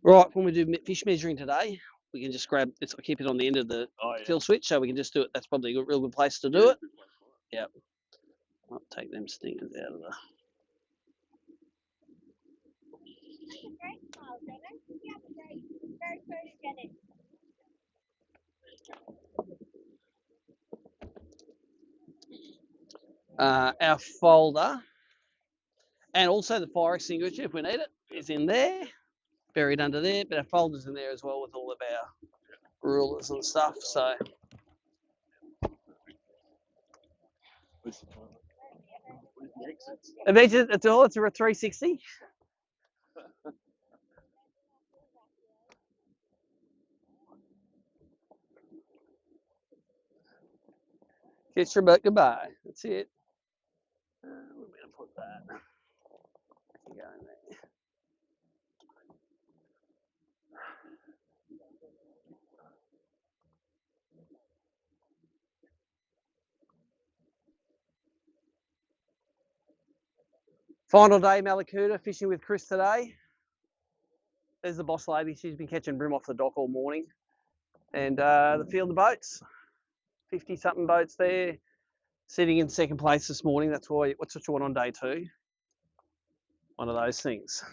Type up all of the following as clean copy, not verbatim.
Right, when we do fish measuring today, we can just grab this. I keep it on the end of the kill switch, so we can just do it. That's probably a real good place to do it. Yep. I'll take them stingers out of the. Our folder, and also the fire extinguisher, if we need it, is in there, buried under there. But our folder's in there as well with all of our rulers and stuff. So. It's all. It's a 360. Kiss your butt goodbye. That's it. We're going to put that. Go in there. Final day, Mallacoota, fishing with Chris today. There's the boss lady. She's been catching bream off the dock all morning. And the field of boats, 50-something boats there, sitting in second place this morning. That's why. What's what you want on day 2? One of those things.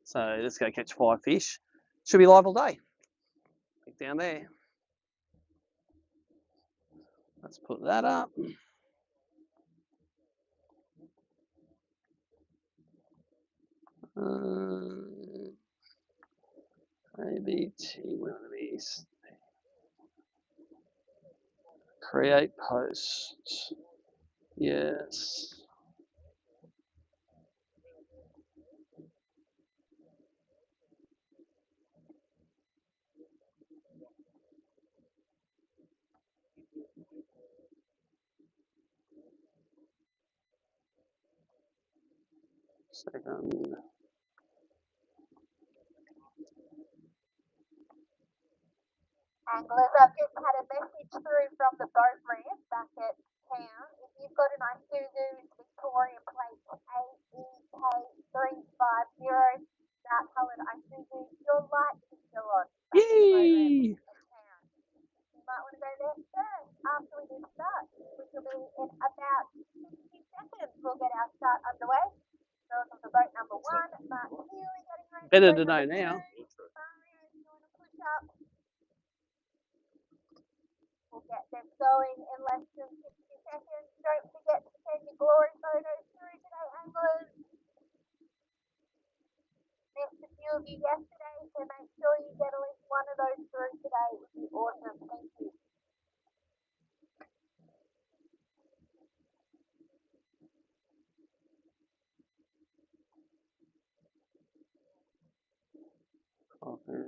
So let's go catch 5 fish. Should be live all day. Down there. Let's put that up. Maybe one of these. Create post. Yes. Second. Anglers, I've just had a message through from the boat ramp back at town. If you've got an Isuzu Victorian plate AEK350, that coloured Isuzu, your light is still on. Yay! You might want to go there first after we do start, which will be in about 60 seconds. We'll get our start underway. So from the boat number 1, Mark Healy getting ready. Better to know now. Mario's doing a push-up. We'll get them going in less than 60 seconds. Don't forget to send your glory photos through today, anglers. Missed a few of you yesterday, so make sure you get at least one of those through today. It would be awesome. Thank you. Okay.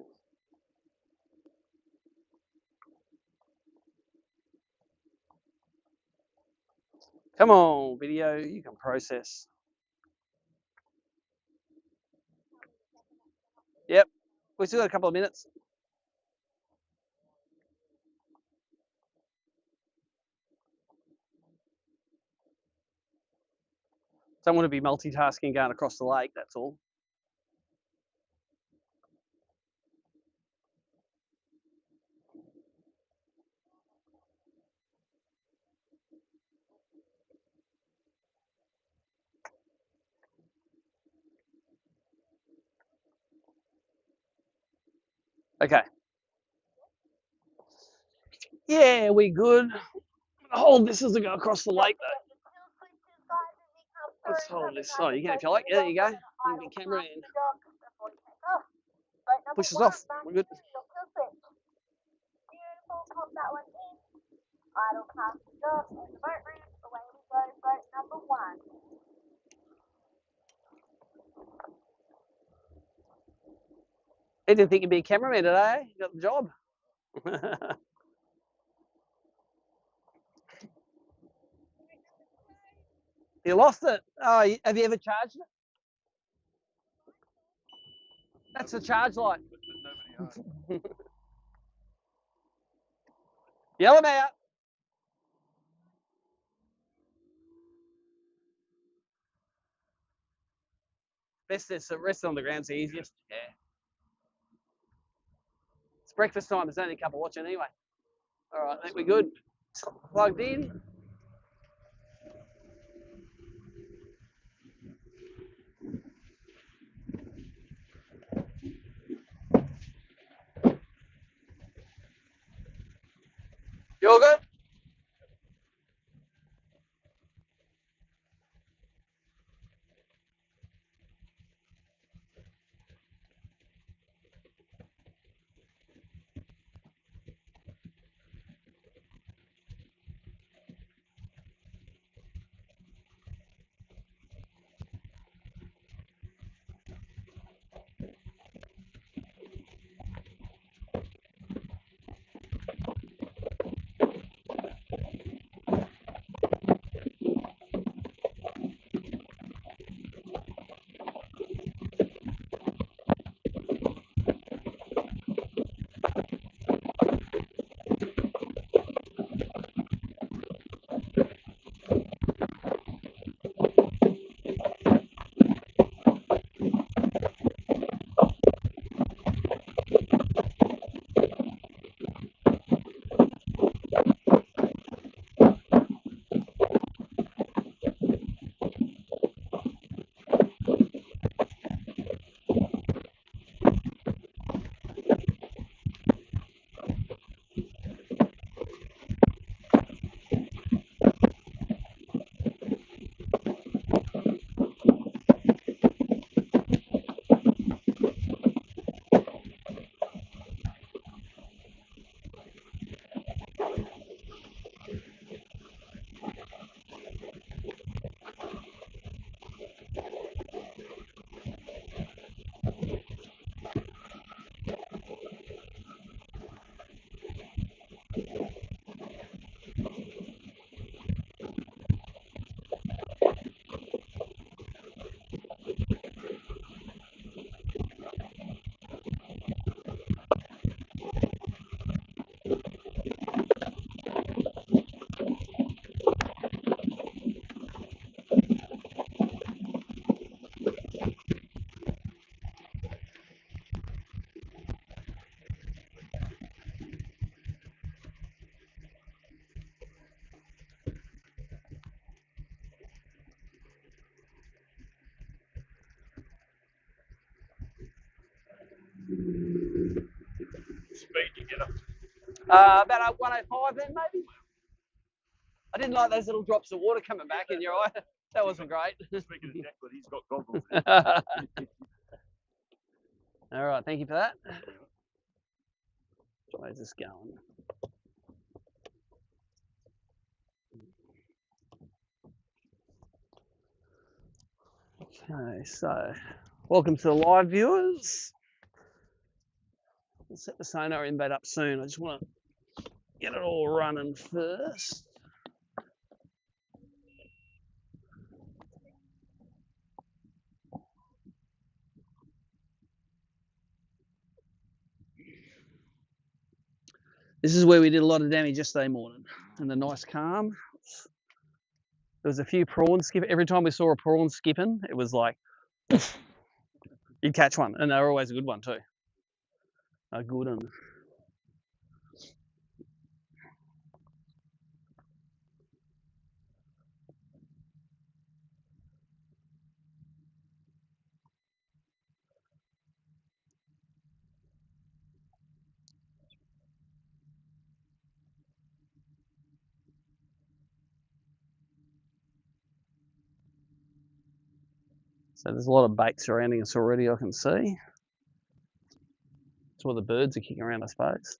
Come on, video, you can process. Yep, we still got a couple of minutes. Don't want to be multitasking going across the lake, that's all. Okay. Yeah, we good. Hold this as I go across the lake though. Let's hold this. Oh, you can if you like. Yeah, there you go. Bring the camera in. Push us off. We're good. Beautiful. Pop that one in. Idle cast is off. And the boat ramp. Away we go. Boat number 1. He didn't think you'd be a cameraman today. You got the job. You lost it. Oh, have you ever charged it? That's the charge light. Yell him out. Best is resting on the ground's the easiest. Yeah. It's breakfast time. There's only a couple watching anyway. All right, I think we're good. Plugged in. You all good? Speed you get up. About 105 then, maybe. I didn't like those little drops of water coming back in your eye. That wasn't great. Speaking of Declan, he's got goggles. All right, thank you for that. Where's this going? Okay, so welcome to the live viewers. We'll set the sonar embed up soon. I just want to get it all running first. This is where we did a lot of damage yesterday morning, and the nice calm. There was a few prawns skip. Every time we saw a prawn skipping, it was like you'd catch one, and they're always a good one too. A good one. So there's a lot of bait surrounding us already, I can see. That's where the birds are kicking around, I suppose.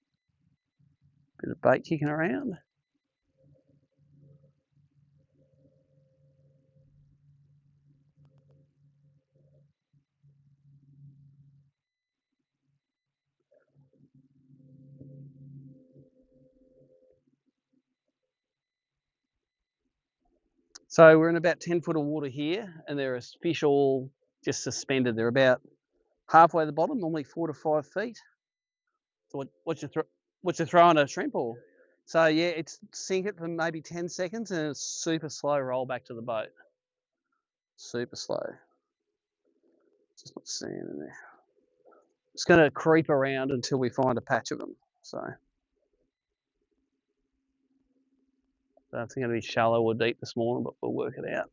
Bit of bait kicking around. So we're in about 10 foot of water here, and there are fish all just suspended. They're about halfway to the bottom, normally 4 to 5 feet. So what you throwing a shrimp or? So yeah, it's sink it for maybe 10 seconds, and it's super slow roll back to the boat. Super slow. Just not seeing in there. It's going to creep around until we find a patch of them. So I don't think it's going to be shallow or deep this morning, but we'll work it out.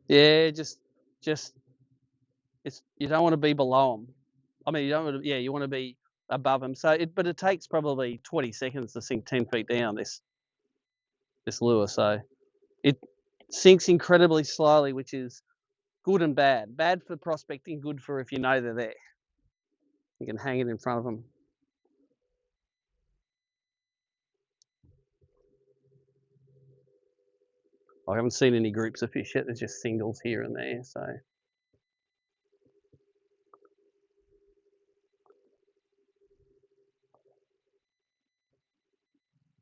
Yeah, just it's you don't want to be below them. I mean, you don't want to, yeah, you want to be above them. So but it takes probably 20 seconds to sink 10 feet down this lure. So it sinks incredibly slowly, which is good and bad. Bad for prospecting, good for if you know they're there. You can hang it in front of them. I haven't seen any groups of fish yet. There's just singles here and there. So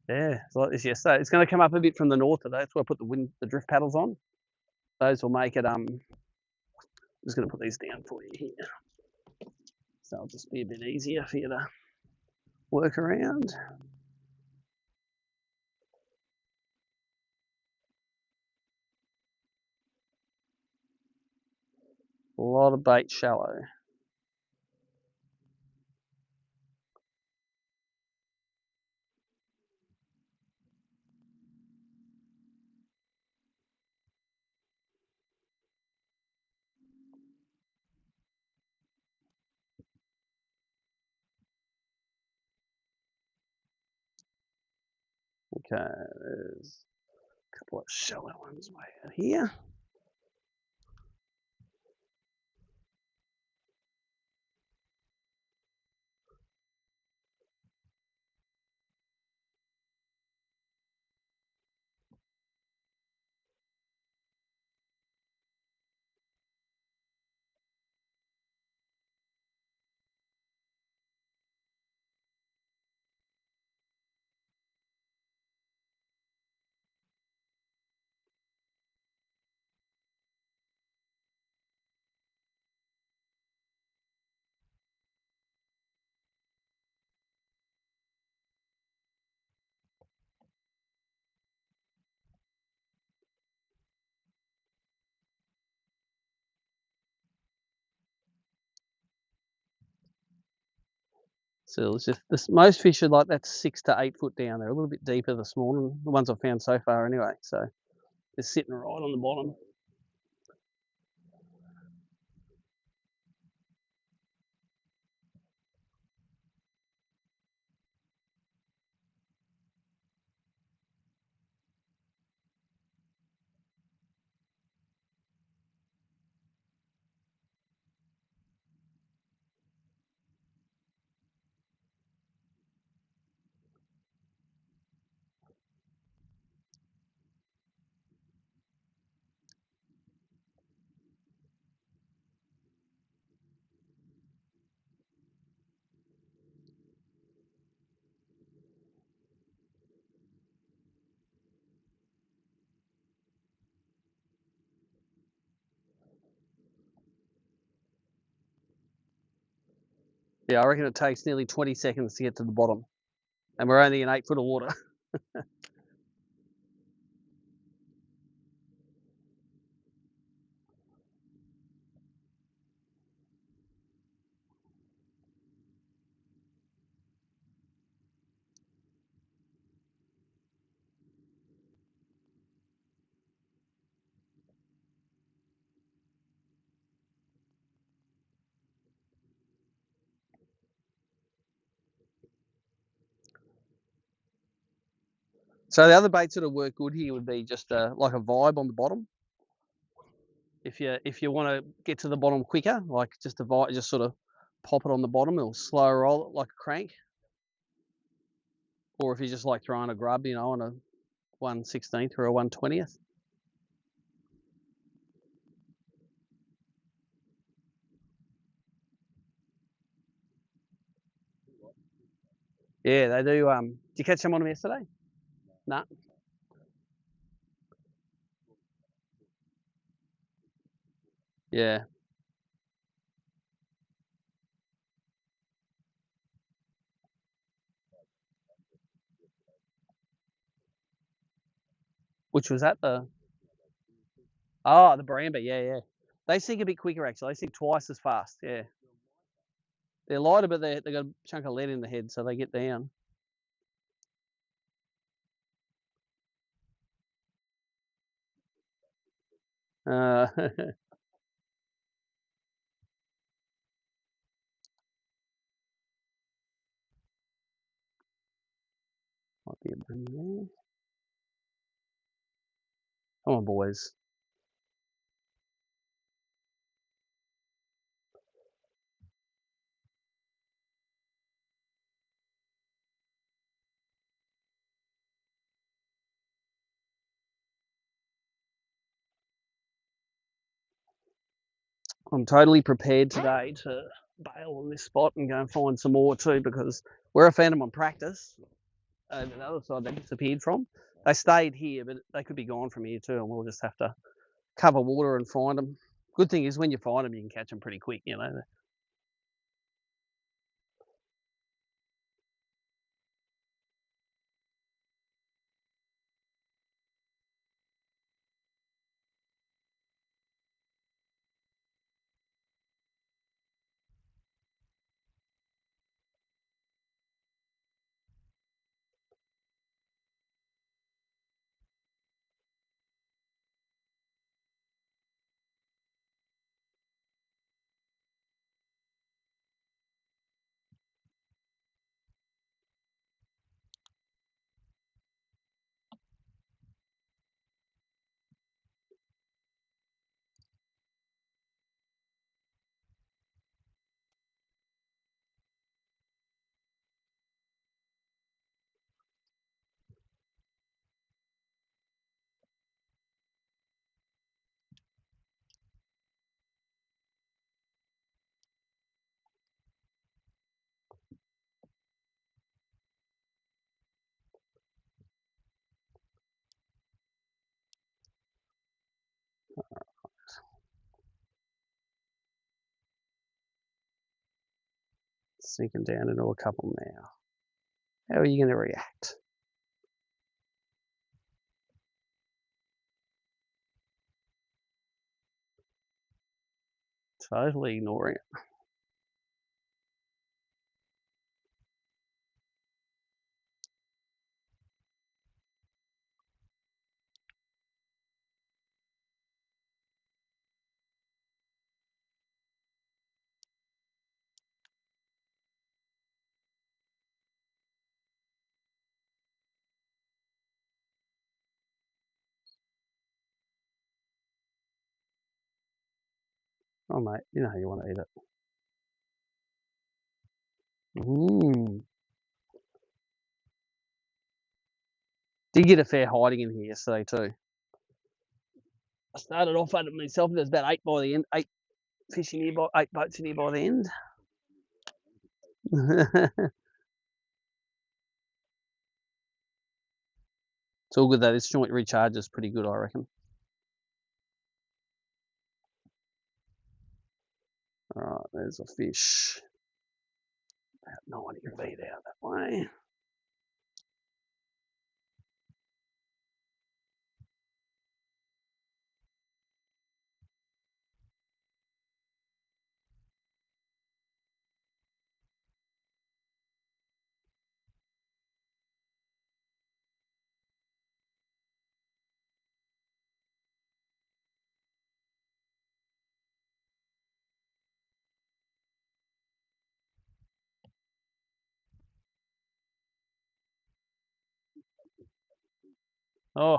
yeah, it's like this yesterday. It's going to come up a bit from the north today. That's why I put the drift paddles on. Those will make it. I'm just going to put these down for you here. So it'll just be a bit easier for you to work around. A lot of bait shallow. Okay, there's a couple of shallow ones way out here. So it's just this. Most fish are like that 6 to 8 foot down. They're a little bit deeper this morning. The ones I've found so far, anyway. So they're sitting right on the bottom. Yeah, I reckon it takes nearly 20 seconds to get to the bottom, and we're only in 8 foot of water. So the other baits that would work good here would be just like a vibe on the bottom. If you want to get to the bottom quicker, like just a vibe, just sort of pop it on the bottom. It'll slow roll it like a crank. Or if you just like throwing a grub, you know, on a 1/16th or a 1/20th. Yeah, they do. Did you catch some on them yesterday? No. Yeah. Which was at the the Bramber, yeah. They sink a bit quicker actually. They sink twice as fast, yeah. They're lighter, but they got a chunk of lead in the head, so they get down. Might be a bream there. Come on, boys. I'm totally prepared today to bail on this spot and go and find some more too, because where I found them on practice, over the other side they disappeared from. They stayed here, but they could be gone from here too, and we'll just have to cover water and find them. Good thing is when you find them, you can catch them pretty quick, you know. Sinking down into a couple now. How are you going to react? Totally ignoring it. Oh, mate, you know how you want to eat it. Did get a fair hiding in here yesterday too. I started off at it myself. There's about 8 by the end. 8 fish in here, 8 boats in here by the end. It's all good though. This joint recharges pretty good, I reckon. All right, there's a fish. About 90 feet out that way. Oh,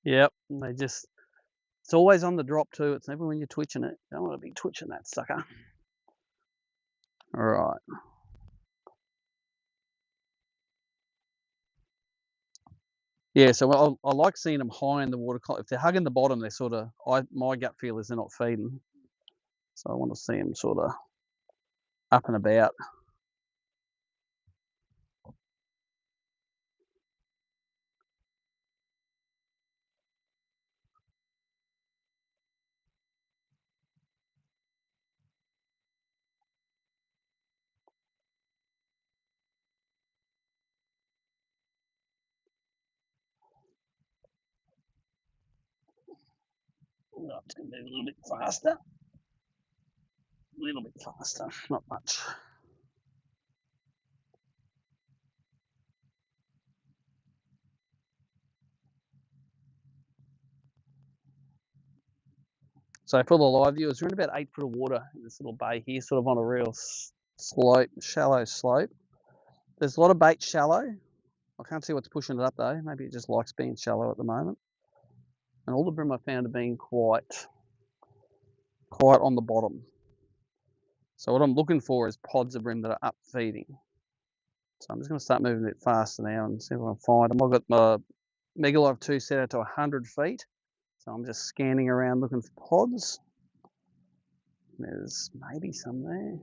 yep. They just, it's always on the drop too. It's never when you're twitching it. You don't want to be twitching that sucker. All right. Yeah, so I like seeing them high in the water. If they're hugging the bottom, they're sort of, my gut feel is they're not feeding. So I want to see them sort of up and about. I'm just going to move a little bit faster. A little bit faster, not much. So for the live viewers, we're in about 8 foot of water in this little bay here, sort of on a real slope, shallow slope. There's a lot of bait shallow. I can't see what's pushing it up though. Maybe it just likes being shallow at the moment. And all the bream I found have been quite on the bottom. So what I'm looking for is pods of bream that are up feeding. So I'm just going to start moving a bit faster now and see if I can find them. I've got my Megalive 2 set out to 100 feet. So I'm just scanning around looking for pods. There's maybe some there.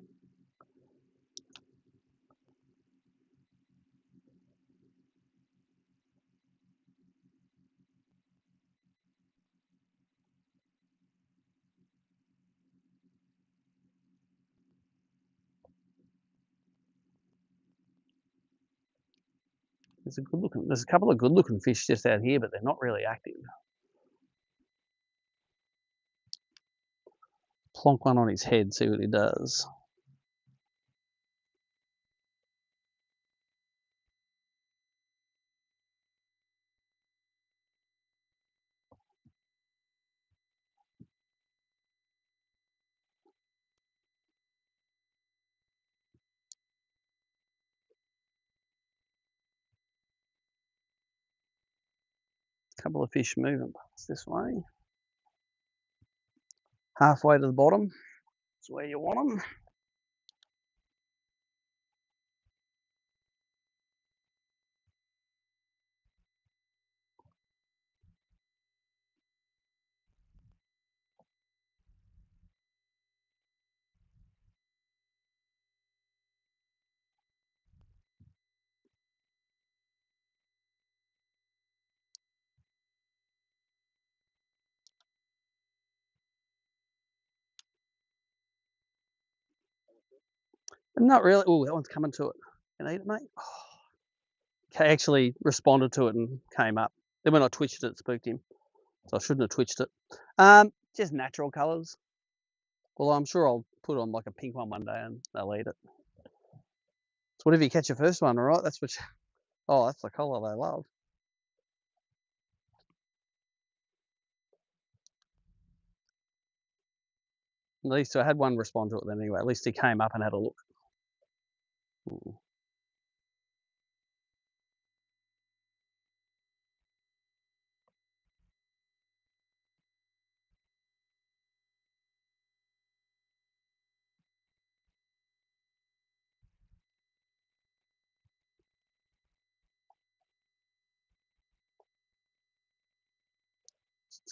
There's a couple of good looking fish just out here, but they're not really active. Plonk one on his head, see what he does. A couple of fish moving past this way. Halfway to the bottom is where you want them. Not really. Oh, that one's coming to it. Can I eat it, mate? Oh. Actually responded to it and came up. Then when I twitched it, it spooked him. So I shouldn't have twitched it. Just natural colours. Well, I'm sure I'll put on like a pink one day and they'll eat it. So whatever you catch your first one, all right? That's what. Oh, that's the colour they love. At least I had one respond to it then anyway. At least he came up and had a look.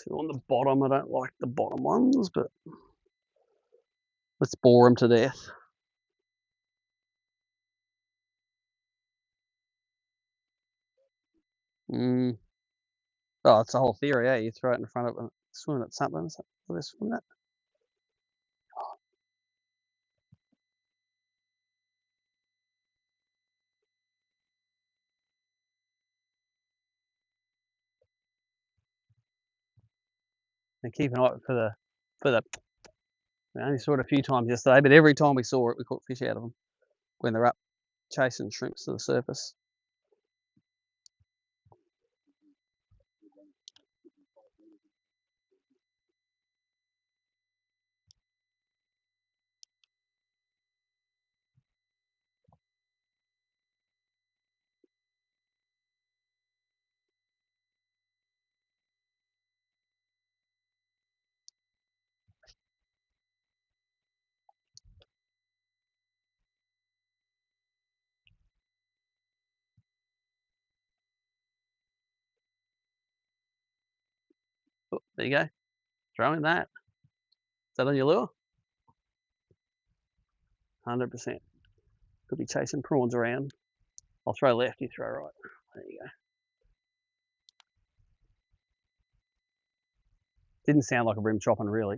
Two on the bottom. I don't like the bottom ones, but let's bore them to death. Oh, it's a whole theory, You throw it in front of it, swim at something. Let's swim that. And keep an eye out for the. We only saw it a few times yesterday, but every time we saw it, we caught fish out of them when they're up chasing shrimps to the surface. Oh, there you go. Throwing that. Is that on your lure? 100%. Could be chasing prawns around. I'll throw left, you throw right. There you go. Didn't sound like a bream chopping, really.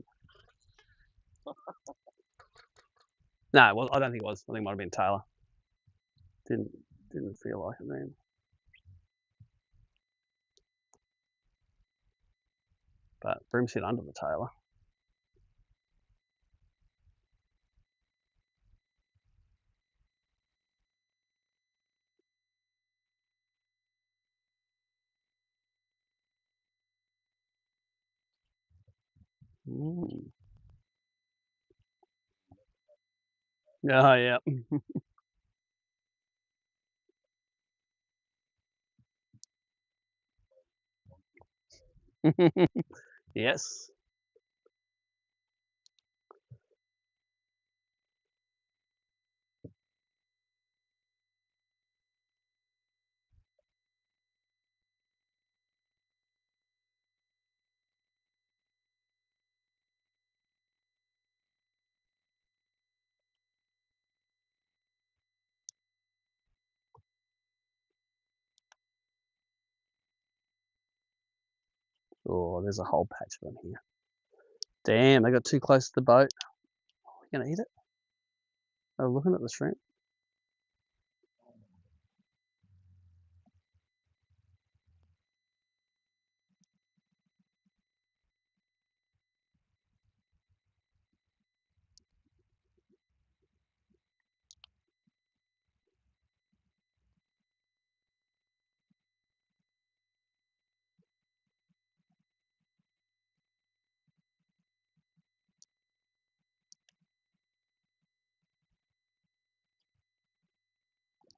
No, well, I don't think it was. I think it might have been Taylor. Didn't feel like it then. But bream sit under the tailor. Mm. Oh, yeah. Yes. Oh, there's a whole patch of them here. Damn, they got too close to the boat. Are we gonna eat it? Oh, looking at the shrimp.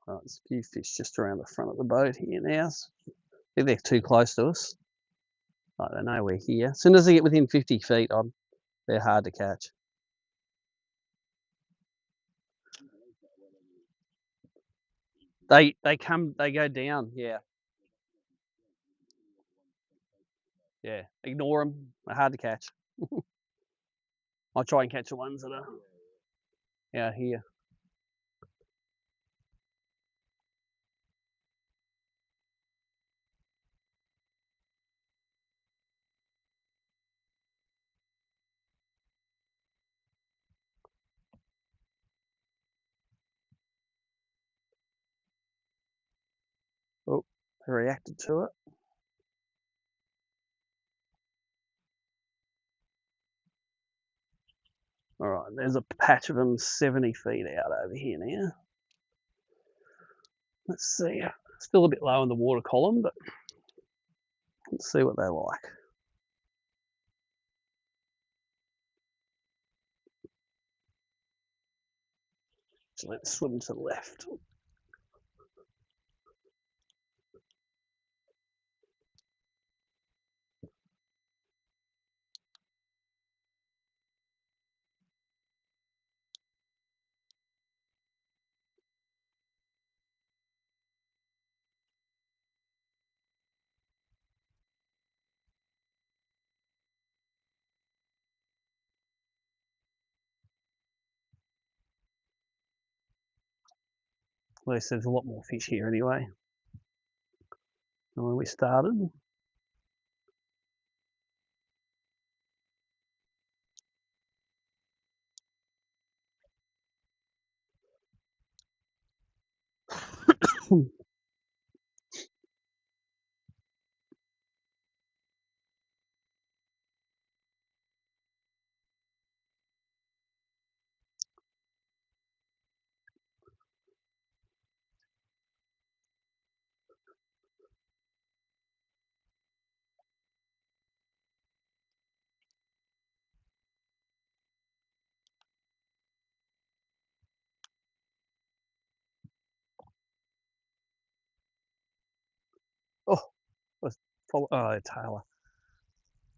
Oh, there's a few fish just around the front of the boat here now. I think they're too close to us. I don't know, we're here. As soon as they get within 50 feet, they're hard to catch. They go down, yeah. Yeah, ignore them. They're hard to catch. I'll try and catch the ones that are out here. Oh, they reacted to it. All right, there's a patch of them 70 feet out over here now. Let's see. Still a bit low in the water column, but let's see what they're like. So let's swim to the left. At least there's a lot more fish here anyway than when we started. Oh, let's follow. Oh, tailor.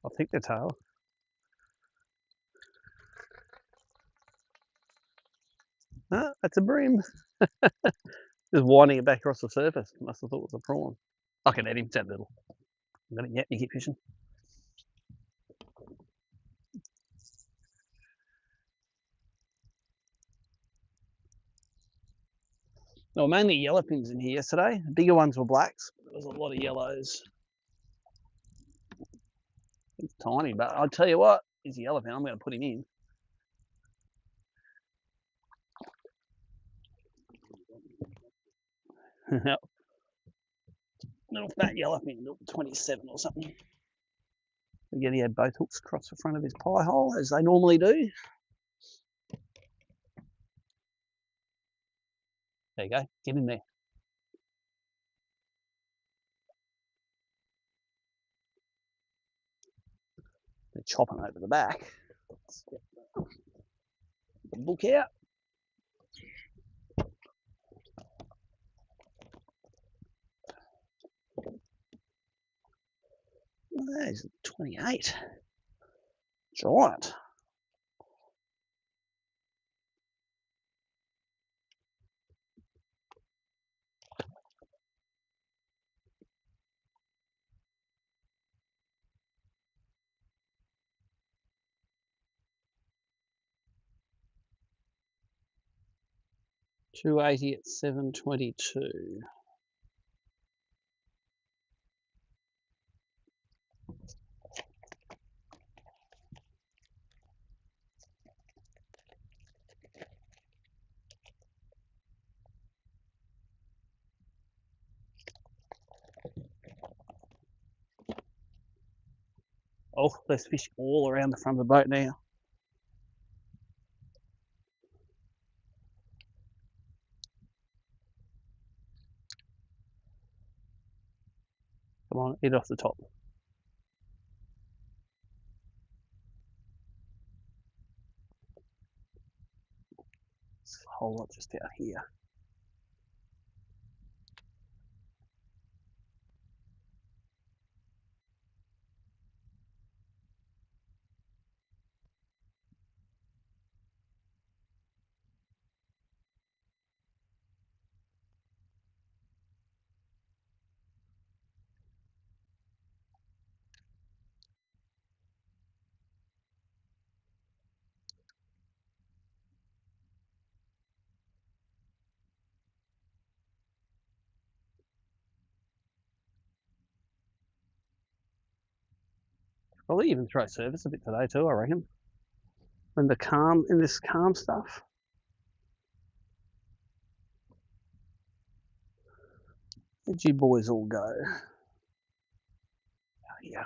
I think they're tailor. Ah, that's a bream. Just winding it back across the surface. Must have thought it was a prawn. I can eat him. It's that little. Yep, you keep fishing. There were mainly yellowfins in here yesterday. The bigger ones were blacks. There was a lot of yellows. It's tiny, but I'll tell you what, he's a yellowfin. I'm going to put him in. Little fat yellowfin, little 27 or something. Again, he had both hooks across the front of his pie hole, as they normally do. There you go, get in there. They're chopping over the back. Let's get the book out. There's 28. Giant. $280 at $7.22. Oh, there's fish all around the front of the boat now. Come on, eat off the top. There's a whole lot just out here. Probably even throw surface a bit today too, I reckon. In this calm stuff. Where'd you boys all go? Oh, yeah.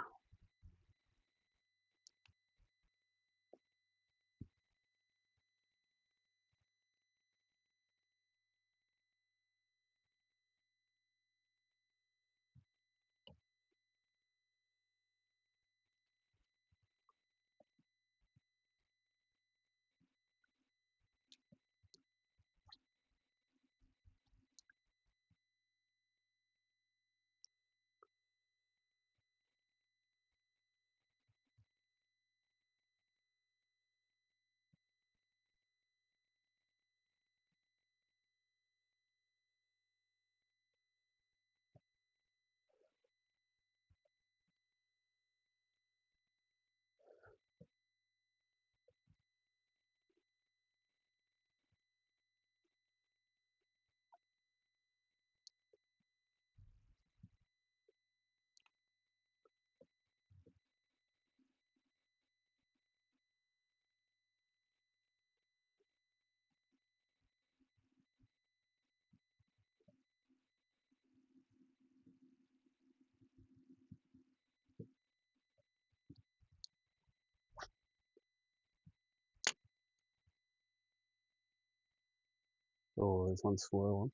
Oh, there's one swirl on.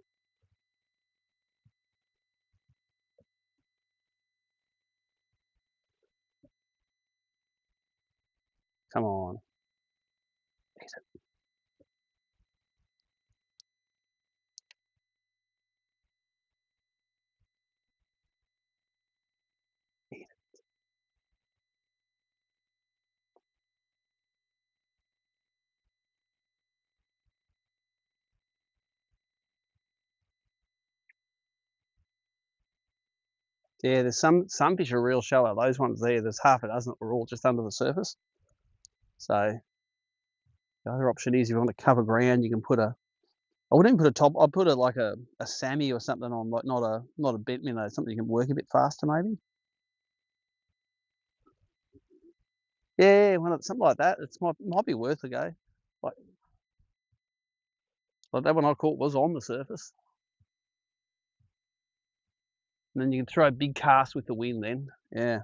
Come on. Eat it. Eat it. Yeah, there's some fish are real shallow. Those ones there's half a dozen that were all just under the surface. So the other option is if you want to cover ground, you can put a. I wouldn't even put a top. I'd put like a Sammy or something on, like not a bent minnow, something you can work a bit faster maybe. Yeah, something like that. It might be worth a go. Like that one I caught was on the surface. And then you can throw a big cast with the wind then. Yeah.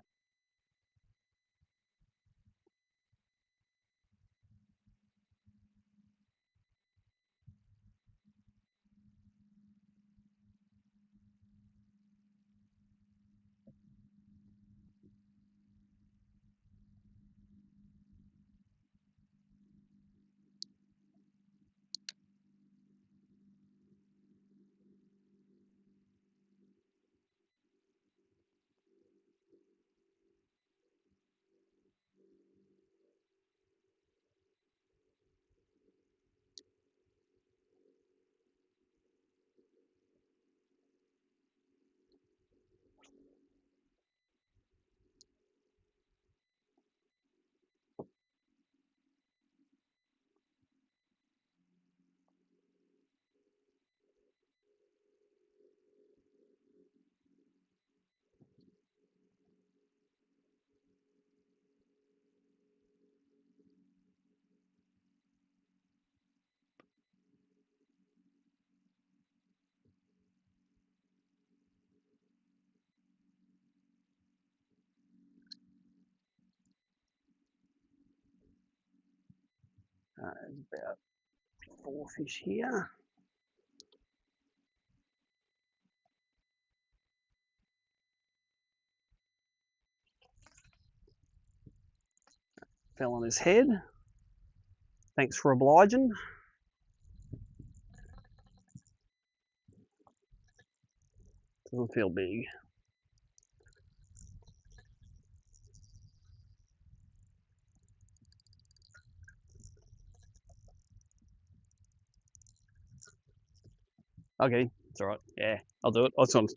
There's about 4 fish here. Fell on his head. Thanks for obliging. Doesn't feel big. Okay, it's alright. Yeah, I'll do it. I just want to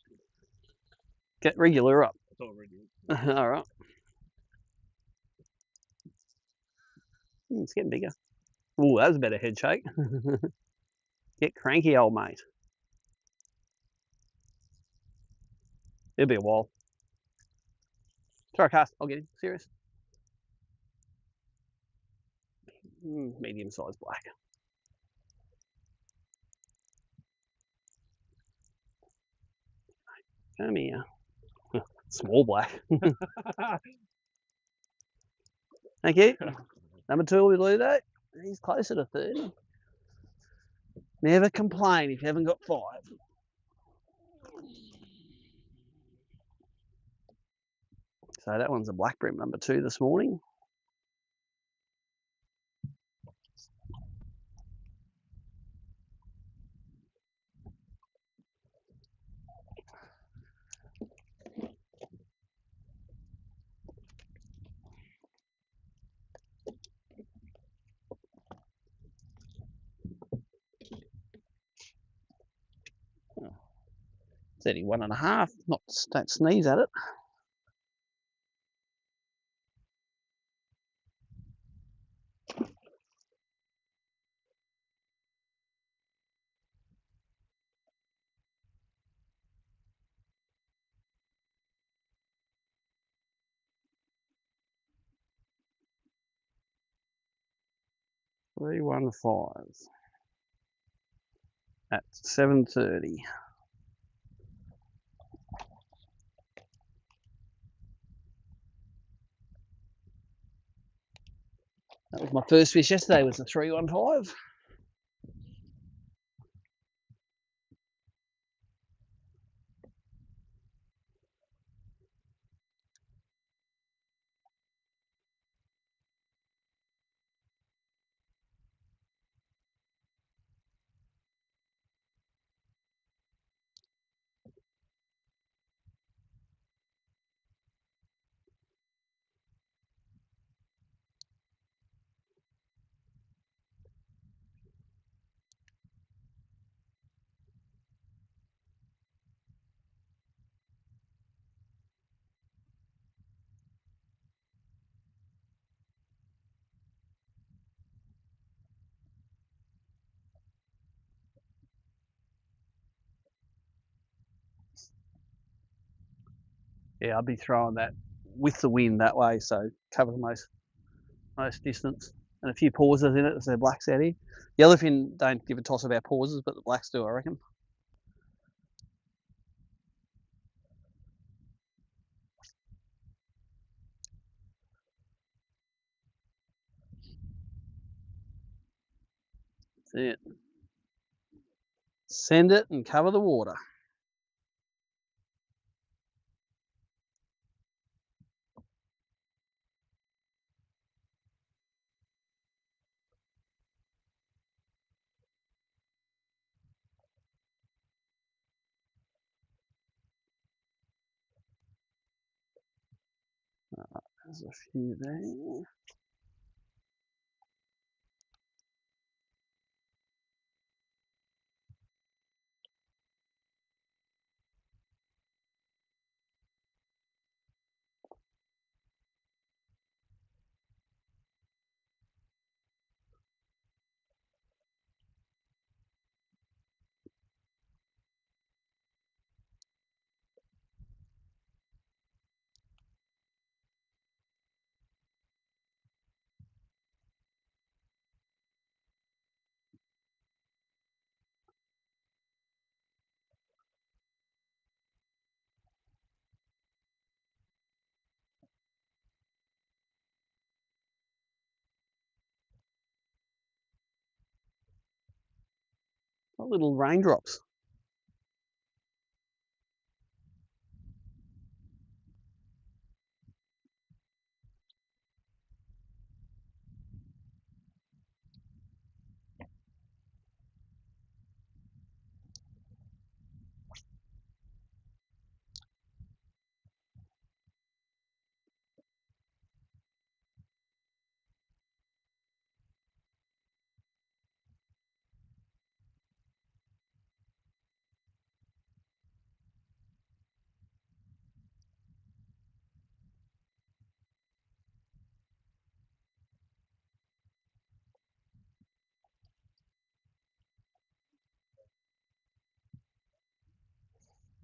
get regular up. It's all regular. Alright. It's getting bigger. Ooh, that was a better head shake. Get cranky, old mate. It'll be a while. Try a cast. I'll get him. Serious. Medium-sized black. Come here. Small black. Thank you. Number 2 will do that. He's closer to 30. Never complain if you haven't got 5. So that one's a black brim number 2 this morning. Oh, 31.5. Don't sneeze at it. Three 1.5 at 7:30. That was my first fish yesterday. Was a 3.15. Yeah, I'll be throwing that with the wind that way, so cover the most distance. And a few pauses in it as they're blacks out here. The yellowfin don't give a toss about pauses, but the blacks do, I reckon. That's it. Send it and cover the water. There's a few there. What little raindrops.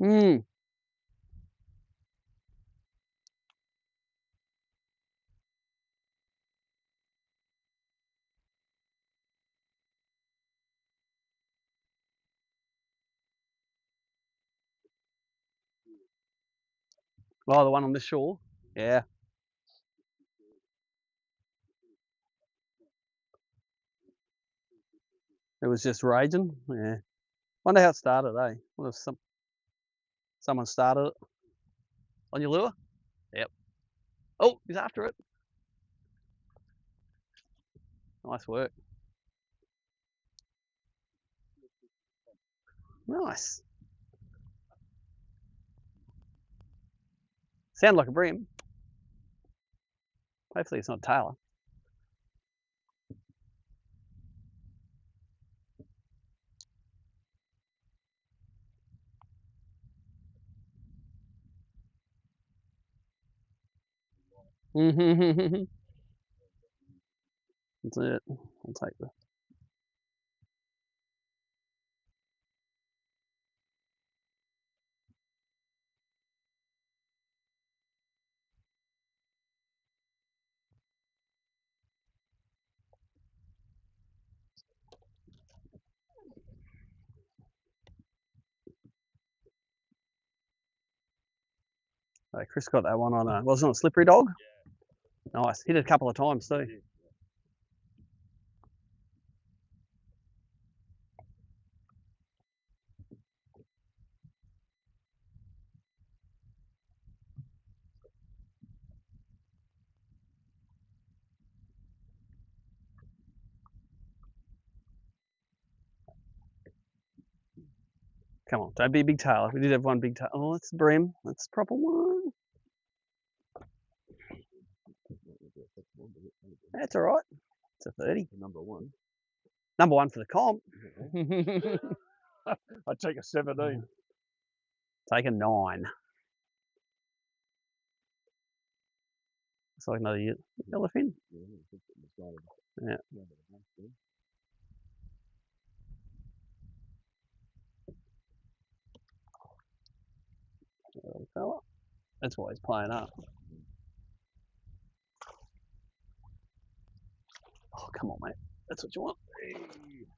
Hmm. Oh, the one on this shore? Yeah. It was just raging. Yeah. Wonder how it started, eh? What if someone started it on your lure? Yep. Oh, he's after it. Nice work. Nice. Sound like a bream. Hopefully it's not Taylor. That's it. I'll take the. Oh, Chris got that one on a. Wasn't it a slippery dog? Yeah. Nice. Hit it a couple of times too. Yeah. Come on, don't be a big tailor. We did have one big tail. Oh, that's the bream. That's the proper one. That's all right. It's a 30. Number one. Number one for the comp. I'd take a 17. Take a 9. It's like another yellowfin. Yeah. Fella. That's why he's playing up. Oh, come on, mate. That's what you want.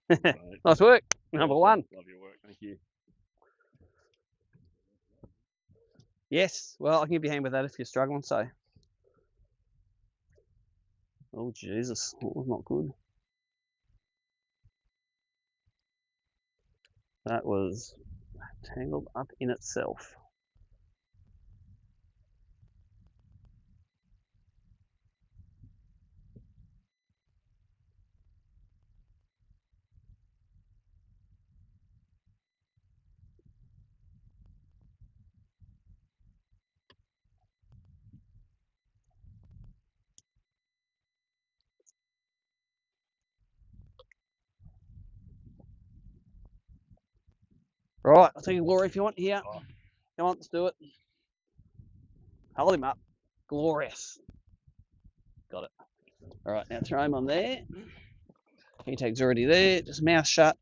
Hey. Nice work. Number one. Love your work. Thank you. Yes. Well, I can give you a hand with that if you're struggling. So. Oh, Jesus. That was not good. That was tangled up in itself. Right, I'll take a glory if you want here. Oh. Come on, let's do it. Hold him up. Glorious. Got it. All right, now throw him on there. He tag's already there. Just mouth shut.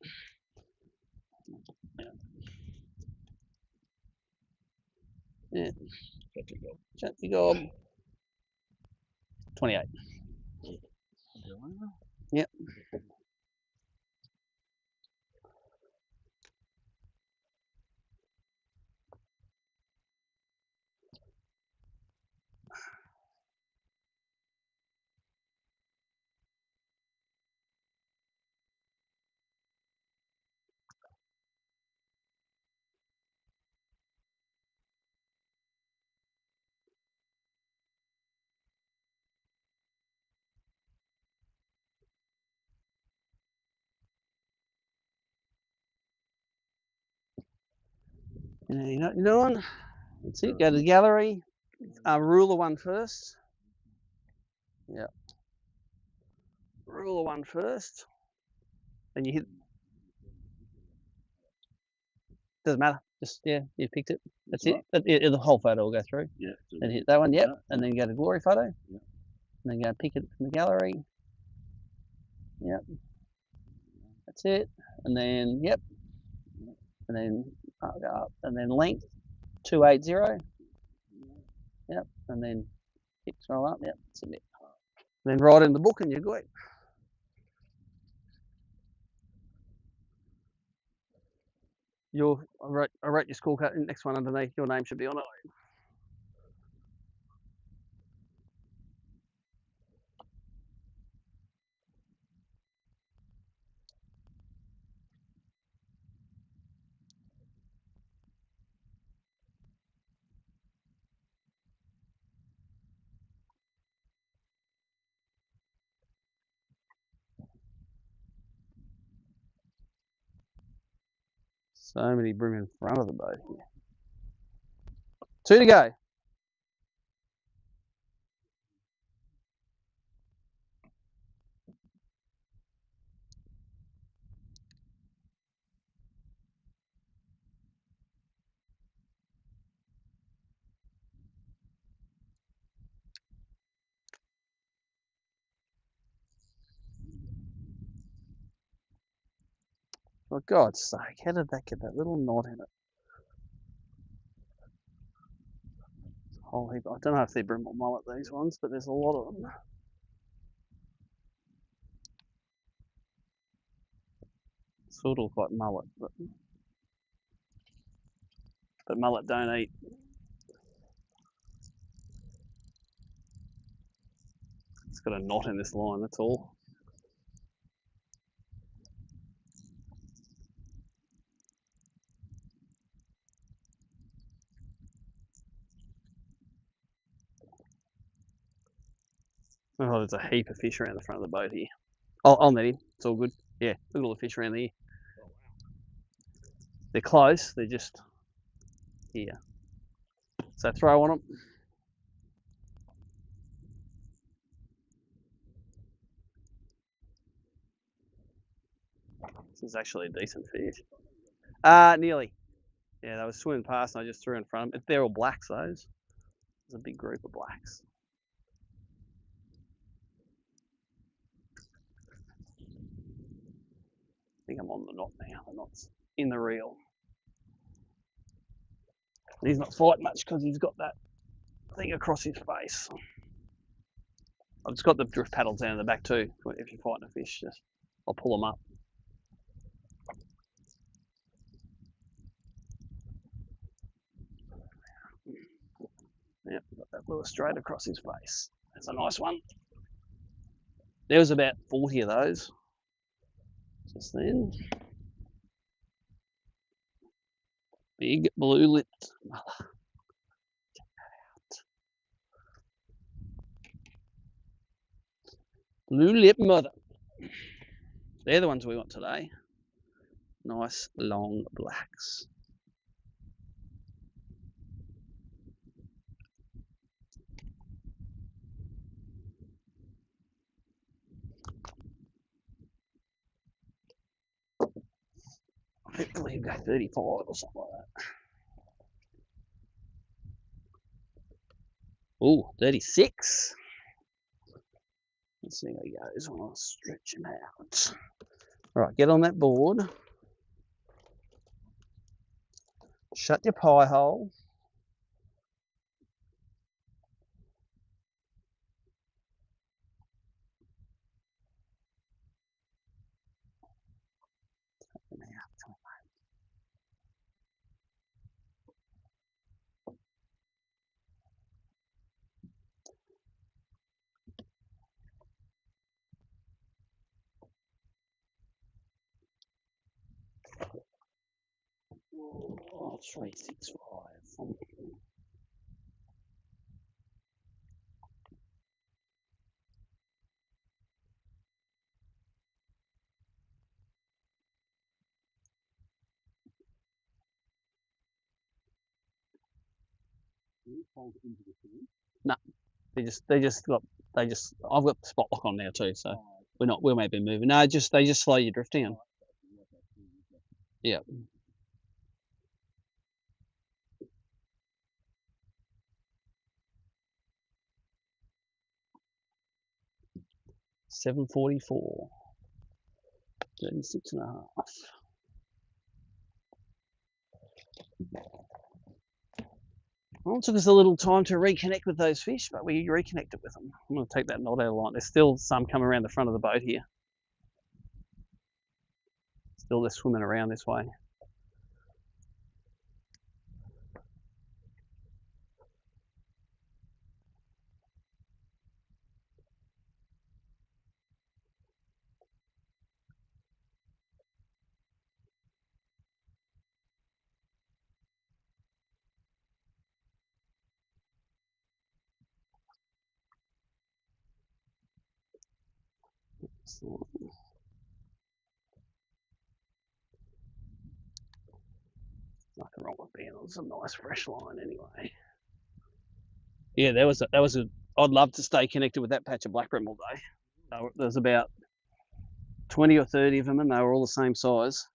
Yeah. Shut your gob. 28. Yep. Yeah, you know what you're doing. That's it. Go to the gallery. Ruler one first. Yep. Ruler one first. And you hit. Doesn't matter. Just yeah, you picked it. That's it. The whole photo will go through. Yeah. And hit that one. Yep. And then go to glory photo. Yep. And then go pick it from the gallery. Yep. That's it. And then yep. And then I'll go up. And then length 280. Yep. And then hit scroll up. Yep. Submit. And then write in the book and you're good. I wrote your scorecard. Next one underneath, your name should be on it. So many bream in front of the boat here. 2 to go. For God's sake, how did that get that little knot in it? Whole heap. I don't know if they're bream or mullet, these ones, but there's a lot of them. Sort of look like mullet, but mullet don't eat. It's got a knot in this line, that's all. Oh, there's a heap of fish around the front of the boat here. I'll net him. It's all good. Yeah, look at all the fish around here. They're close. They're just here. So throw on them. This is actually a decent fish. Nearly. Yeah, they were swimming past and I just threw in front of them. They're all blacks, those. There's a big group of blacks. I think I'm on the knot now. The knot's in the reel. And he's not fighting much because he's got that thing across his face. I've just got the drift paddles down in the back too. If you're fighting a fish, I'll pull them up. Yep, got that lure straight across his face. That's a nice one. There was about 40 of those just then. Big blue lipped mullet. Check that out. Blue lip mother. They're the ones we want today. Nice long blacks. Hopefully he'll go 35 or something like that. Ooh, 36. Let's see how he goes when I stretch him out. All right, get on that board. Shut your pie hole. Oh, 365. No, I've got the spot lock on now too, so we may be moving. No, they just slow your drift down. Yeah. $7.44. 36.5. Well, it took us a little time to reconnect with those fish, but we reconnected with them. I'm going to take that knot out of the line. There's still some coming around the front of the boat here. Still they're swimming around this way. So, nothing wrong with being on some nice fresh line anyway. Yeah, that was a. I'd love to stay connected with that patch of black bream all day. There's about 20 or 30 of them, and they were all the same size.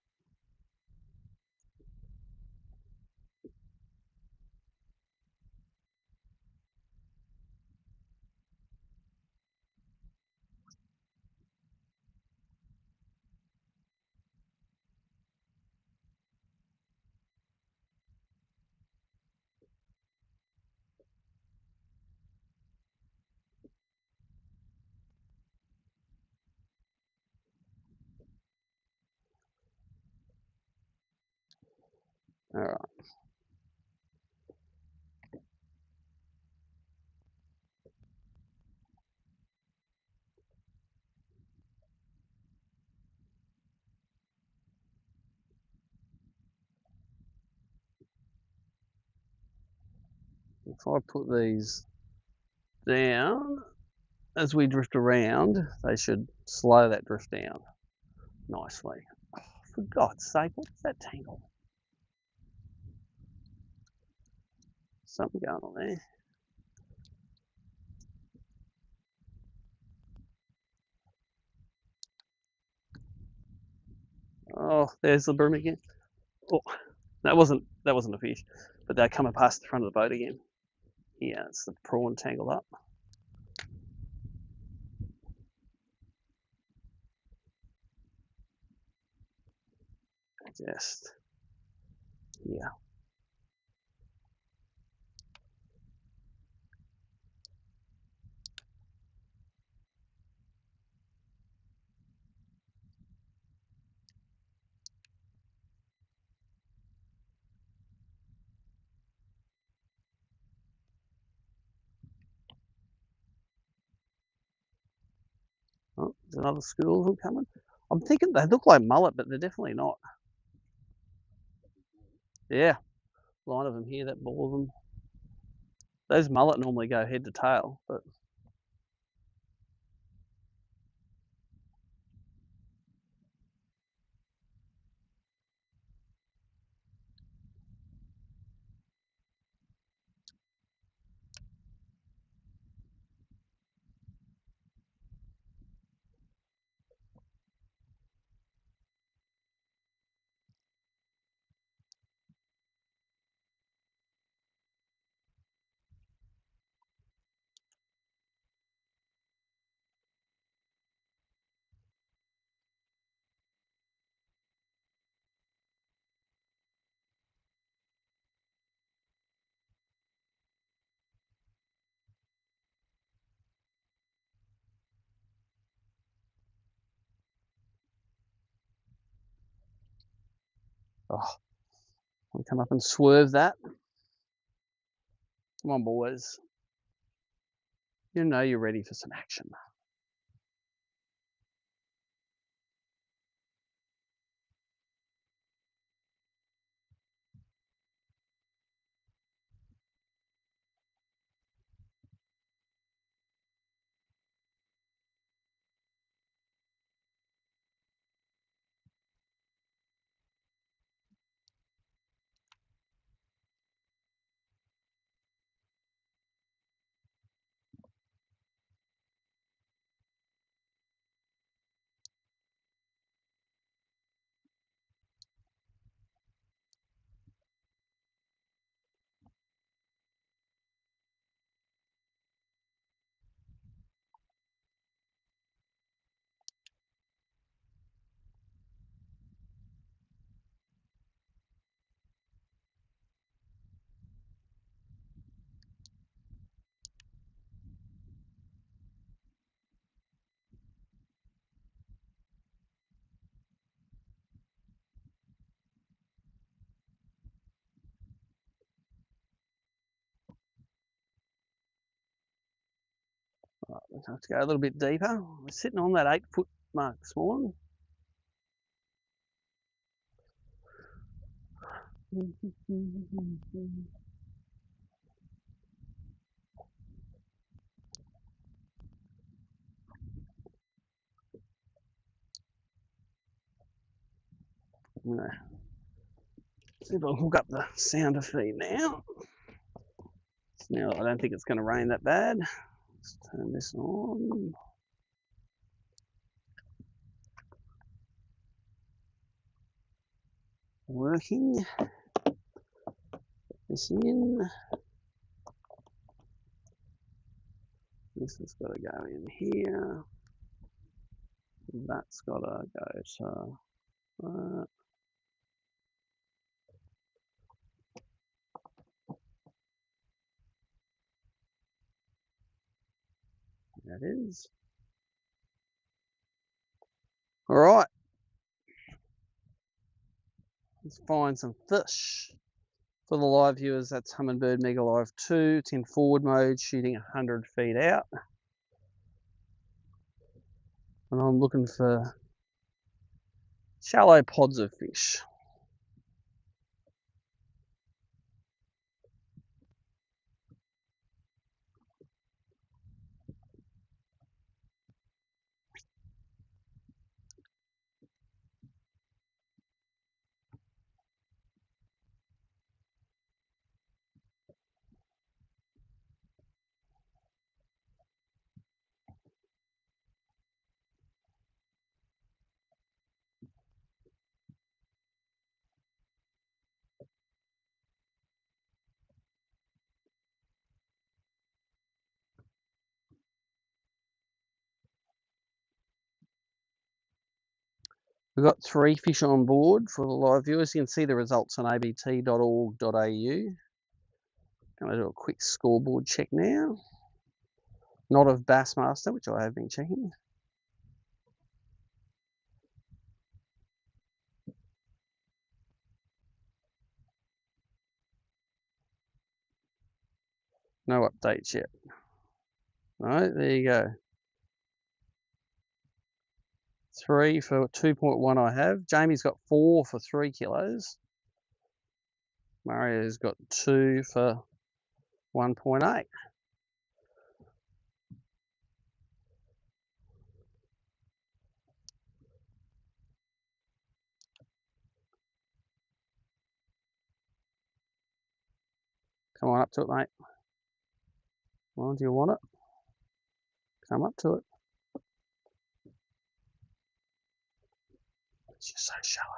All right. If I put these down as we drift around, they should slow that drift down nicely. Oh, for God's sake, what's that tangle? Something going on there. Oh, there's the bream again. Oh, that wasn't a fish, but they're coming past the front of the boat again. Yeah, it's the prawn tangled up. Just, yeah. Oh, there's another school of them coming. I'm thinking they look like mullet, but they're definitely not. Yeah, line of them here, that ball of them. Those mullet normally go head to tail, but oh, I'll come up and swerve that. Come on, boys. You know you're ready for some action. Right, we'll have to go a little bit deeper. We're sitting on that 8-foot mark this morning. I'm gonna see if I can hook up the sounder feed now. Now I don't think it's going to rain that bad. Let's turn this on. Working. Put this in. This has got to go in here. That's got to go to that. There it is. All right. Let's find some fish. For the live viewers, that's Humminbird Mega Live 2. It's in forward mode, shooting 100 feet out. And I'm looking for shallow pods of fish. We've got 3 fish on board for the live viewers. You can see the results on abt.org.au. Going to do a quick scoreboard check now. Not of Bassmaster, which I have been checking. No updates yet. Right, there you go. 3 for 2.1 I have. Jamie's got 4 for 3 kilos. Mario's got 2 for 1.8. Come on up to it, mate. Well, do you want it? Come up to it. It's just so shallow.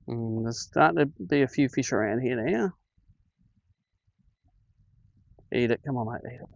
There's starting to be a few fish around here now. Eat it. Come on, mate. Eat it.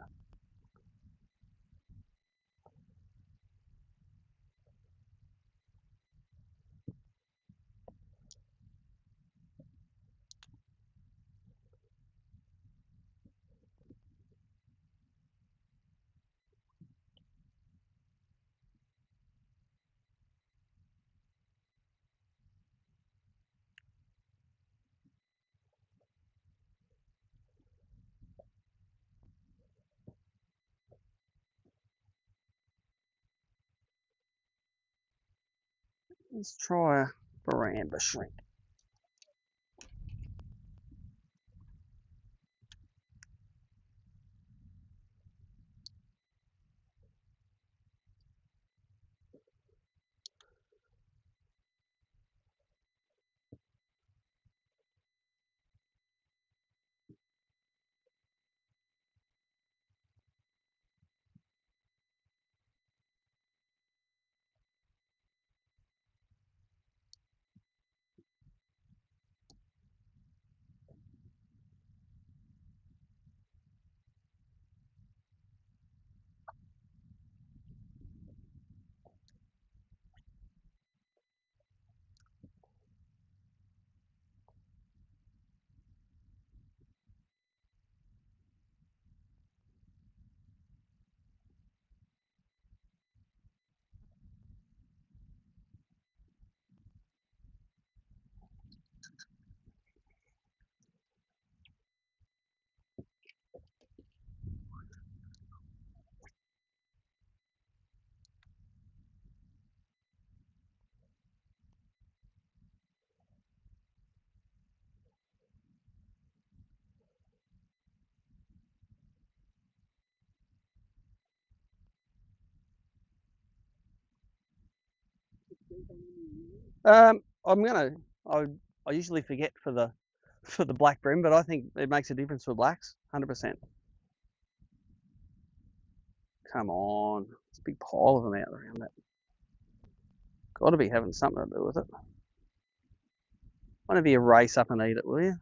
Let's try a baramba shrimp. I'm gonna. I usually forget for the black brim, but I think it makes a difference for blacks, 100%. Come on, there's a big pile of them out around that. Got to be having something to do with it. One of you race up and eat it, will you?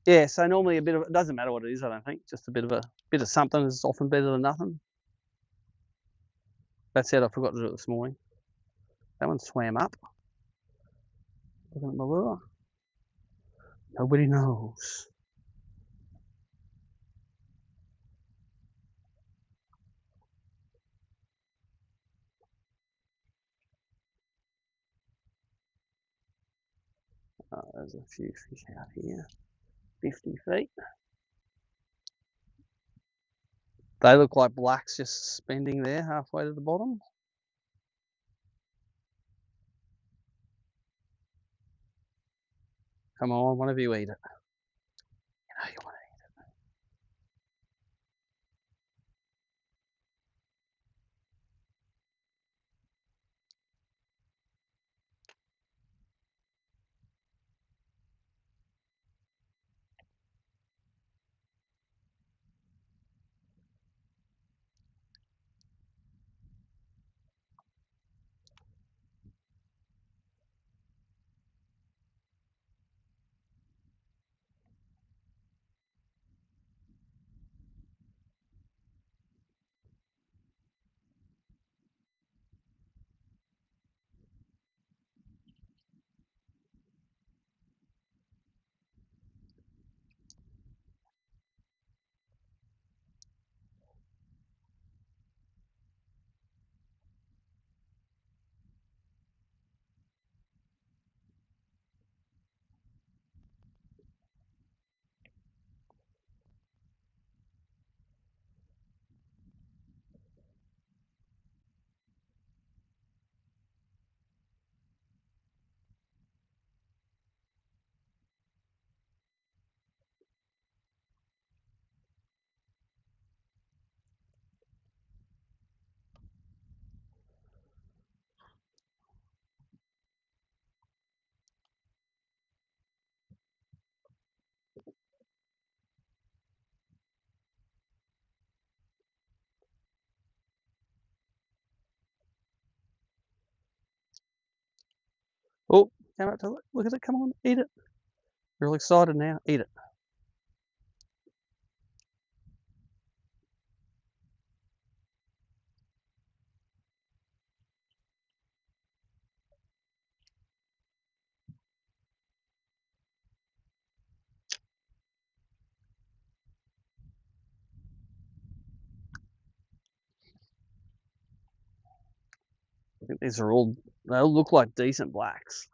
Yeah. So normally a bit of it doesn't matter what it is. I don't think just a bit of something is often better than nothing. That said, I forgot to do it this morning. That one swam up. Looking at my lure. Nobody knows. Oh, there's a few fish out here. 50 feet. They look like blacks just suspending there halfway to the bottom. Come on, one of you eat it. You know you want to eat it. Oh, came up to look at it. Come on, eat it. You're all excited now. Eat it. I think these are all, they all look like decent blacks.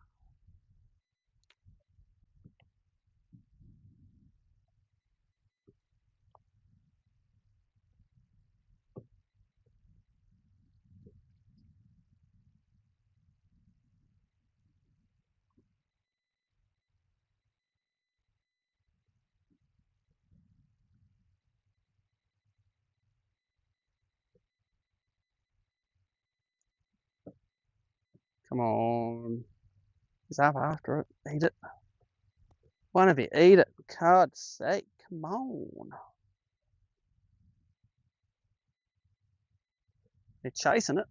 Come on. He's up after it. Eat it. One of you eat it. For God's sake. Come on. They're chasing it.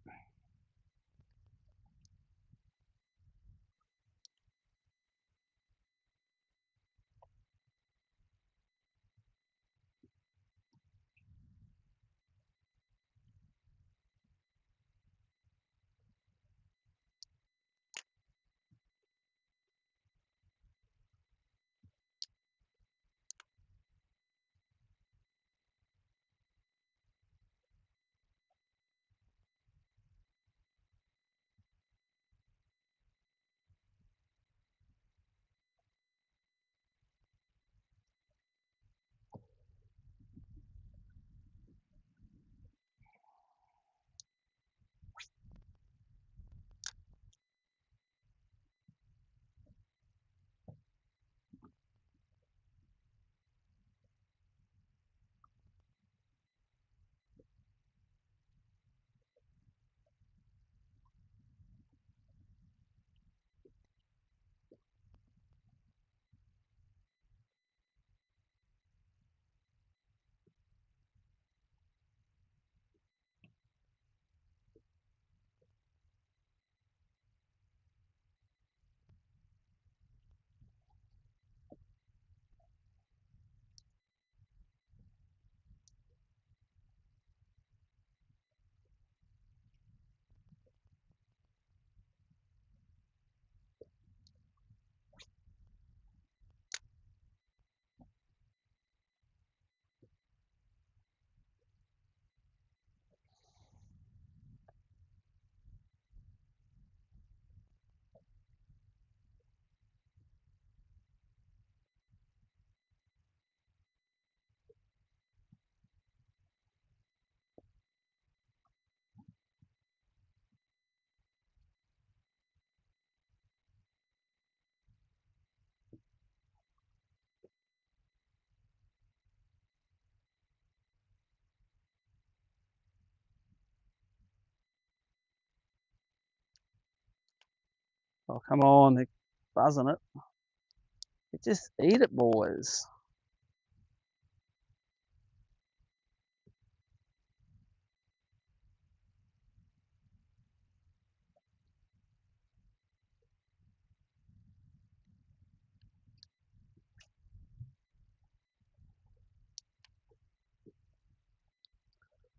Oh, come on, they're buzzing it. Just eat it, boys.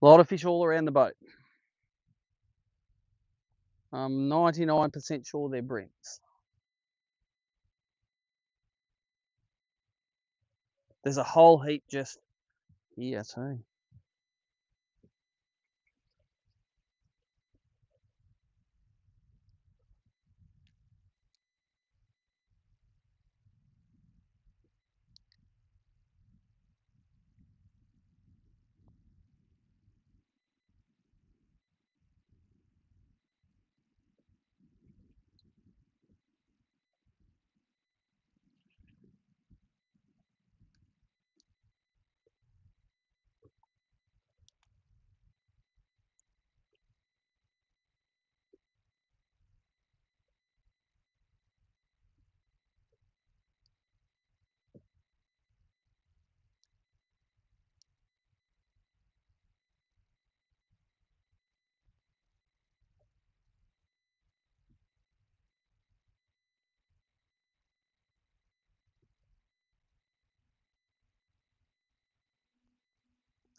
A lot of fish all around the boat. I'm 99% sure they're breams. There's a whole heap just here too.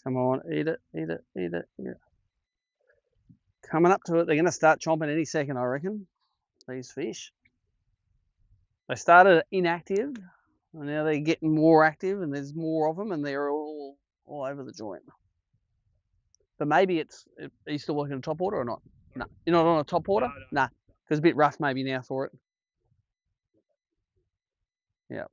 Come on, eat it, eat it, eat it, eat it. Coming up to it, they're going to start chomping any second, I reckon, these fish. They started inactive, and now they're getting more active, and there's more of them, and they're all over the joint. But maybe are you still working on top water or not? No. You're not on a top water? No. Nah. Because it's a bit rough maybe now for it. Yeah.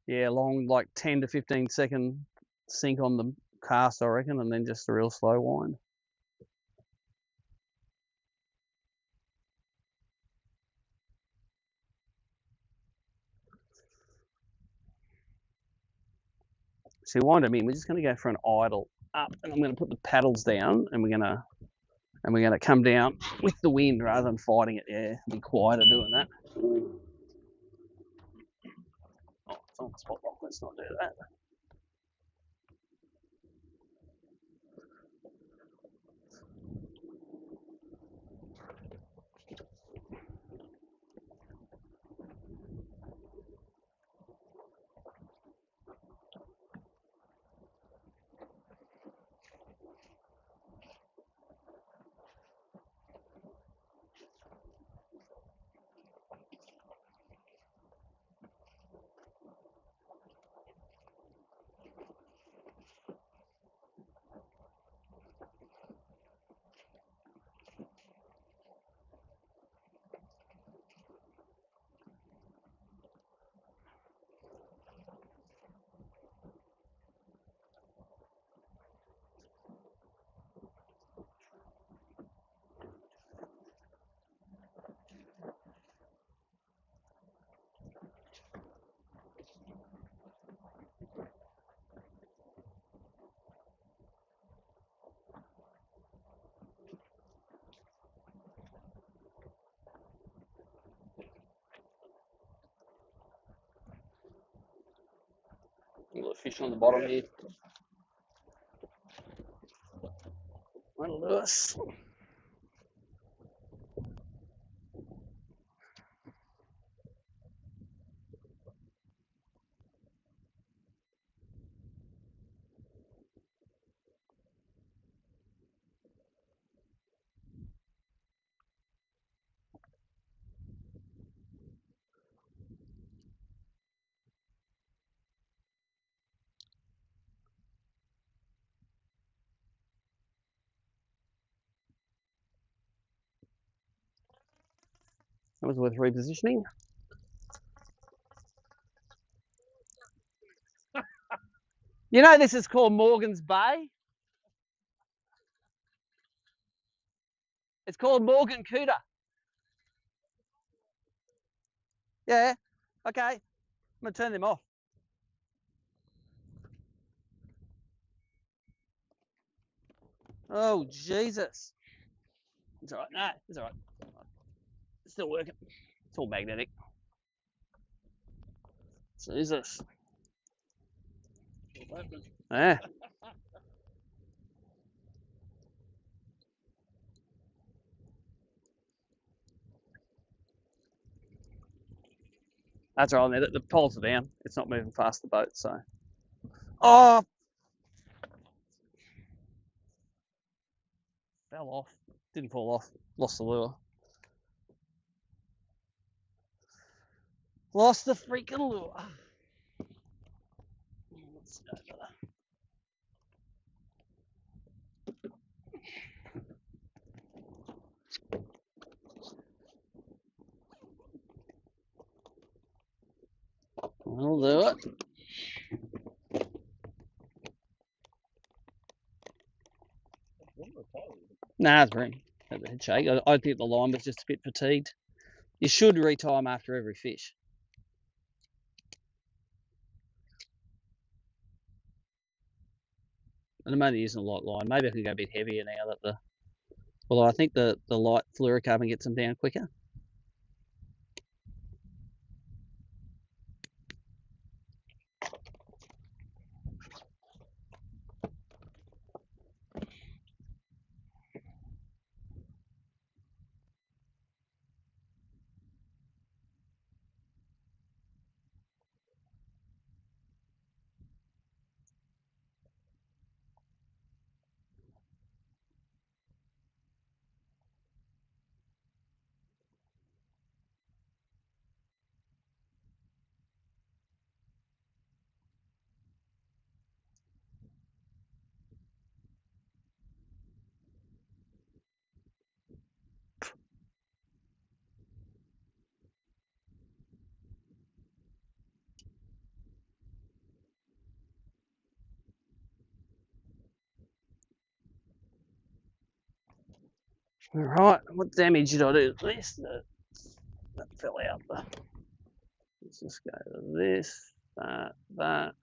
Yeah, long, like 10 to 15 second sink on the cast, I reckon, and then just a real slow wind. So wind them in. We're just going to go for an idle up, and I'm going to put the paddles down, and we're going to come down with the wind rather than fighting it. Yeah, be quieter doing that. Oh, it's on the spot lock. Let's not do that. A little fish on the bottom here. Little Lewis. That was worth repositioning. You know this is called Morgan's Bay? It's called Mallacoota. Yeah, okay. I'm going to turn them off. Oh, Jesus. It's all right. No, it's all right. still working. It's all magnetic. Jesus. Yeah. That's all right. The poles are down. It's not moving fast, the boat, so. Oh! Fell off. Didn't fall off. Lost the lure. Lost the freaking lure. Let's go for that. I'll do it. Nah, it's bream. Had the head shake. I think the line was just a bit fatigued. You should retie them after every fish. And I'm only using a light line. Maybe I can go a bit heavier now that the. Well, I think the light fluorocarbon gets them down quicker. All right, what damage did I do to this? That fell out. Let's just go to this, that.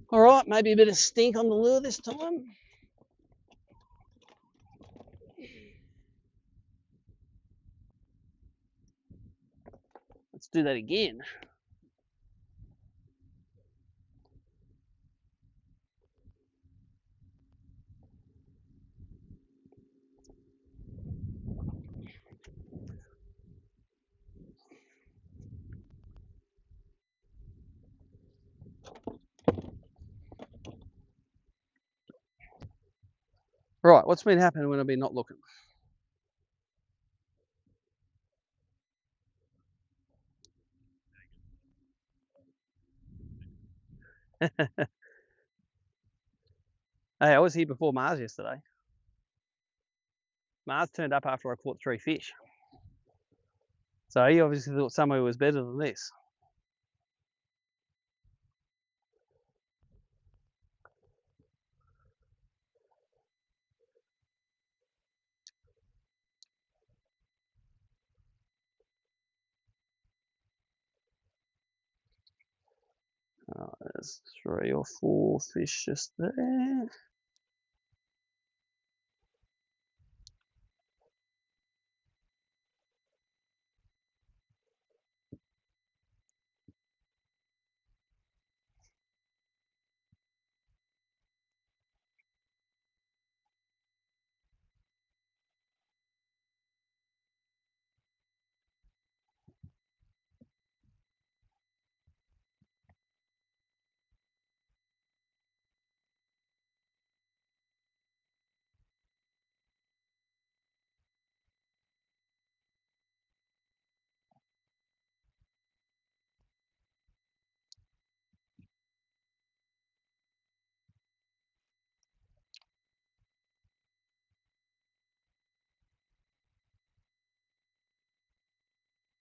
All right, maybe a bit of stink on the lure this time. Let's do that again. Right, what's been happening when I've been not looking? Hey, I was here before Mars yesterday. Mars turned up after I caught 3 fish. So he obviously thought somewhere was better than this. Oh, there's 3 or 4 fish just there.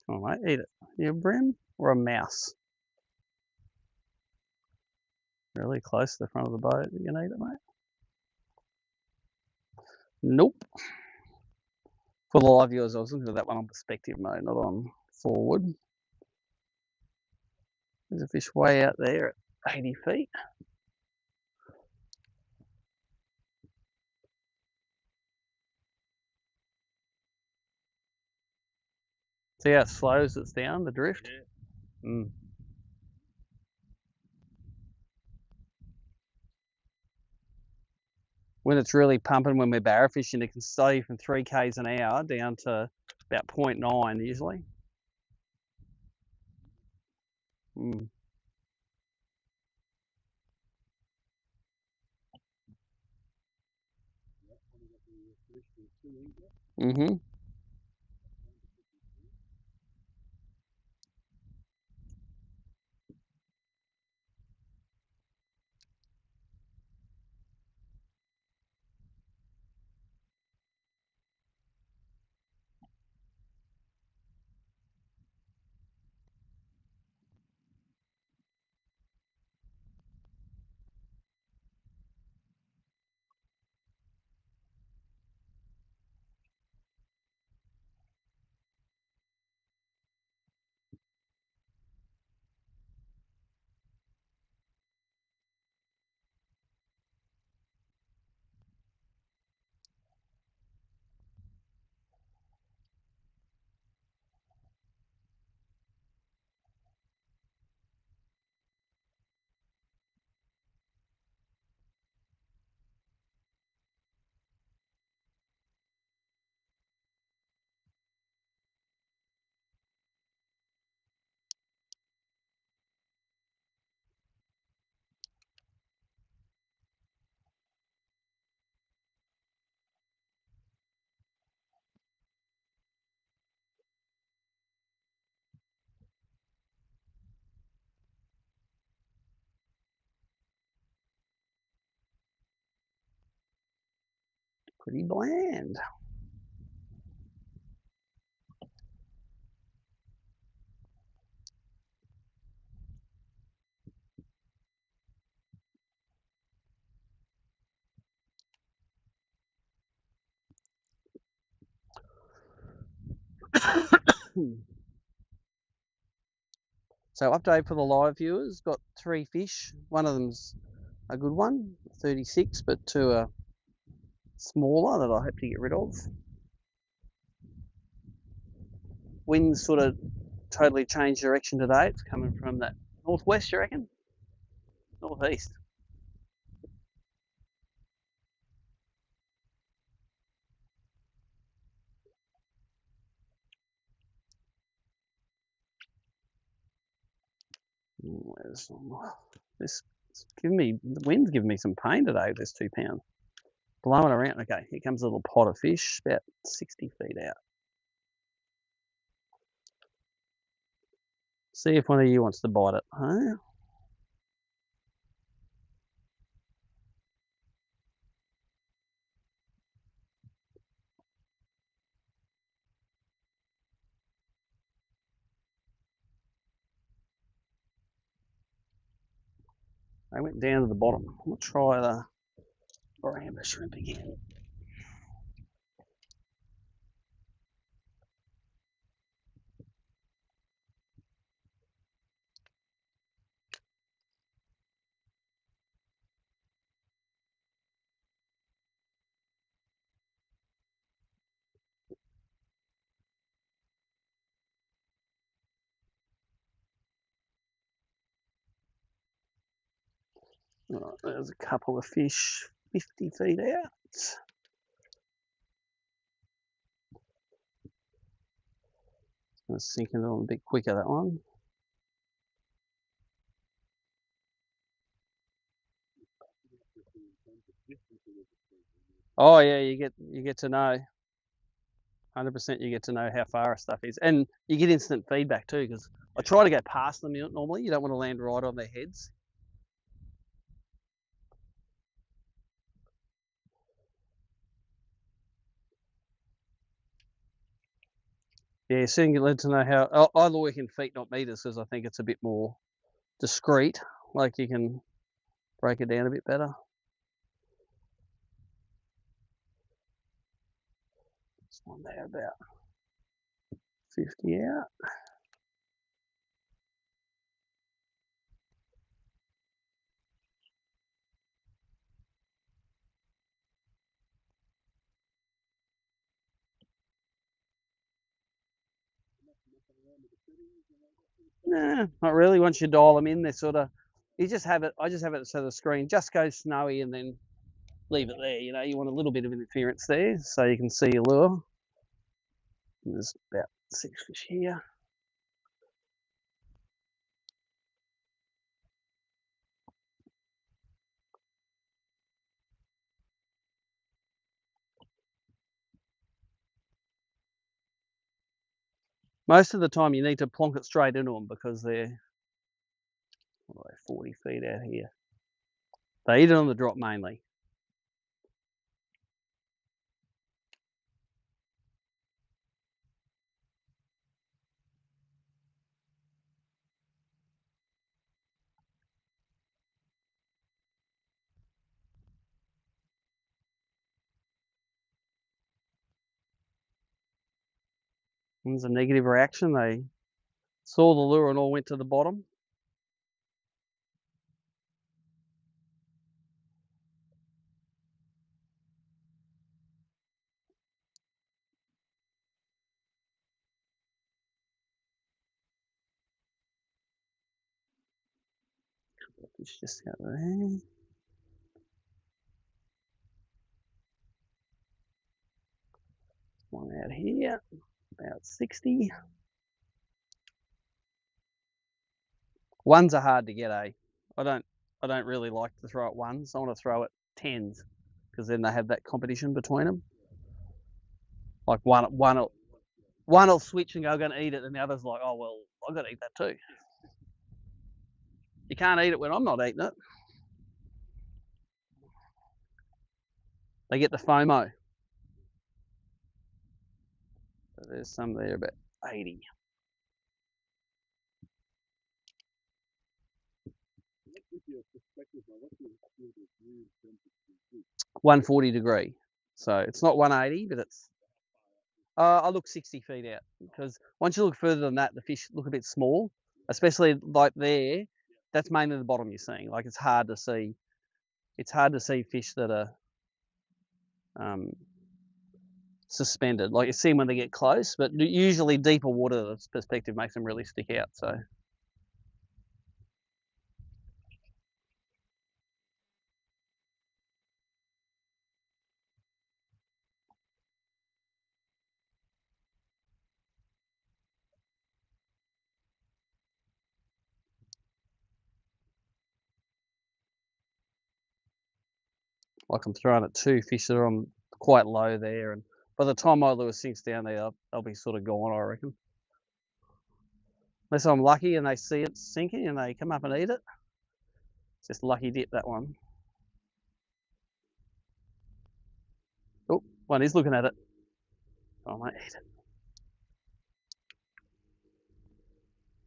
All right, eat it. You a bream or a mouse? Really close to the front of the boat. You can eat it, mate. Nope. For the live viewers, I was looking at that one on perspective mode, not on forward. There's a fish way out there at 80 feet. See how it slows it's down, the drift? Yeah. Mm. When it's really pumping, when we're barra fishing, it can stay from 3 k's an hour down to about 0.9 usually. Mm. Mm-hmm. Pretty bland. So update for the live viewers, got 3 fish. One of them's a good one, 36, but 2 are smaller that I hope to get rid of. Wind's sort of totally changed direction today. It's coming from that northwest, you reckon? Northeast. Where's this? The wind's giving me some pain today with this 2 pound. Blowing around. Okay, here comes a little pot of fish, about 60 feet out. See if one of you wants to bite it, huh? They went down to the bottom. We'll try the BREAM shrimp again. Right, there's a couple of fish 50 feet out. It's going to sink into them a bit quicker, that one. Oh yeah, you get to know. 100% you get to know how far a stuff is. And you get instant feedback too, because I try to go past them normally. You don't want to land right on their heads. Yeah, soon you learn to know how. I work in feet, not meters, because I think it's a bit more discreet. Like you can break it down a bit better. This one there about 50 out. Nah, not really. Once you dial them in, they're sort of, you just have it, I just have it so the screen just goes snowy and then leave it there. You know, you want a little bit of interference there so you can see your lure. And there's about 6 fish here. Most of the time you need to plonk it straight into them because they're, what are they, 40 feet out here. They eat it on the drop mainly. When there's a negative reaction, they saw the lure and all went to the bottom. It's just out there. One out here, about 60. Ones are hard to get, eh? I don't really like to throw at ones. I want to throw at tens because then they have that competition between them. Like one will switch and go, I'm going to eat it, and the other's like, oh well, I've got to eat that too. You can't eat it when I'm not eating it. They get the FOMO. So there's some there about 80. 140 degree. So it's not 180, but it's. I look 60 feet out because once you look further than that, the fish look a bit small, especially like there. That's mainly the bottom you're seeing. Like it's hard to see. It's hard to see fish that are suspended. Like you see them when they get close, but usually deeper water perspective makes them really stick out. So. Like I'm throwing at 2 fish that are on quite low there, and by the time my lure sinks down there, they'll be sort of gone, I reckon. Unless I'm lucky and they see it sinking and they come up and eat it. It's just lucky dip, that one. Oh, one is looking at it. Oh, mate, eat it.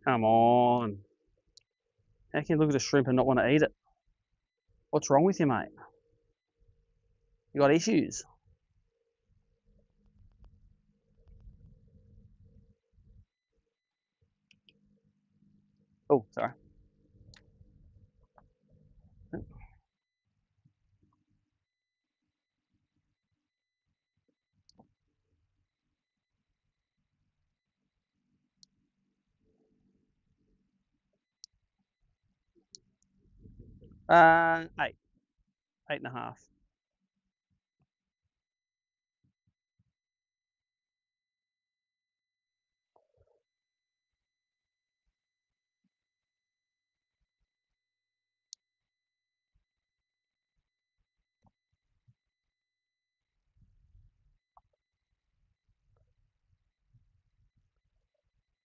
Come on. How can you look at a shrimp and not want to eat it? What's wrong with you, mate? You got issues. Oh, sorry. Eight. 8.5.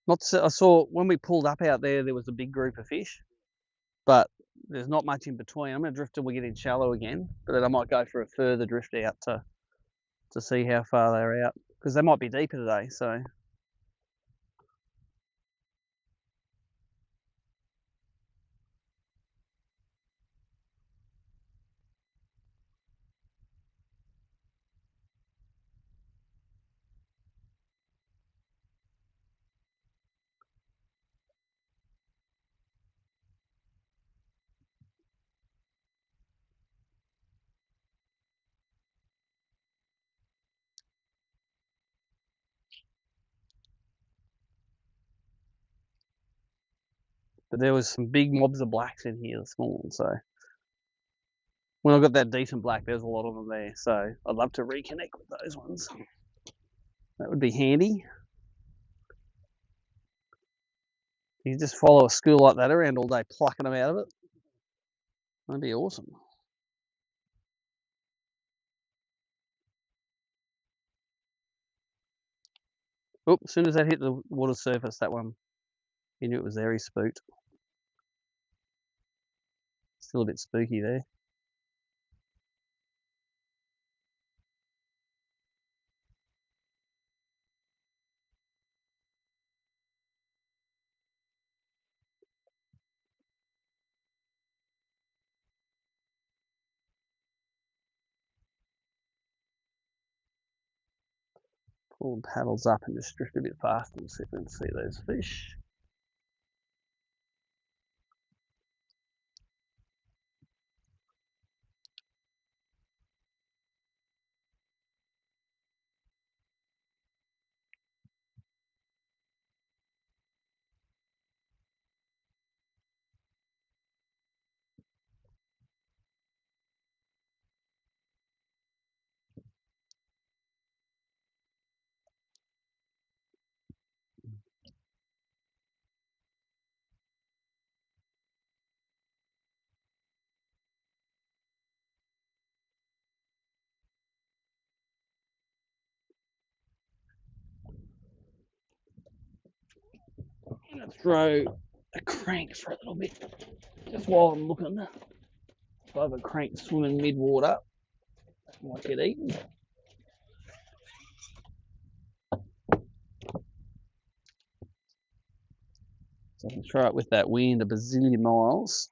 Not so, I saw when we pulled up out there, there was a big group of fish, but there's not much in between. I'm going to drift till we get in shallow again, but then I might go for a further drift out to see how far they're out because they might be deeper today. So. But there was some big mobs of blacks in here this morning, so when I got that decent black, there's a lot of them there. So I'd love to reconnect with those ones. That would be handy. You just follow a school like that around all day, plucking them out of it. That'd be awesome. Oh, as soon as that hit the water surface, that one, he knew it was there. He spooked. Still a bit spooky there. Pull the paddles up and just drift a bit faster and see if we can see those fish. I'm going to throw a crank for a little bit, just while I'm looking. If I have a crank swimming mid-water, I might get eaten. So I can throw it with that wind a bazillion miles.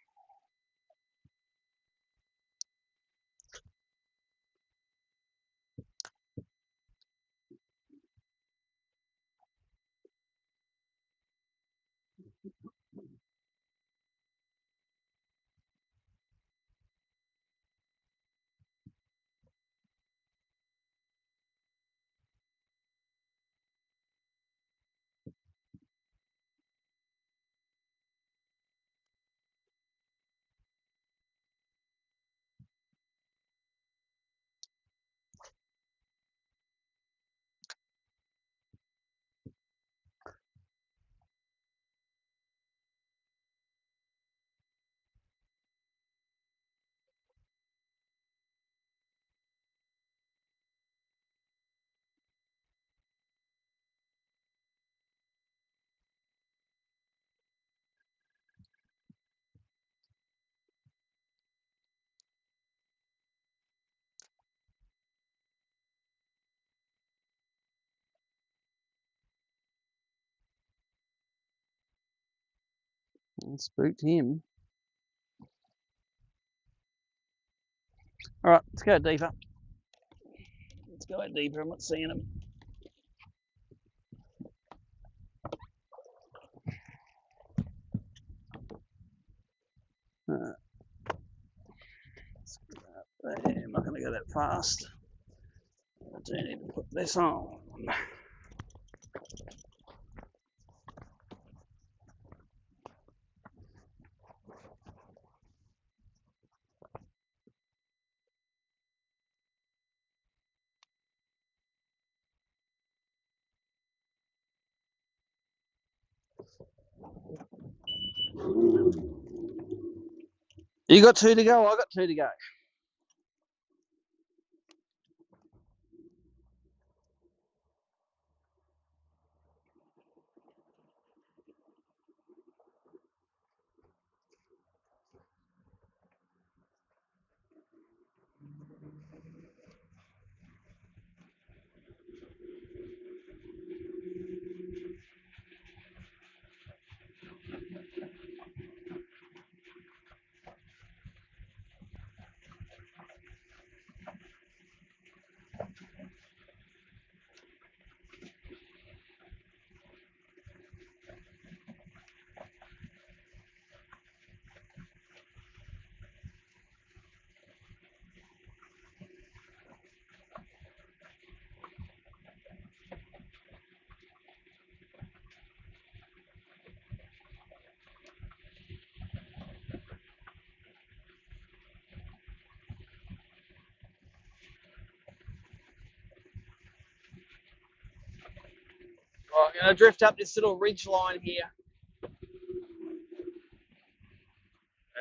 And spooked him. All right, let's go deeper. Let's go out deeper. I'm not seeing him. I'm not going to go that fast. I do need to put this on. You got 2 to go, I got 2 to go. I'm going to drift up this little ridge line here. The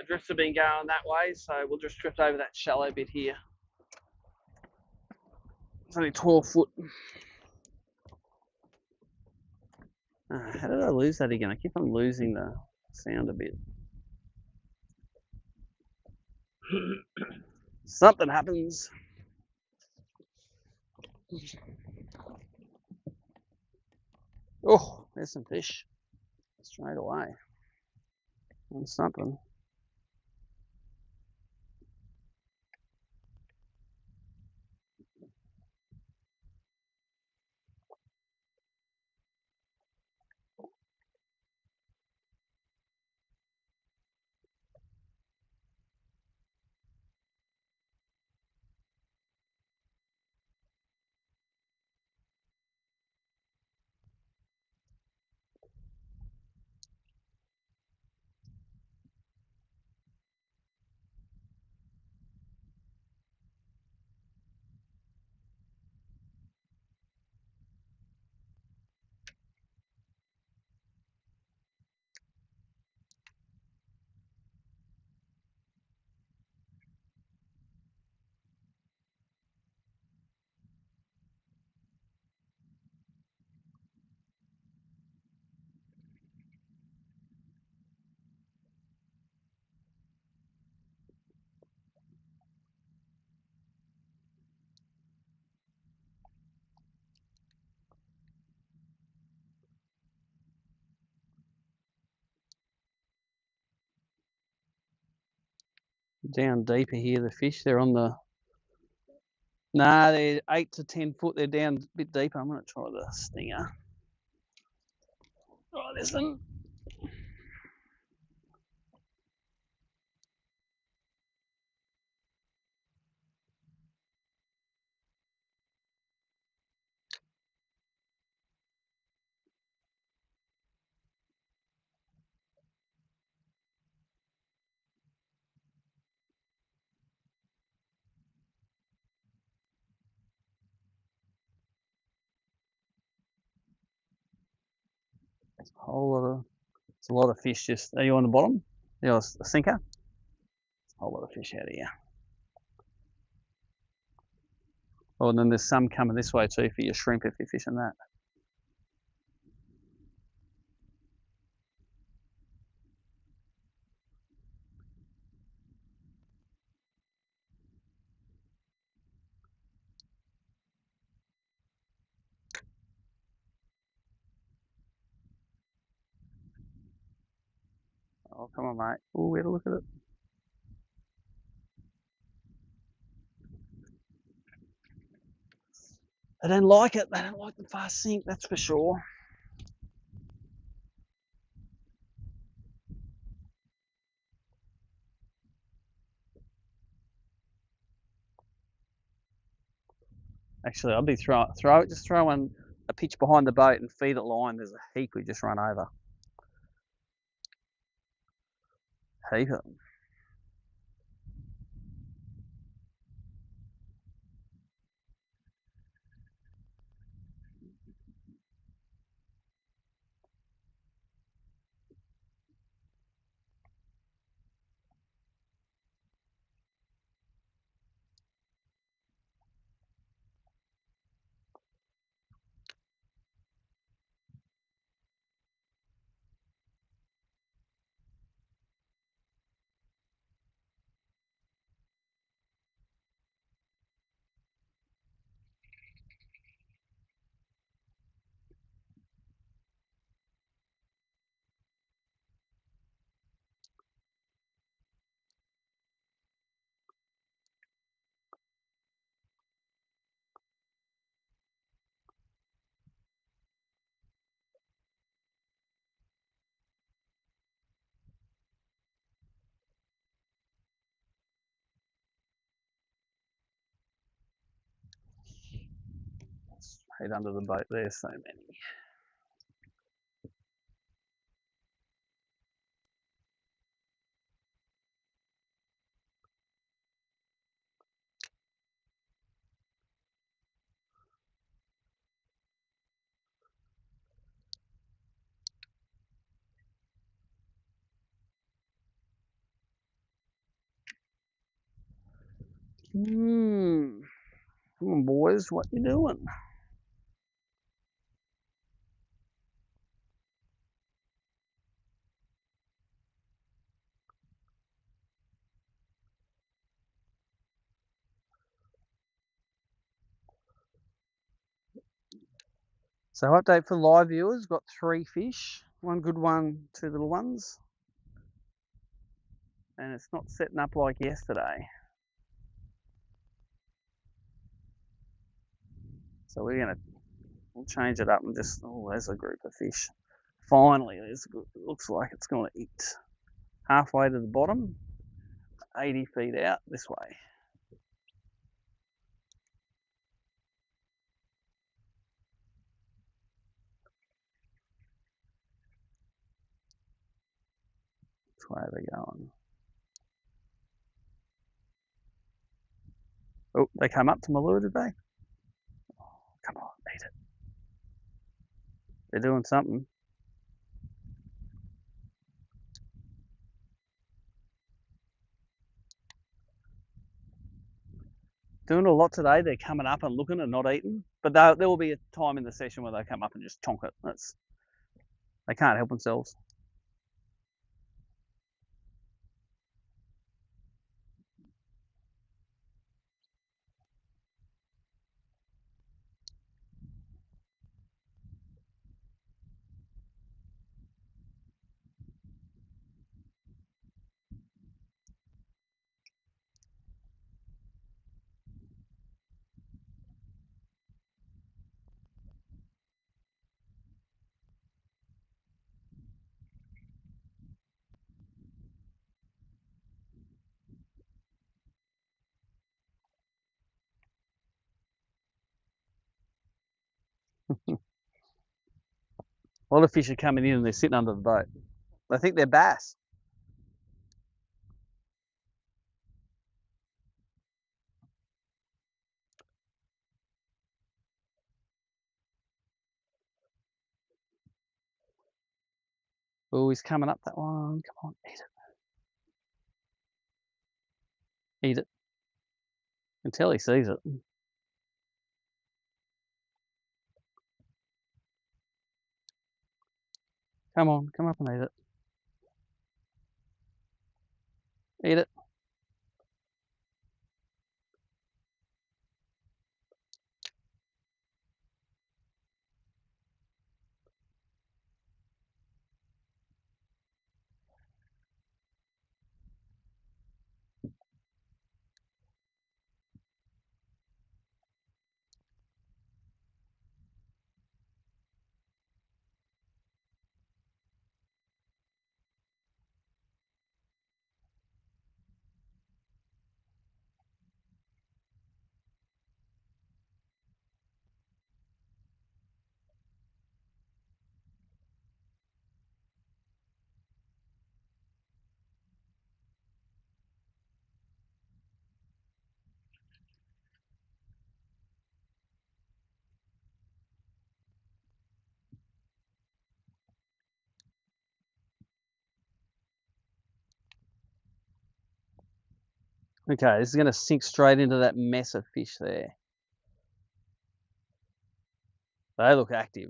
drifts have been going that way, so we'll just drift over that shallow bit here. It's only 12 foot. How did I lose that again? I keep on losing the sound a bit. Something happens. Oh, there's some fish straight away. And something. Down deeper here, the fish. They're on the... Nah, they're 8 to 10 foot. They're down a bit deeper. I'm going to try the stinger. Oh, there's them. It's a lot of fish. Just... Are you on the bottom? Yeah, a sinker. A whole lot of fish out of here. Oh, and then there's some coming this way too for your shrimp if you're fishing that. Oh, come on, mate. Oh, we had a look at it. They don't like it. They don't like the fast sink, that's for sure. Actually, I'll be just throwing a pitch behind the boat and feed it line. There's a heap we just run over. Heap of them. Let's head under the boat. There's so many. Come on, boys, what you doing? So update for live viewers, got 3 fish, 1 good one, 2 little ones. And it's not setting up like yesterday. So we'll change it up and just, oh, there's a group of fish. Finally, looks like it's going to eat. Halfway to the bottom, 80 feet out this way. Which way are they going? Oh, they came up to my lure, did they? Oh, come on, eat it. They're doing something. Doing a lot today. They're coming up and looking and not eating. But there will be a time in the session where they come up and just tonk it. They can't help themselves. A lot of fish are coming in and they're sitting under the boat. They think they're bass. Oh, he's coming up that one. Come on, eat it. Eat it. Until he sees it. Come on, come up and eat it. Eat it. Okay, this is going to sink straight into that mess of fish there. They look active.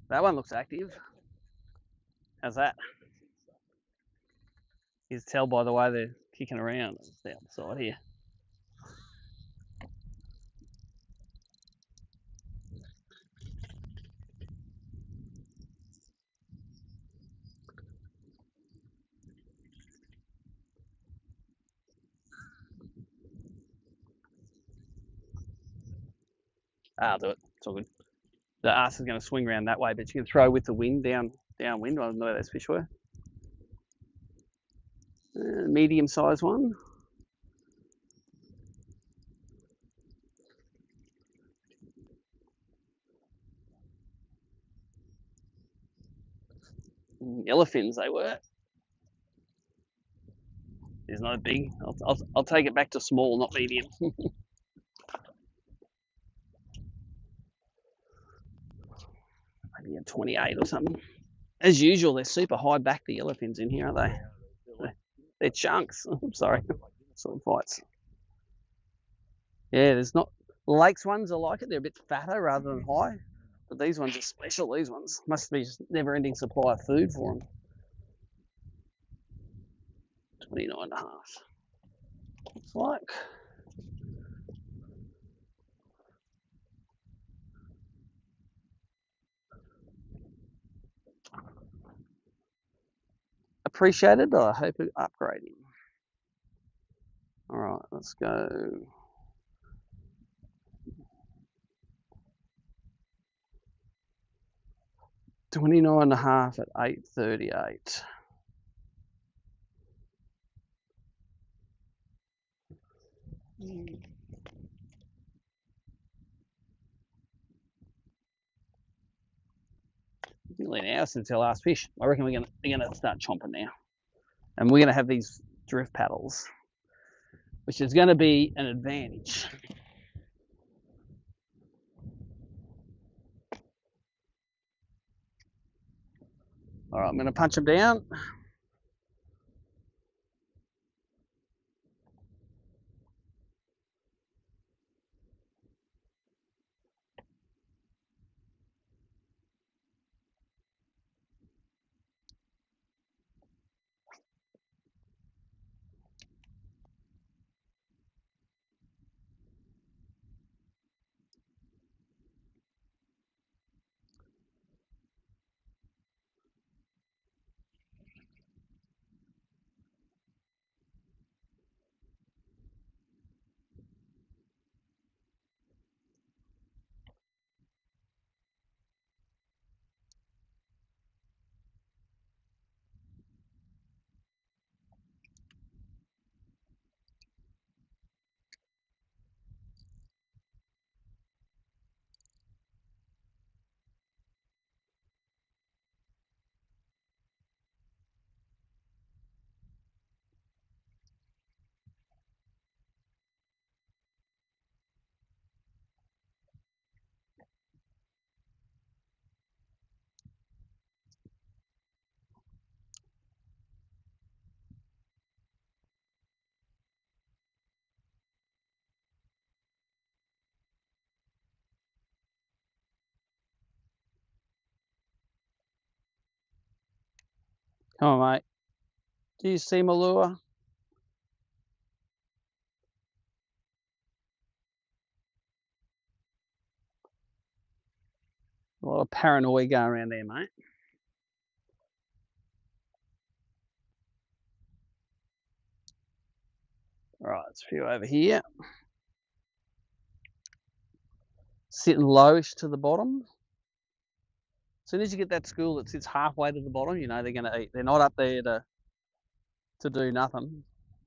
That one looks active. How's that? You can tell by the way they're kicking around. It's down the side here. I'll do it. It's all good. The arse is going to swing around that way, but you can throw with the wind downwind. I don't know where those fish were. Medium-sized one. Yellowfins they were. It's not big. I'll take it back to small, not medium. Maybe a 28 or something. As usual, they're super high back, the yellowfins in here, aren't they? They're chunks. I'm sorry. Sort of fights. Yeah, there's not. Lakes ones are like it. They're a bit fatter rather than high. But these ones are special. These ones must be just never-ending supply of food for them. 29.5. Looks like. Appreciated. I hope it upgrading. All right, let's go. $29.5 at 8.38. Nearly an hour since our last fish. I reckon we're gonna start chomping now, and we're gonna have these drift paddles, which is going to be an advantage. All right, I'm going to punch them down. Come on, mate. Do you see my lure? A lot of paranoia going around there, mate. All right, there's a few over here. Sitting lowish to the bottom. As soon as you get that school that sits halfway to the bottom, you know they're going to eat. They're not up there to do nothing.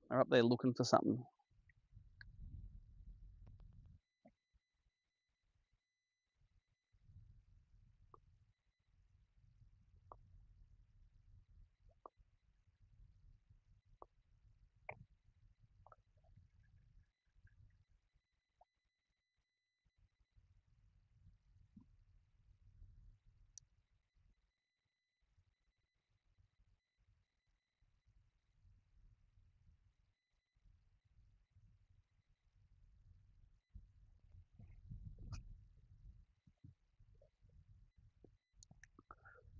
They're up there looking for something.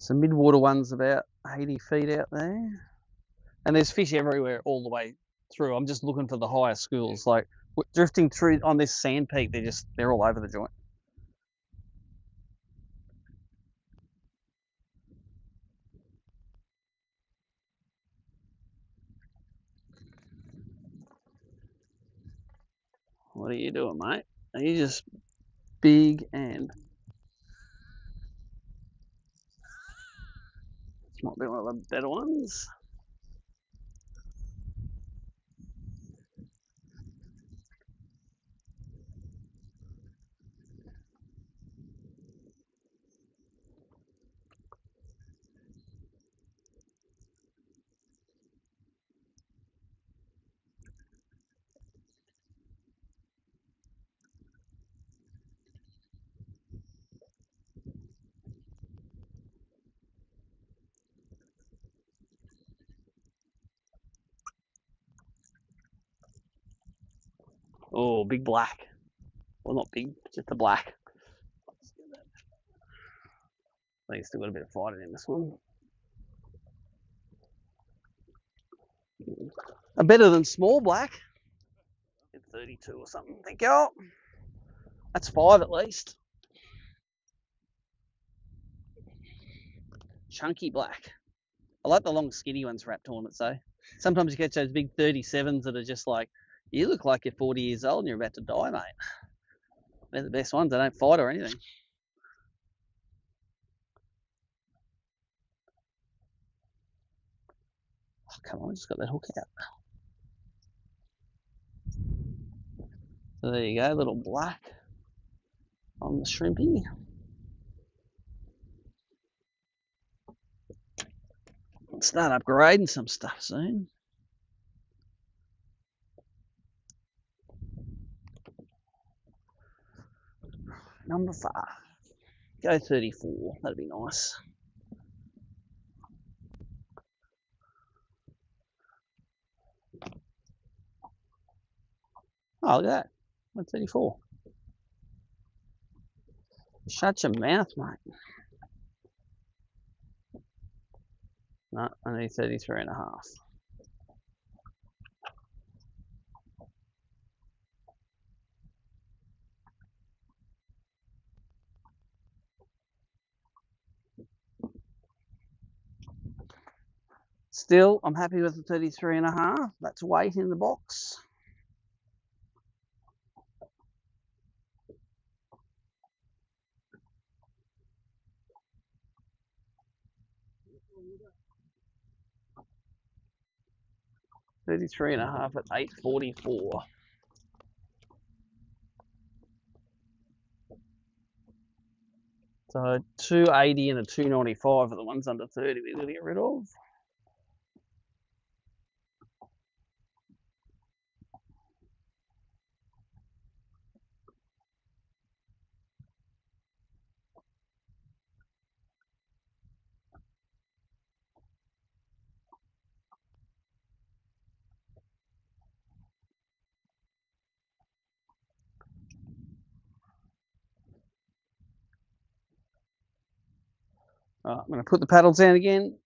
Some mid-water ones about 80 feet out there. And there's fish everywhere all the way through. I'm just looking for the higher schools. Like drifting through on this sand peak, they're all over the joint. What are you doing, mate? Are you just big and this might be one of the better ones. Oh, big black. Well, not big, just a black. I think he's still got a bit of fight in this one. A better than small black. 32 or something. Thank you. That's 5 at least. Chunky black. I like the long skinny ones for rap tournaments though. Sometimes you catch those big 37s that are just like, you look like you're 40 years old and you're about to die, mate. They're the best ones. They don't fight or anything. Oh, come on, I just got that hook out. So there you go, little black on the shrimpy. Start upgrading some stuff soon. Number 5. Go 34. That'd be nice. Oh, look at that. 134. Shut your mouth, mate. No, I need 33 and a half. Still, I'm happy with the 33 and a half. That's weight in the box. $33 and a half at $8.44. So 280 and a 295 are the ones under 30 we're going to get rid of. Right, I'm going to put the paddles down again.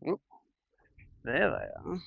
Oop, there they are.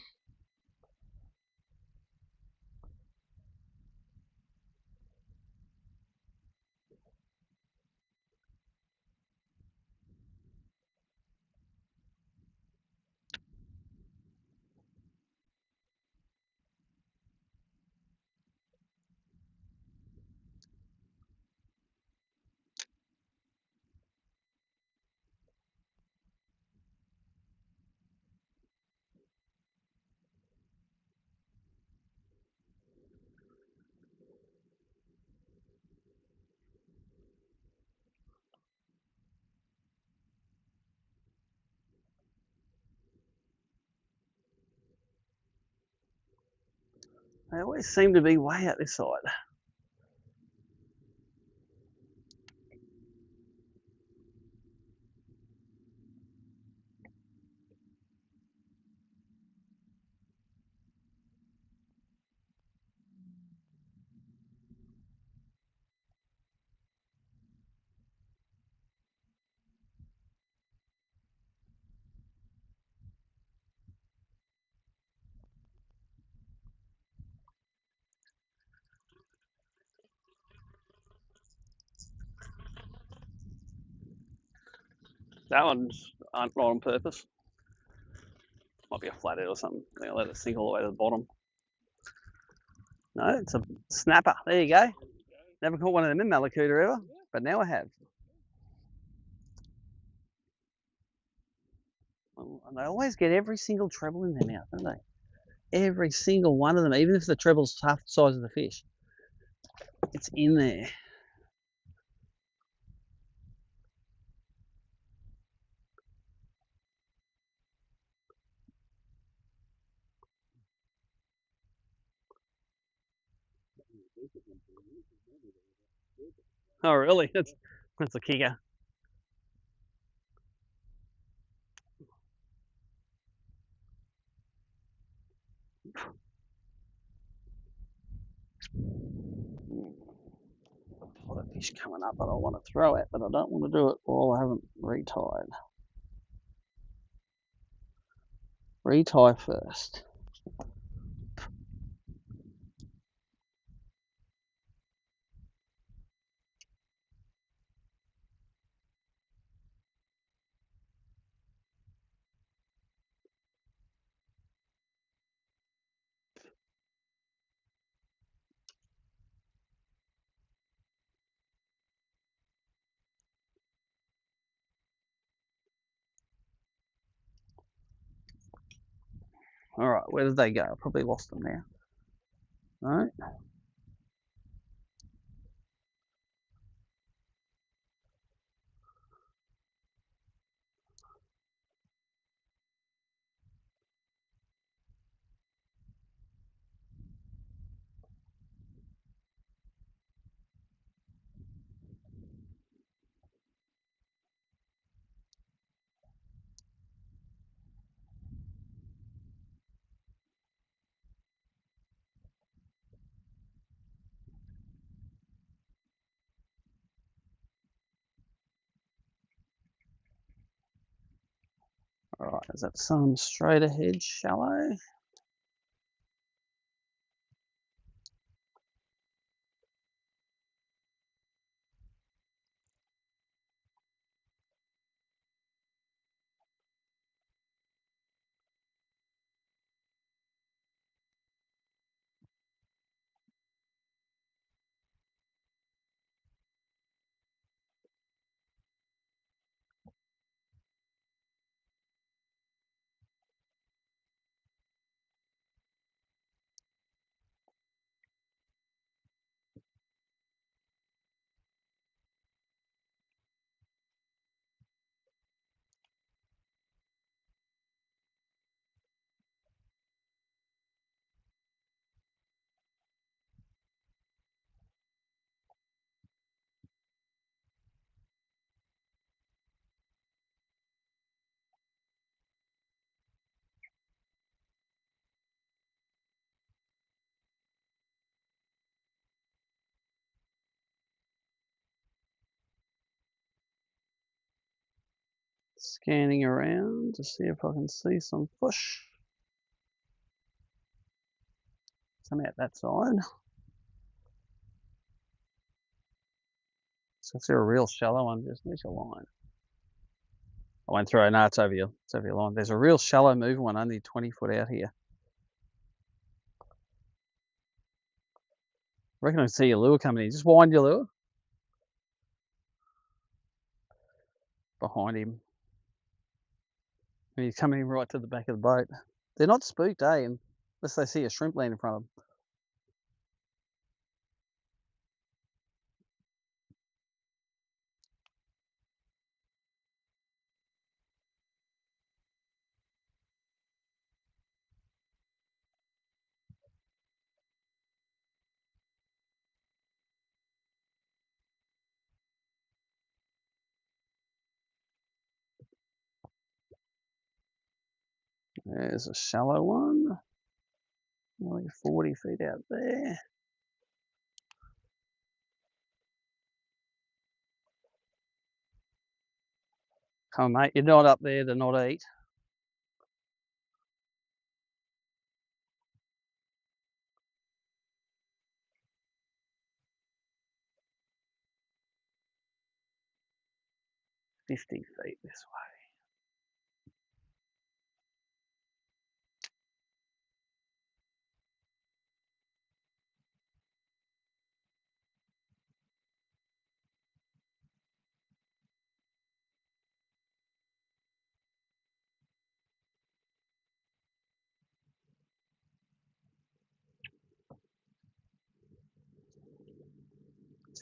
They always seem to be way out this side. That one's not on purpose. Might be a flathead or something. I'll let it sink all the way to the bottom. No, it's a snapper. There you go. Never caught one of them in Mallacoota ever, but now I have. And they always get every single treble in their mouth, don't they? Every single one of them, even if the treble's half the size of the fish, it's in there. Oh, really? That's a kicker. A lot of fish coming up that I want to throw at, but I don't want to do it while I haven't retied. Retie first. All right, where did they go? I probably lost them now. All right. All right, is that some straight ahead shallow? Scanning around to see if I can see some fish. Some out that side. So if they're a real shallow one, just need a line. I won't throw. No, it's over your line. There's a real shallow moving one, only 20 foot out here. I reckon I can see your lure coming in. Just wind your lure behind him. And he's coming right to the back of the boat. They're not spooked, eh? Unless they see a shrimp land in front of them. There's a shallow one. Nearly 40 feet out there. Come on, mate. You're not up there to not eat. 50 feet this way.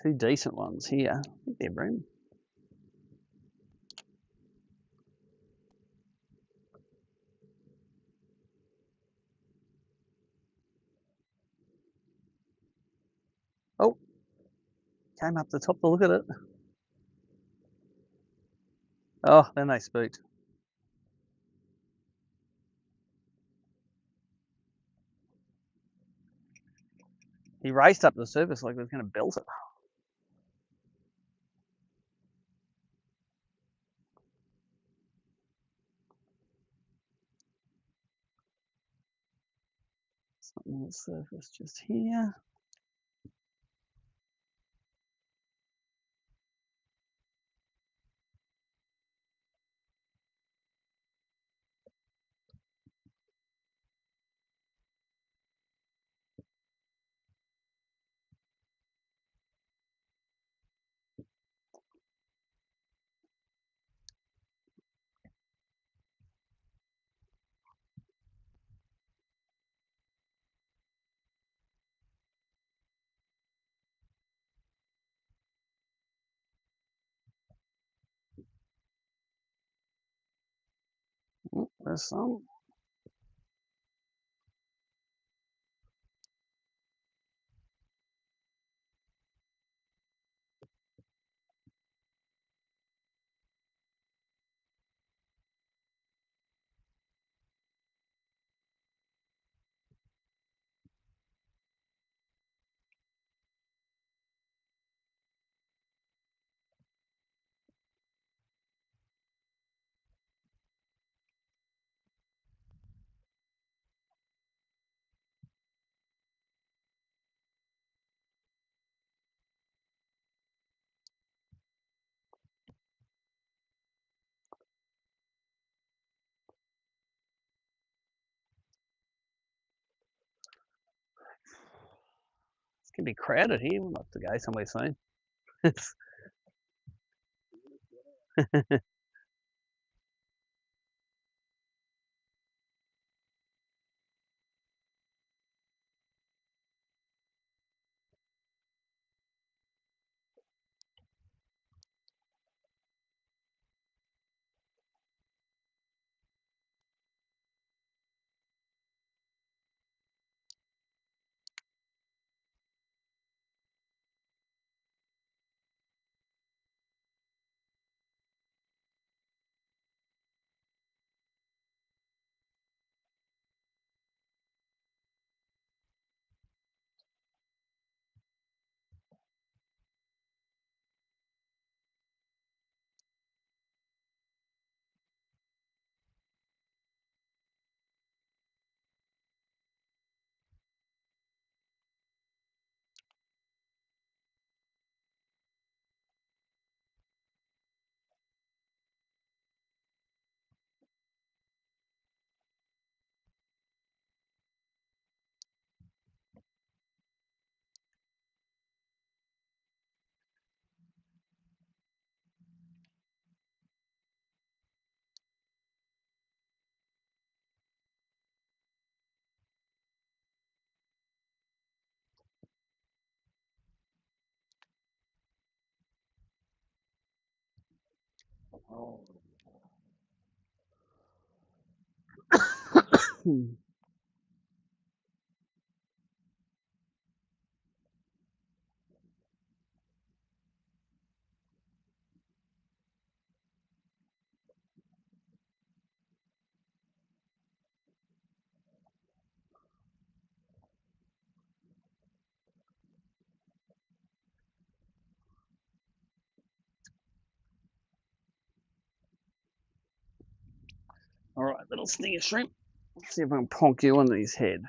Two decent ones here. I think they're bream. Oh, came up the top to look at it. Oh, then they spooked. He raced up the surface like he was going to belt it. Something on the surface just here. Oh, there's some. It's going to be crowded here. We'll have to go somewhere soon. All right, little stinger shrimp. Let's see if I can ponk you on his head.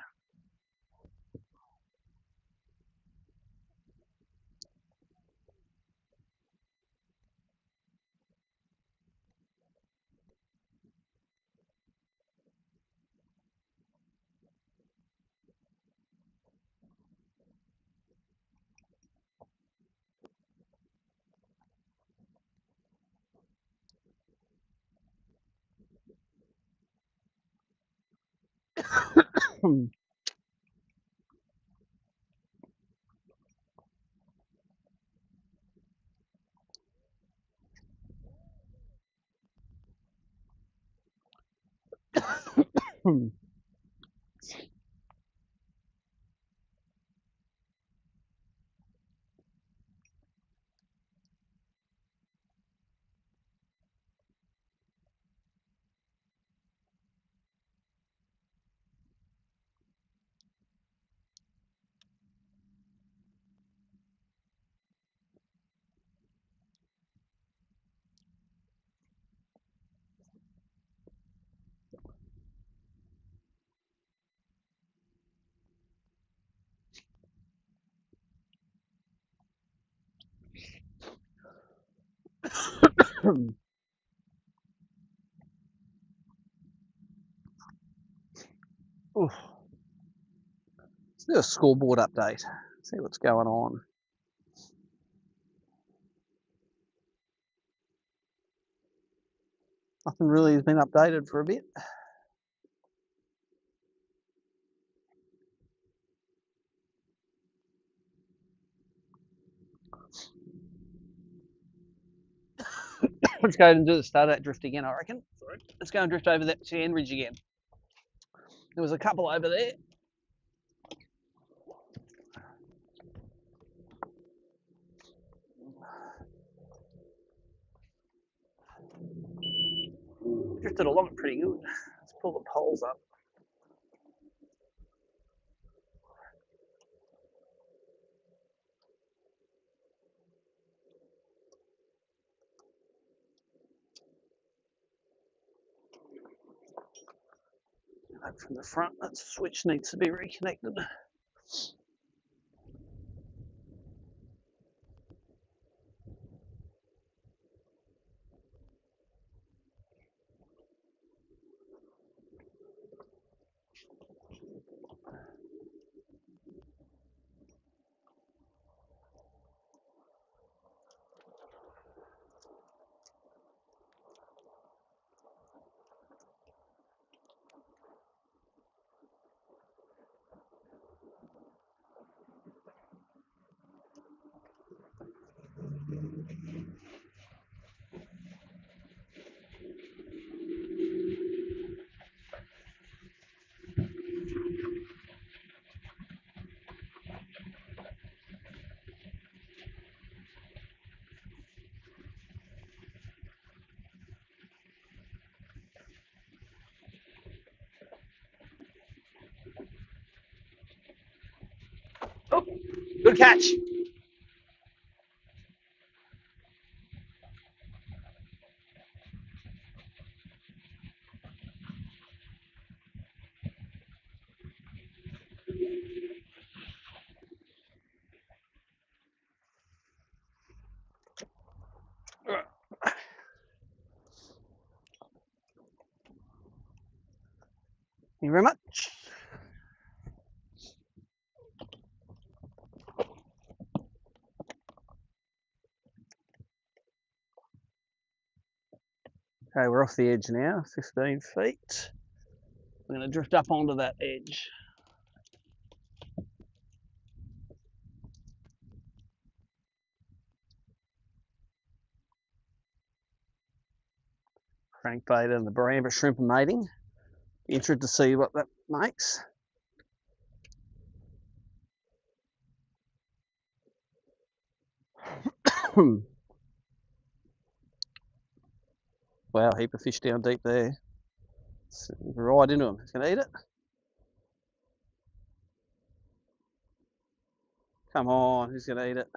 Oof. Let's do a scoreboard update. See what's going on. Nothing really has been updated for a bit. Let's go and do the start that drift again, I reckon. Sorry. Let's go and drift over that sand ridge again. There was a couple over there. Drifted along it pretty good. Let's pull the poles up. From the front, that switch needs to be reconnected. Oh, good catch. Thank you very much. Okay, we're off the edge now, 15 feet. We're going to drift up onto that edge. Crankbait and the BREAM shrimp are mating. Be interested to see what that makes. Wow, heap of fish down deep there. It's right into him. He's going to eat it. Come on, who's going to eat it?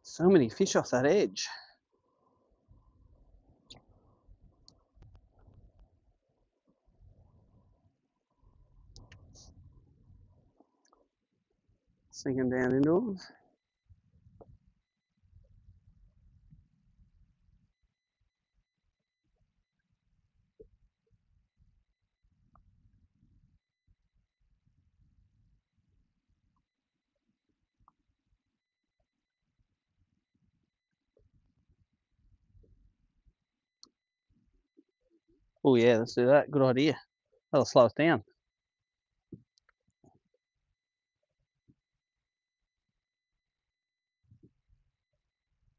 So many fish off that edge. Sinking down into them. Oh yeah, let's do that. Good idea. That'll slow us down.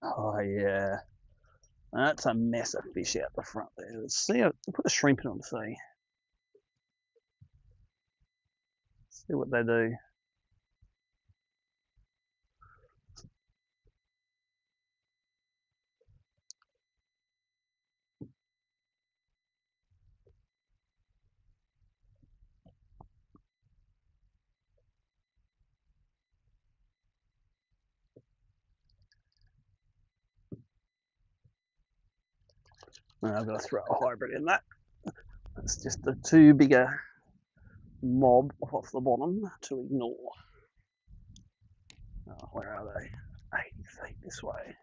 Oh yeah. That's a mess of fish out the front there. Let's see. Put a shrimp in them. See what they do. I've got to throw a hybrid in that. It's just the too bigger mob off the bottom to ignore. Oh, where are they? 80 feet this way.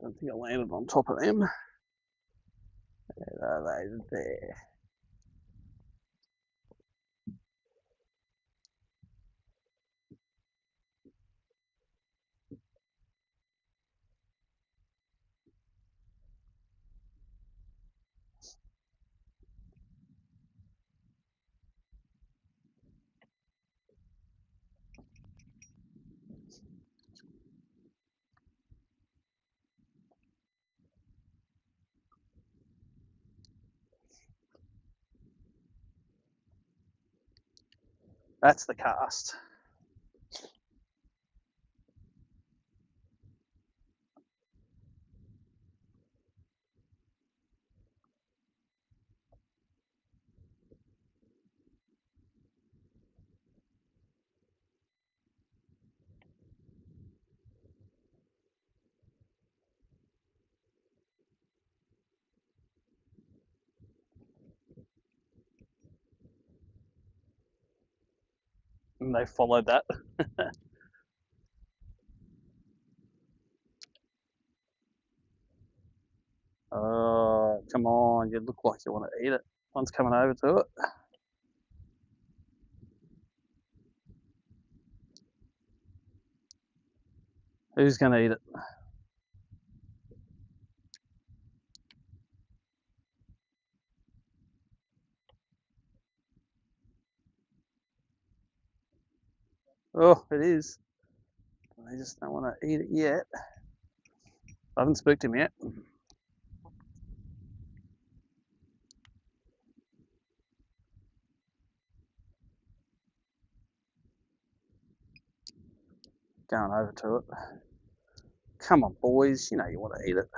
Don't think I landed on top of them. Where are they? There. That's the cast. And they followed that. Oh, come on. You look like you want to eat it. One's coming over to it. Who's going to eat it? Oh, it is. They just don't want to eat it yet. I haven't spooked him yet. Going over to it. Come on, boys. You know you want to eat it.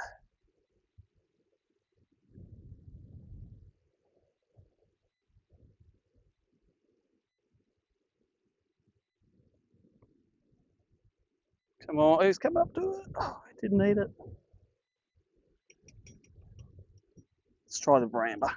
Come on. Who's come up to it? Oh, I didn't eat it. Let's try the bramber.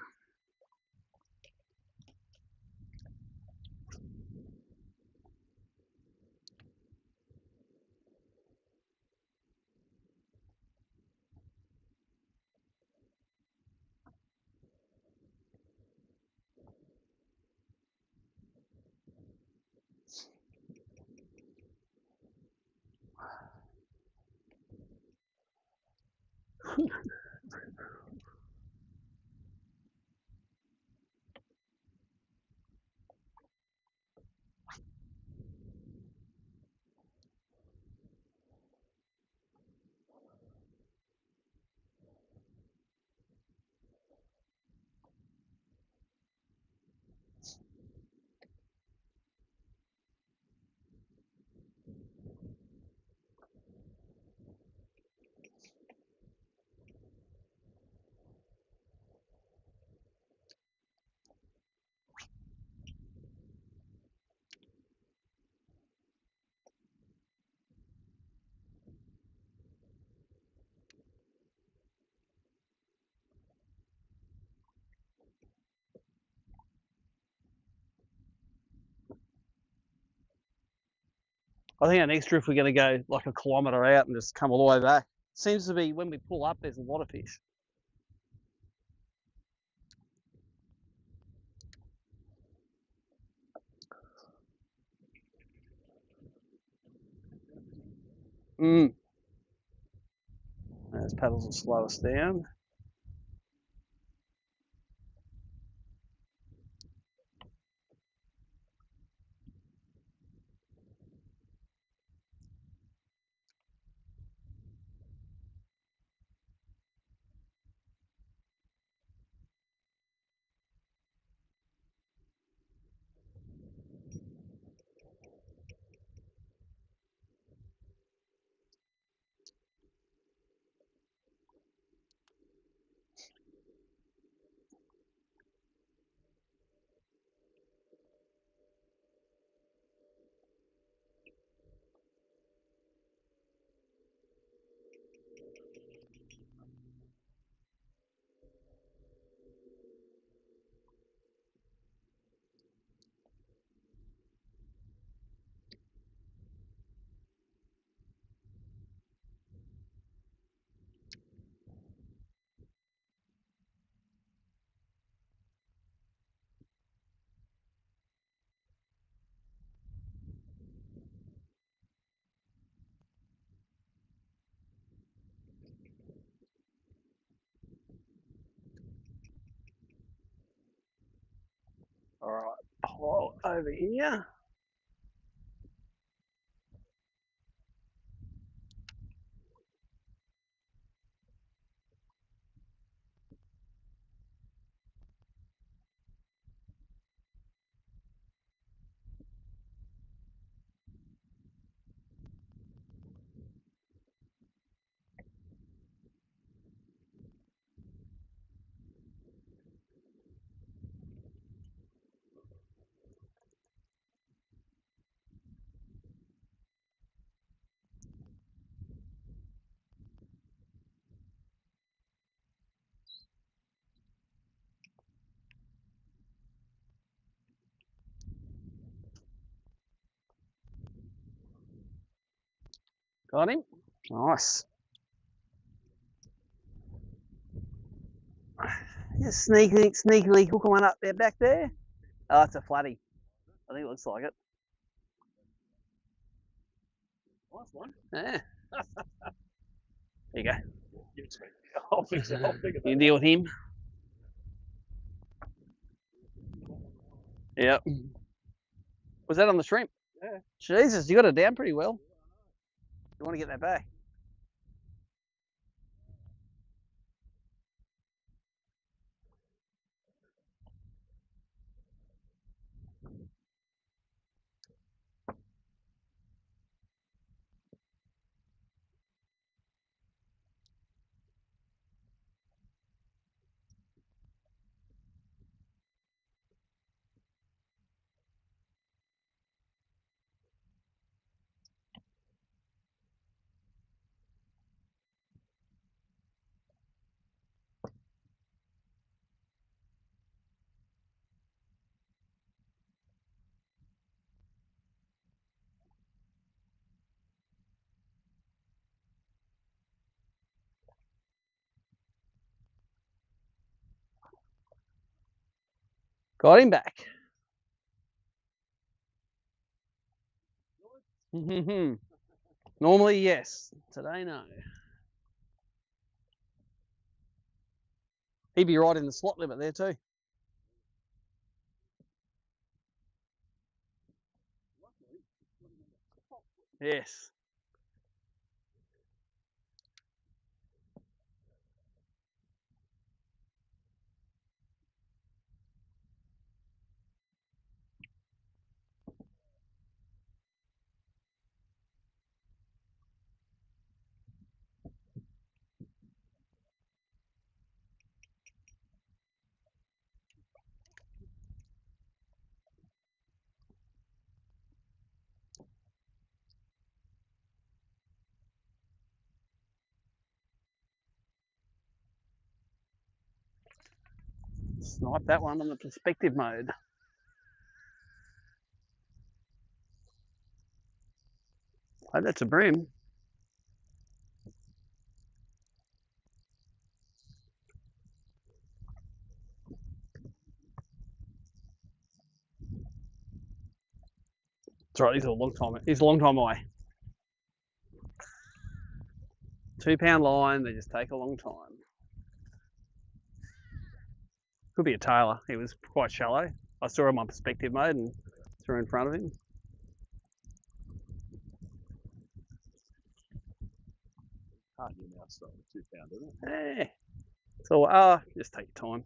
I think our next drift we're going to go like a kilometre out and just come all the way back. Seems to be when we pull up, there's a lot of fish. Those paddles will slow us down. All right, pull over here. Got him. Nice. Just sneakily hook one up there, back there. Oh, it's a flatty. I think it looks like it. Nice one. Yeah. There you go. Give it to me. I'll fix it. I'll figure You that can deal with him. Yep. Was that on the shrimp? Yeah. Jesus, you got it down pretty well. You want to get that back? Got him back. Normally, yes. Today, no. He'd be right in the slot limit there too. Yes. Snipe that one on the perspective mode. Oh, that's a bream. That's right. He's a long time. He's a long time away. 2 pound line. They just take a long time. Could be a tailor. He was quite shallow. I saw him on perspective mode and threw in front of him. Hard in your mouth stuff, 2 pound, isn't it? Yeah. So just take your time.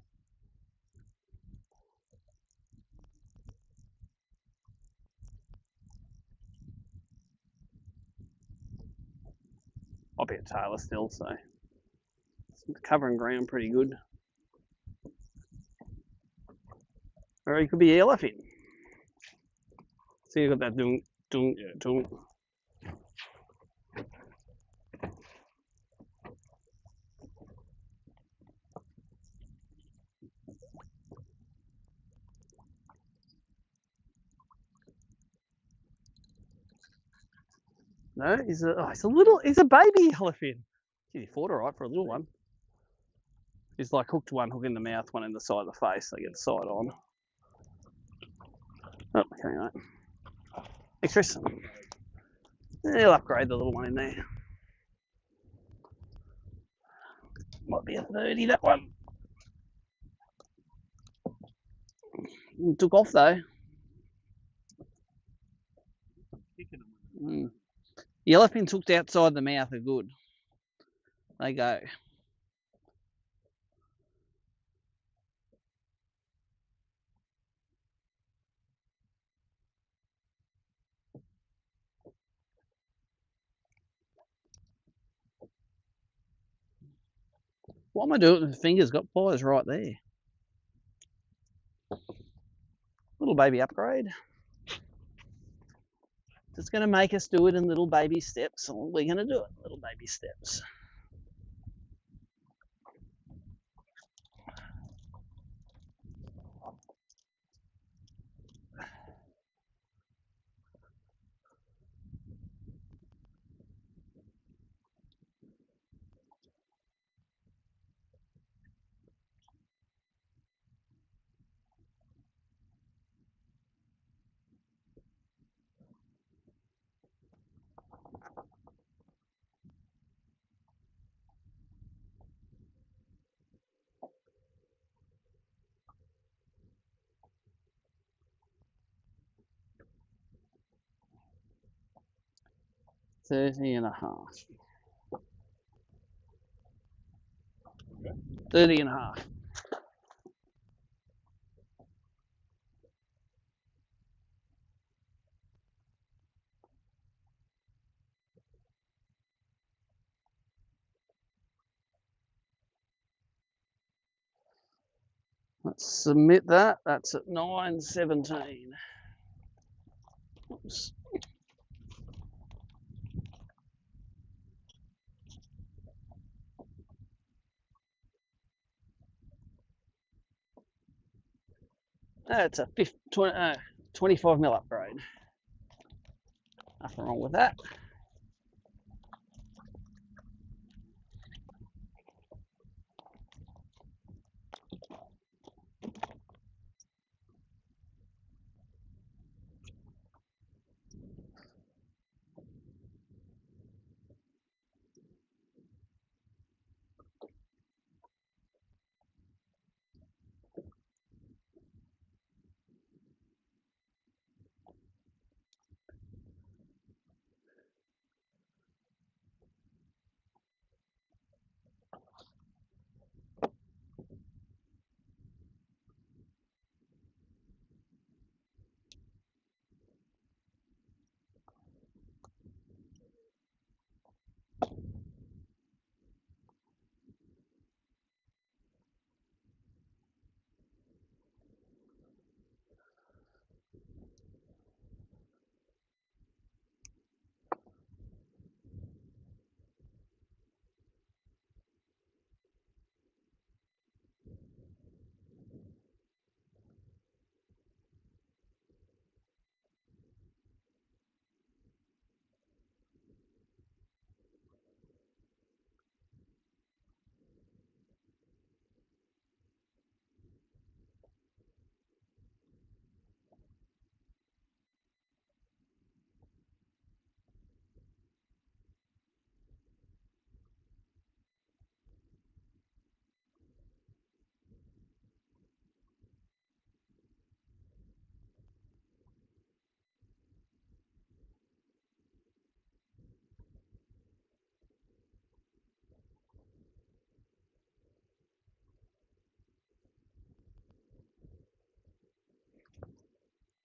I'll be a tailor still, so it's covering ground pretty good. Or he could be yellowfin. See, you got that doing. No, he's a baby yellowfin. He fought all right for a little one. He's like hooked one hook in the mouth, one in the side of the face. They get the side on. Oh, okay, mate. Thanks, Chris. He'll upgrade the little one in there. Might be a 30, that one. It took off though. Yellowfins hooked outside the mouth are good. They go. What am I doing with the fingers? Got pliers right there. Little baby upgrade. It's going to make us do it in little baby steps. So we're going to do it in little baby steps. Thirty and a half. 30 and a half. Let's submit that. That's at 9:17. Oops. That's a 25 mil upgrade. Nothing wrong with that.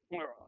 All right.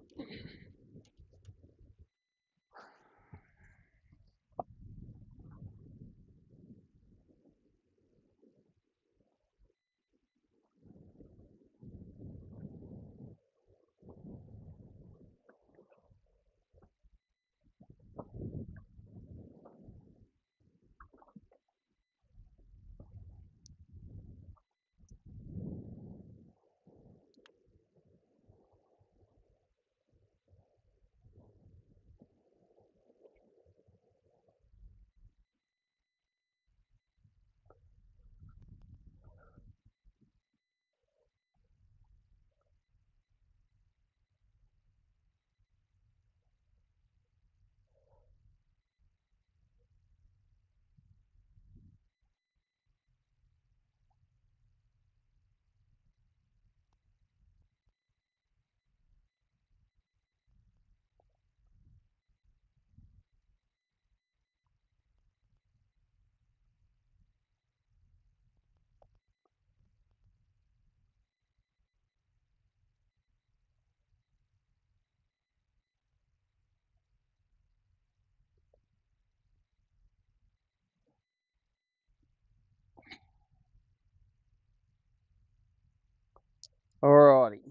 Alrighty.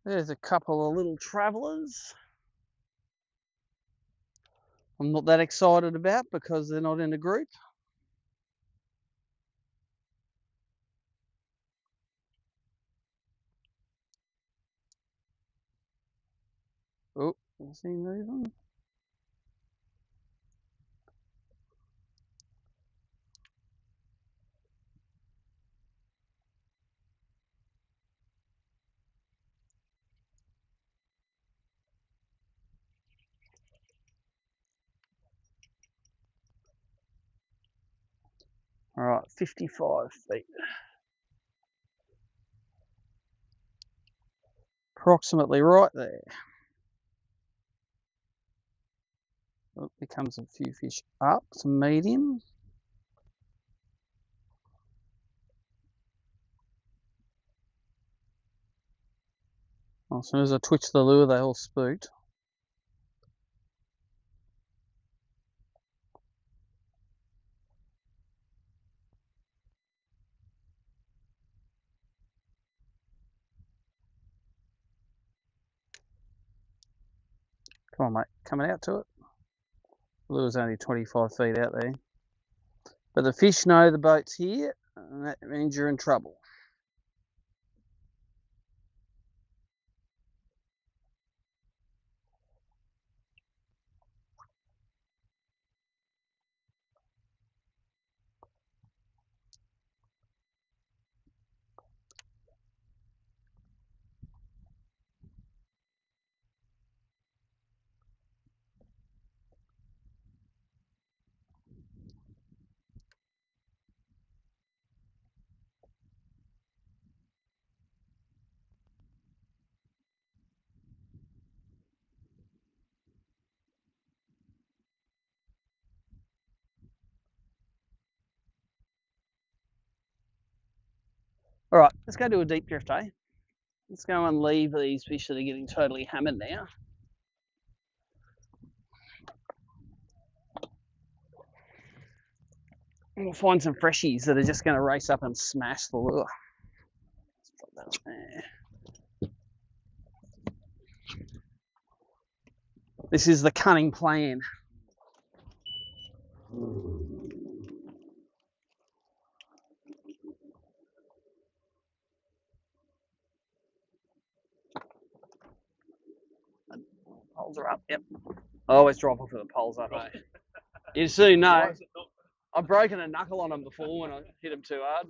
There's a couple of little travellers. I'm not that excited about because they're not in a group. Oh, is he moving? All right, 55 feet. Approximately right there. Oh, here comes a few fish up, some medium. As soon as I twitch the lure, they all spooked. Come on, mate, coming out to it. The lure's only 25 feet out there. But the fish know the boat's here, and that means you're in trouble. All right, let's go do a deep drift, eh? Let's go and leave these fish that are getting totally hammered now. And we'll find some freshies that are just going to race up and smash the lure. Let's put that up there. This is the cunning plan. Poles are up, yep. I always drop off with the poles up, eh? You soon know. I've broken a knuckle on them before when I hit them too hard.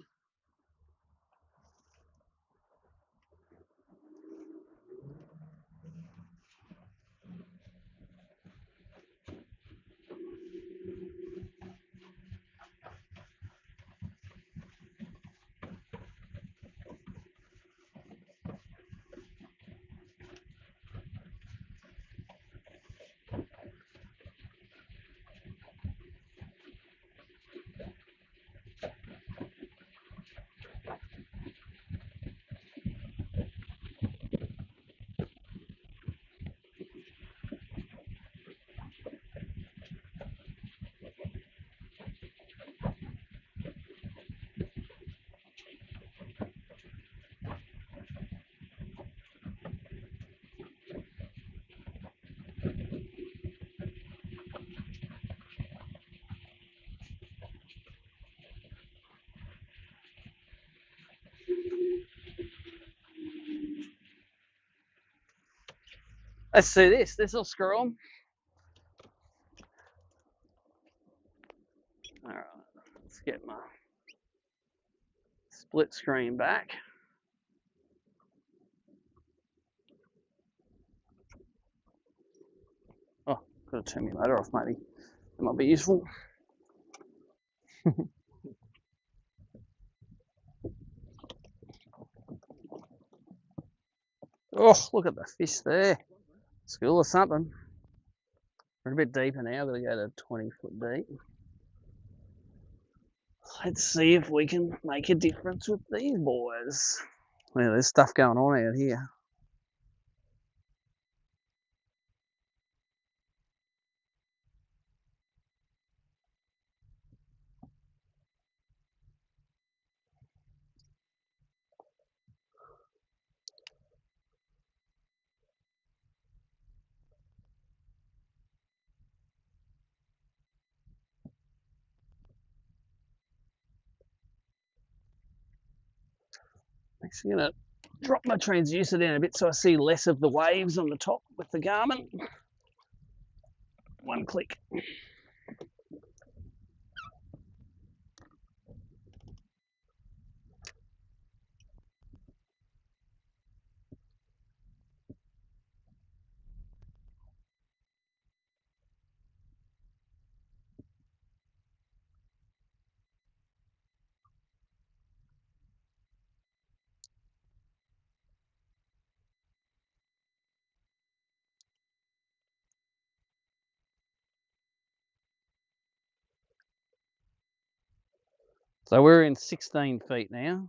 Let's see this. This will screw them. All right, let's get my split screen back. Oh, got to turn my motor off, maybe. It might be useful. Oh, look at the fish there. School or something. We're a bit deeper now. We're going to go to 20 foot deep. Let's see if we can make a difference with these boys. Yeah, there's stuff going on out here. Actually going to drop my transducer down a bit so I see less of the waves on the top with the Garmin. One click. So we're in 16 feet now.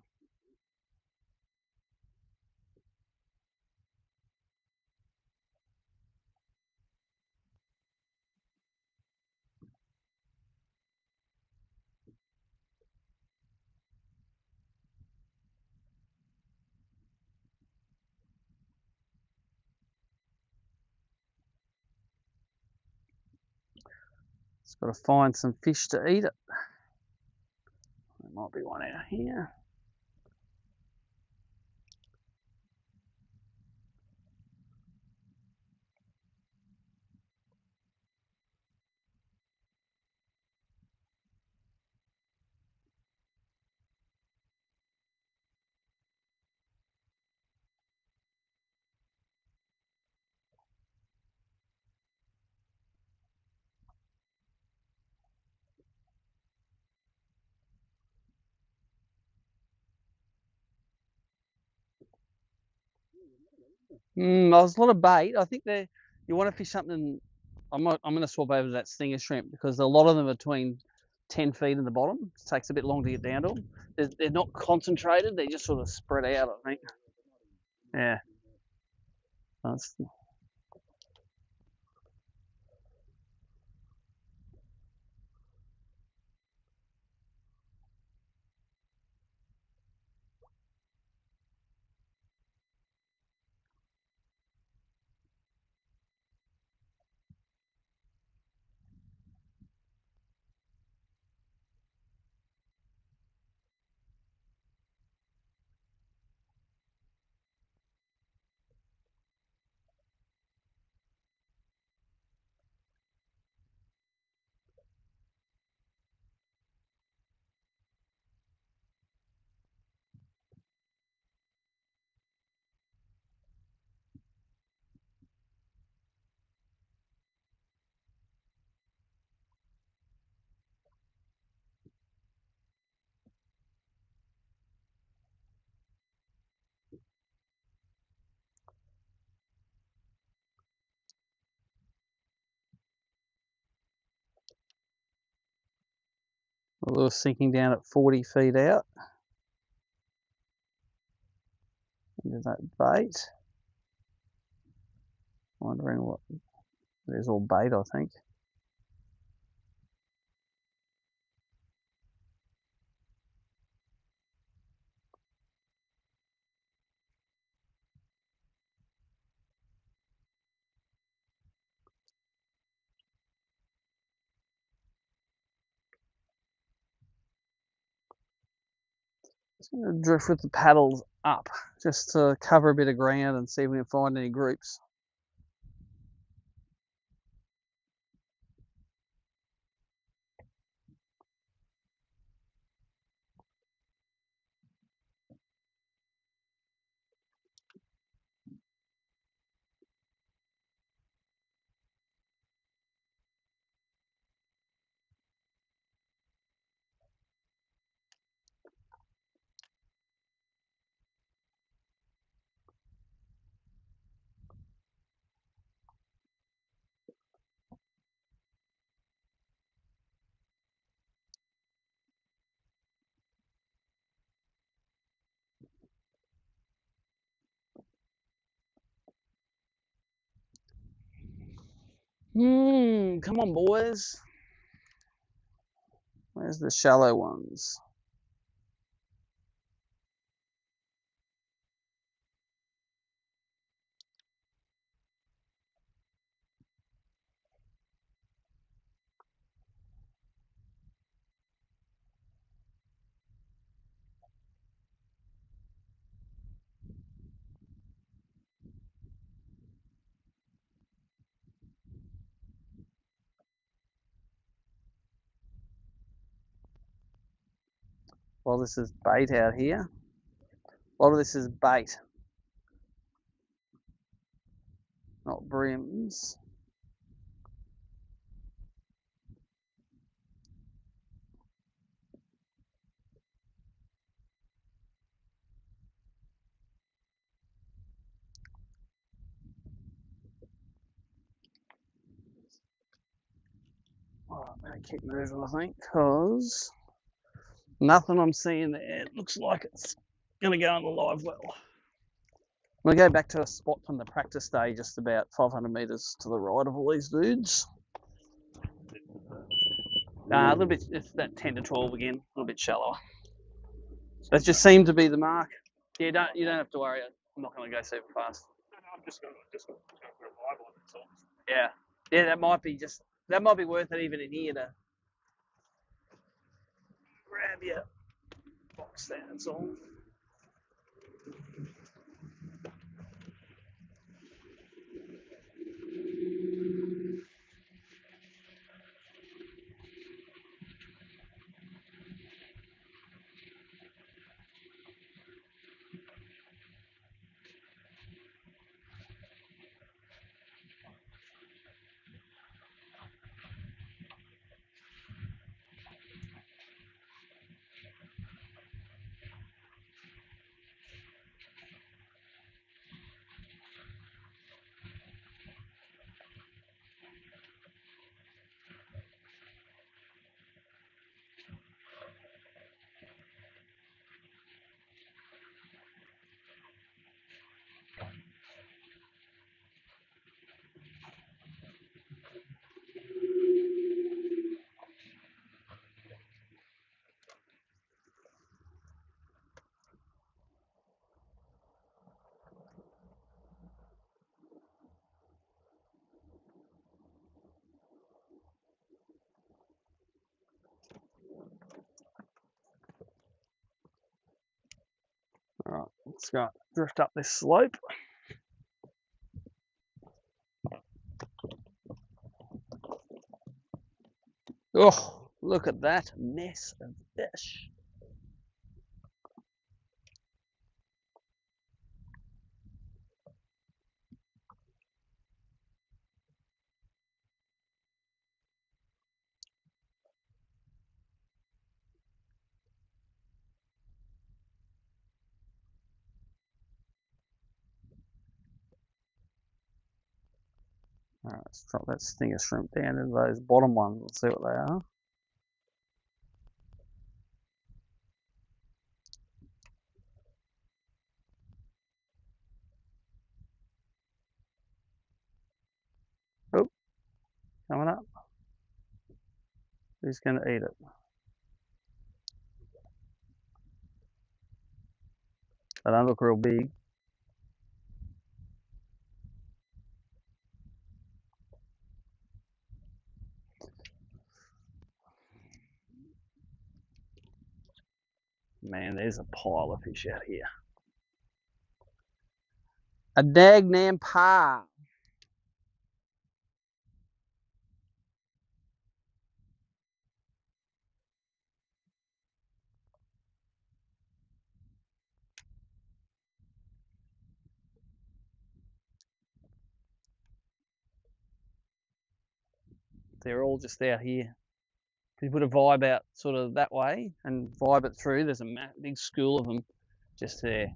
Just got to find some fish to eat it. There might be one out here. There's a lot of bait. I think you want to fish something. I'm going to swap over to that stinger shrimp because a lot of them are between 10 feet in the bottom. It takes a bit long to get down to them. They're not concentrated. They're just sort of spread out, I think. Yeah. That's, a little sinking down at 40 feet out. Into that bait. Wondering what. There's all bait, I think. Just going to drift with the paddles up just to cover a bit of ground and see if we can find any groups. Come on, boys. Where's the shallow ones? Well, this is bait out here. A lot of this is bait, not brims. Oh, I'm going to keep moving, I think, because nothing I'm seeing there. It looks like it's going to go on the live well. I'm going to go back to a spot from the practice day, just about 500 metres to the right of all these dudes. A little bit, it's that 10 to 12 again, a little bit shallower. That just seemed to be the mark. Yeah, you don't have to worry. I'm not going to go super fast. No, I'm just going to put a vibe on it. So. Yeah, that might be worth it even in here to grab your box there. That's all. All right, let's go drift up this slope. Oh, look at that mess of fish. All right, let's drop that stinger shrimp down into those bottom ones and see what they are. Oh, coming up. Who's going to eat it? They don't look real big. Man, there's a pile of fish out here. A dagnam pile. They're all just out here. If you put a vibe out sort of that way and vibe it through, there's a big school of them just there.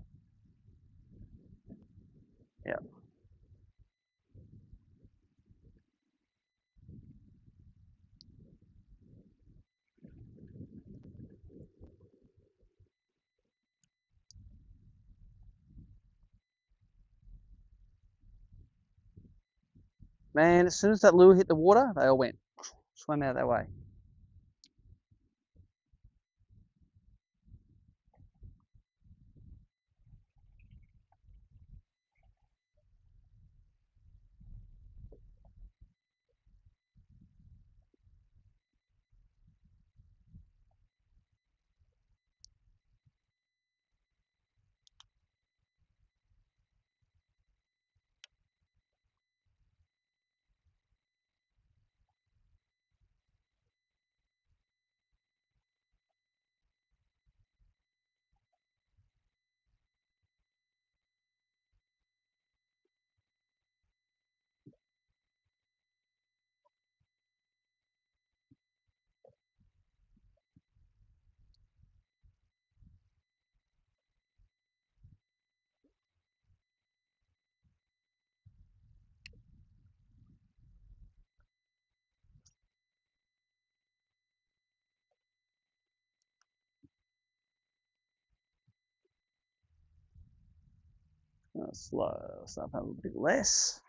Yeah. Man, as soon as that lure hit the water, they all went, swam out that way. Slow stuff, have a bit less.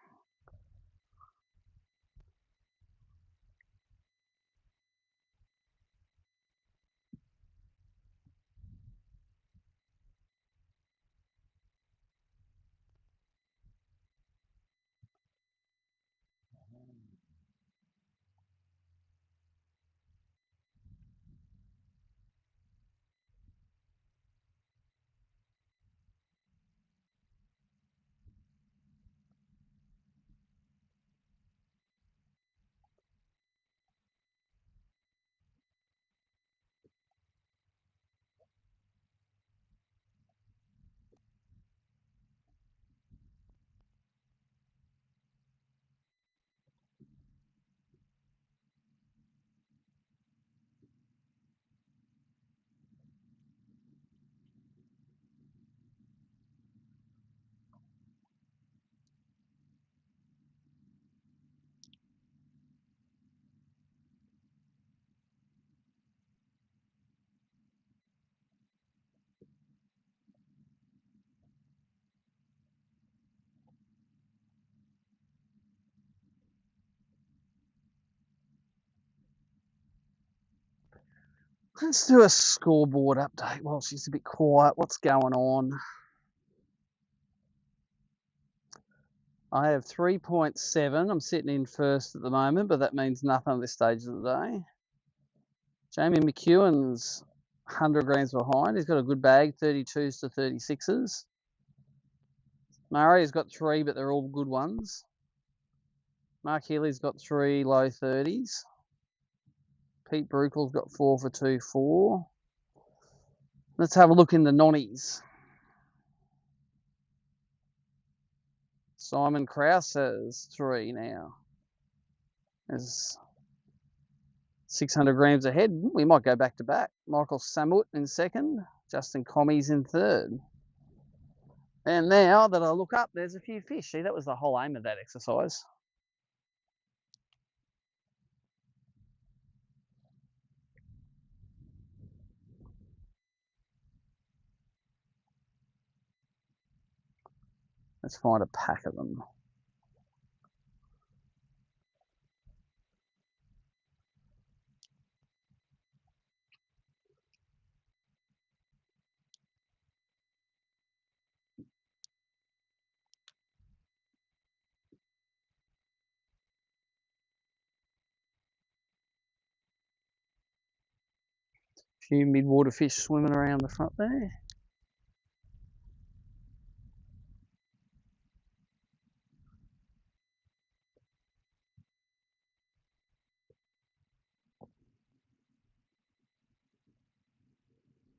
Let's do a scoreboard update while she's a bit quiet. What's going on? I have 3.7. I'm sitting in first at the moment, but that means nothing at this stage of the day. Jamie McEwen's 100 grams behind. He's got a good bag, 32s to 36s. Murray's got 3, but they're all good ones. Mark Healy's got 3 low 30s. Pete Bruckel's got 4 for 2.4. Let's have a look in the nonnies. Simon Krause has 3 now. There's 600 grams ahead. We might go back to back. Michael Samut in second. Justin Commies in third. And now that I look up, there's a few fish. See, that was the whole aim of that exercise. Let's find a pack of them. A few mid-water fish swimming around the front there.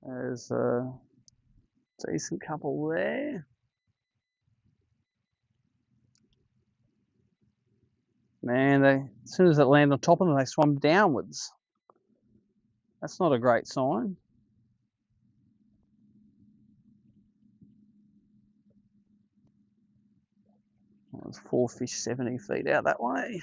There's a decent couple there. Man, as soon as it landed on top of them, they swam downwards. That's not a great sign. There's 4 fish 70 feet out that way.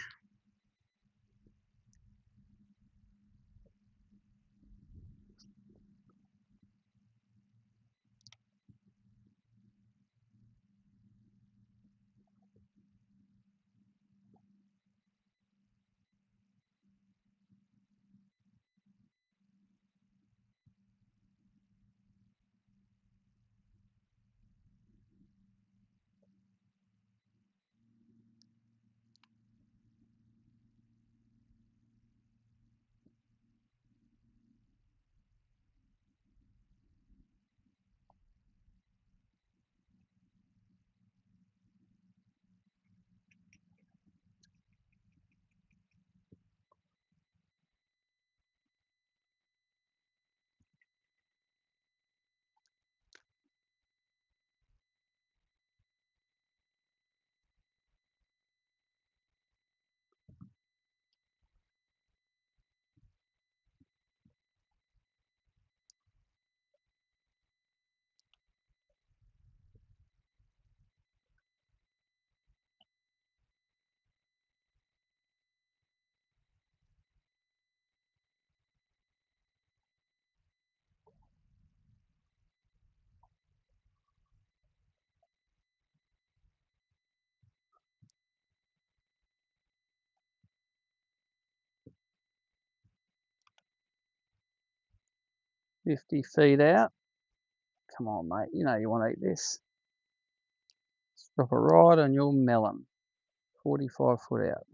50 feet out. Come on, mate. You know you want to eat this. Drop it right on your melon. 45 foot out.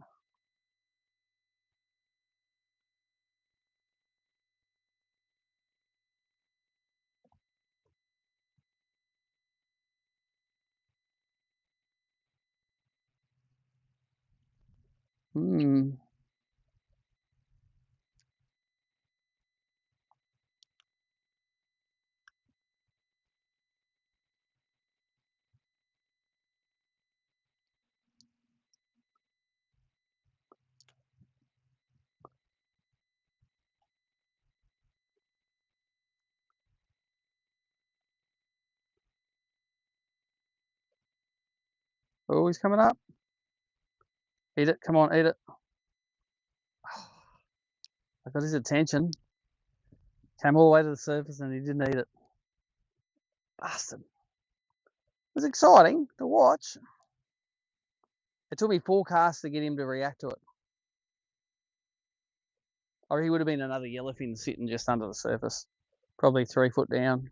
Oh, he's coming up. Eat it. Come on, eat it. I got his attention. Came all the way to the surface and he didn't eat it. Bastard. It was exciting to watch. It took me 4 casts to get him to react to it. Or he would have been another yellowfin sitting just under the surface. Probably 3 foot down.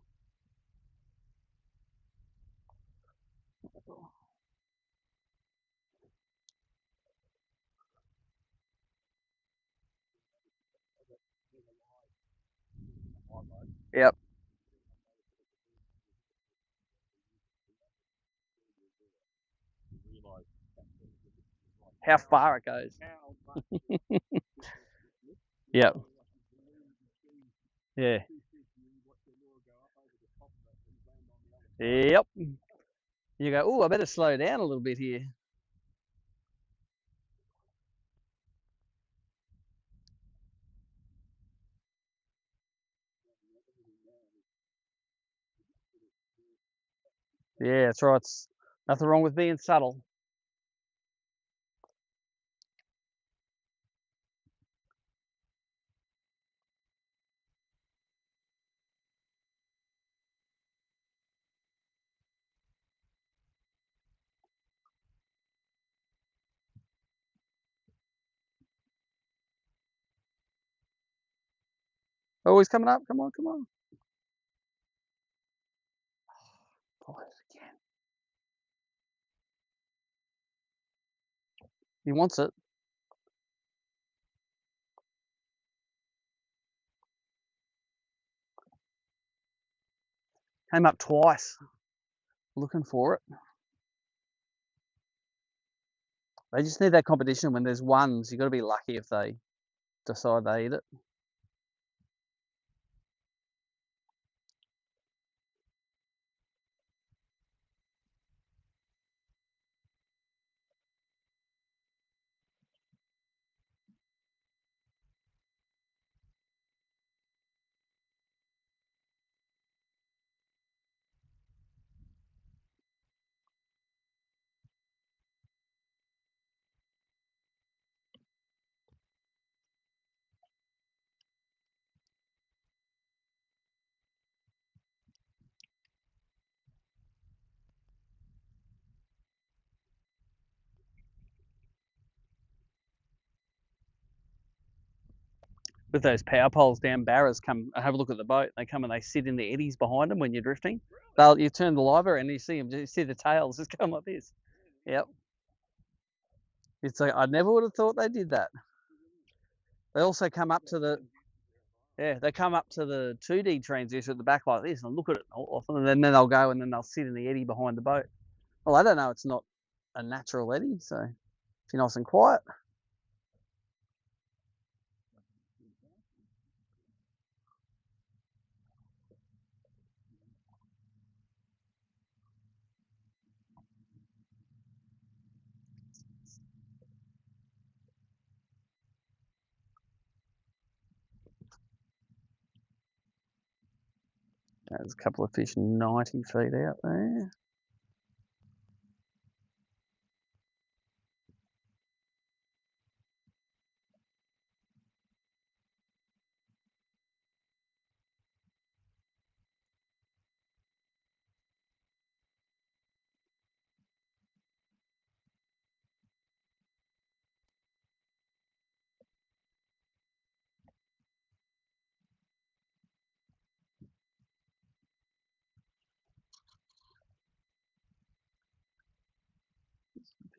Yep. How far it goes. Yep. Yeah. Yep. You go, oh, I better slow down a little bit here. Yeah, that's right. It's nothing wrong with being subtle. Oh, he's coming up. Come on, come on. Oh, again. He wants it. Came up twice looking for it. They just need that competition. When there's ones, you've got to be lucky if they decide they eat it. With those power poles down, barras come have a look at the boat. They come and they sit in the eddies behind them when you're drifting. You turn the live and you see them. You see the tails just come like this. Yep. It's like I never would have thought they did that. They also come up to the they come up to the 2D transducer at the back like this and look at it often, and then they'll go and then they'll sit in the eddy behind the boat. Well, I don't know. It's not a natural eddy, so if you're nice and quiet. There's a couple of fish 90 feet out there.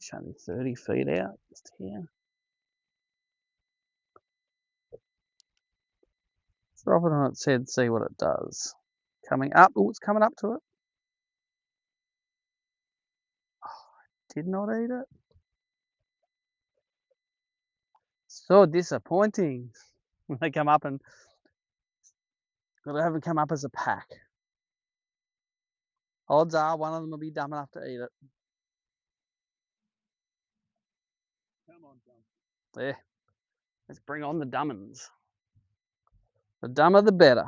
It's only 30 feet out, just here. Let's drop it on its head, see what it does. Coming up. Oh, it's coming up to it. Oh, did not eat it. So disappointing. They come up and they haven't come up as a pack. Odds are one of them will be dumb enough to eat it. Come on, John. There. Let's bring on the dummins. The dumber the better.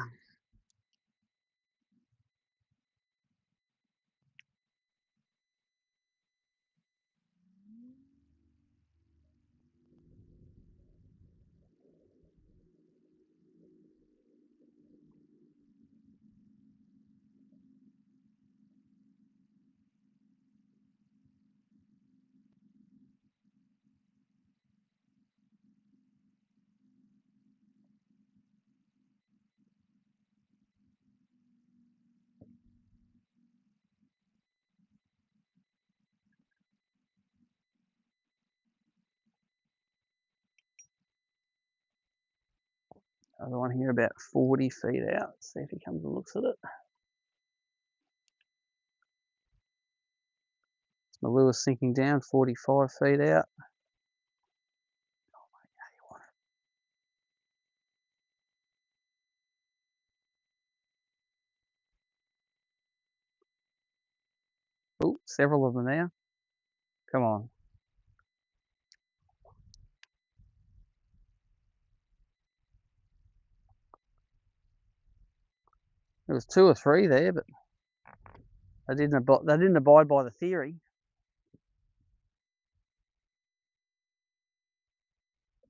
Other one here about 40 feet out. See if he comes and looks at it. My lure's sinking down 45 feet out. Oh, several of them now. Come on. There was 2 or 3 there, but they didn't abide by the theory.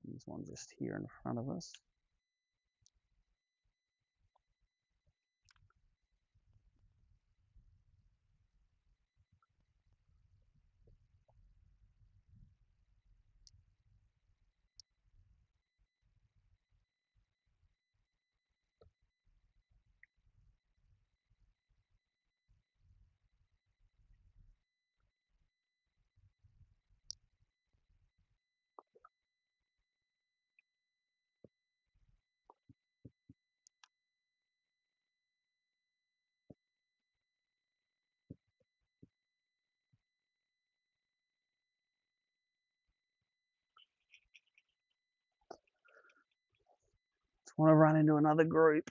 There's one just here in front of us. Just want to run into another group.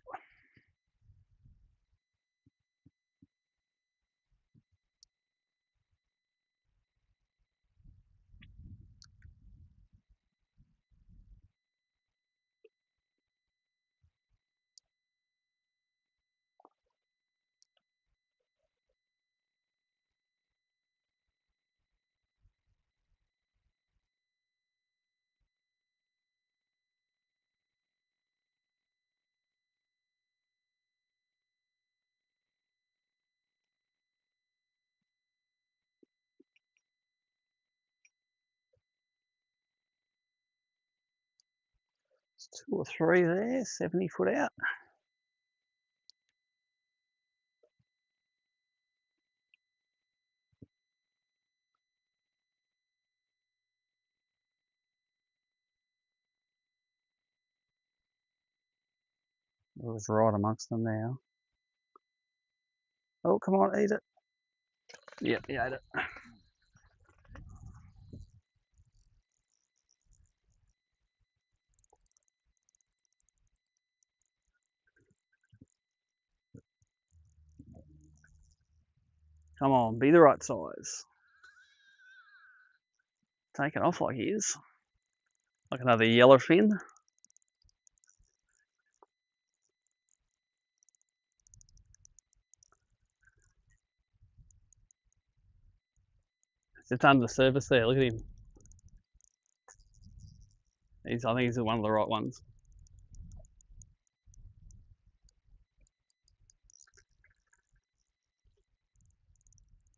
There's 2 or 3 there, 70 foot out. It was right amongst them now. Oh, come on, eat it. Yep, he ate it. Come on, be the right size. Taking off like he is. Like another yellowfin. Just under the surface there, look at him. I think he's one of the right ones.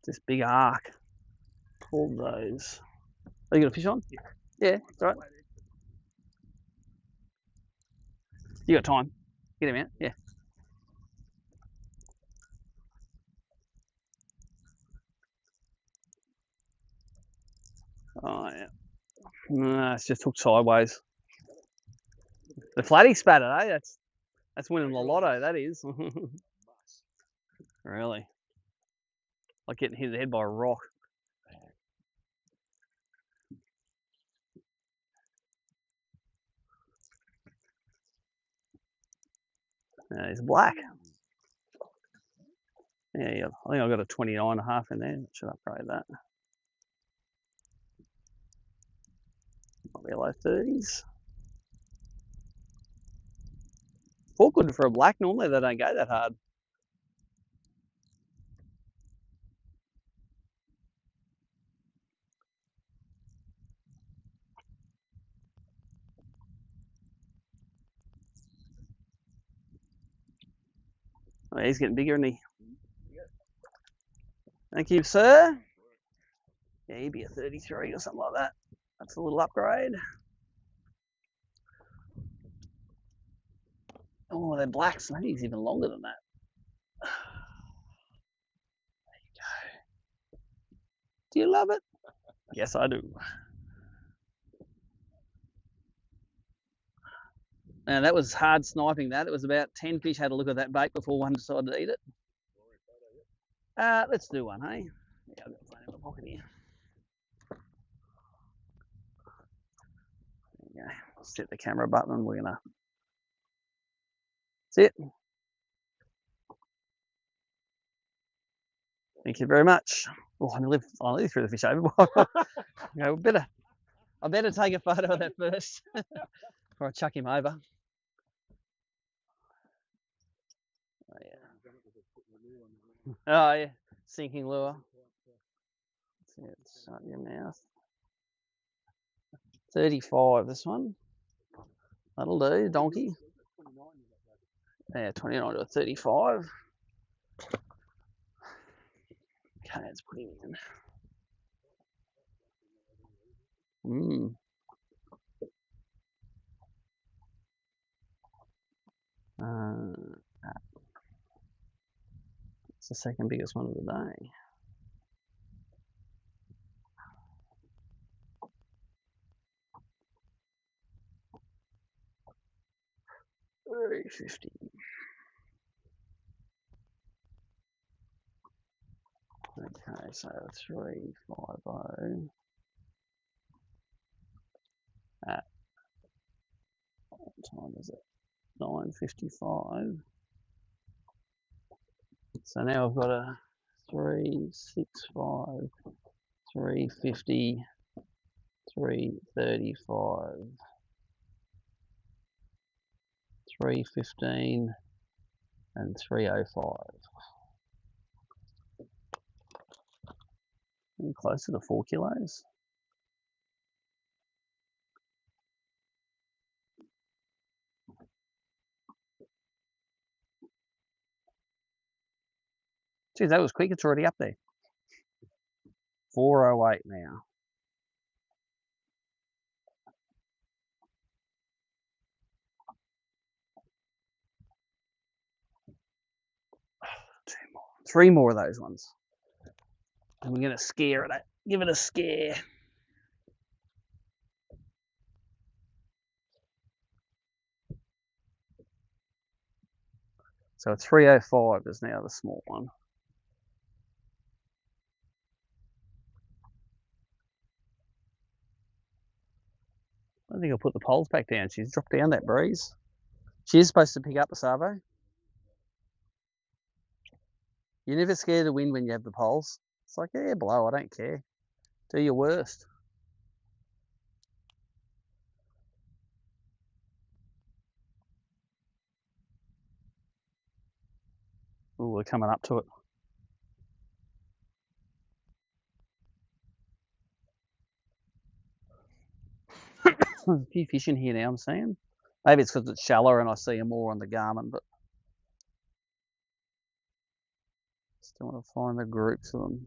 This big arc. Pulled those. Oh, you got a fish on? Yeah, it's all right. You got time. Get him out, yeah. Oh, yeah. No, it's just hooked sideways. The flatty spatter, eh? That's winning the lotto, that is. Really. Like getting hit in the head by a rock. Yeah, he's black. Yeah, I think I got a 29.5 in there. Should upgrade that. Might be low 30s. Awkward for a black. Normally they don't go that hard. Oh, he's getting bigger, isn't he? Thank you, sir. Yeah, he'd be a 33 or something like that. That's a little upgrade. Oh, they're blacks. Maybe he's even longer than that. There you go. Do you love it? Yes, I do. And that was hard sniping that. It was about 10 fish had a look at that bait before one decided to eat it. Let's do one, hey? Yeah, I've got plenty in my pocket here. There you go. Set the camera button and we're gonna. That's it. Thank you very much. Oh, I nearly threw the fish overboard. I better take a photo of that first before I chuck him over. Oh yeah. Oh yeah, sinking lure. That's it. Shut your mouth. 35. This one. That'll do. Donkey. Yeah, 29 to a 35. Okay, let's put him in. It's the second biggest one of the day. $3.50. Okay, so 350 at what time is it? 9:55. So now I've got a 365, 350, 335, 315, and 305. Closer to 4 kilos. Geez, that was quick. It's already up there. 408 now. Two more. 3 more of those ones. And we're going to scare it. Give it a scare. So 305 is now the small one. I think I'll put the poles back down. She's dropped down that breeze. She is supposed to pick up the Savo. You're never scared of wind when you have the poles. It's like, yeah, blow, I don't care. Do your worst. Oh, we're coming up to it. There's a few fish in here now, I'm seeing. Maybe it's because it's shallower and I see them more on the Garmin, but still want to find the groups of them.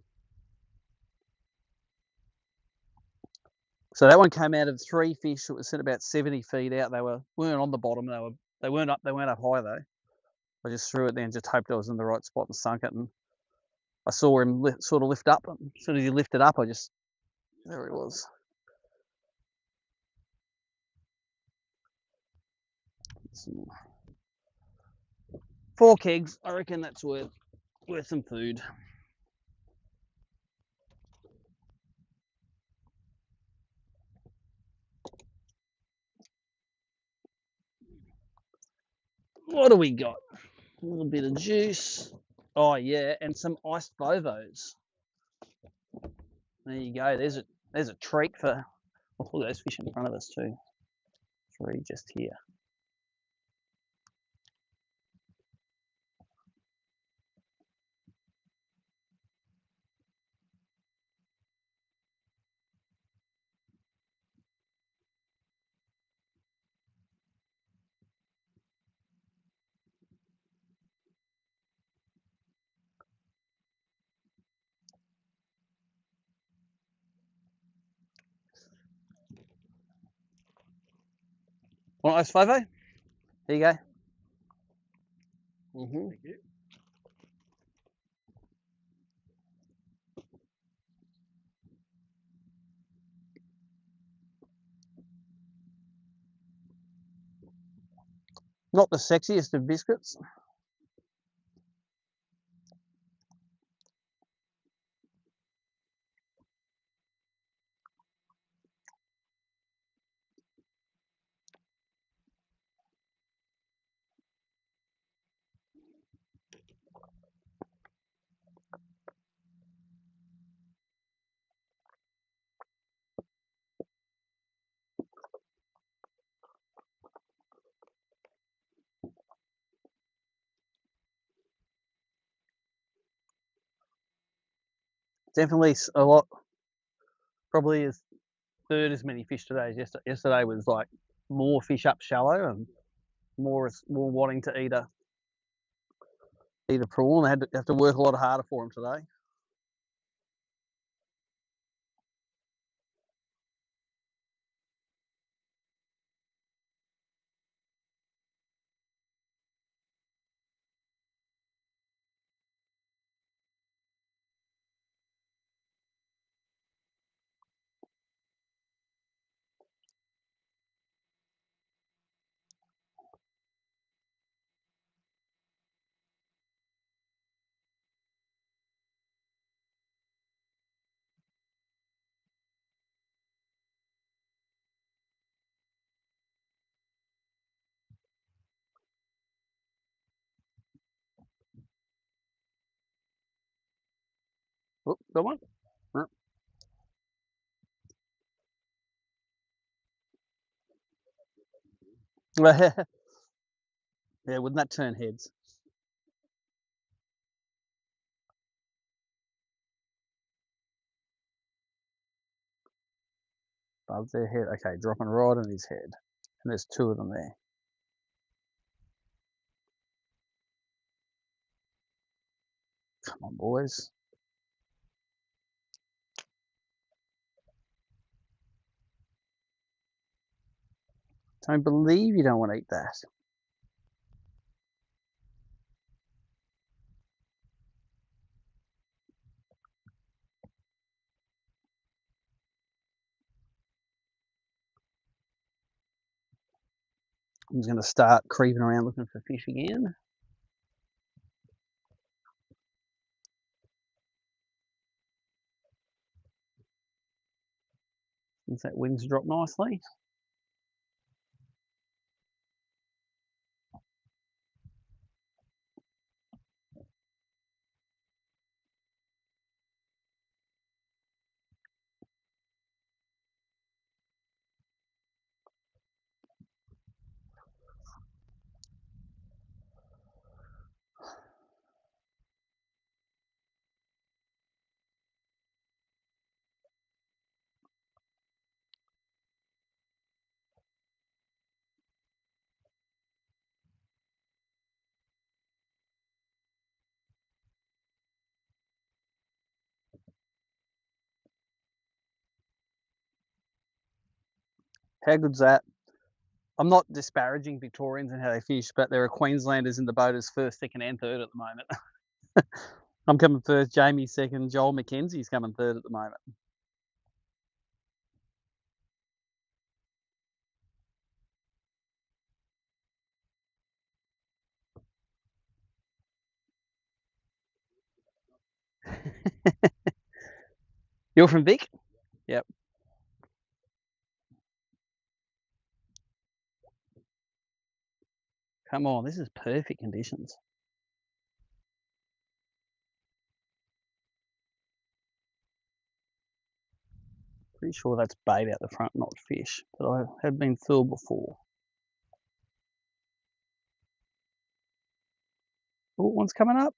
So that one came out of 3 fish that was sent about 70 feet out. They weren't on the bottom. They weren't up high though. I just threw it there and just hoped I was in the right spot and sunk it. And I saw him sort of lift up. And as soon as he lifted up, there he was. some 4 kegs. I reckon that's worth some food. What do we got? A little bit of juice. Oh yeah, and some iced Vovos. There you go. There's a treat for. Oh, look at those fish in front of us too. 3 just here. Want iced Vovo? There you go. Thank you. Not the sexiest of biscuits. Definitely a lot. Probably is third as many fish today as yesterday. Yesterday was like more fish up shallow and more wanting to eat a prawn. They have to work a lot harder for them today. Oh, got one. Yeah, wouldn't that turn heads? Above their head. Okay, dropping right on his head. And there's 2 of them there. Come on, boys. Don't believe you don't want to eat that. I'm just going to start creeping around looking for fish again. Since that wind's dropped nicely. How good's that? I'm not disparaging Victorians and how they fish, but there are Queenslanders in the boat as first, second, and third at the moment. I'm coming first, Jamie second, Joel McKenzie's coming third at the moment. You're from Vic? Yep. Come on, this is perfect conditions. Pretty sure that's bait out the front, not fish, but I have been fooled before. Oh, one's coming up.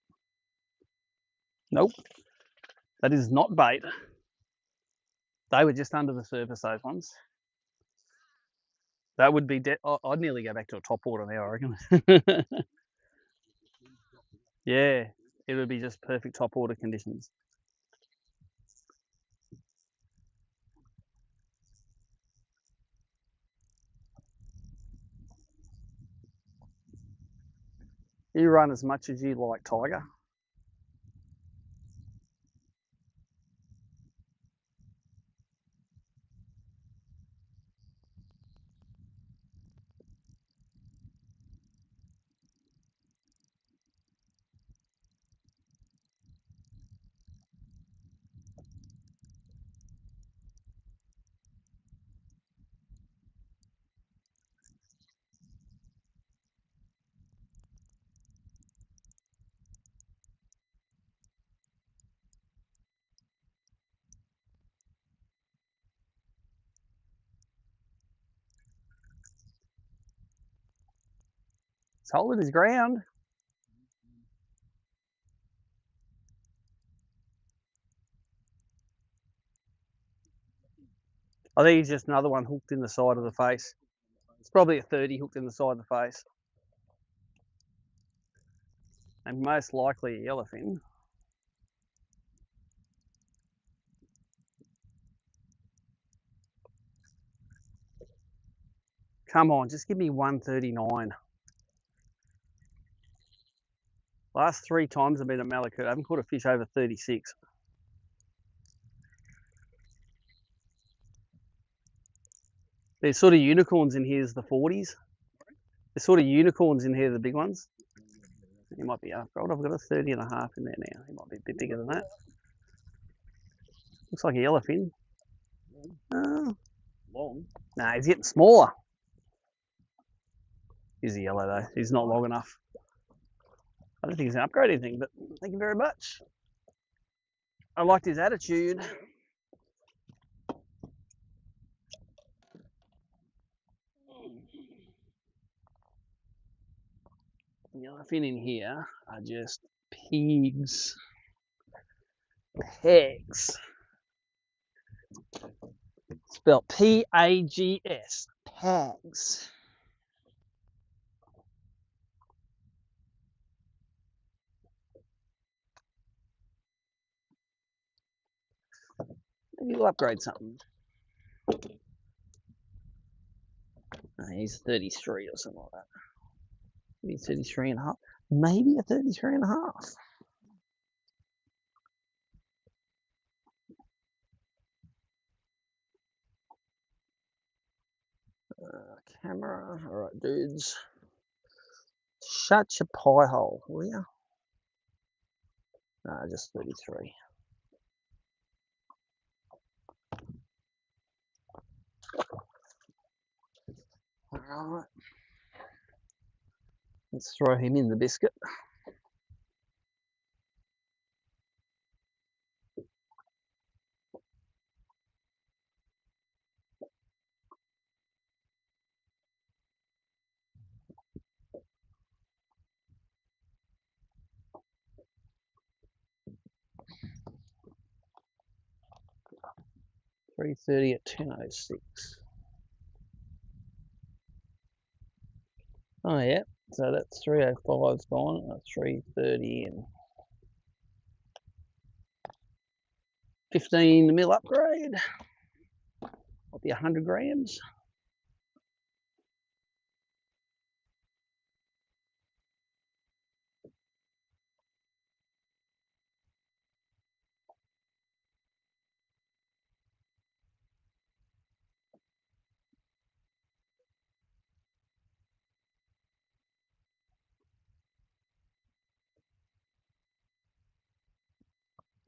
Nope, that is not bait. They were just under the surface, those ones. That would be I'd nearly go back to a top water now, I reckon. Yeah, it would be just perfect top water conditions. You run as much as you like, Tiger. He's holding his ground. I think he's just another one hooked in the side of the face. It's probably a 30 hooked in the side of the face. And most likely a yellowfin. Come on, just give me 139. Last 3 times I've been at Mallacoota, I haven't caught a fish over 36. There's sort of unicorns in here, the 40s. There's sort of unicorns in here, the big ones. He might be up. I've got a 30 and a half in there now. He might be a bit bigger than that. Looks like a yellowfin. Long? Nah, he's getting smaller. He's a yellow though. He's not long enough. I don't think he's going to upgrade anything, but thank you very much. I liked his attitude. The yellowfin in here are just pigs. Pegs. Spelled P-A-G-S. Pegs. Maybe we'll upgrade something. He's 33 or something like that. Maybe 33 and a half. Maybe a 33 and a half. Camera. All right, dudes. Shut your pie hole, will you? No, just 33. All right. Let's throw him in the biscuit. $3.30 at 10.06. Oh yeah, so that's 3.05's gone. 3.30 and 15 mil upgrade. Might be 100 grams.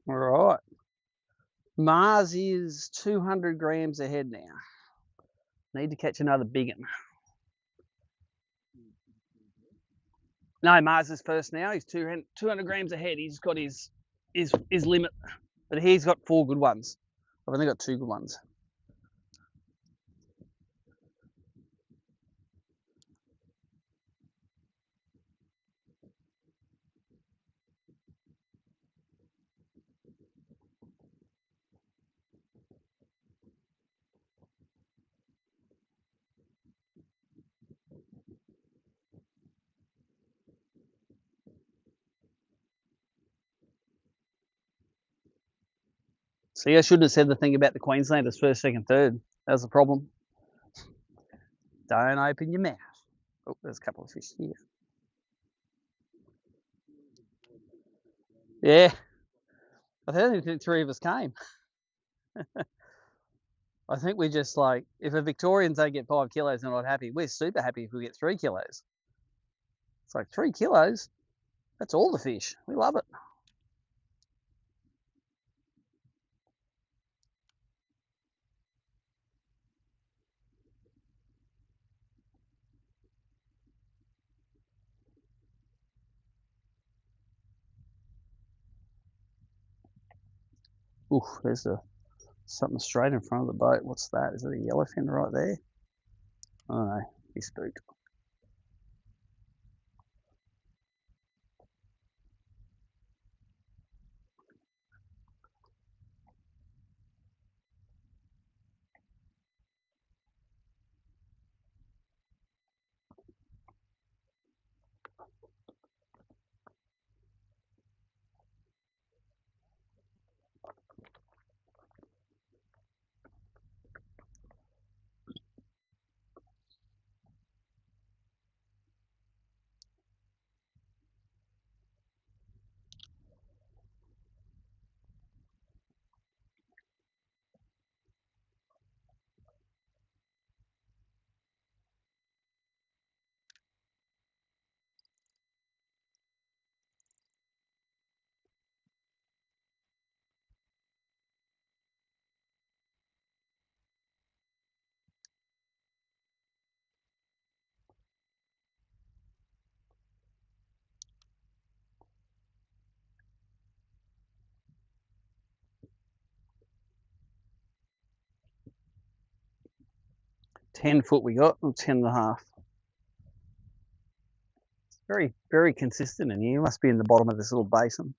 All right. Mars is 200 grams ahead now. Need to catch another big one. No, Mars is first now. He's 200 grams ahead. He's got his limit, but he's got 4 good ones. I've only got 2 good ones. See, I shouldn't have said the thing about the Queenslanders first, second, third. That was the problem. Don't open your mouth. Oh, there's a couple of fish here. Yeah. I think 3 of us came. I think we just like, if a Victorians don't get 5 kilos, they're not happy. We're super happy if we get 3 kilos. It's like 3 kilos? That's all the fish. We love it. Ooh, there's something straight in front of the boat. What's that? Is it a yellowfin right there? I don't know. He's spooked. $10 we got, or 10.5. Very, very consistent in here. Must be in the bottom of this little basin.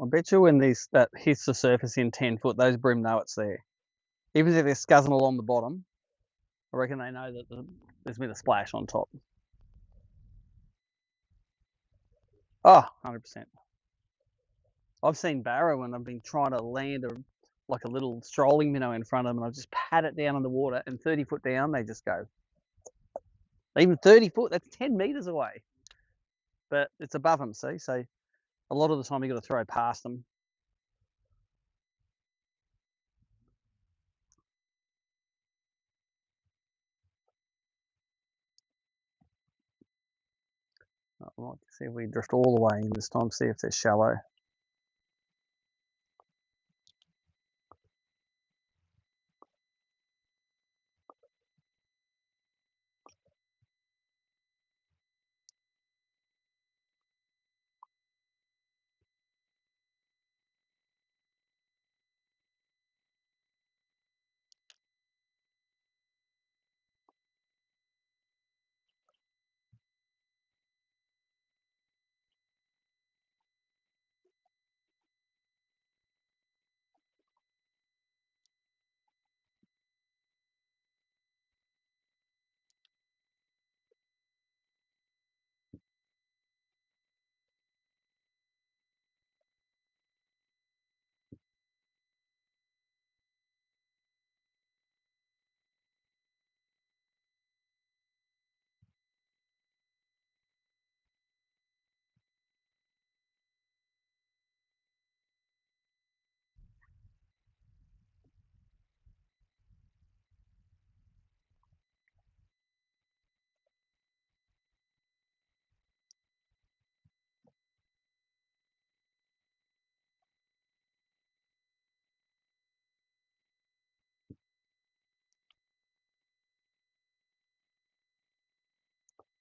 I bet you when that hits the surface in 10 foot, those bream know it's there. Even if they're scuzzing along the bottom, I reckon they know that there's been a splash on top. Oh, 100%. I've seen barrow when I've been trying to land like a little strolling minnow in front of them, and I just pat it down in the water, and 30 foot down, they just go. Even 30 foot, that's 10 meters away. But it's above them, see? So a lot of the time you got to throw past them. I might see if we drift all the way in this time, see if they're shallow.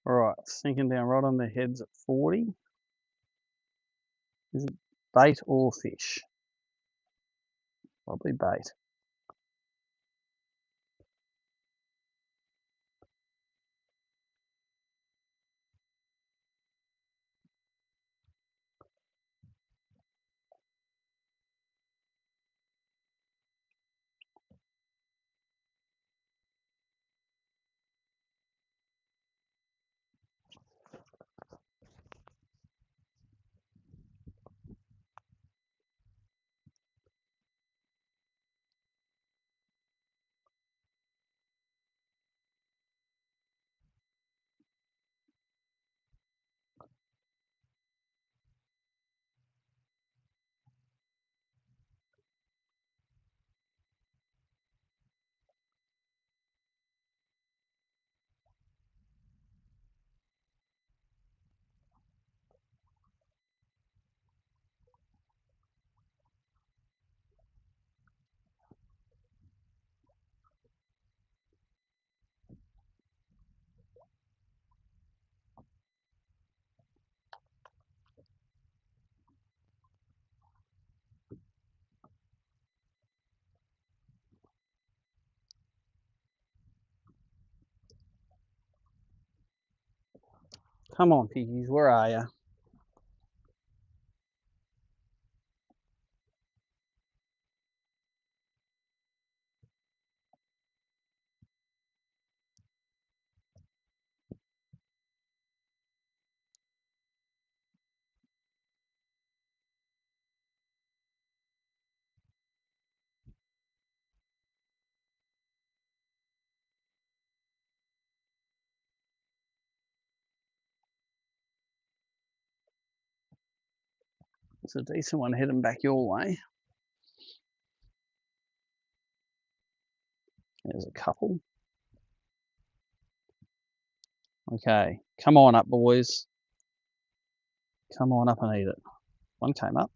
Alright, sinking down right on their heads at 40. Is it bait or fish? Probably bait. Come on, piggies, where are you? It's a decent one heading back your way. There's a couple. Okay, come on up, boys. Come on up and eat it. One came up.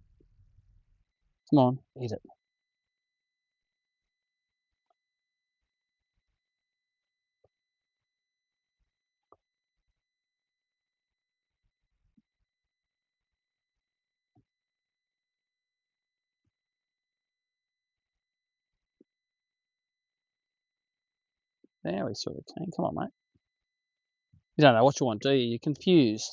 Come on, eat it. There we sort of came. Come on, mate. You don't know what you want, do you? You're confused.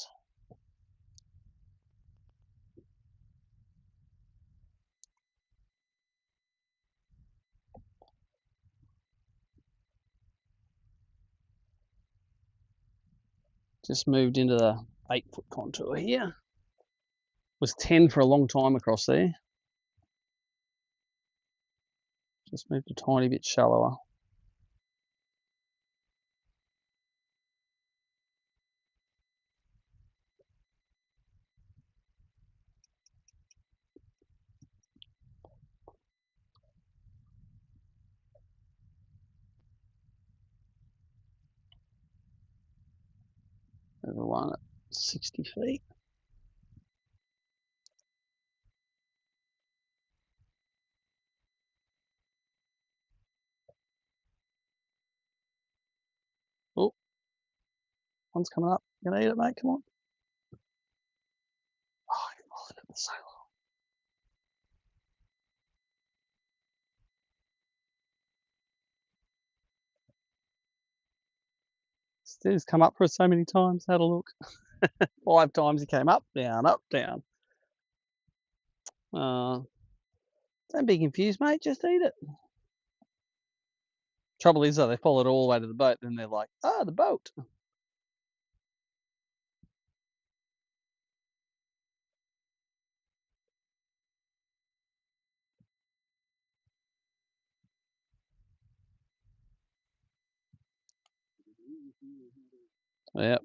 Just moved into the 8-foot contour here. Was 10 for a long time across there. Just moved a tiny bit shallower. There's one at 60 feet. Oh, one's coming up. You gonna eat it, mate? Come on. Oh, you followed it for so long. He's come up for us so many times. Had a look. 5 times he came up, down, up, down. Don't be confused, mate. Just eat it. Trouble is, though, they followed all the way to the boat, and they're like, ah, the boat. Yep.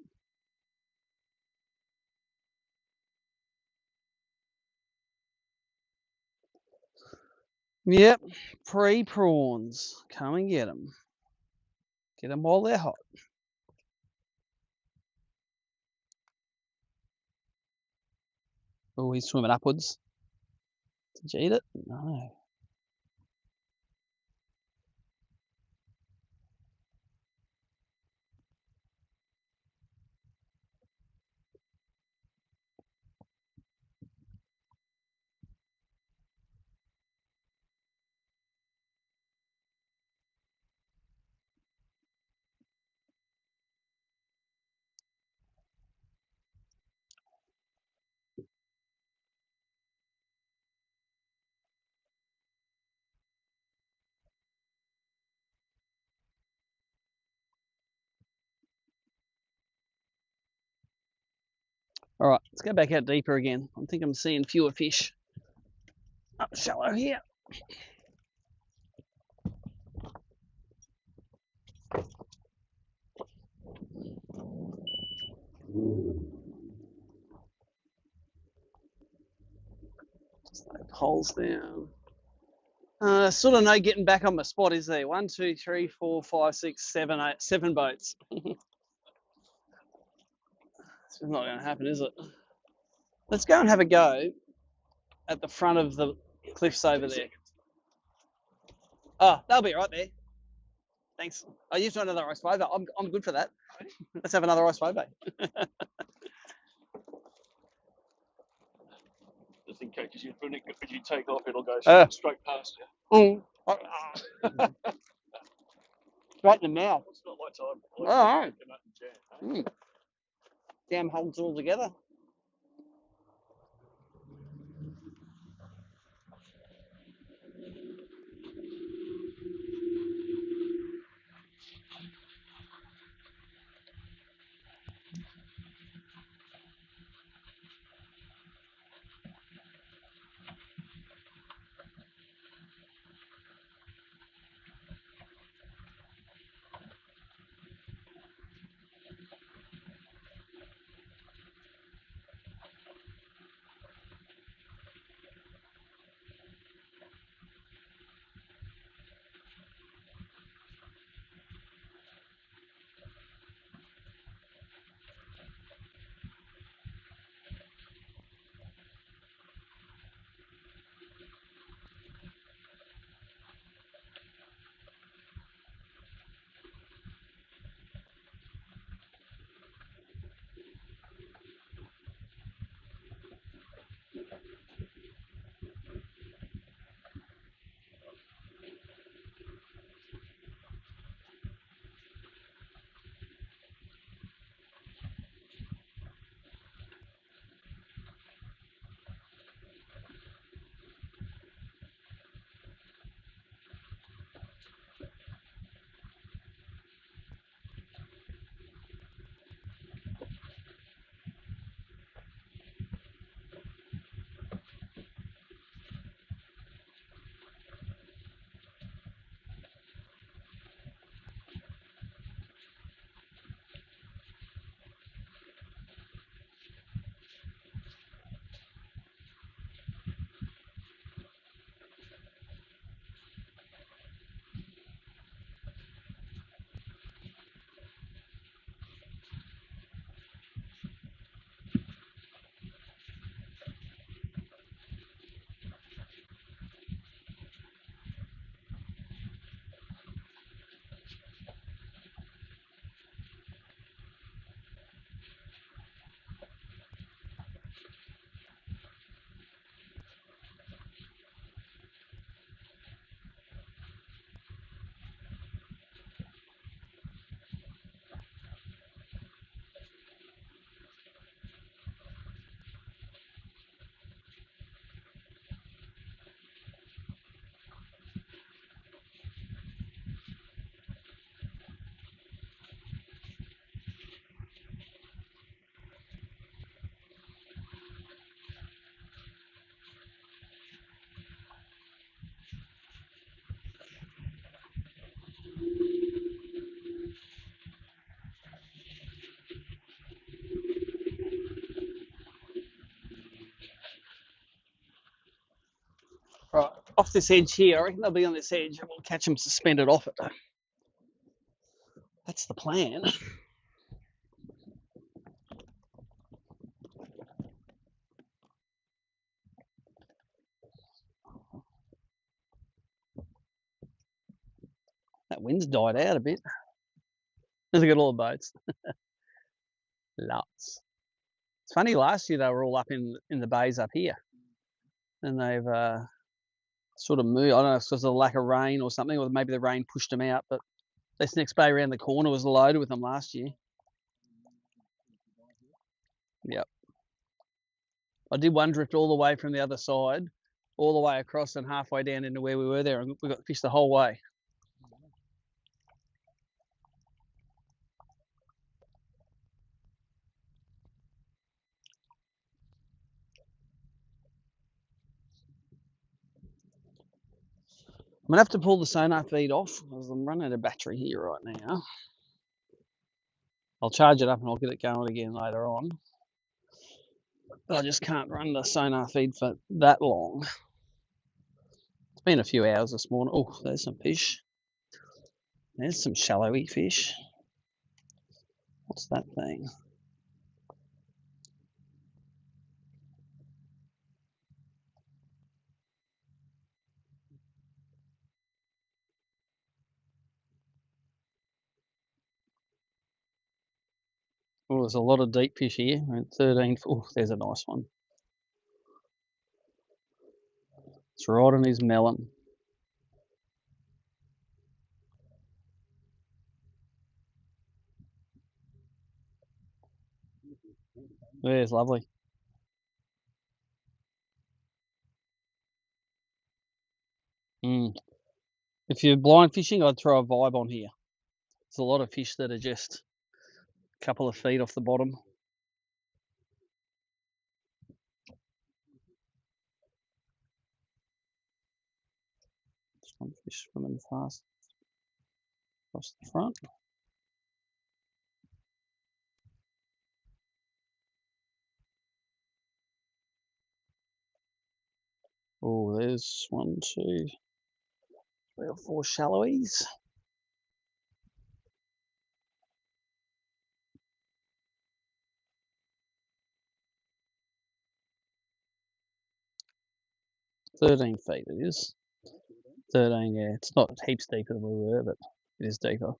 Yep. Free prawns. Come and get them. Get them while they're hot. Oh, he's swimming upwards. Did you eat it? No. All right, let's go back out deeper again. I think I'm seeing fewer fish up shallow here. Holes down. Sort of no getting back on my spot, is there? 1, 2, 3, 4, 5, 6, 7, 8, 7 boats. It's not going to happen, is it? Let's go and have a go at the front of the cliffs over there. Oh, they'll be right there. Thanks. I used another ice boat. I'm good for that. Let's have another ice boat. Just in case if you take off, it'll go straight past you. Right in the mouth. It's not like time. Damn holds all together. Right, off this edge here. I reckon they'll be on this edge and we'll catch them suspended off it. That's the plan. That wind's died out a bit. Look at all the boats. Lots. It's funny, last year they were all up in the bays up here. And they've sort of moved. I don't know if it's because of the lack of rain or something, or maybe the rain pushed them out. But this next bay around the corner was loaded with them last year. Yep. I did one drift all the way from the other side, all the way across and halfway down into where we were there, and we got fish the whole way. I'm gonna have to pull the sonar feed off because I'm running out of battery here right now. I'll charge it up and I'll get it going again later on. But I just can't run the sonar feed for that long. It's been a few hours this morning. Oh, there's some fish. There's some shallowy fish. What's that thing? Oh, there's a lot of deep fish here. 13. Oh, there's a nice one. It's right on his melon. There's lovely. If you're blind fishing, I'd throw a vibe on here. There's a lot of fish that are just a couple of feet off the bottom. Just one fish swimming fast across the front. Oh, there's 1, 2, 3 or 4 shallowies. "13 feet it is. 13, yeah. It's not heaps deeper than we were, but it is deeper.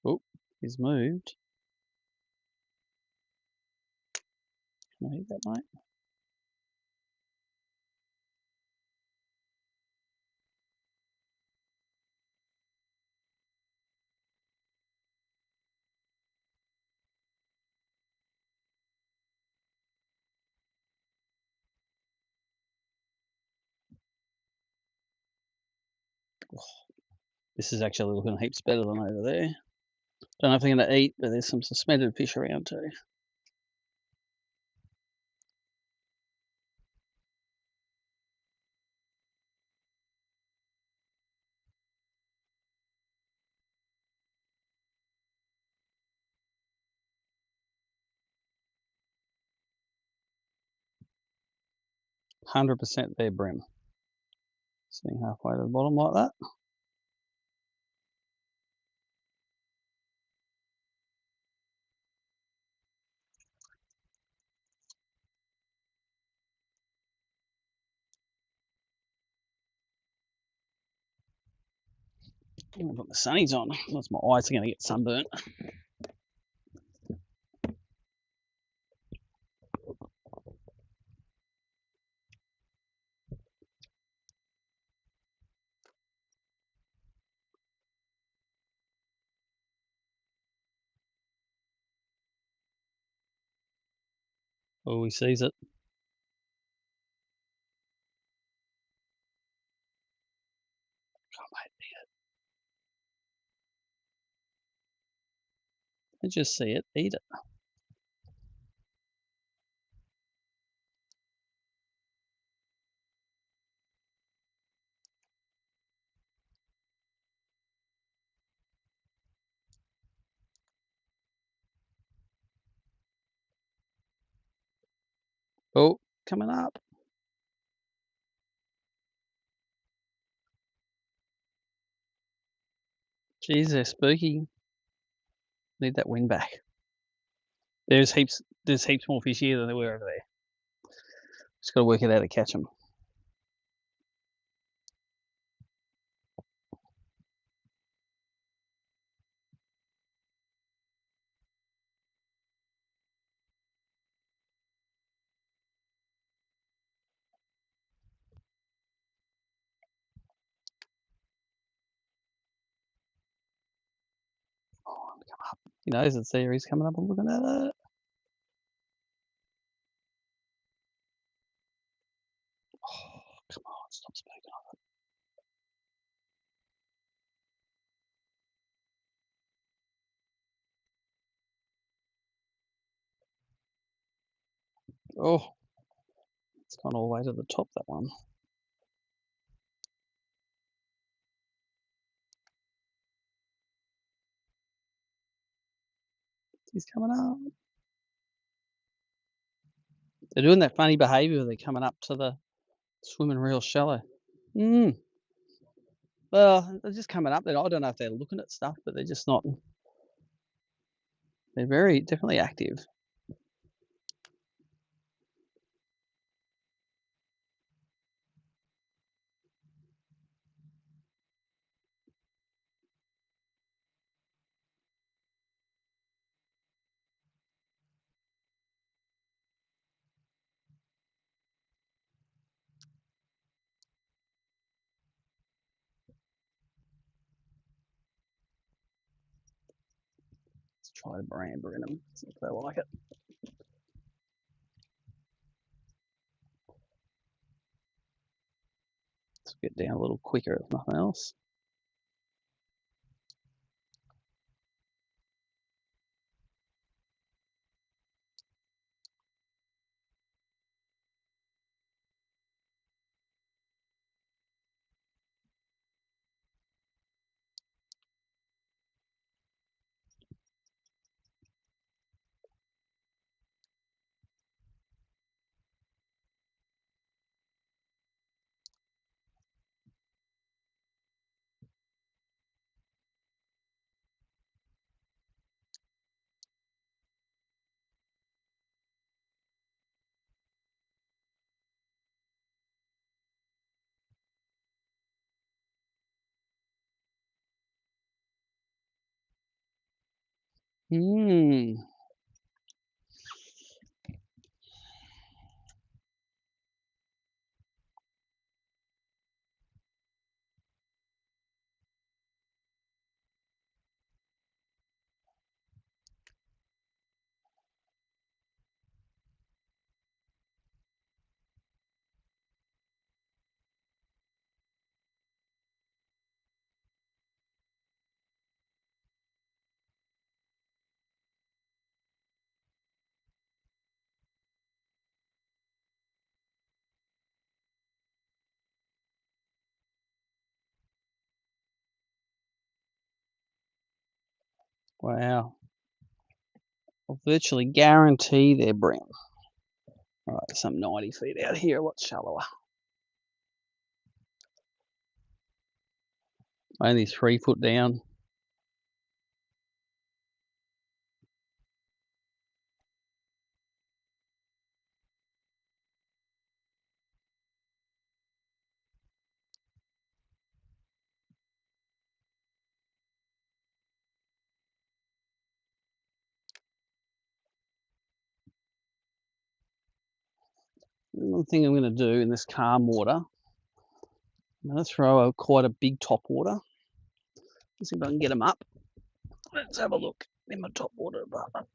Oh, he's moved. Can I eat that, mate? This is actually looking heaps better than over there. Don't know if they're going to eat, but there's some suspended fish around too. "100% their brim." Sitting halfway to the bottom like that. I'm going to put my sunnies on, else my eyes are going to get sunburnt. Oh, he sees it. Come on, mate, eat it. I just see it, eat it. Oh, coming up. Jeez, they're spooky. Need that wind back. There's heaps more fish here than there were over there. Just got to work it out to catch them. Oh, come up. He knows it's there. He's coming up and looking at it. Oh, come on, stop speaking of it. Oh, it's gone all the way to the top, that one. He's coming up. They're doing that funny behaviour where they're coming up to the swimming real shallow. Well, they're just coming up there. I don't know if they're looking at stuff, but they're just not. They're definitely active. Let's try the BREAM in them, see if they like it. Let's get down a little quicker if nothing else. Wow. I'll virtually guarantee they're BREAM. All right, some 90 feet out here, a lot shallower. Only 3 foot down. One thing I'm going to do in this calm water, I'm going to throw quite a big top water. Let's see if I can get them up. Let's have a look in my top water department.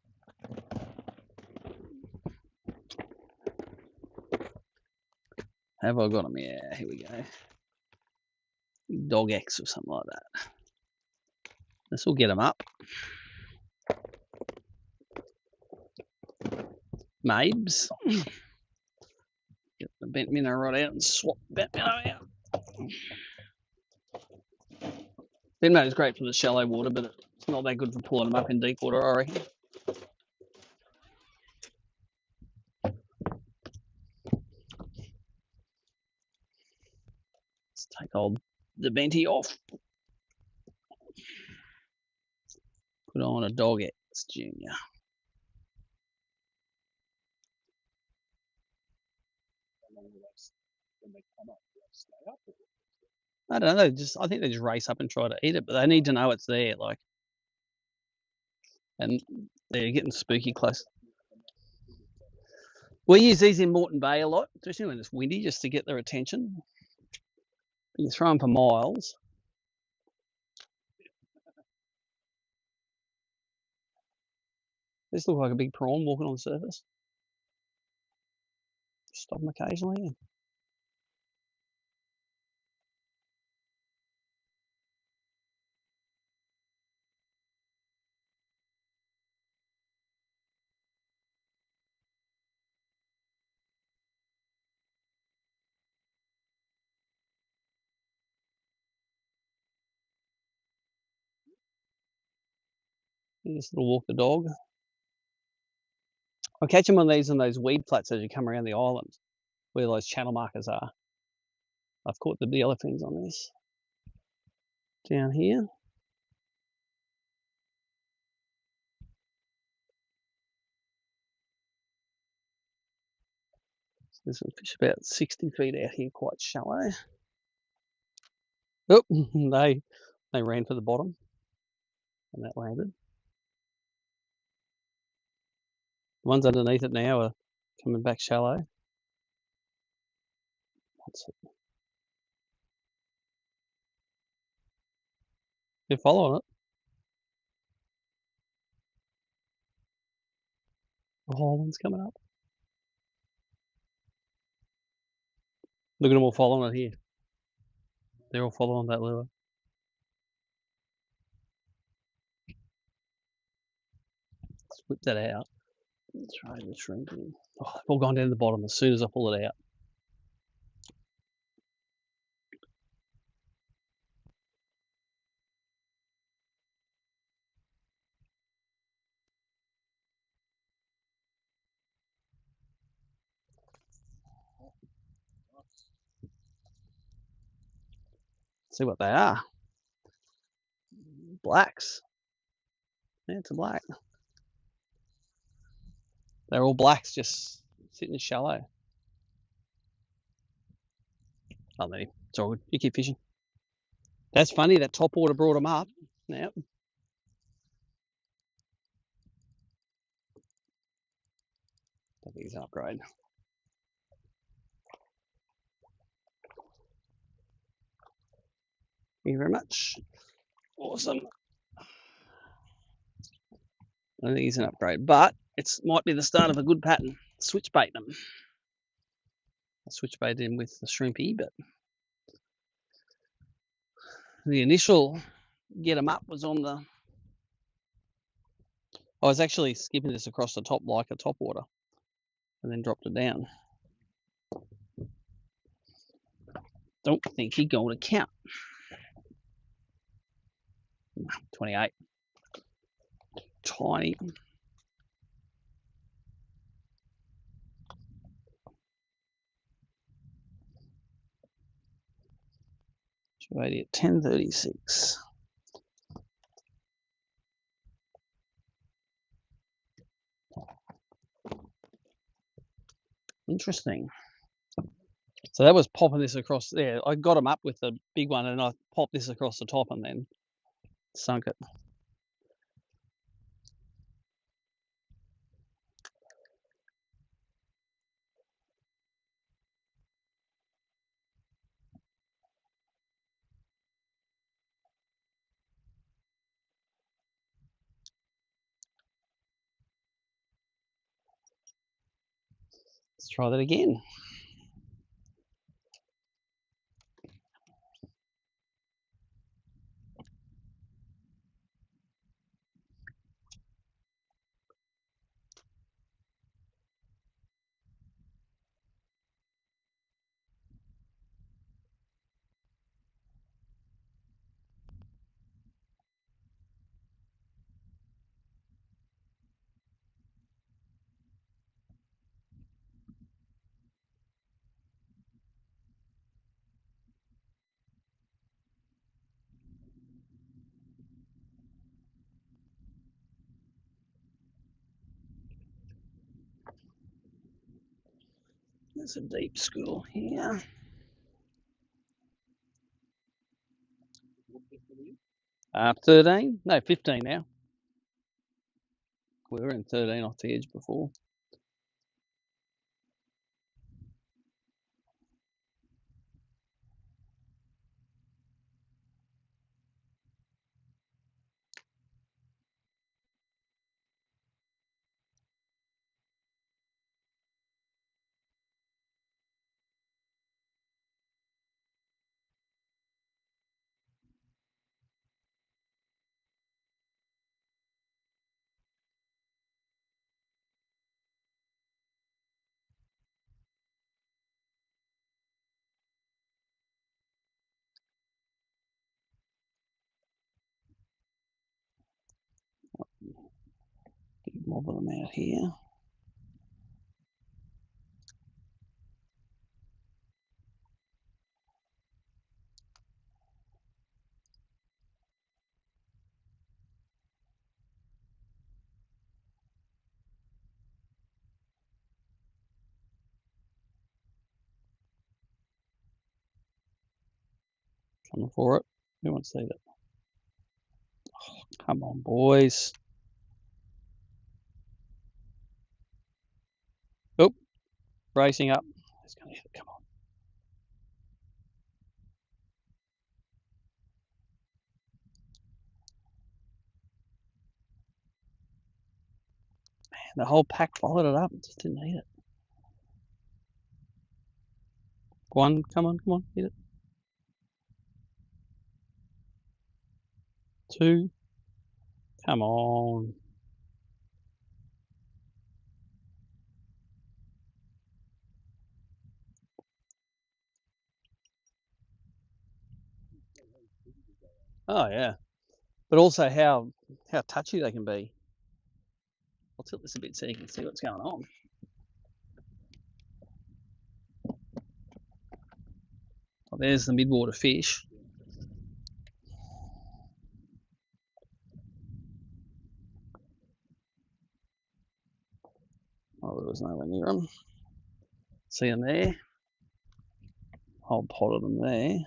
Have I got them? Yeah, here we go. Dog X or something like that. This will get them up. Mabes. Get the bent minnow right out and swap bent minnow out. Bent minnow is great for the shallow water, but it's not that good for pulling them up in deep water, I reckon. Let's take the benty off. Put on a Dog X Junior. I don't know. I think they just race up and try to eat it, but they need to know it's there, like. And they're getting spooky close. We use these in Moreton Bay a lot, especially when it's windy, just to get their attention. You throw them for miles. This looks like a big prawn walking on the surface. Stop them occasionally. This little walk the dog. I'll catch them on these weed flats as you come around the island, where those channel markers are. I've caught the yellowfins on this. Down here. So there's a fish about 60 feet out here, quite shallow. Oh, they ran for the bottom, and that landed. The ones underneath it now are coming back shallow. They're following it. Oh, one's coming up. Look at them all following it here. They're all following that lure. Let's whip that out. Throw the shrimp in. Oh, they've all gone down to the bottom as soon as I pull it out. See what they are. Blacks. Yeah, it's a black. They're all blacks just sitting shallow. Oh, there. It's all good. You keep fishing. That's funny. That top water brought them up. Yep. I think it's an upgrade. Thank you very much. Awesome. I think it's an upgrade, but it might be the start of a good pattern. Switch bait them. I switch bait in with the shrimpy, but the initial get them up was on the. I was actually skipping this across the top like a top water, and then dropped it down. Don't think you're going to count. 28. Tiny. 280 at 10:36. Interesting. So that was popping this across there. I got them up with the big one, and I popped this across the top and then sunk it. Let's try that again. There's a deep school here. Up 13? No, 15 now. We were in 13 off the edge before. mob of them out here. Coming for it. Who wants to see that? Oh, come on, boys. Oh, racing up. He's going to hit it. Come on. Man, the whole pack followed it up. It just didn't need it. One, come on, hit it. 2, come on. Oh yeah, but also how touchy they can be. I'll tilt this a bit so you can see what's going on. Oh, there's the midwater fish. Oh, there was nowhere near them. See them there? Whole pot of them there.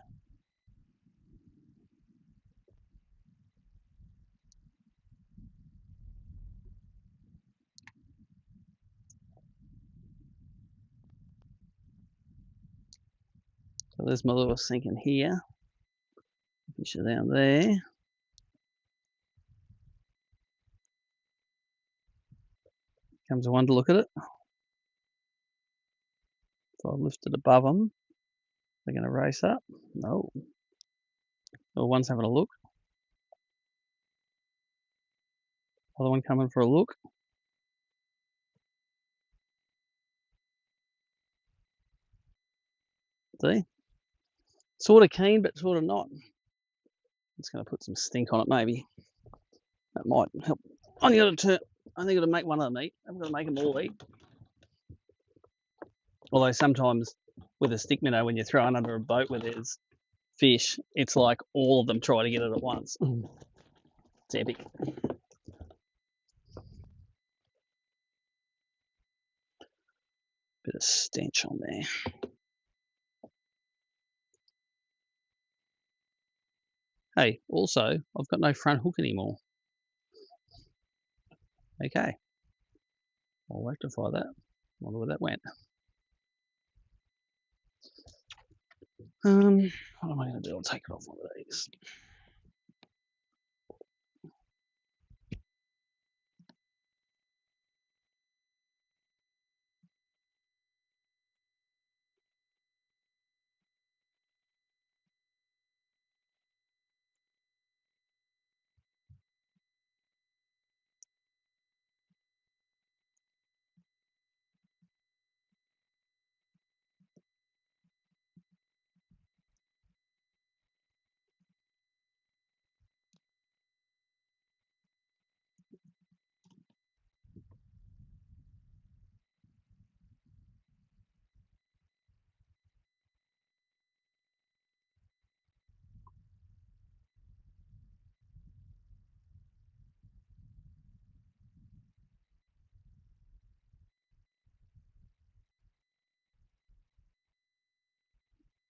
So there's my lure sinking here. Fish are down there. Comes one to look at it. So I lift it above them. They're going to race up. No. The one's having a look. Other one coming for a look. See? Sort of keen, but sort of not. It's going to put some stink on it, maybe. That might help. I only got to make one of them eat. I'm going to make them all eat. Although sometimes with a stick minnow, when you're throwing under a boat where there's fish, it's like all of them try to get it at once. It's epic. Bit of stench on there. Hey, also, I've got no front hook anymore. Okay. I'll rectify that. Wonder where that went. What am I going to do? I'll take it off one of these.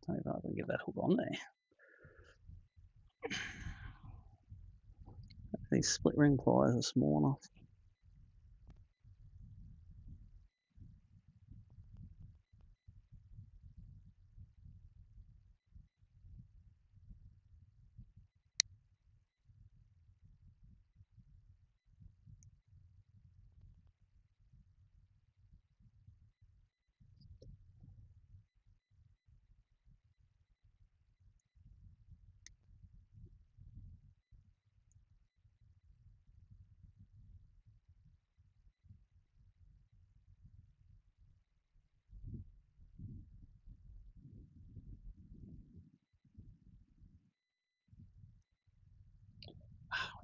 See if I can get that hook on there. These split ring pliers are small enough.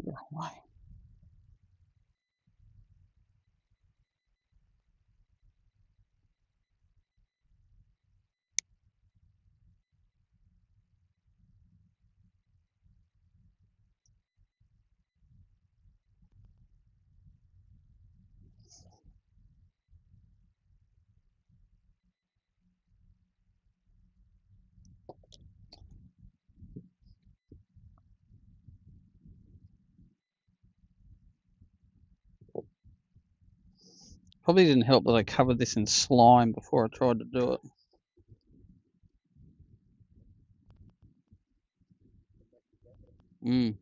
The wrong way. Probably didn't help that I covered this in slime before I tried to do it. Mm.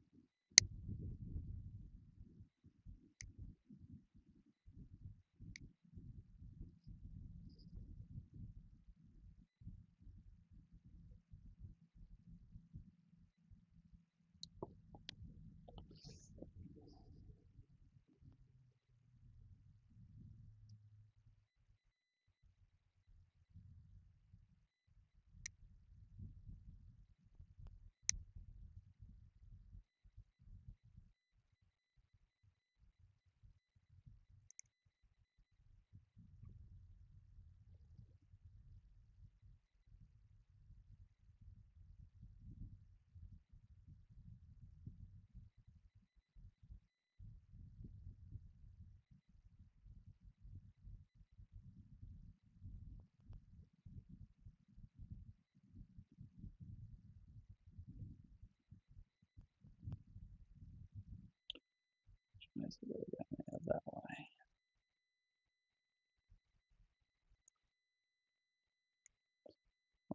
That way.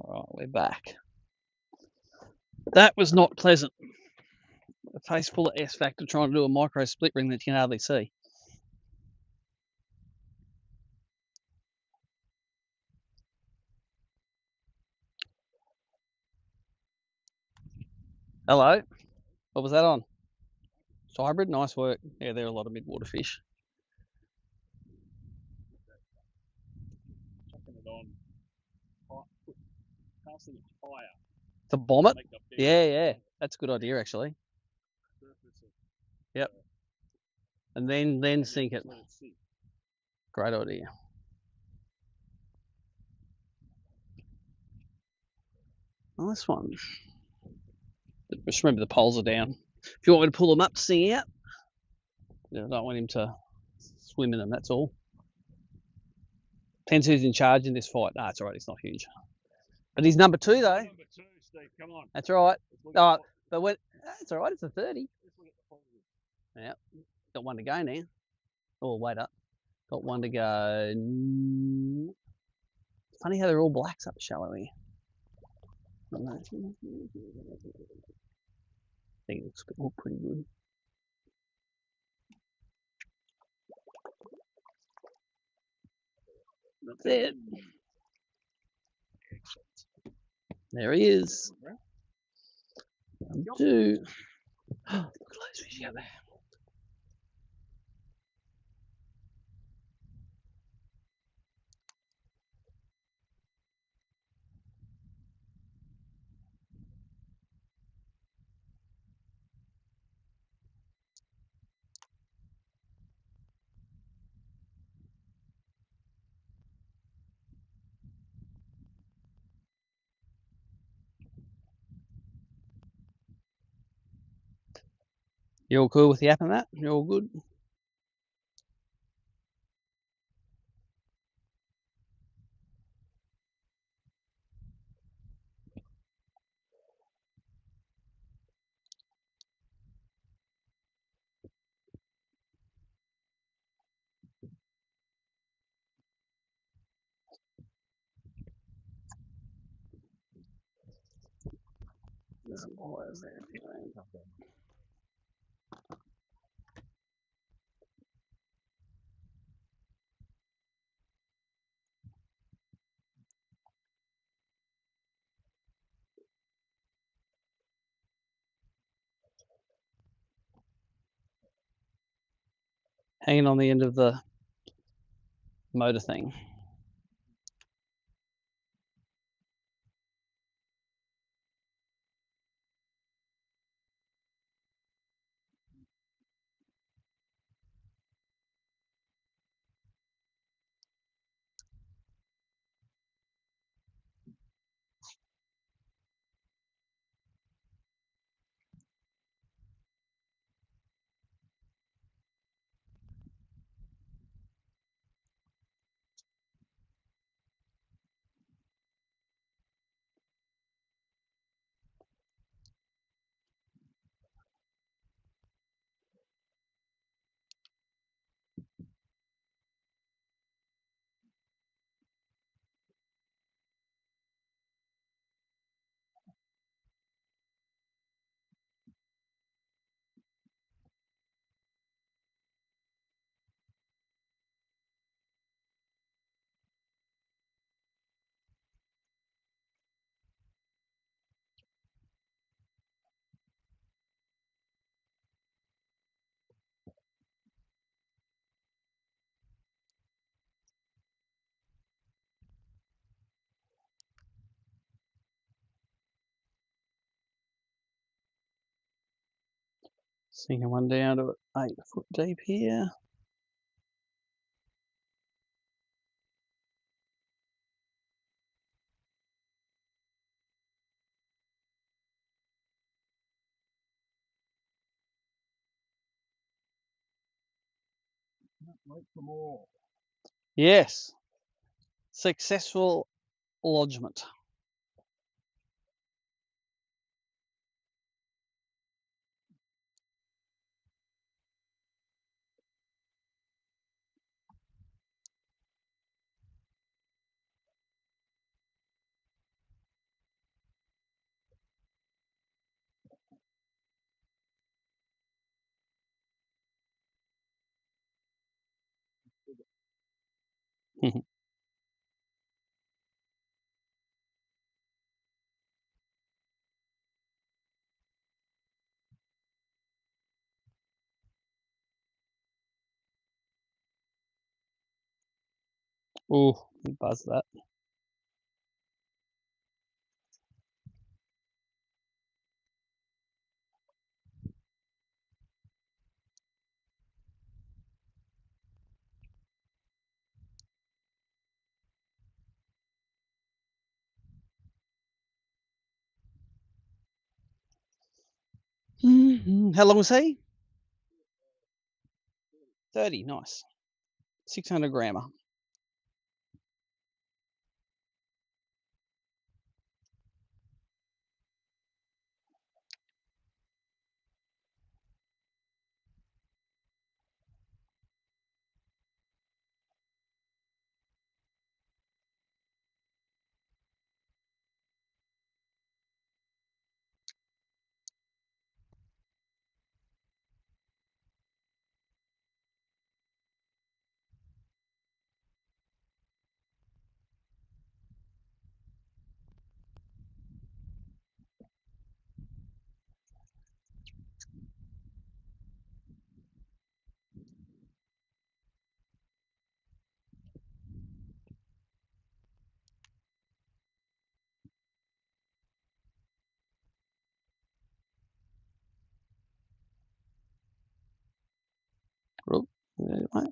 All right, we're back. That was not pleasant. A face full of S factor trying to do a micro split ring that you can hardly see. Hello. What was that on? Hybrid, nice work. Yeah, they're a lot of mid-water fish. Chucking it on. Casting it higher. To bomb it? Make up Yeah, yeah. That's a good idea, actually. Yep. And then sink it. Great idea. Nice one. Just remember the poles are down. If you want me to pull them up, sing out. I don't want him to swim in them, that's all. Depends who's in charge in this fight. No, it's all right, it's not huge. But he's number 2, though. Number 2, Steve, come on. That's right. Oh, but when it's all right, it's a 30. Yeah, got one to go now. Oh, wait up. Got one to go. Funny how they're all blacks up shallow here. I think it looks all pretty good. That's it. There he is. 2. Look at those fish out there. You all cool with the app and that? You're all good? There's some wires there. Hanging on the end of the motor thing. Sinking one down to 8 foot deep here. Wait for more. Yes. Successful lodgement. Oh, he buzzed that. How long was he? 30, nice. 600 grammer. Oh, right.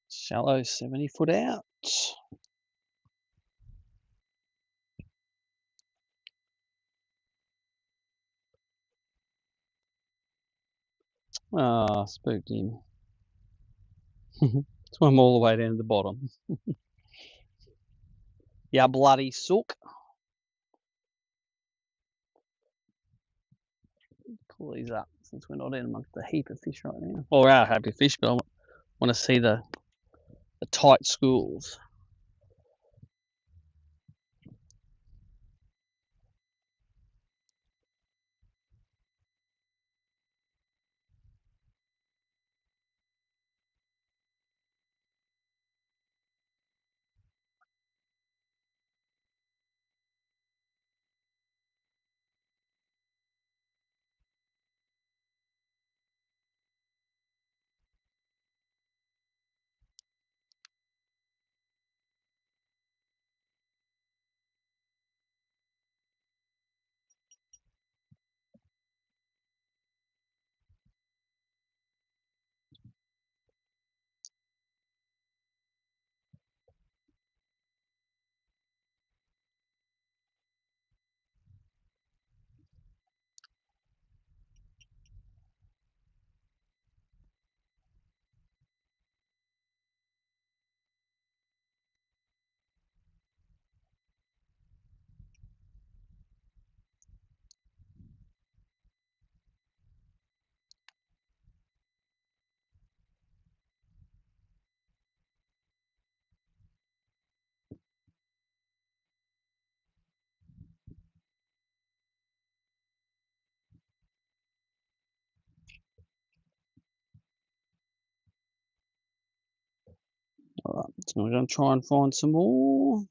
Shallow, 70 foot out. Ah, spooked him. Swam all the way down to the bottom. Ya bloody sook. Pull these up since we're not in amongst a heap of fish right now. Well, we are happy fish, but I want to see the tight schools. All right, so we're going to try and find some more.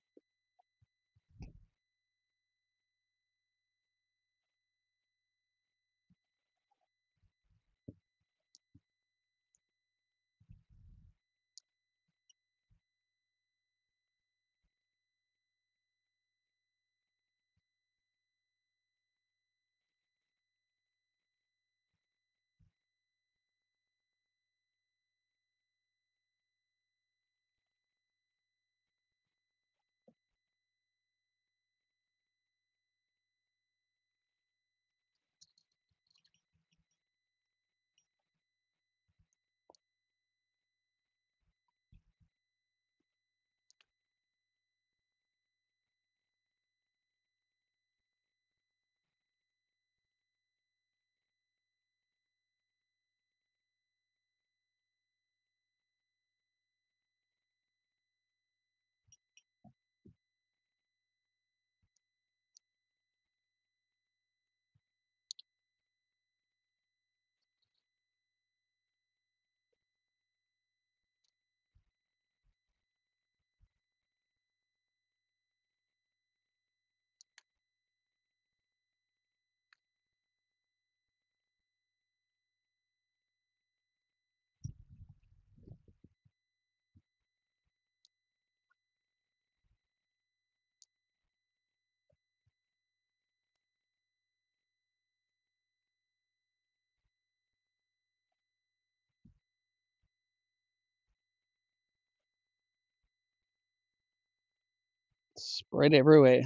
Spread everywhere.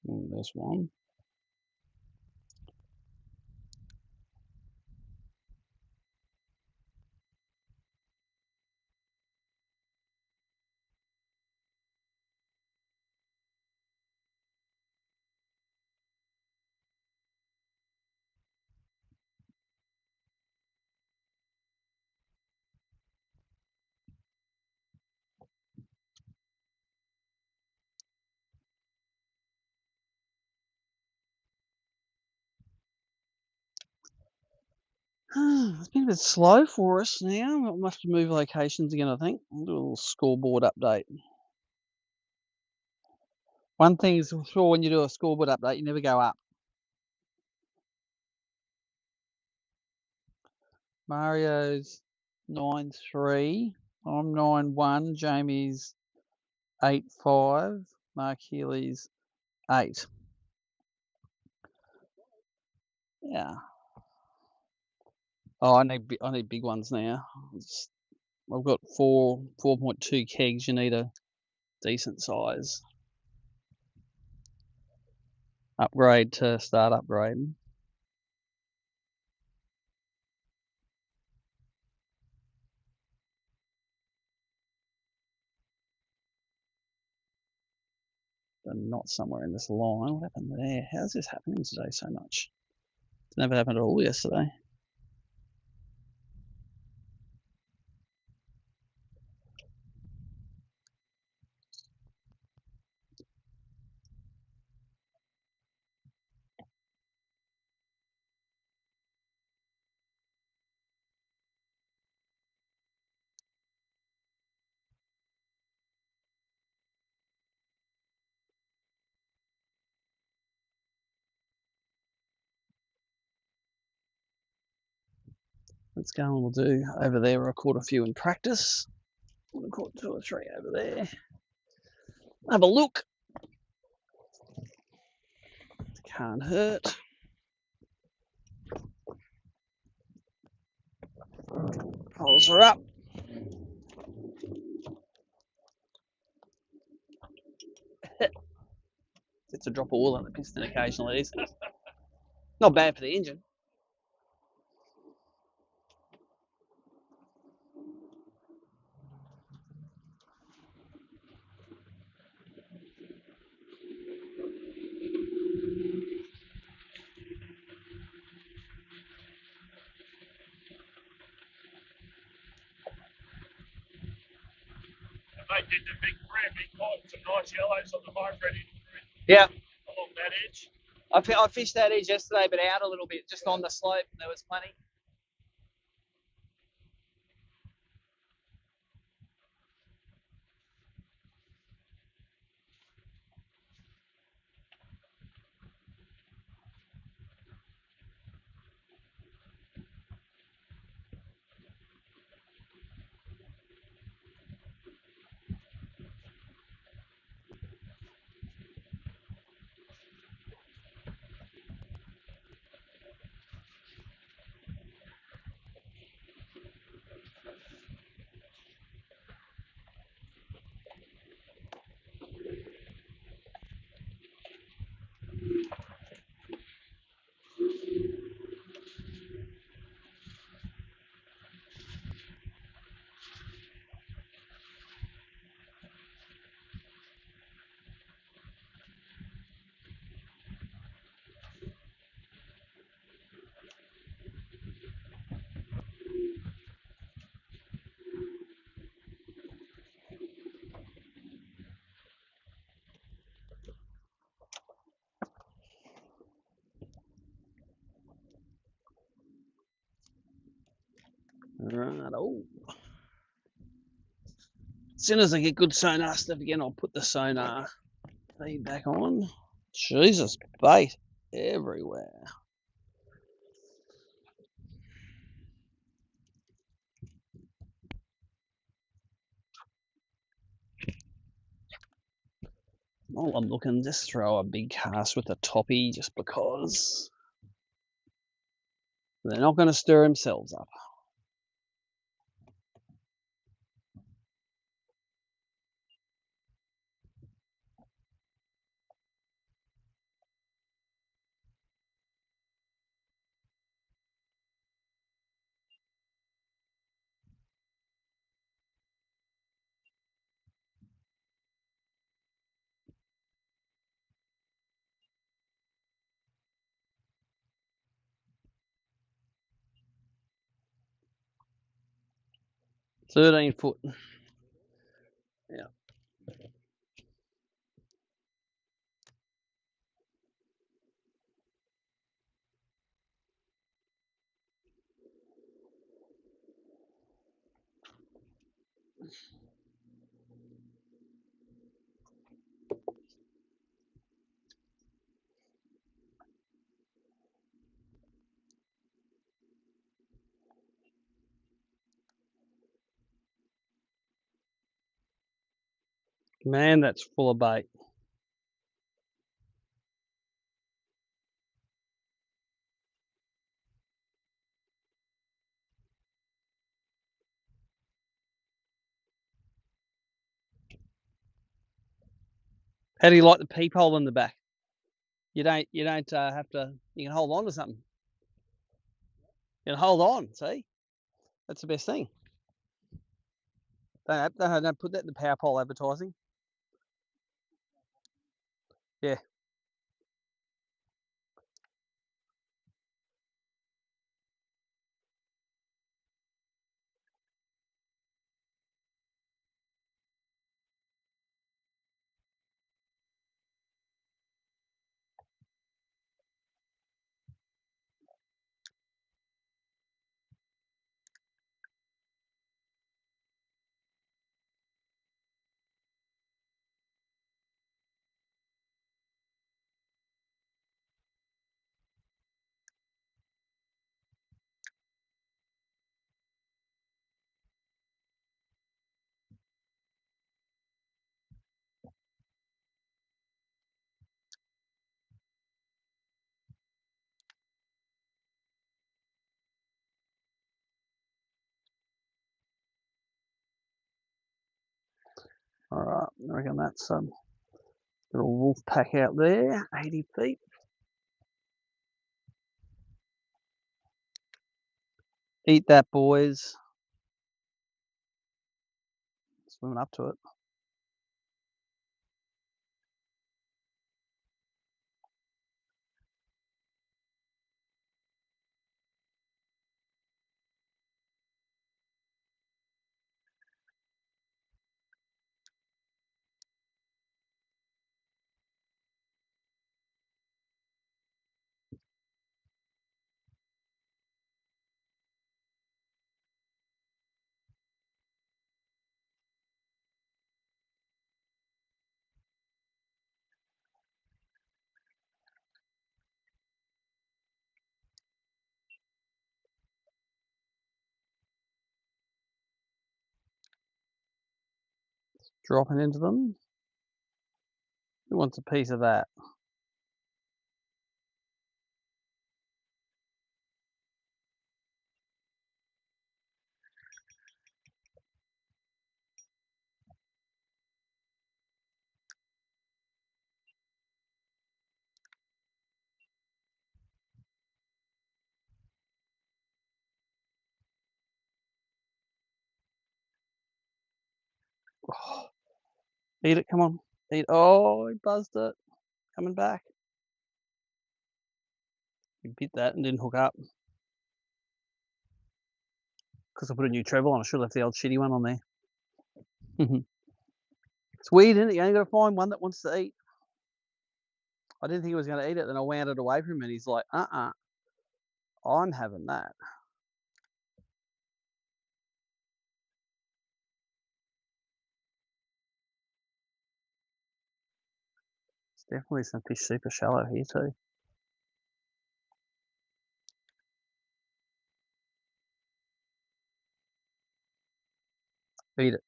There's one. It's been a bit slow for us now. We'll have to move locations again, I think. We'll do a little scoreboard update. One thing is for sure, when you do a scoreboard update, you never go up. Mario's 9-3. I'm 9-1. Jamie's 8-5. Mark Healy's 8. Yeah. Oh, I need big ones now. I've got 4.2 kegs. You need a decent size upgrade to start upgrading. But not somewhere in this line. What happened there? How's this happening today so much? It never happened at all yesterday. Let's go and we'll do over there. I caught a few in practice. I caught 2 or 3 over there. Have a look. Can't hurt. Poles are up. It's a drop of oil on the piston occasionally. Not bad for the engine. They did the big BREAM. He caught some nice yellows on the hybrid Yeah. along that edge. I fished that edge yesterday, but out a little bit, just on the slope. There was plenty. Right. Oh. As soon as I get good sonar stuff again, I'll put the sonar feed back on. Jesus, bait everywhere. While I'm looking, just throw a big cast with a toppy just because. They're not going to stir themselves up. $13 foot. Yeah. Man, that's full of bait. How do you like the peephole in the back? You don't have to. You can hold on to something. You can hold on. See, that's the best thing. Don't put that in the power pole advertising. Yeah. All right. I reckon that's little wolf pack out there, 80 feet. Eat that, boys. Swimming up to it. Dropping into them. Who wants a piece of that? Oh, eat it, come on. Eat. Oh, he buzzed it. Coming back. He bit that and didn't hook up. Because I put a new treble on. I should have left the old shitty one on there. It's weird, isn't it? You only got to find one that wants to eat. I didn't think he was going to eat it. Then I wound it away from him and he's like, I'm having that. There's definitely some fish super shallow here too. Eat it.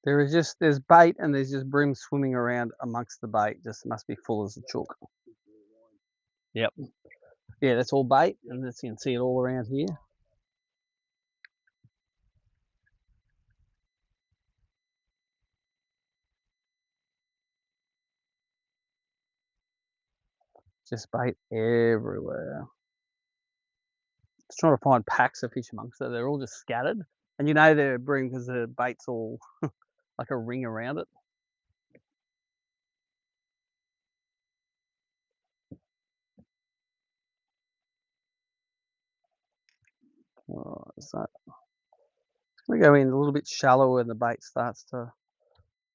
There's bait and there's just bream swimming around amongst the bait. Just must be full as a chook. Yep. Yeah, that's all bait, and you can see it all around here. Just bait everywhere. Just trying to find packs of fish amongst it. They're all just scattered, and you know they're bream because the bait's all like a ring around it. Oh, so it's going to go in a little bit shallower when the bait starts to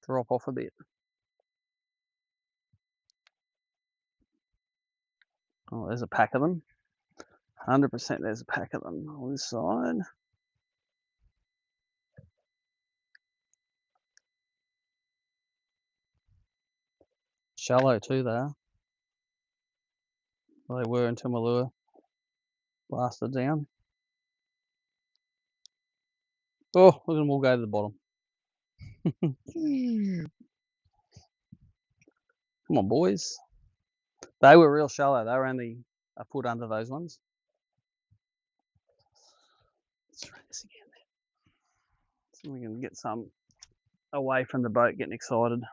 drop off a bit. Oh, there's a pack of them. 100% there's a pack of them on this side. Shallow too, there. Well, they were until my lure blasted down. Oh, look at them all go to the bottom. Come on, boys. They were real shallow. They were only a foot under those ones. Let's try this again. So we can get some away from the boat getting excited.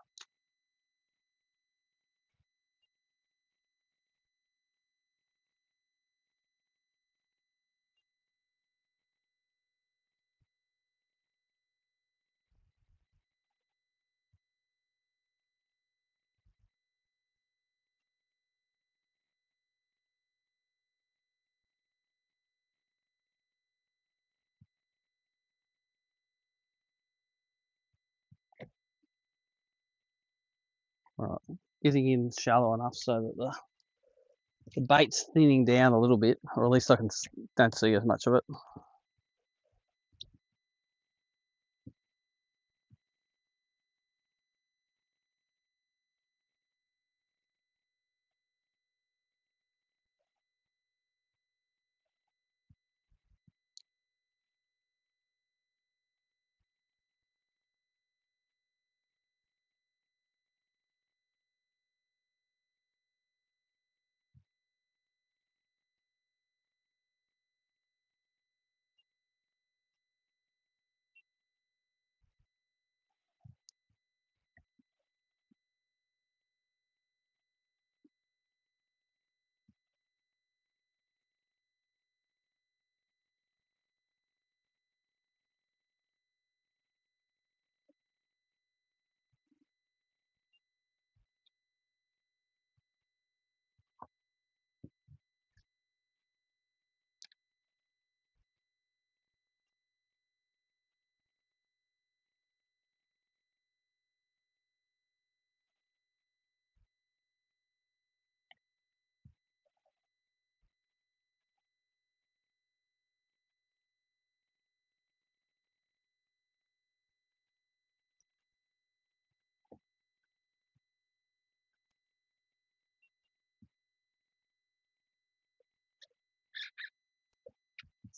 All right, getting in shallow enough so that the bait's thinning down a little bit, or at least I don't see as much of it.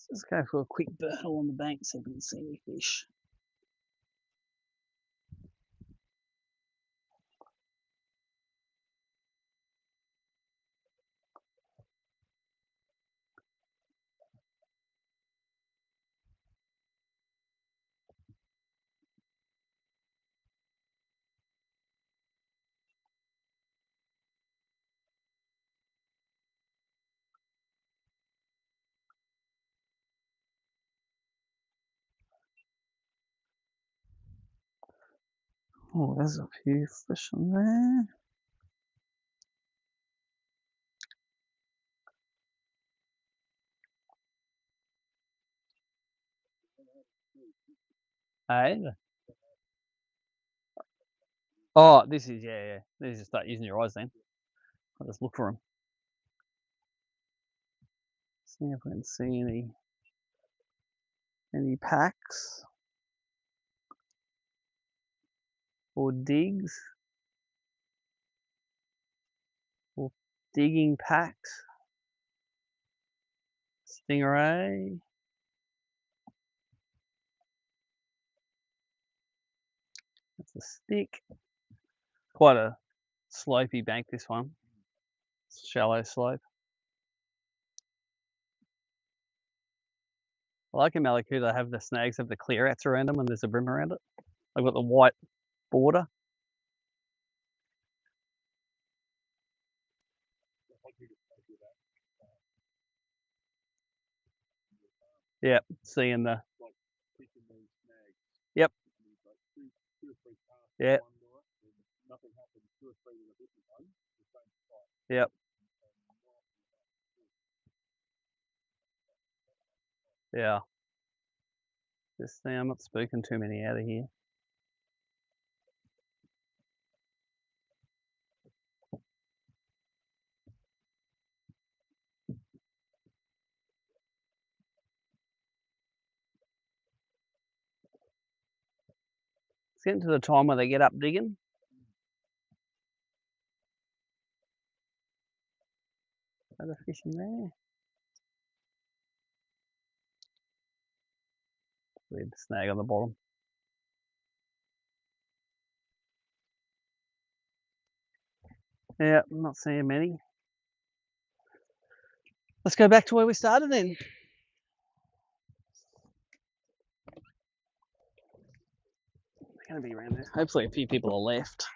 Let's go for a quick birtle on the bank so we can see any fish. Oh, there's a few fish in there. Hey. Oh, this is, yeah. This is start using your eyes then. I'll just look for them. See if we can see any packs or digs or digging packs. Stingray. the stick. Quite a slopey bank, this one. Shallow slope. I like in Mallacoota, have the snags have the clear outs around them and there's a brim around it. They've got the white border. Yep, seeing the. Yep. Yeah. Yep. Yeah. Just see, I'm not spooking too many out of here. It's getting to the time where they get up digging. Are there fish in there? Weird snag on the bottom. Yeah, I'm not seeing many. Let's go back to where we started then. They're going to be around there. Hopefully a few people are left.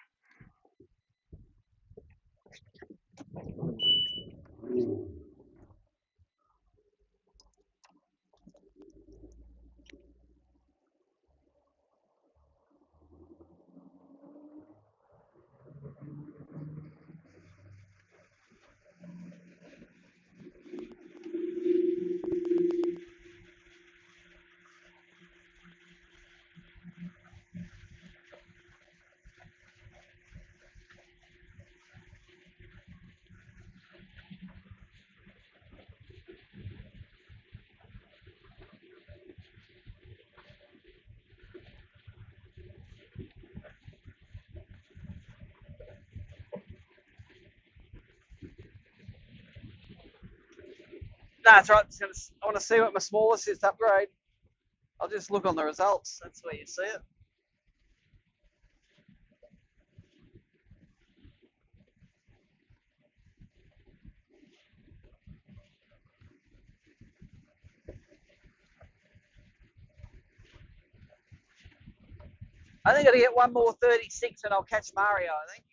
No, that's right. I want to see what my smallest is to upgrade. I'll just look on the results. That's where you see it. I think I'll get one more 36 and I'll catch Mario, I think.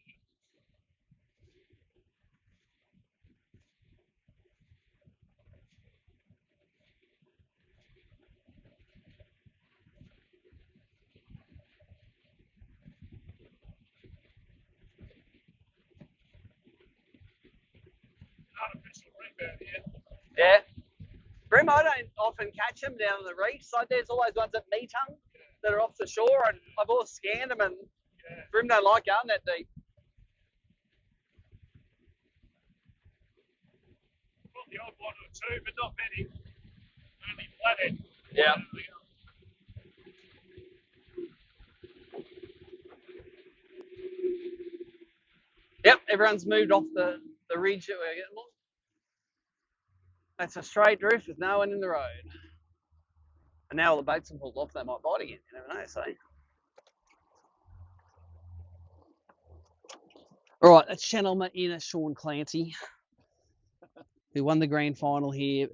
Yeah. Brim, I don't often catch them down on the reefs. Like there's always ones at Meetung that are off the shore, and I've always scanned them, and Brim don't like going that deep. Got the odd one or two, but not many. Only flathead. Yeah. Yep, everyone's moved off the ridge that we're getting on. That's a straight drift with no one in the road. And now all the boats are pulled off, they might bite again. You never know, so. All right, that's channel my inner Sean Clancy, who won the grand final here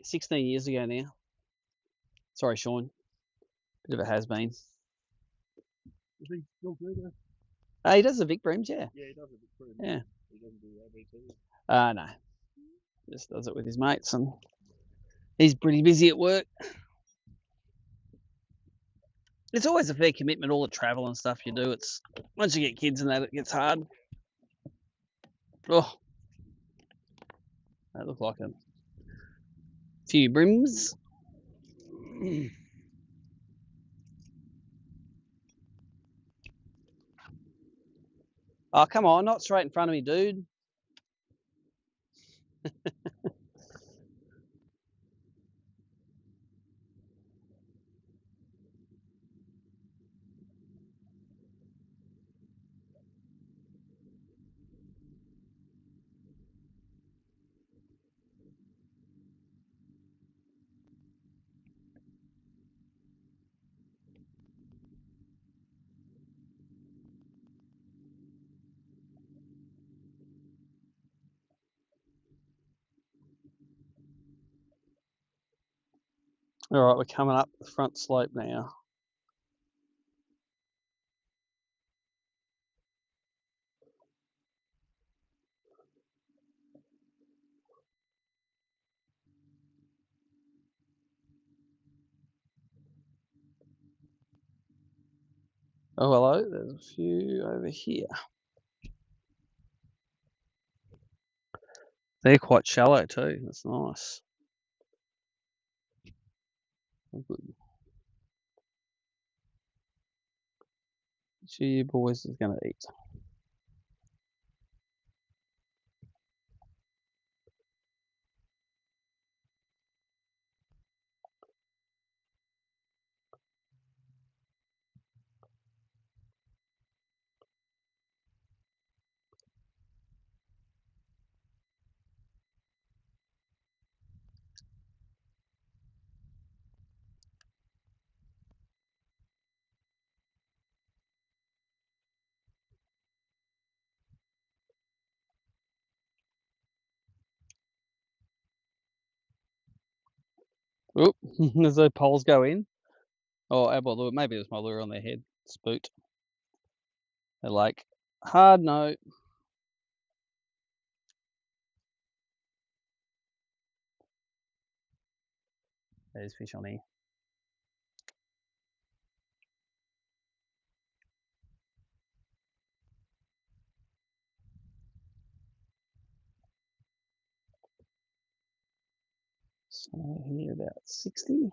16 years ago now. Sorry, Sean. Bit of a has-been. Is he still do that? He does the Vic Breams, yeah. Yeah, he does it with crew. Yeah. He doesn't do ABT. No. Just does it with his mates, and he's pretty busy at work. It's always a fair commitment, all the travel and stuff you do. It's once you get kids and that, it gets hard. Oh, that looked like a few brims. Oh, come on, not straight in front of me, dude. All right, we're coming up the front slope now. Oh, hello, there's a few over here. They're quite shallow too, that's nice. Oh, good. Which of you boys is going to eat? Oop, as those poles go in. Oh, well, maybe it was my lure on their head. Spooked. They're like, hard no. There's fish on here. So here about 60.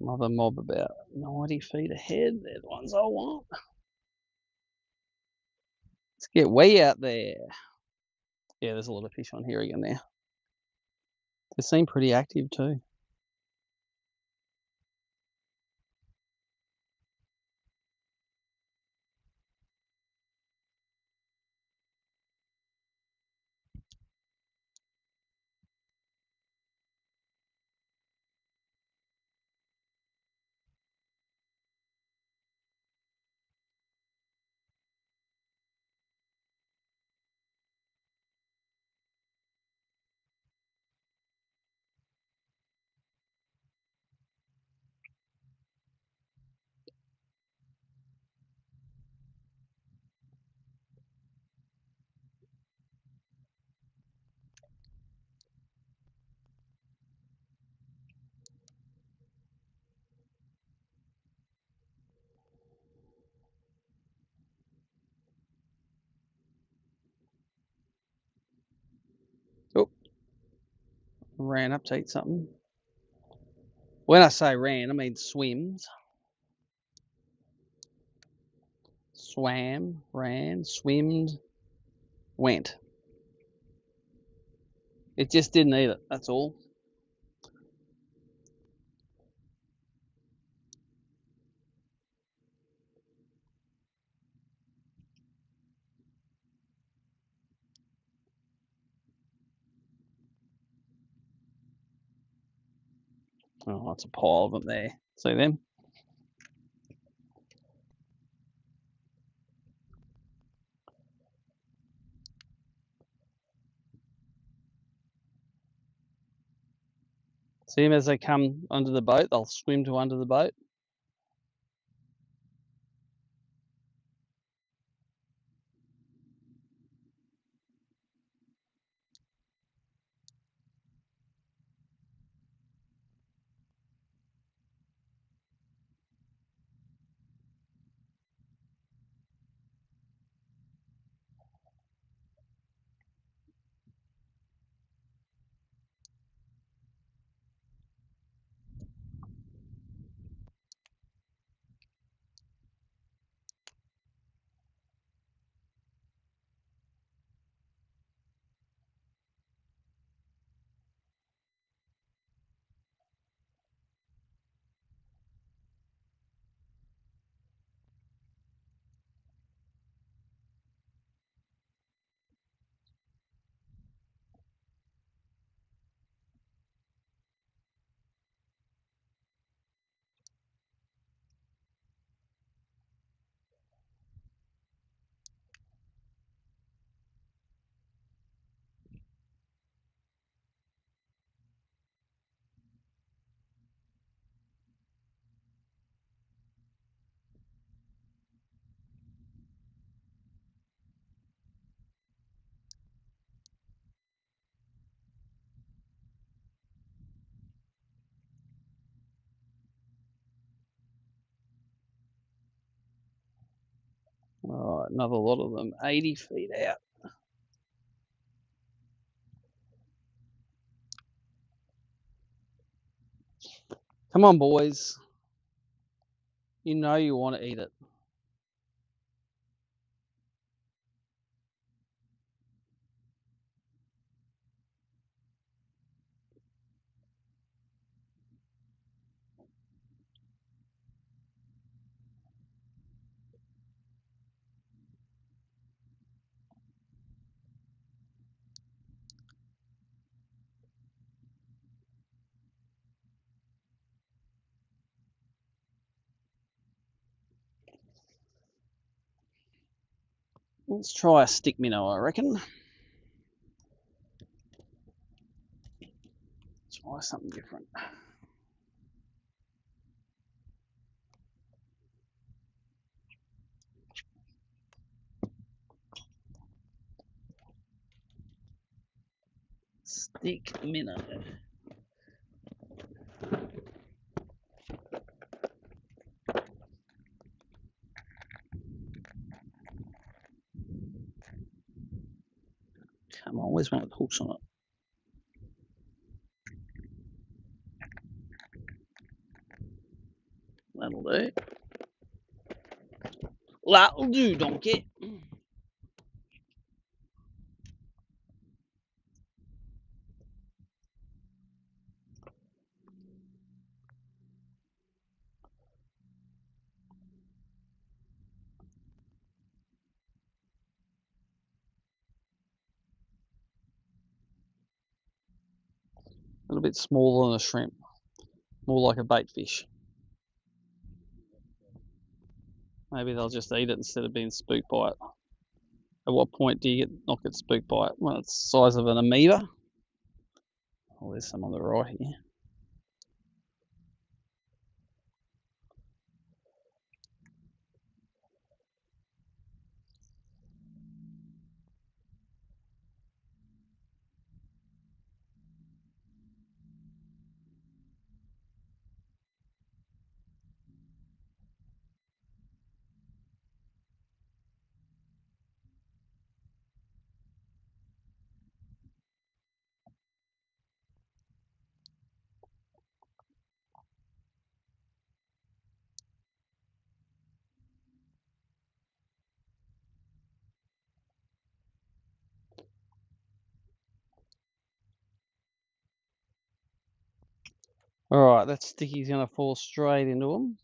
Another mob about 90 feet ahead. They're the ones I want. Let's get way out there. Yeah, there's a lot of fish on here again now. They seem pretty active too. Oh, ran up to eat something. When I say ran, I mean swims. Swam, ran, swimmed, went. It just didn't eat it, that's all. Oh, that's a pile of them there. See them? See them as they come under the boat? They'll swim to under the boat. All right, another lot of them, 80 feet out. Come on, boys. You know you want to eat it. Let's try a stick minnow, I reckon. Try something different. Stick minnow. Come on, where's one with hooks on it? That'll do. That'll do, donkey. A little bit smaller than a shrimp. More like a bait fish. Maybe they'll just eat it instead of being spooked by it. At what point do you not get spooked by it? When it's the size of an amoeba? Oh, there's some on the right here. Alright, that sticky's going to fall straight into them.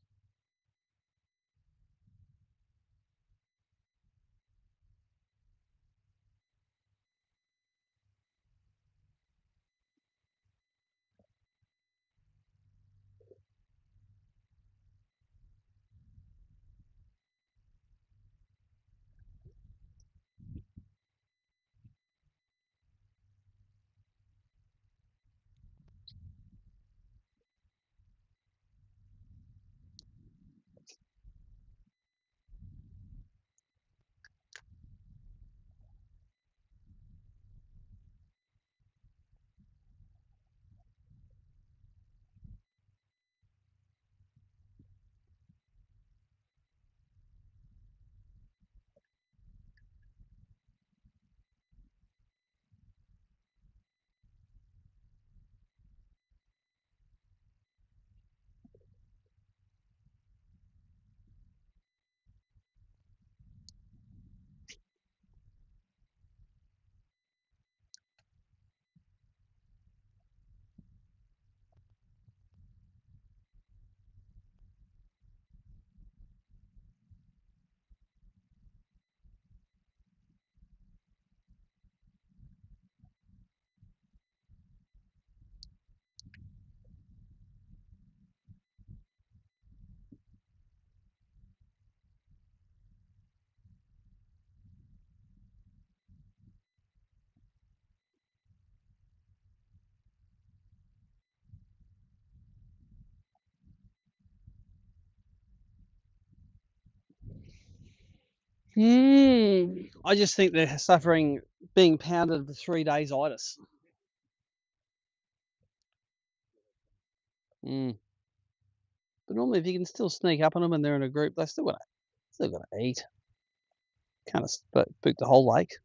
I just think they're suffering being pounded for 3 days itis. But normally, if you can still sneak up on them and they're in a group, they're still gonna eat. Kind of spook the whole lake.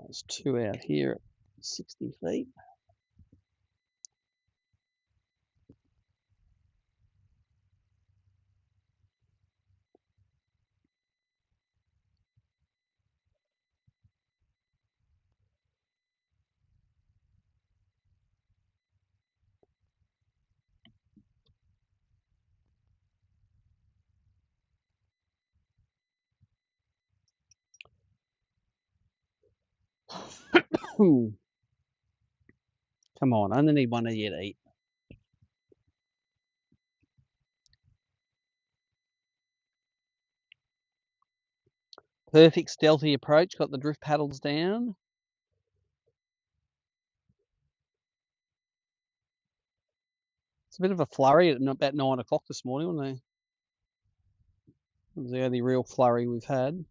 There's two out here at 60 feet. Come on, I only need one of you to eat. Perfect stealthy approach, got the drift paddles down. It's a bit of a flurry at about 9 o'clock this morning, wasn't it? It was the only real flurry we've had.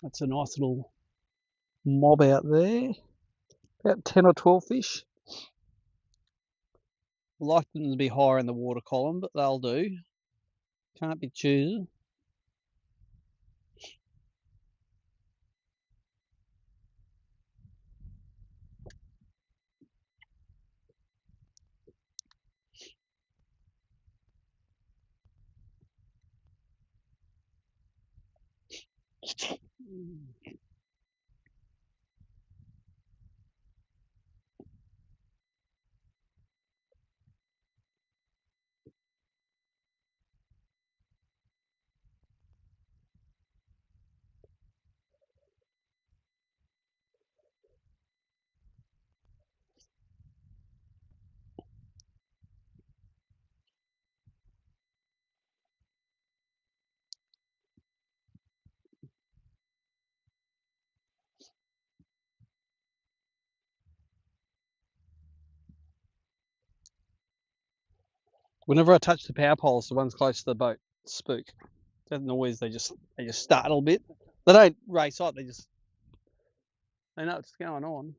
That's a nice little mob out there. About 10 or 12 fish. I'd like them to be higher in the water column, but they'll do. Can't be choosers. Whenever I touch the power poles, the ones close to the boat spook. Doesn't always. They just startle a bit. They don't race out. They know what's going on.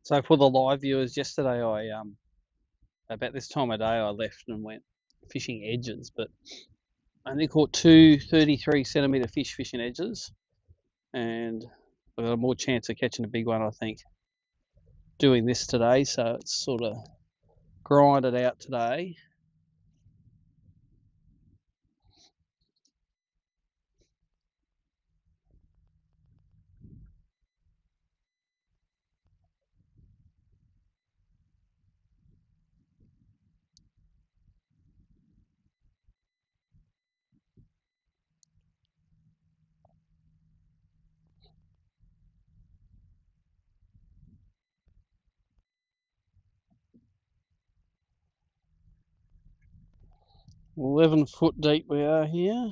So for the live viewers, yesterday I about this time of day I left and went fishing edges, but I only caught two 33-centimetre fish fishing edges, and I've got a more chance of catching a big one, I think, doing this today. So it's sort of grinded out today. $11 deep we are here.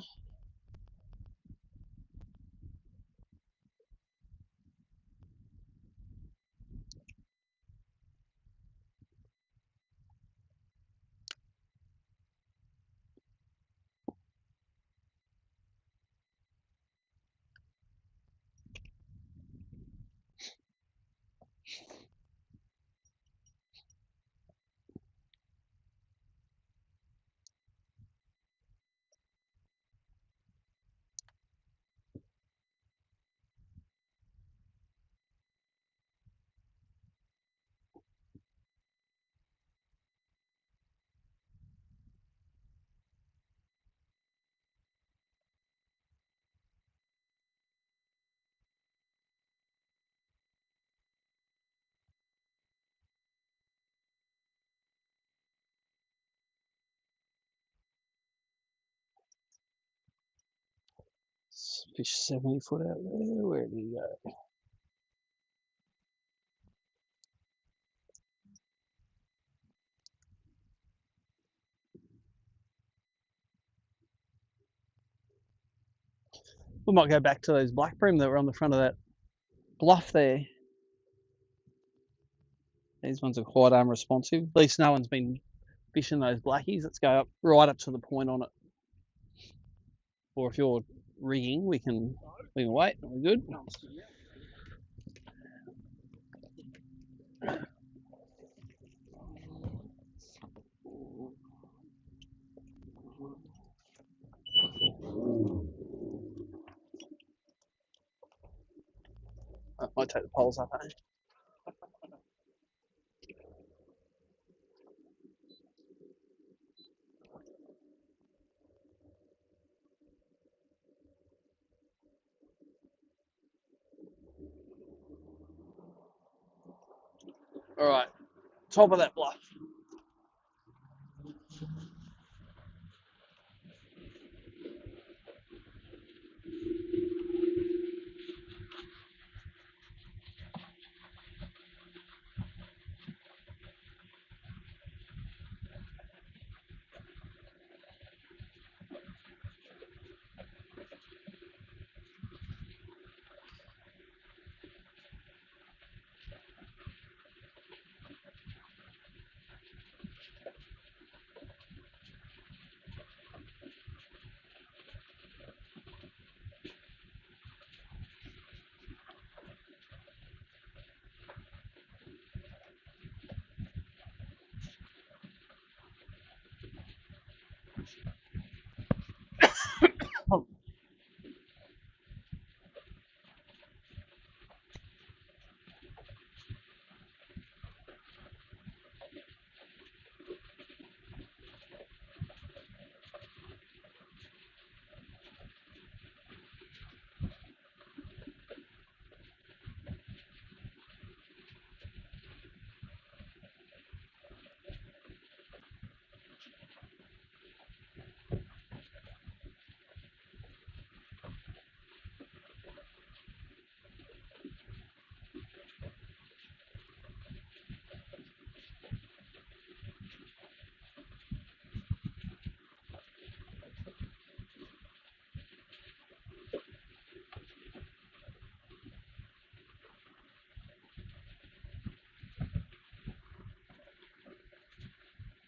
Fish 70 foot out there. Where did he go? We might go back to those black bream that were on the front of that bluff there. These ones are quite unresponsive. At least no one's been fishing those blackies. Let's go up right up to the point on it. Or if you're rigging, we can wait. Are we good? I might take the poles up, eh? All right, top of that bluff.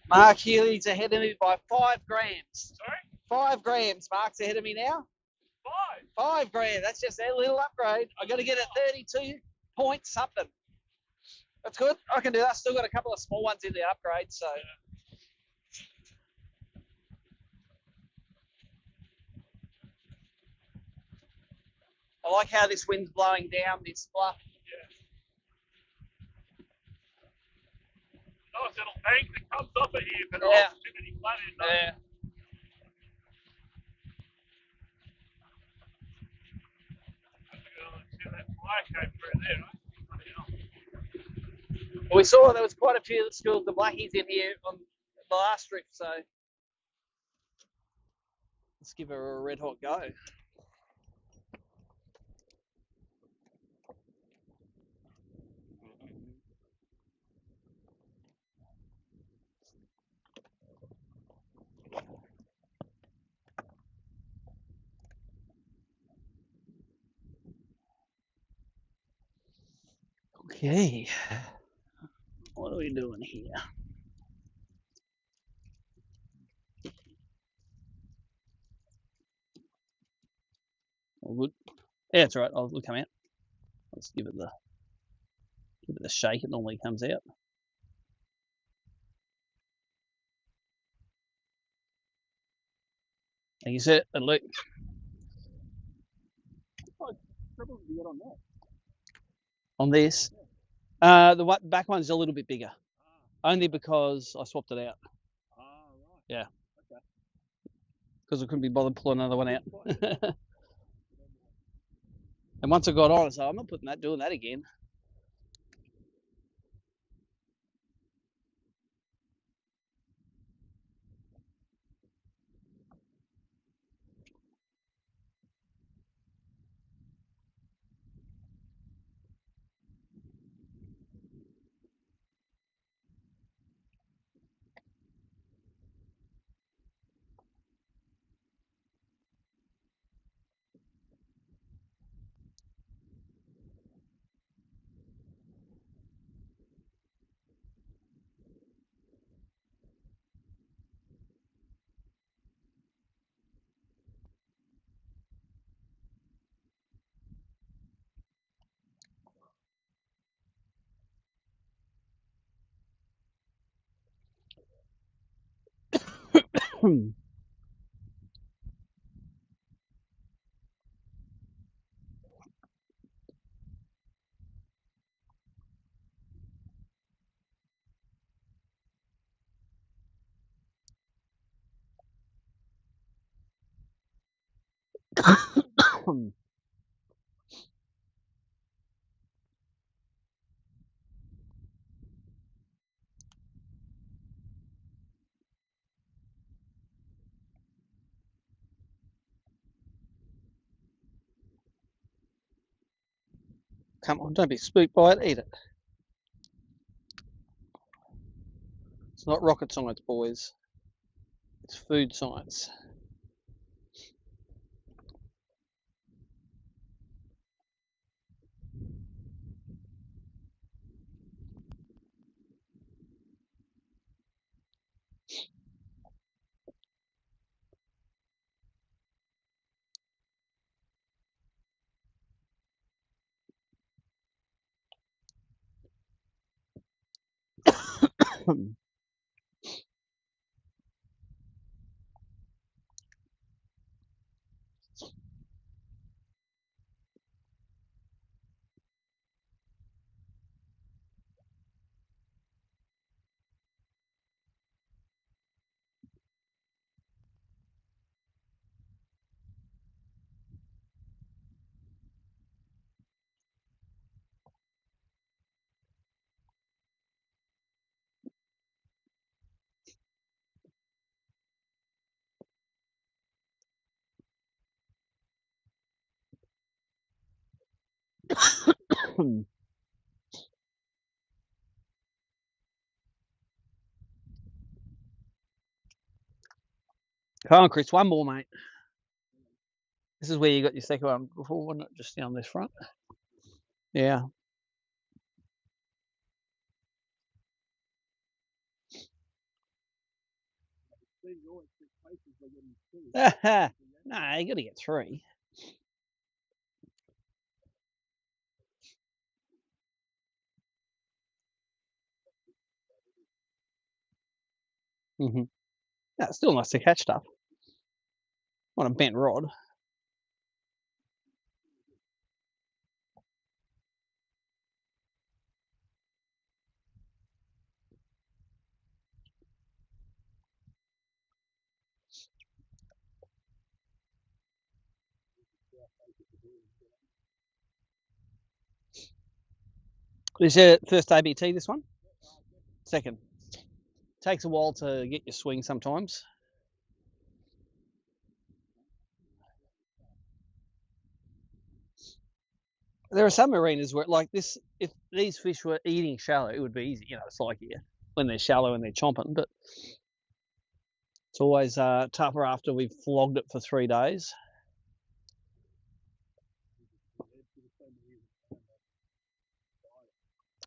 Mark Healy's ahead of me by 5 grams. Sorry? 5 grams. Mark's ahead of me now. 5 grams. That's just a little upgrade. I got to get a 32 point something. That's good. I can do that. Still got a couple of small ones in the upgrade, so. I like how this wind's blowing down this bluff. Nice little bank that comes off of here, but Yeah. too many flat ends. Yeah. See that fire came through there, right? Well, we saw there was quite a few that schooled the blackies in here on the last trip, so let's give her a red hot go. Okay, what are we doing here? All good. Yeah, it's all right. It'll come out. Let's give it the shake. It normally comes out. And you said, and look. On this, the back one's a little bit bigger, only because I swapped it out. Ah, right. Yeah. Okay. Because I couldn't be bothered pulling another one out. And once I got on, I said, I'm not doing that again. Come on, don't be spooked by it. Eat it. It's not rocket science, boys. It's food science. Come on, Chris. One more, mate. This is where you got your second one before, wasn't it? Just down this front. Yeah. No, you got to get three. Mm-hmm. Yeah, it's still nice to catch stuff on a bent rod. This is your first ABT, this one? Second. Takes a while to get your swing sometimes. There are some arenas where, like this, if these fish were eating shallow, it would be easy. It's like here when they're shallow and they're chomping, but it's always tougher after we've flogged it for 3 days.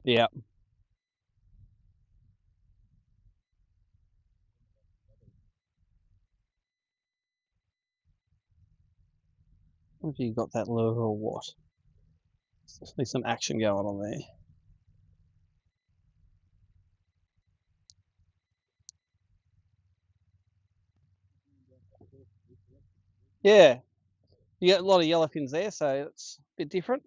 Yeah. Have you got that lure or what? There's definitely some action going on there. Yeah, you get a lot of yellowfins there, so it's a bit different.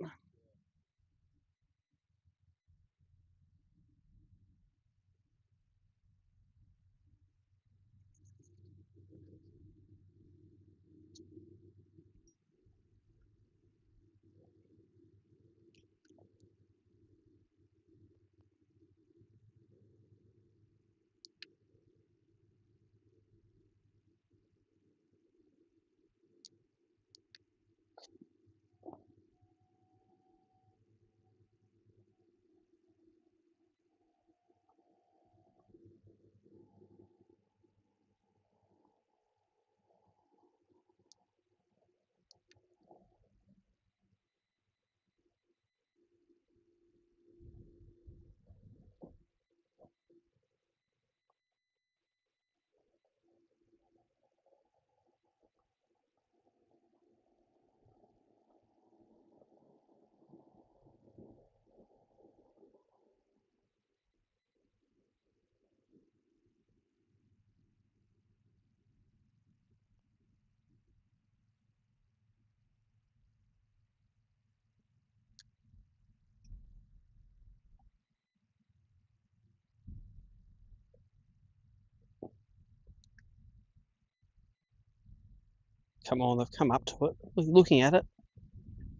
Come on, they've come up to it. Looking at it.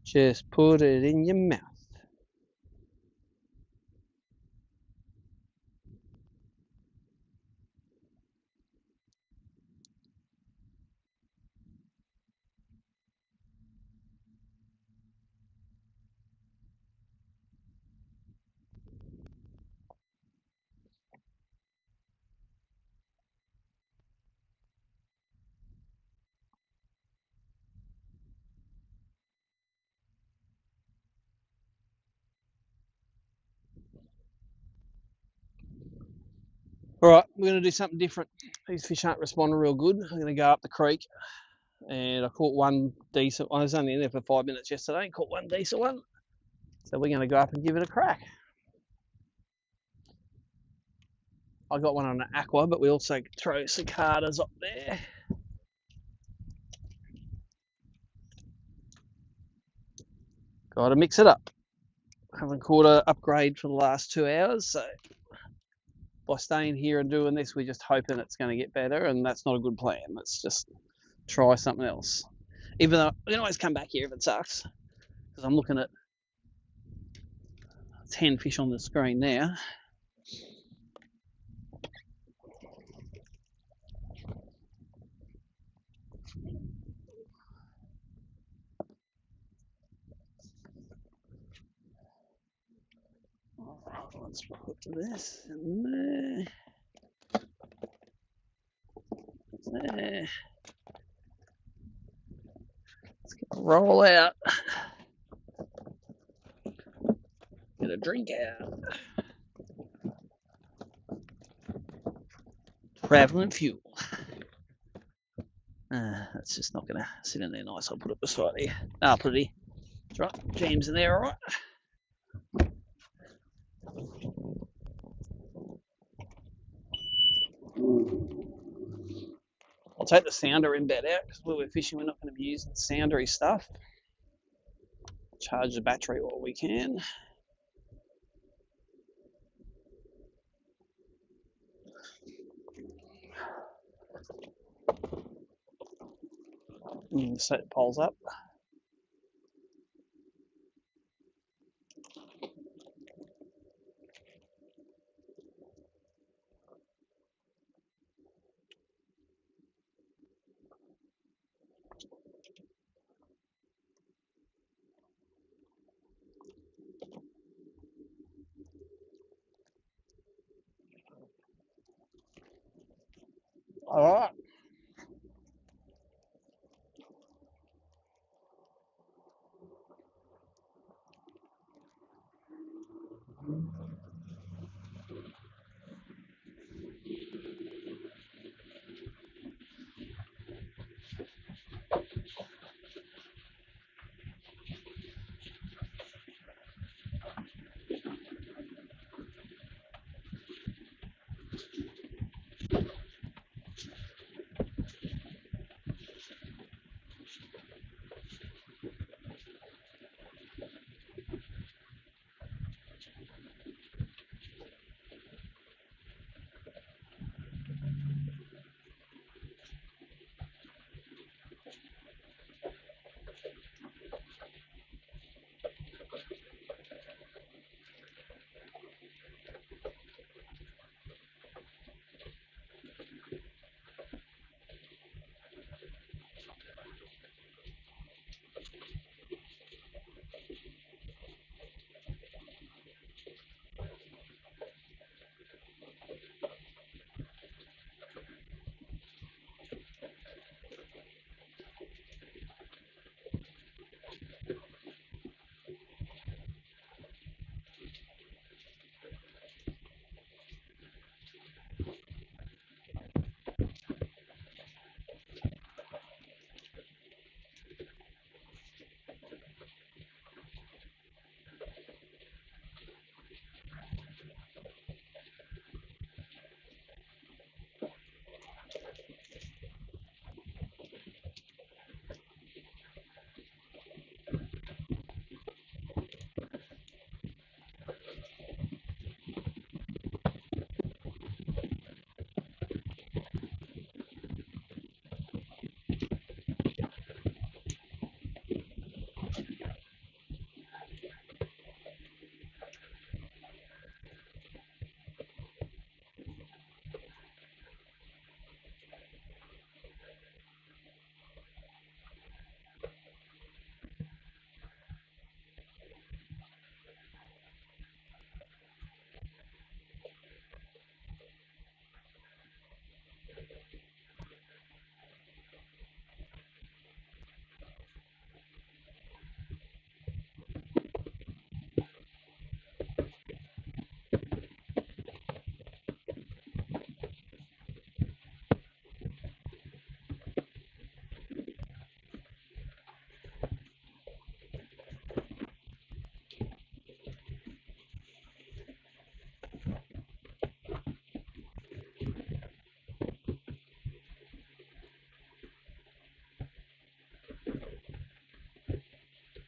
Just put it in your mouth. All right, we're going to do something different. These fish aren't responding real good. I'm going to go up the creek, and I caught one decent one. I was only in there for 5 minutes yesterday and caught one decent one. So we're going to go up and give it a crack. I got one on an aqua, but we also throw cicadas up there. Got to mix it up. Haven't caught an upgrade for the last 2 hours, so by staying here and doing this, we're just hoping it's going to get better, and that's not a good plan. Let's just try something else. Even though we can always come back here if it sucks, because I'm looking at 10 fish on the screen now. Let's put this in there. Let's get a roll out. Get a drink out. Traveling fuel. That's just not going to sit in there nice. I'll put it beside here. I'll put it here. That's right. James in there, all right. I'll take the sounder end bed out because when we're fishing, we're not going to be using soundery stuff. Charge the battery while we can. Set poles up. All right.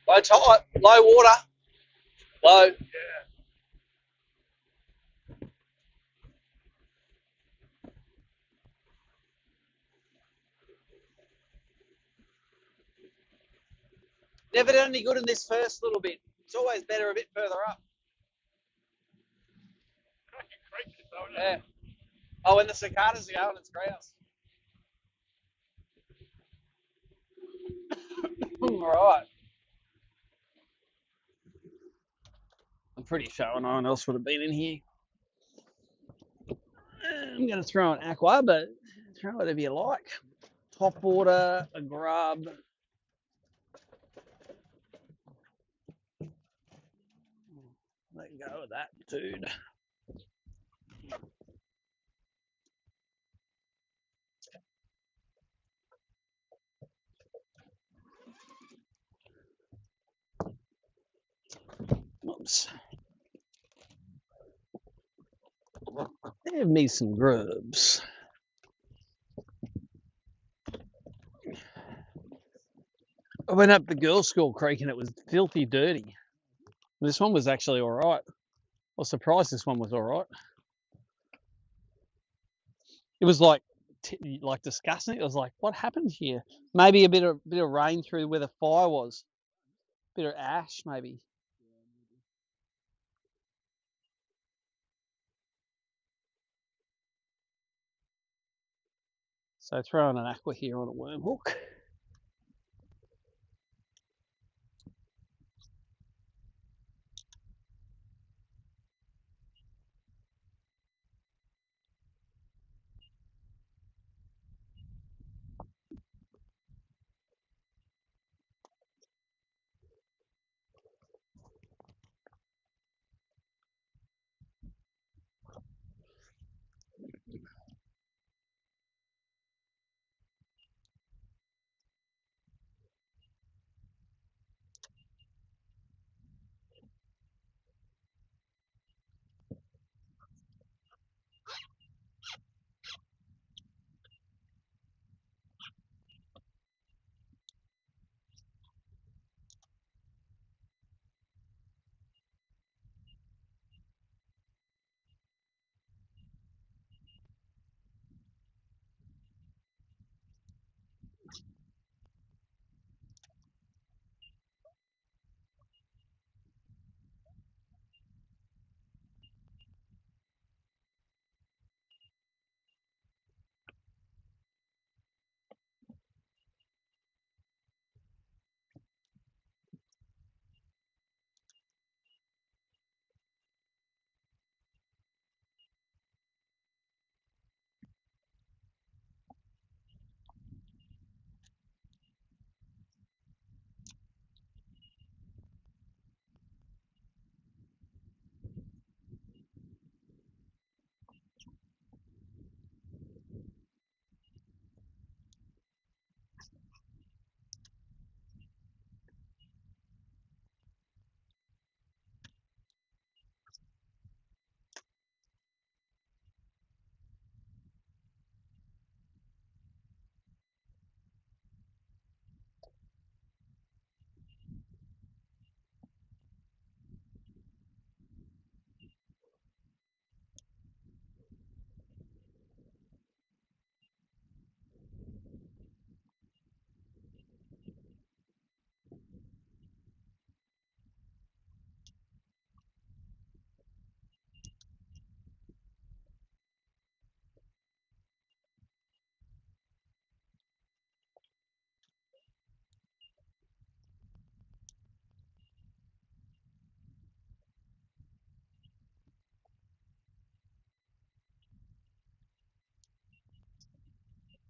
Low tide, low water, low. Never done any good in this first little bit. It's always better a bit further up. Cracking creek, though, isn't Yeah. it? Oh, when the cicadas are going, it's grouse. All right. I'm pretty sure no one else would have been in here. I'm going to throw an aqua, but throw whatever you like. Top water, a grub. Let go of that, dude. Oops. Give me some grubs. went up the girls' school creek and it was filthy dirty. This one was actually all right. I was surprised this one was all right. It was like disgusting. It was like, what happened here? Maybe a bit of rain through where the fire was. Bit of ash, maybe. So throwing an aqua here on a worm hook.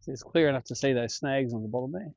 It's clear enough to see those snags on the bottom there.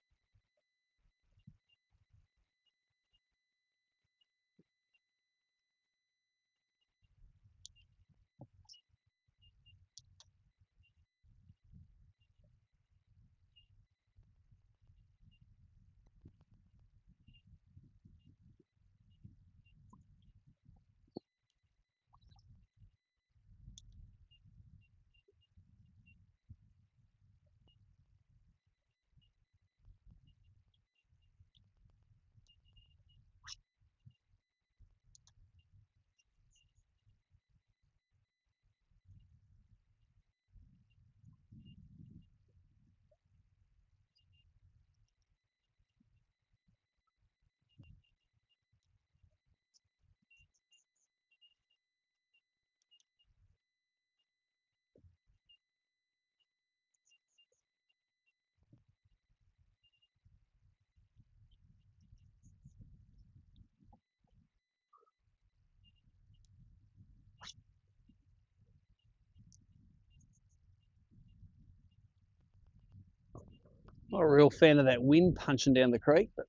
Not a real fan of that wind punching down the creek, but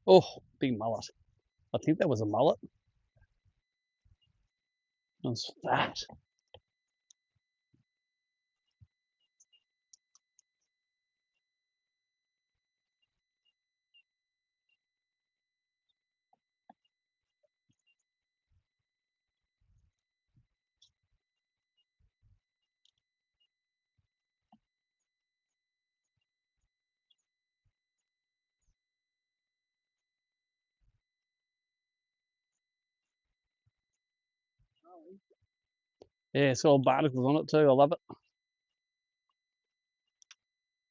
Oh, big mullet. I think that was a mullet. It was fat. Yeah, it's got all barnacles on it too. I love it.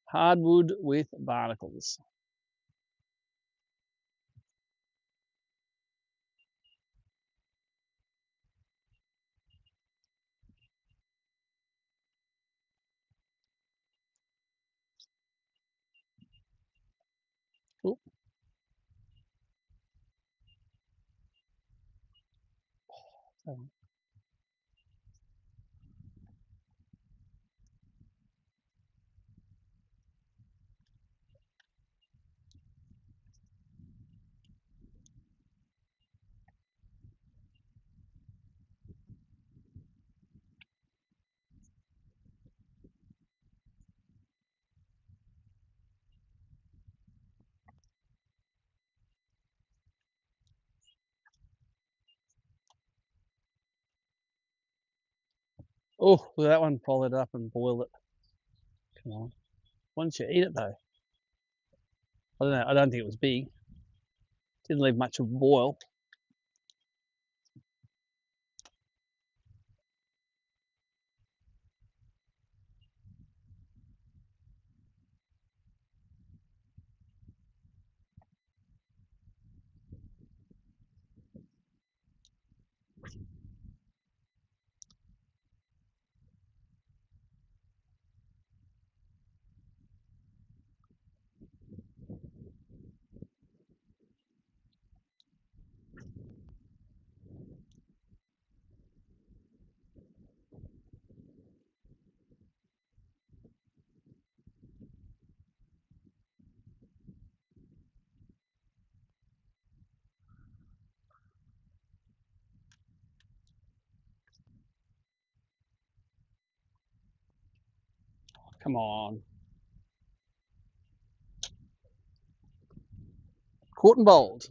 Hardwood with barnacles. Oh, oh, look at that one. Followed it up and boiled it. Come on. Why didn't you eat it though? I don't know. I don't think it was big. Didn't leave much of a boil. Come on. Caught and bowled.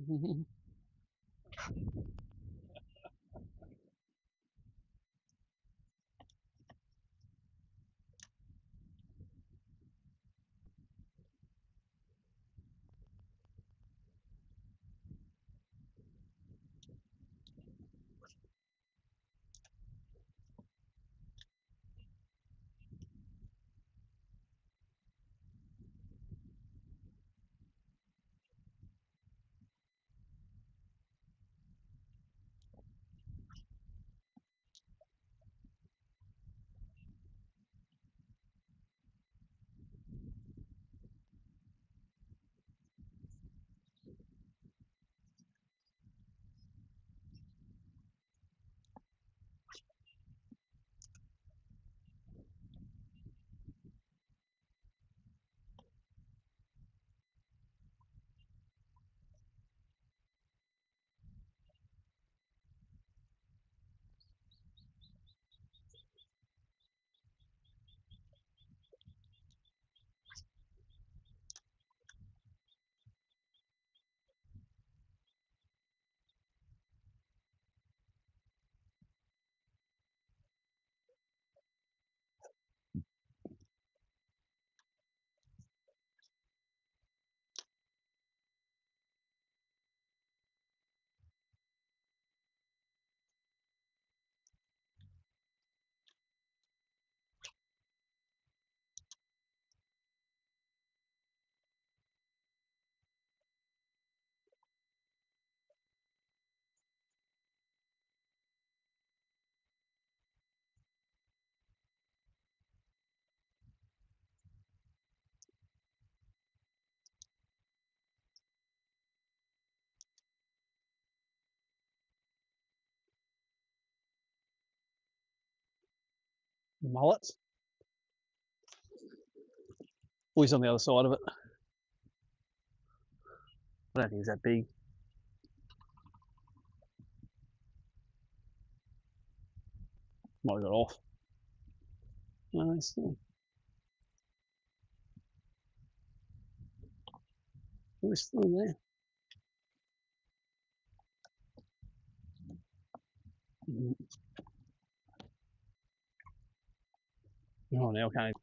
Mullets. Always on the other side of it. I don't think it's that big. Might have got off. No, it's still. It's still there. Oh, now can't.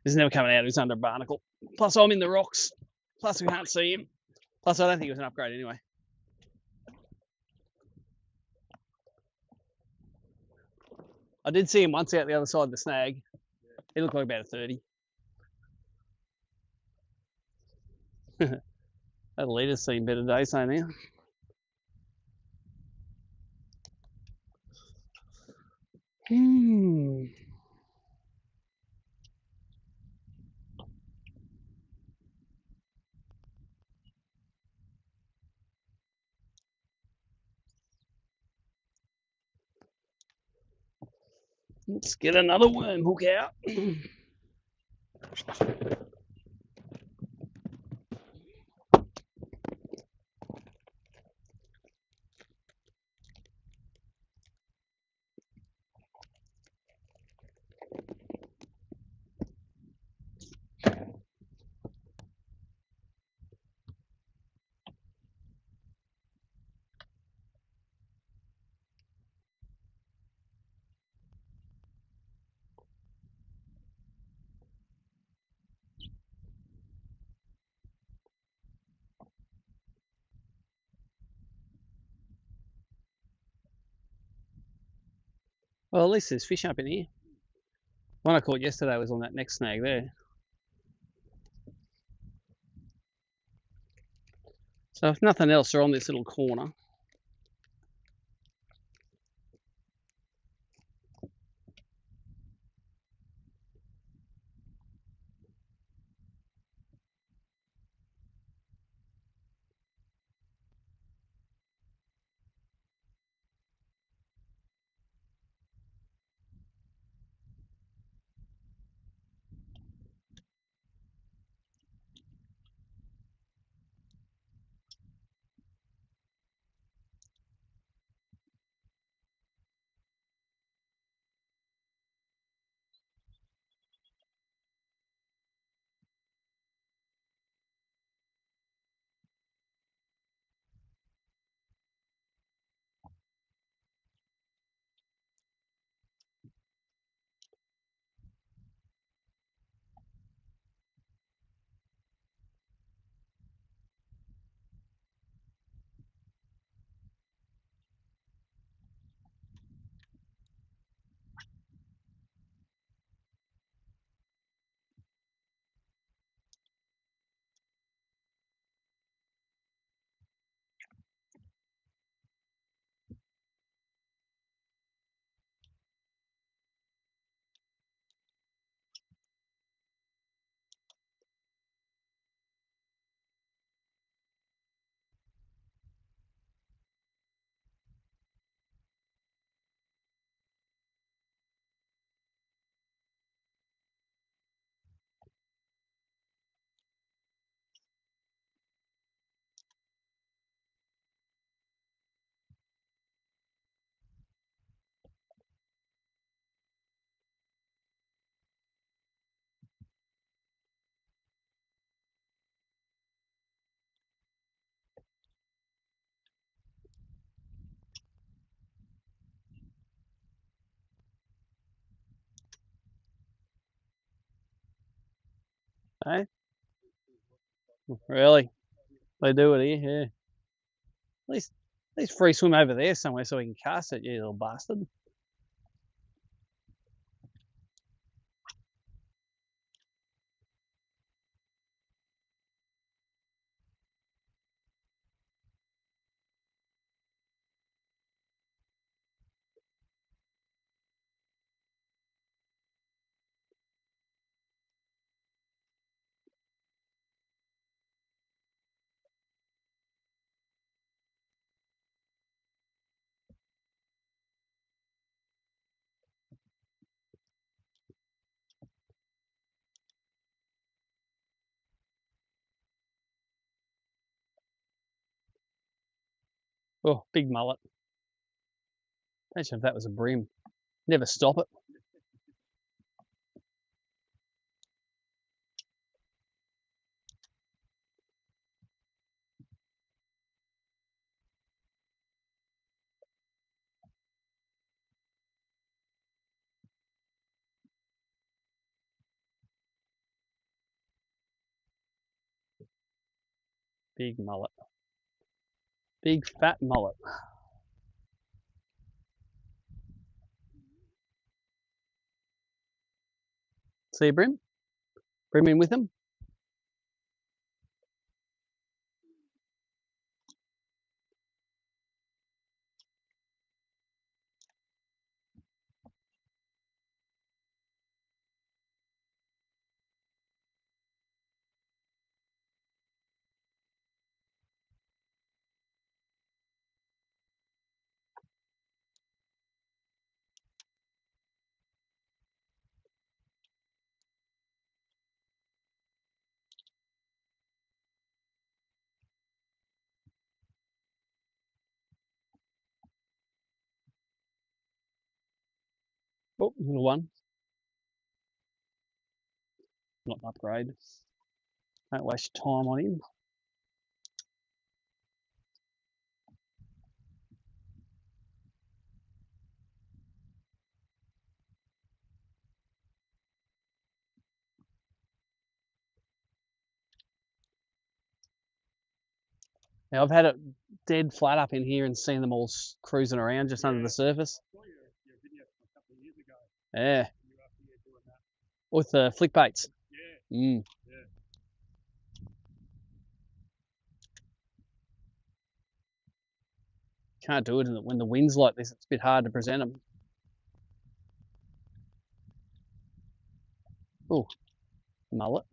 He's never coming out. He's under a barnacle. Plus, I'm in the rocks. Plus, we can't see him. Plus, I don't think it was an upgrade anyway. I did see him once out the other side of the snag. He looked like about a 30. That leader's seen better days, so now. Let's get another worm hook out. Well, at least there's fish up in here. One I caught yesterday was on that next snag there. So if nothing else, they're on this little corner. Hey? Really? They do it here, yeah. At least free swim over there somewhere so we can cast it, you little bastard. Oh, big mullet. Imagine if that was a bream. Never stop it. Big mullet. Big fat mullet. See a bream? Bream in with him. Oh, little one. Not an upgrade. Don't waste your time on him. Now, I've had it dead flat up in here and seen them all cruising around just under the surface. I saw your video from a couple of years ago. Yeah. You were up here doing that. With the flick baits. Yeah. Mm. Yeah. Can't do it when the wind's like this. It's a bit hard to present them. Oh, mullet.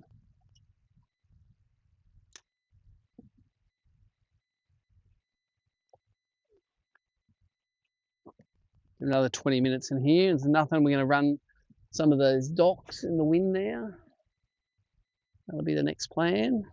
Another 20 minutes in here. There's nothing. We're going to run some of those docks in the wind now. That'll be the next plan.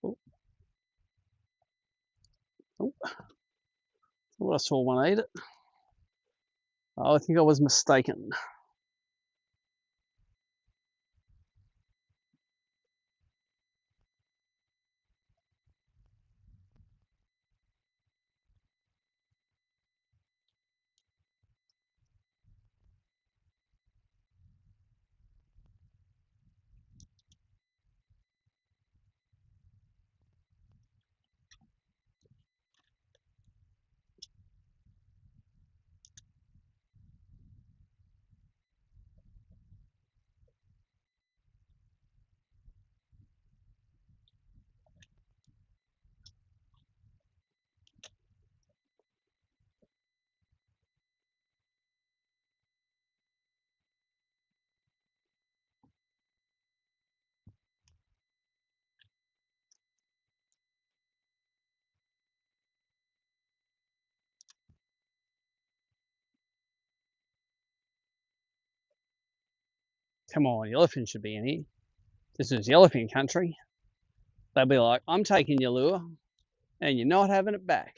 Oh, oh. I saw one eat it. Oh, I think I was mistaken. come on, yellowfin should be in here. This is yellowfin country. They'll be like, I'm taking your lure and you're not having it back.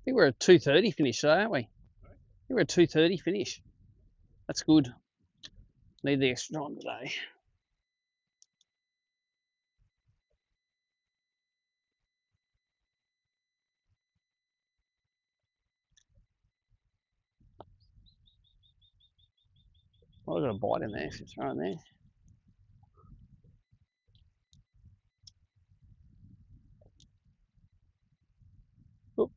I think we're at 2:30 finish today, aren't we? I think we're at 2:30 finish. That's good. Need the extra time today. Oh, I've got a bite in there if you throw in there. Oop.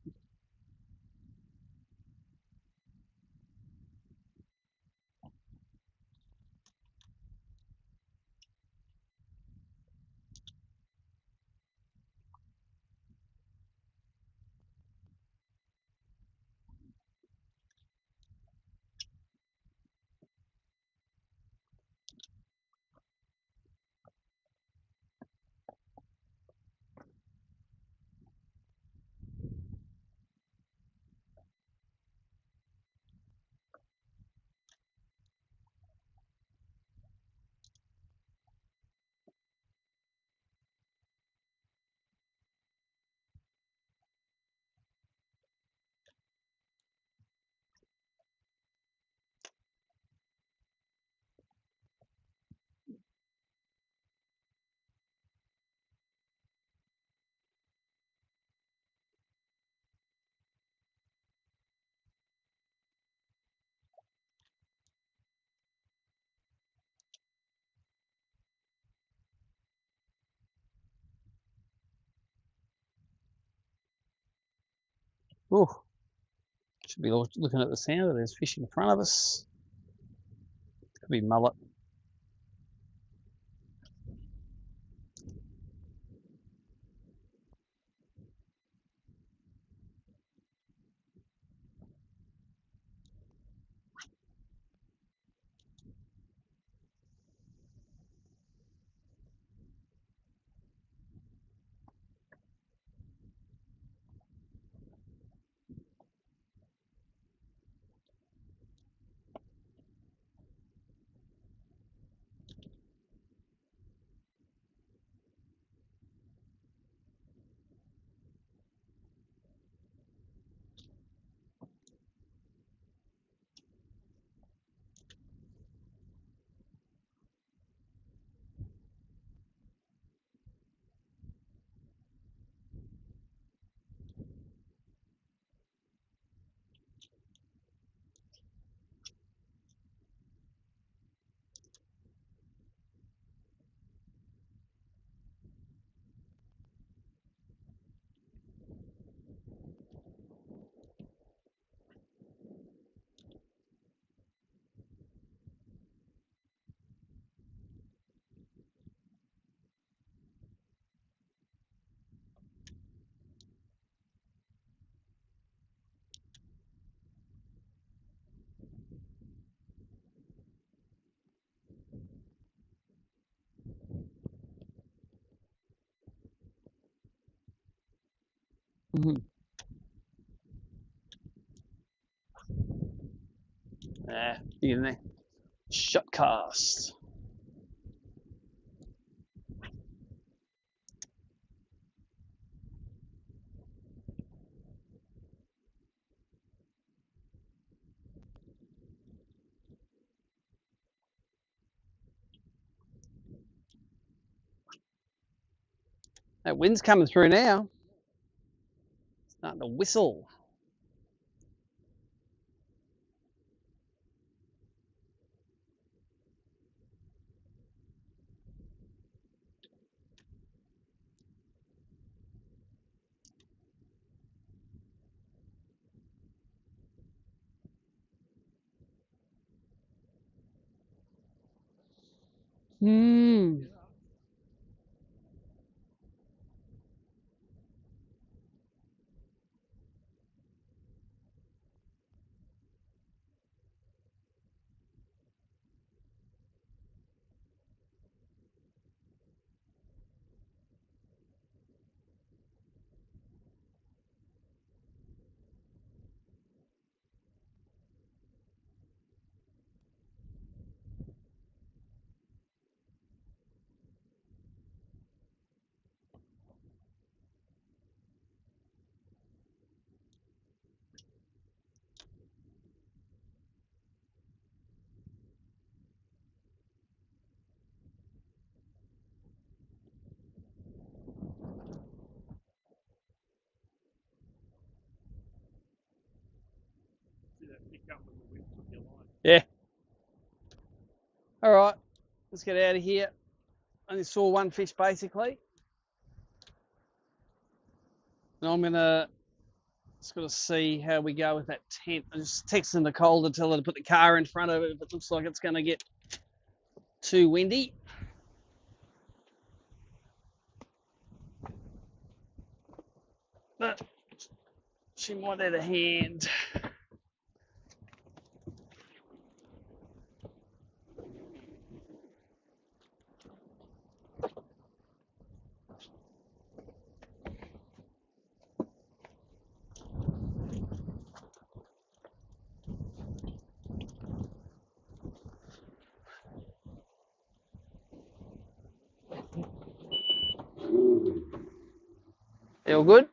Ooh. Should be looking at the sounder. There's fish in front of us. Could be mullet. Yeah, you in there. Shot cast. That wind's coming through now. Starting to whistle. Hmm. couple of the wins if you like. Yeah. All right, let's get out of here. Only saw one fish basically. And I'm gonna just got to see how we go with that tent. I just texted Nicole to tell her to put the car in front of it if it looks like it's going to get too windy. But she might need a hand. You all good?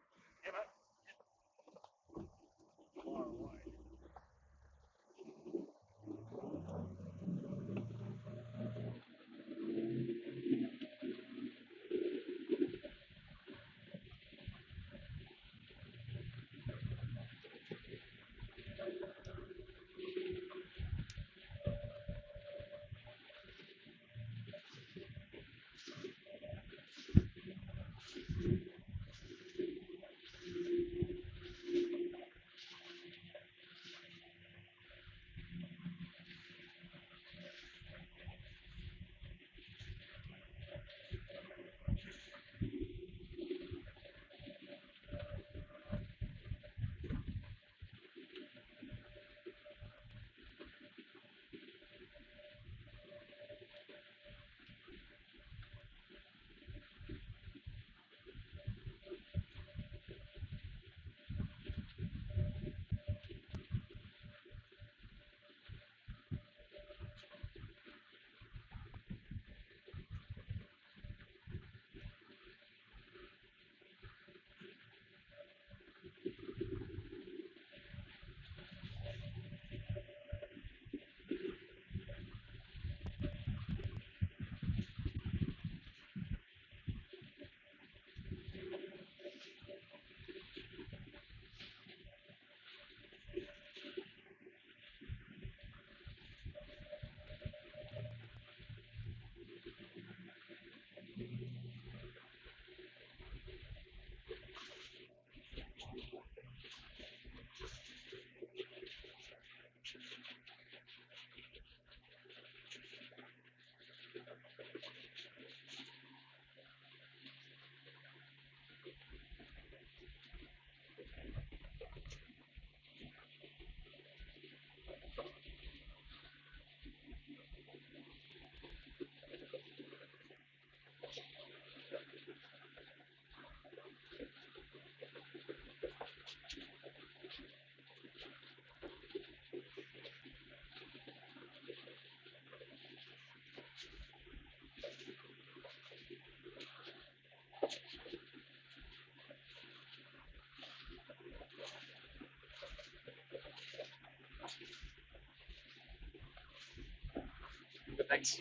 Thanks.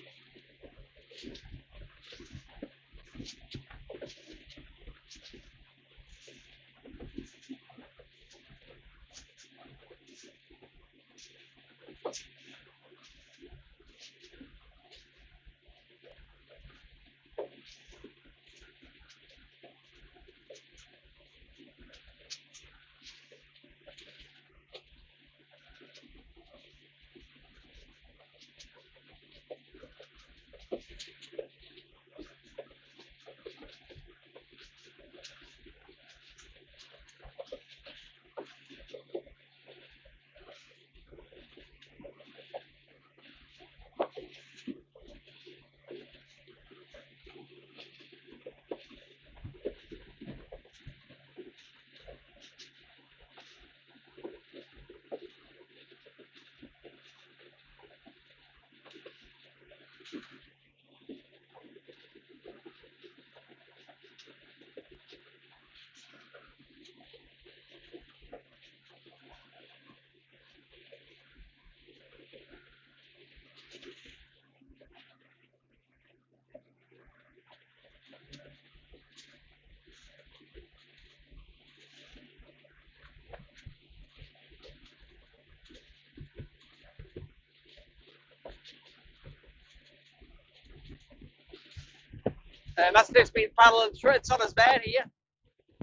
Must have just been funneling through. It's not as bad here.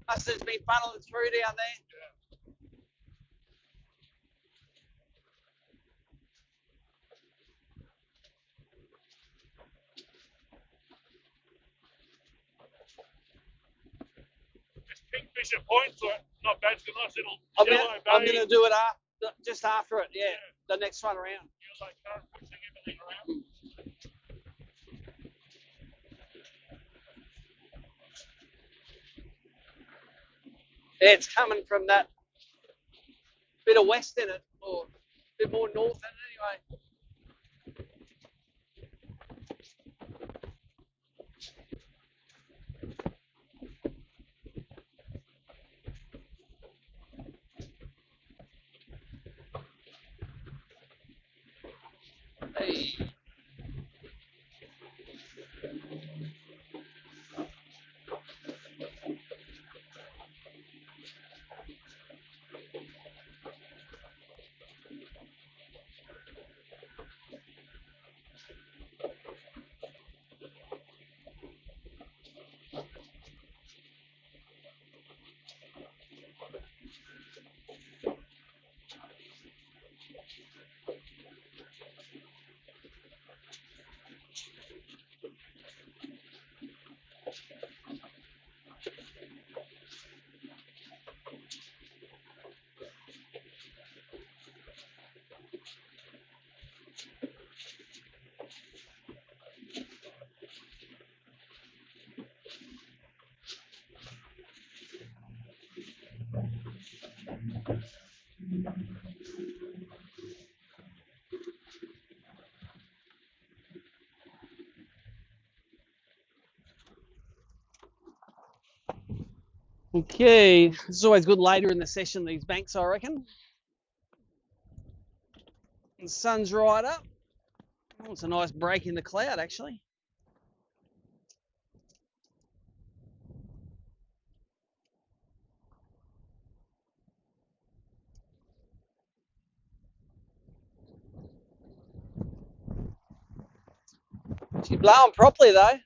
Must have just been funneling through down there. It's Kingfisher Point, so not bad. It's a nice little I'm shallow gonna bay. do it just after it. Yeah, the next one around. Feels like current pushing everything around. Yeah, it's coming from that bit of west in it, or a bit more north in it anyway. Hey. Okay, it's always good later in the session, these banks, I reckon. The sun's right up. Oh, it's a nice break in the cloud, actually. She's blowing properly, though.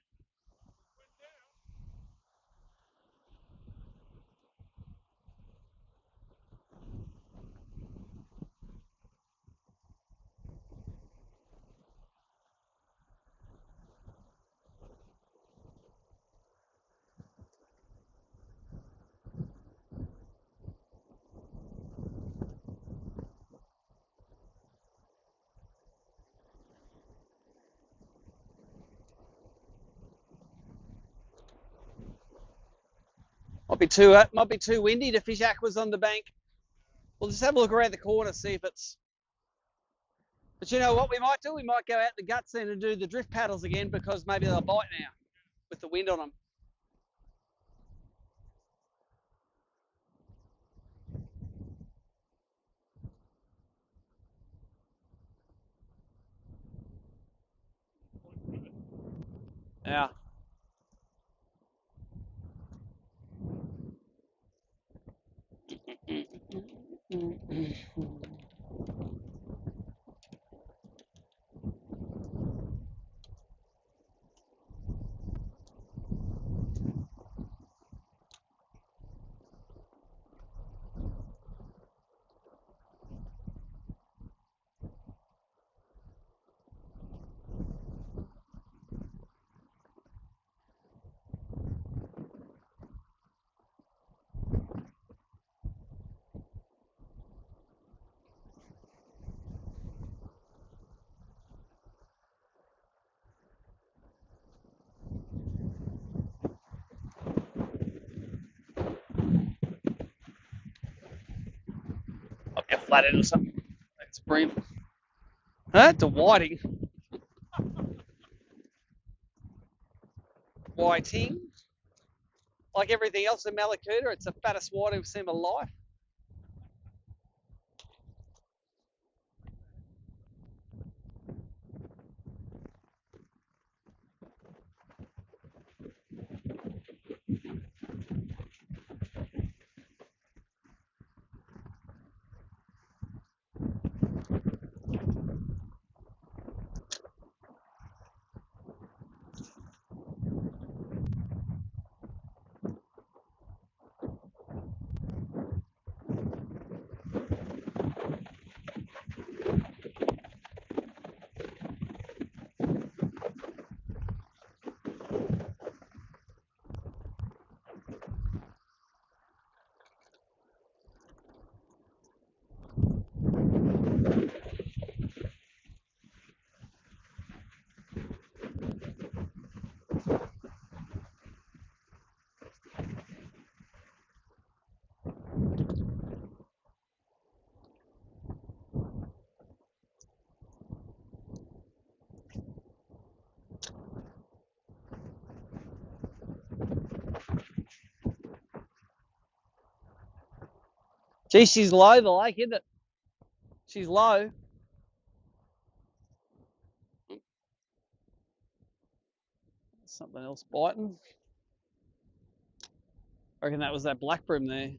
Might be too windy to fish aquas on the bank. We'll just have a look around the corner, see if it's. But you know what we might do? We might go out the guts then and do the drift paddles again, because maybe they'll bite now with the wind on them. Yeah. I'll get flattened or something. That's bream. Huh? It's a whiting. Whiting. Like everything else in Mallacoota, it's the fattest whiting we've seen in my life. Gee, she's low, the lake, isn't it? She's low. Something else biting. I reckon that was that black bream there.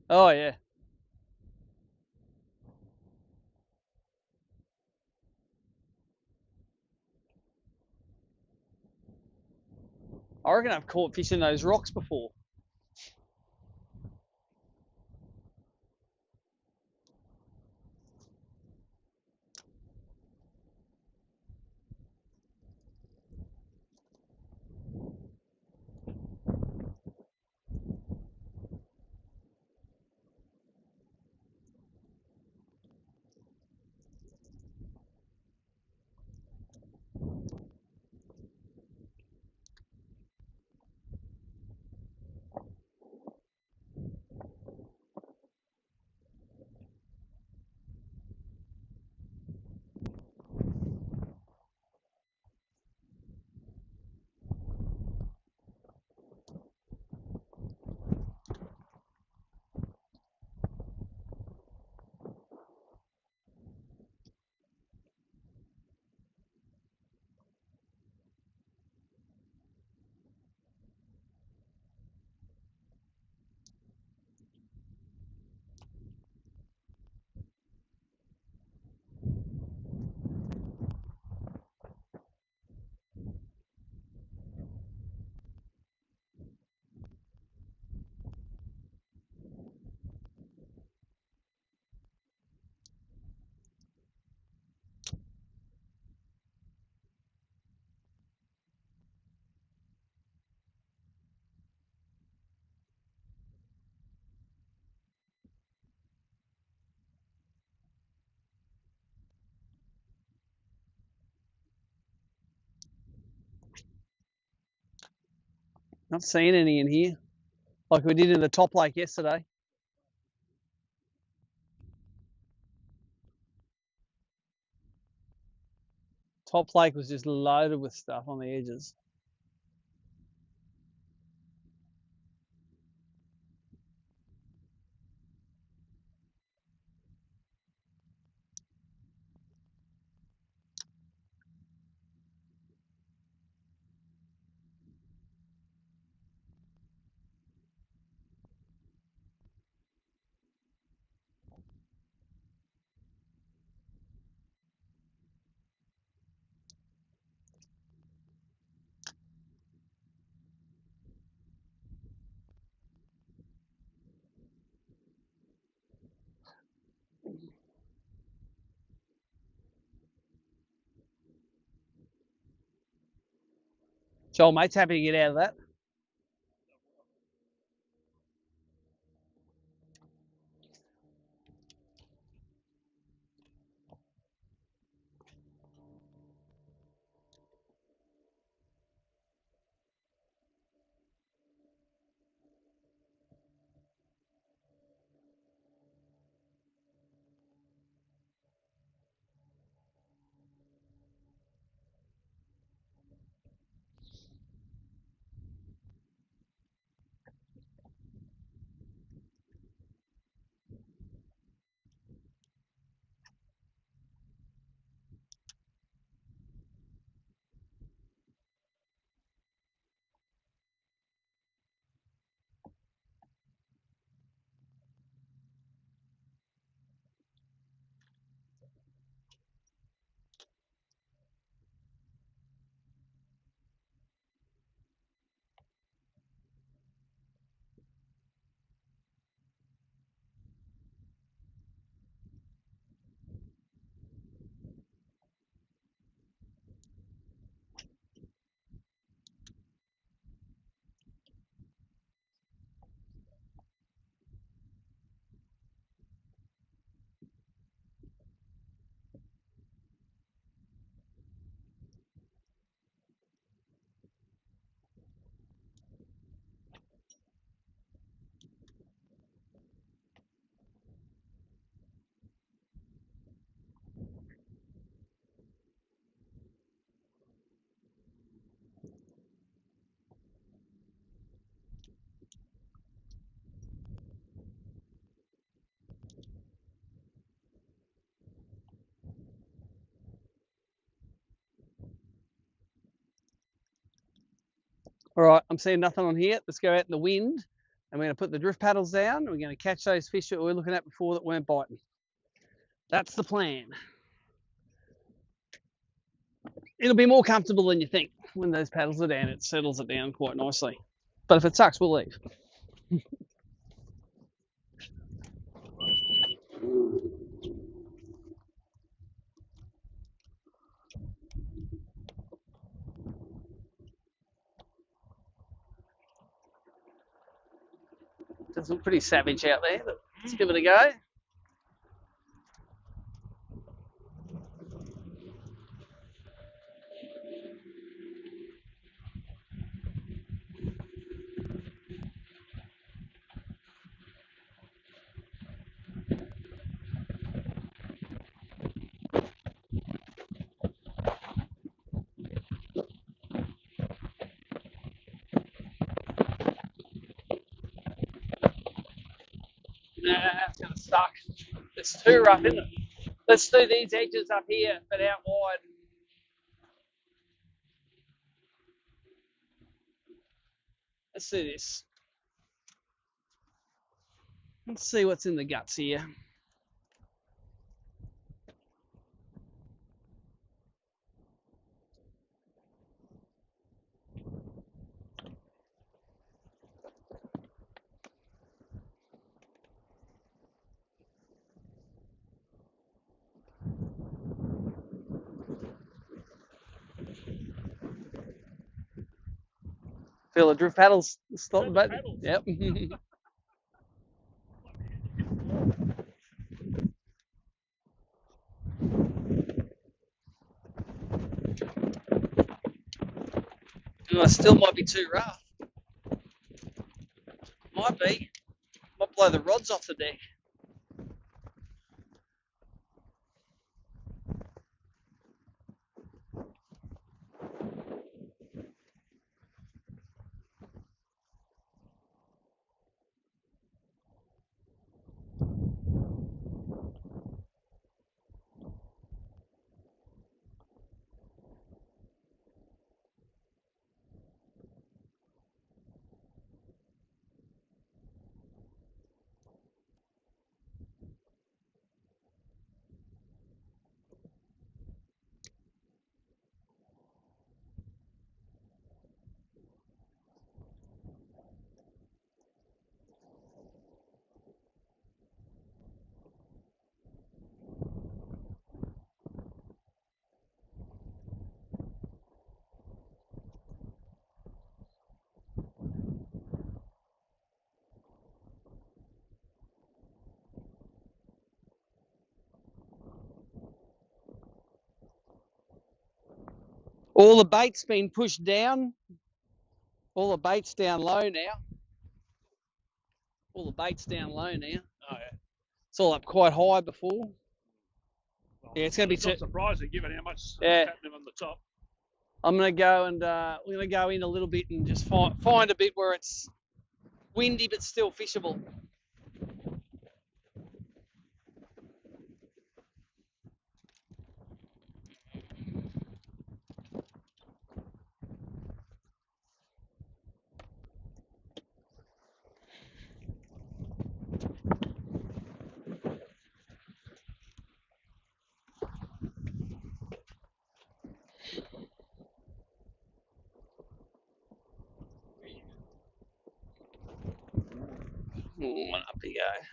Oh, yeah. I reckon I've caught fish in those rocks before. Not seeing any in here, like we did in the top lake yesterday. Top lake was just loaded with stuff on the edges. Joel, mate's happy to get out of that. All right, I'm seeing nothing on here. Let's go out in the wind and we're going to put the drift paddles down and we're going to catch those fish that we were looking at before that weren't biting. That's the plan. It'll be more comfortable than you think when those paddles are down. It settles it down quite nicely. But if it sucks, we'll leave. Does look pretty savage out there, but let's give it a go. Nah, it's going to suck. It's too rough, isn't it? Let's do these edges up here, but out wide. Let's do this. Let's see what's in the guts here. Feel the drift paddles stop the boat. Yep. Oh, it still might be too rough. Might be. Might blow the rods off the deck. All the bait's been pushed down. All the bait's down low now. All the bait's down low now. Oh, yeah. It's all up quite high before. Well, Yeah, it's going to be not surprising given how much Yeah. is happening on the top. I'm going to go and we're going to go in a little bit and just find a bit where it's windy but still fishable. And up you go.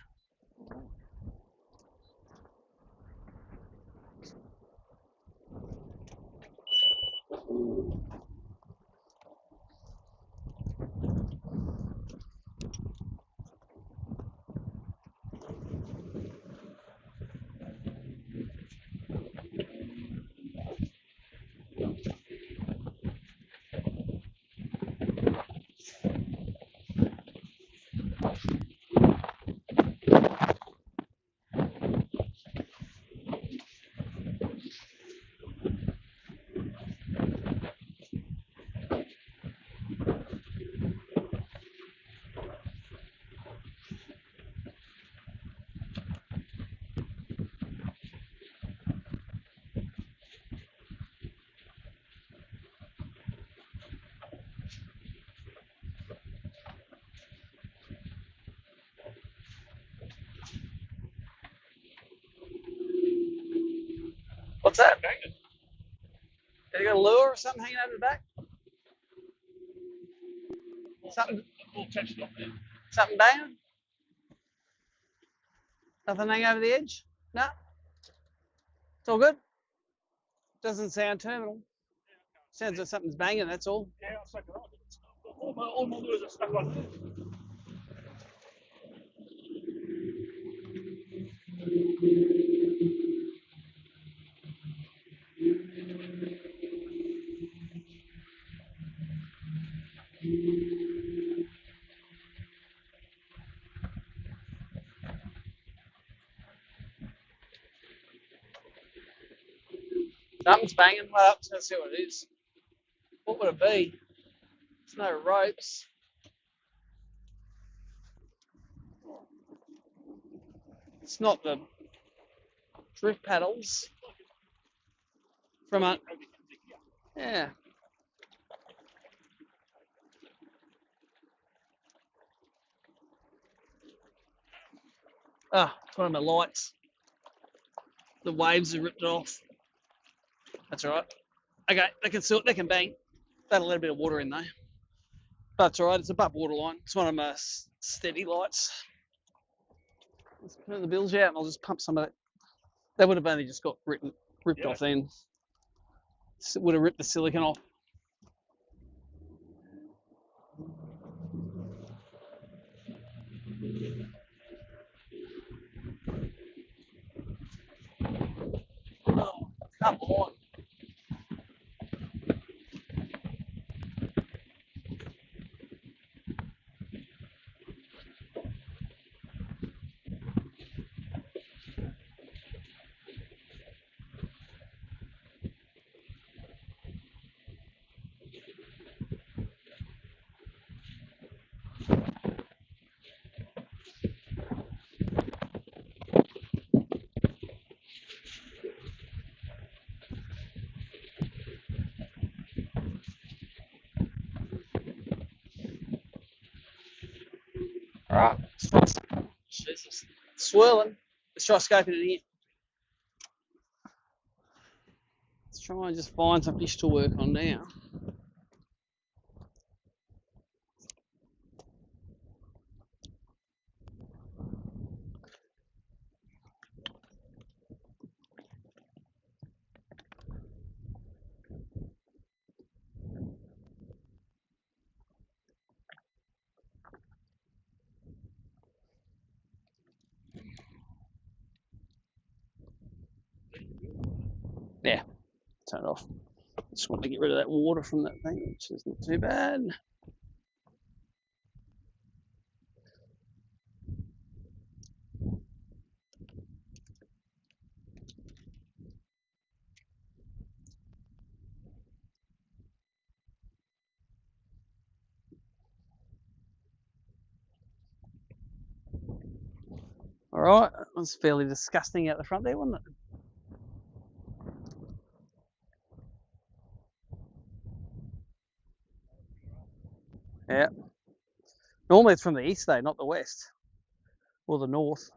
What's that? Banging. Have you got a lure or something hanging over the back? Something, All touched off there. something banging? Nothing hanging over the edge? No? It's all good? Doesn't sound terminal. Sounds like something's banging, that's all. Yeah, I'll suck it on. All my lures are stuck on there. Something's banging. Well, let's see what it is. What would it be? There's no ropes. It's not the drift paddles from a... Yeah. Ah, it's one of my lights. The waves have ripped it off. That's all right. Okay, they can bang. That'll let a bit of water in though. But it's all right. It's above waterline. It's one of my steady lights. Let's put the bilge out and I'll just pump some of that. They would have only just got ripped off then. It would have ripped the silicon off. Oh, come on. All right, Jesus, swirling. Let's try scoping it here. Let's try and just find some fish to work on now. Yeah, turn it off. Just want to get rid of that water from that thing, which is not too bad. All right, that was fairly disgusting out the front there, wasn't it? Yeah. Normally it's from the east though, not the west or the north.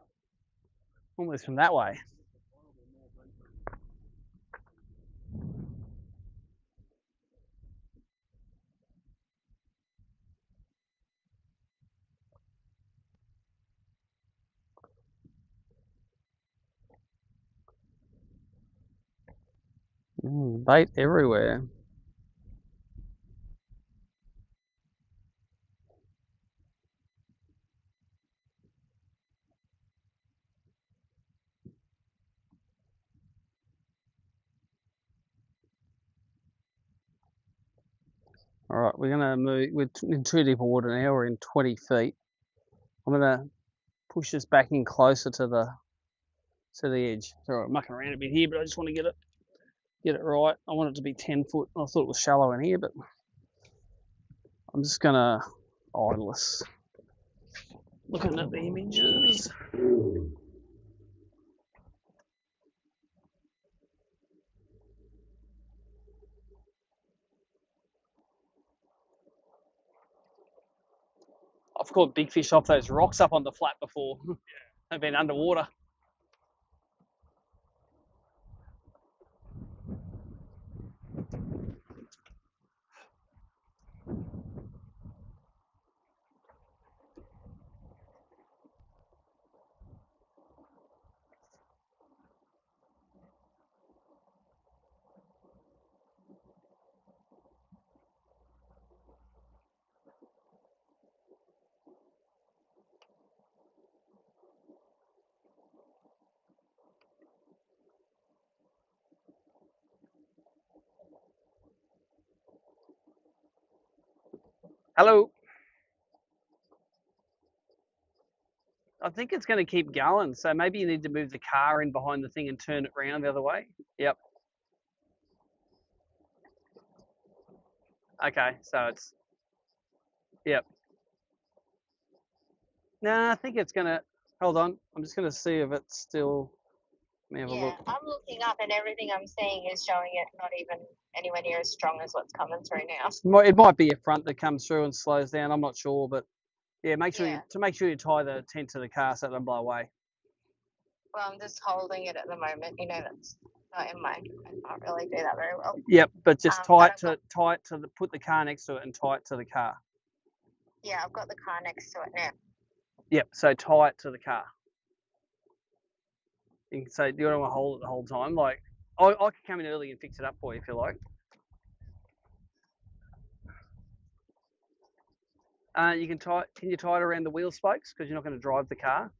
Normally it's from that way. Bait everywhere. All right, we're gonna move. We're in too deep water now. We're in 20 feet. I'm gonna push this back in closer to the edge. All right, I'm mucking around a bit here, but I just want to get it right. I want it to be 10 foot. I thought it was shallow in here, but I'm just gonna idle this. Looking at the images. I've caught big fish off those rocks up on the flat before. They've been underwater. Hello. I think it's going to keep going, so maybe you need to move the car in behind the thing and turn it around the other way. Yep. Okay, so it's, yep. No, I think it's going to, hold on. I'm just going to see if it's still, let me have a Yeah, look. I'm looking up and everything I'm seeing is showing it not even anywhere near as strong as what's coming through now. It might be a front that comes through and slows down. I'm not sure, but yeah, make sure Yeah. you tie the tent to the car so it doesn't blow away. Well, I'm just holding it at the moment. You know, that's not in my. I can't really do that very well. Yep, but just But put the car next to it and tie it to the car. yeah, I've got the car next to it now. Yep, so tie it to the car. You can say, you don't want to hold it the whole time. Like, I could come in early and fix it up for you if you like. You can you tie it around the wheel spokes because you're not going to drive the car.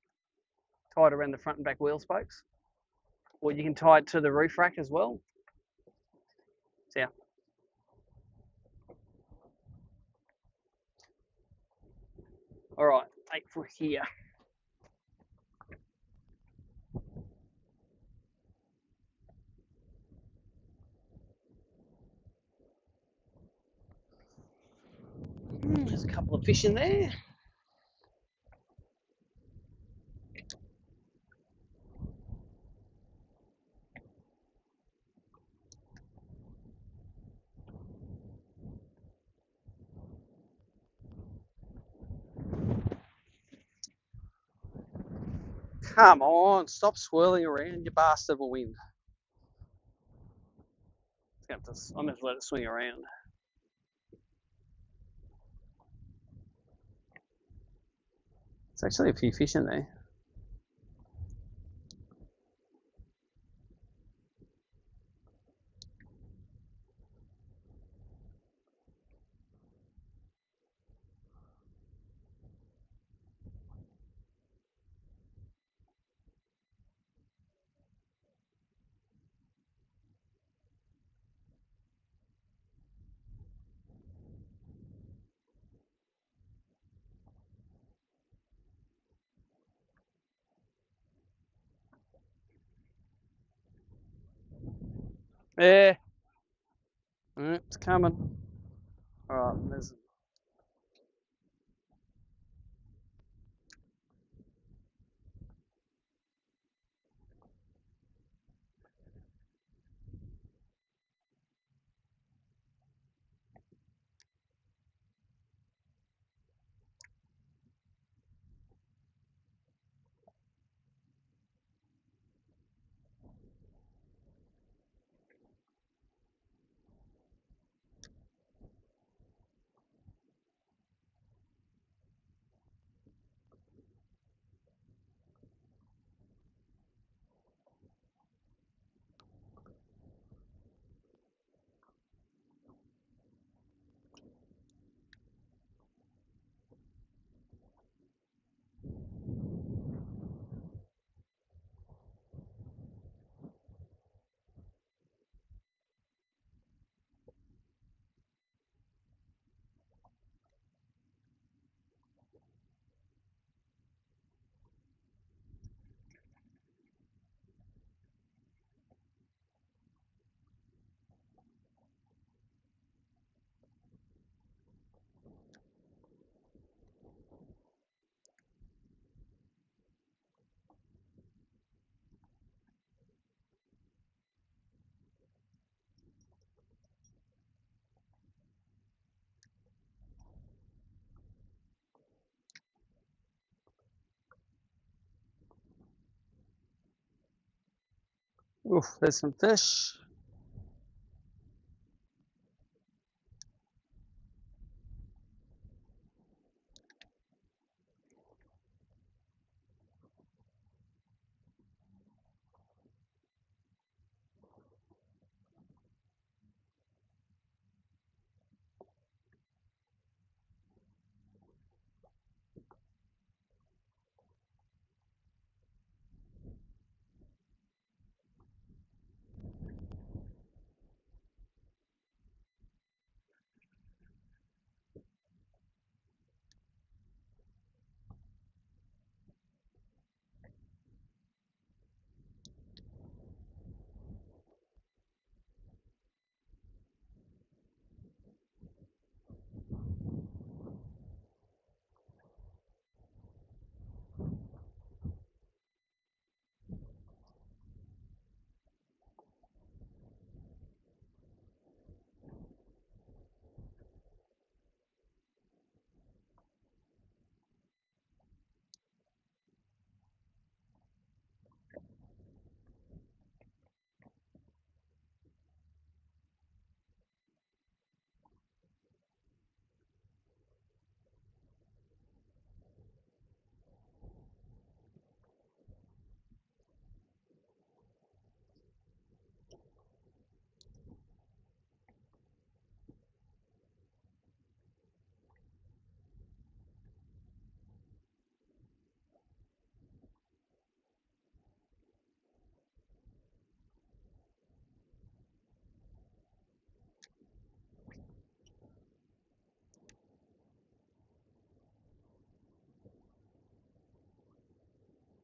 Tie it around the front and back wheel spokes. Or you can tie it to the roof rack as well. So, yeah. All right, 8 foot here. There's a couple of fish in there. Come on, stop swirling around, you bastard of a wind. I'm going to have to let it swing around. There's actually a few fish in there. Yeah. It's coming. All right, there's. Oof, there's some fish.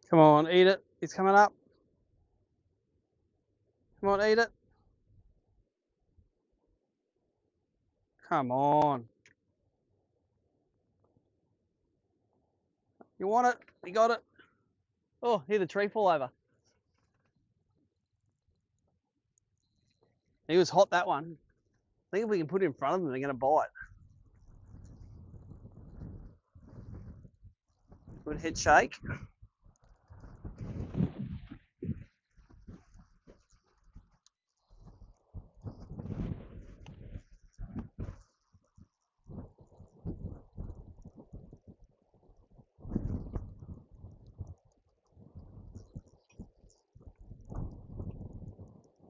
Come on, eat it. It's coming up. Come on, eat it. Come on. You want it? You got it. Oh, hear the tree fall over. He was hot, that one. I think if we can put it in front of them, they're going to bite. Good head shake.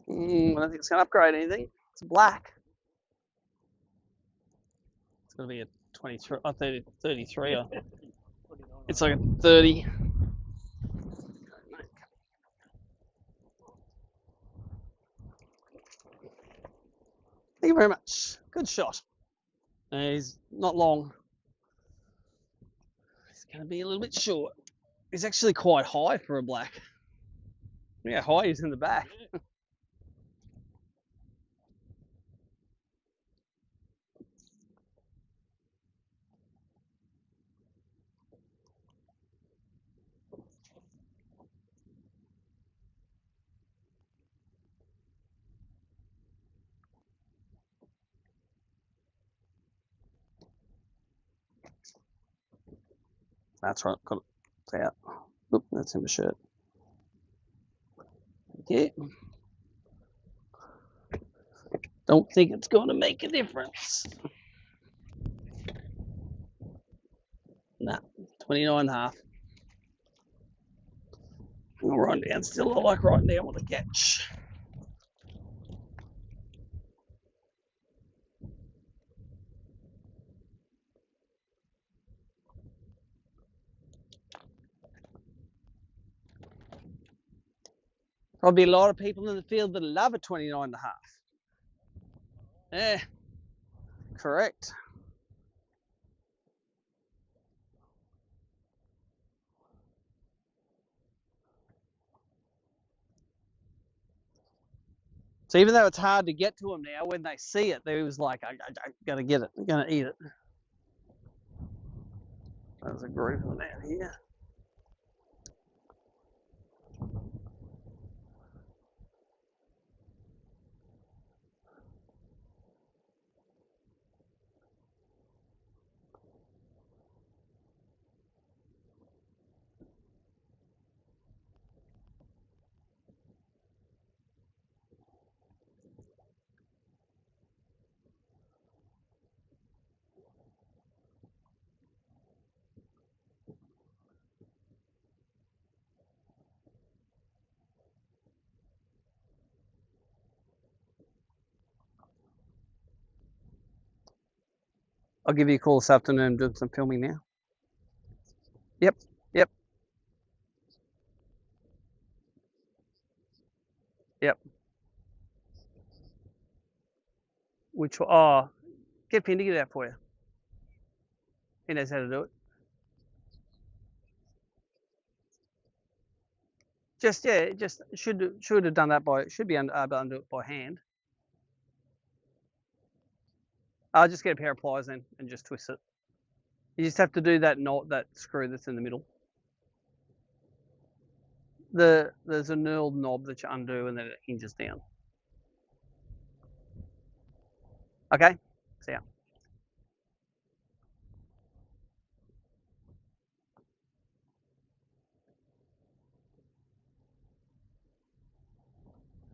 I don't think it's going to upgrade anything. It's black. It's going to be a 23, 33. Or it's like a 30. Thank you very much. Good shot. He's not long. He's going to be a little bit short. He's actually quite high for a black. Look how high he's in the back. That's right. Got it out. Oop, that's in my shirt. Yeah. Don't think it's going to make a difference. Nah, 29.5. I'll run down still. I like right down with a catch. Probably a lot of people in the field that love a 29.5. Yeah, correct. So even though it's hard to get to them now, when they see it, they was like, I gotta get it. I'm gonna eat it. There's a group of them out here. I'll give you a call this afternoon. I'm doing some filming now. Yep. Which, oh, get Finn to get it out for you. He knows how to do it. Just should have done that should be able to do it by hand. I'll just get a pair of pliers then and just twist it. You just have to do that knot, that screw that's in the middle. There's a knurled knob that you undo and then it hinges down. Okay, see ya.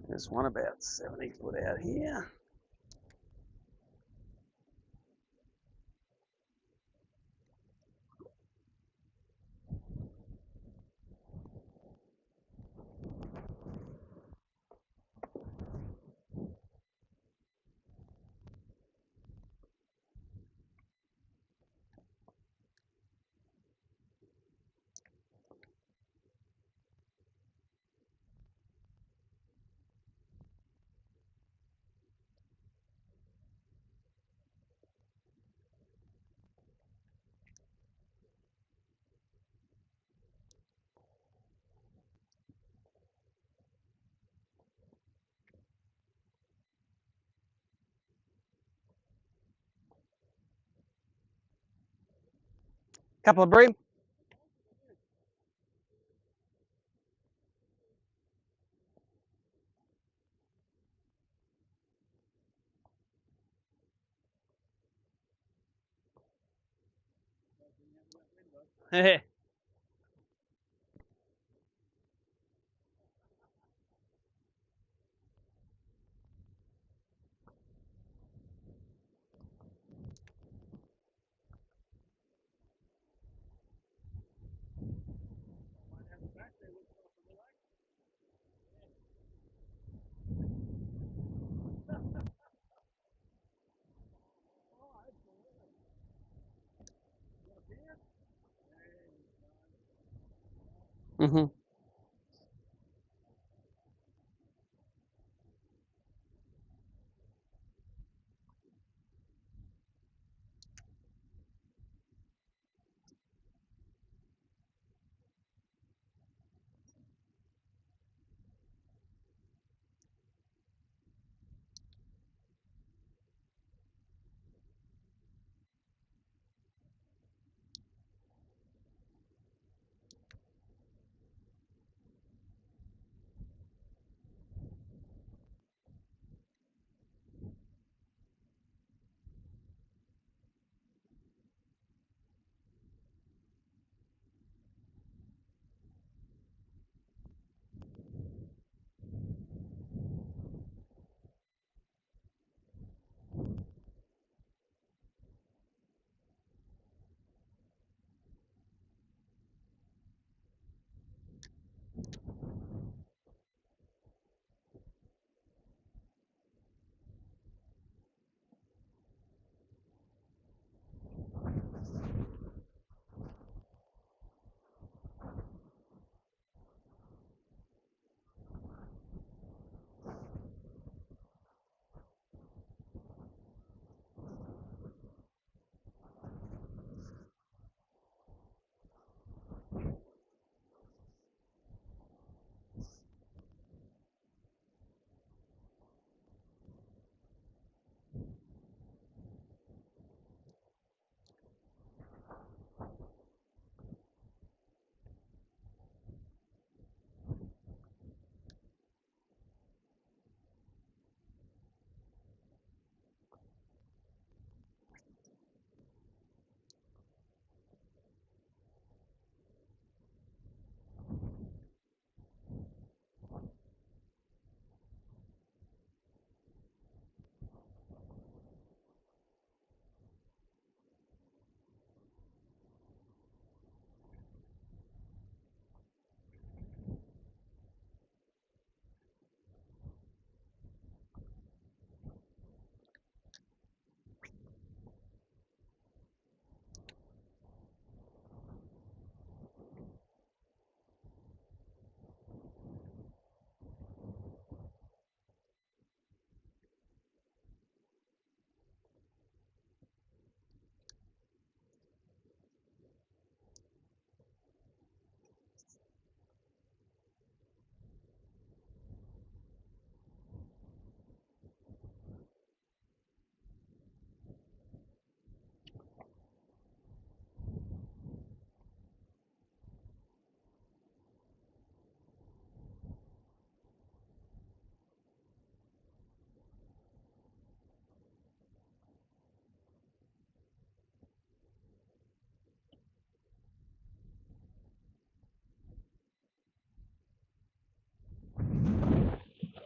There's one about 70 foot out here. Couple of bream. Mm-hmm.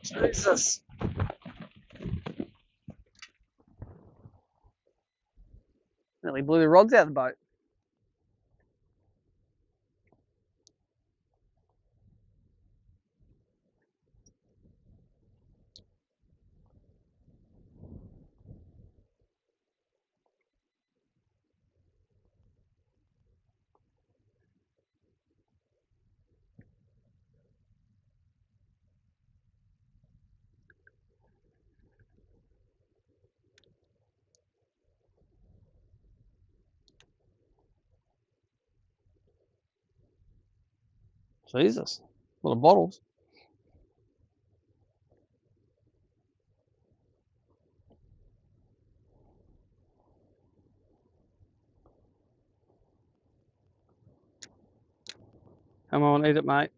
Jesus. Nearly blew the rods out of the boat. Jesus. A lot of bottles. Come on, eat it, mate.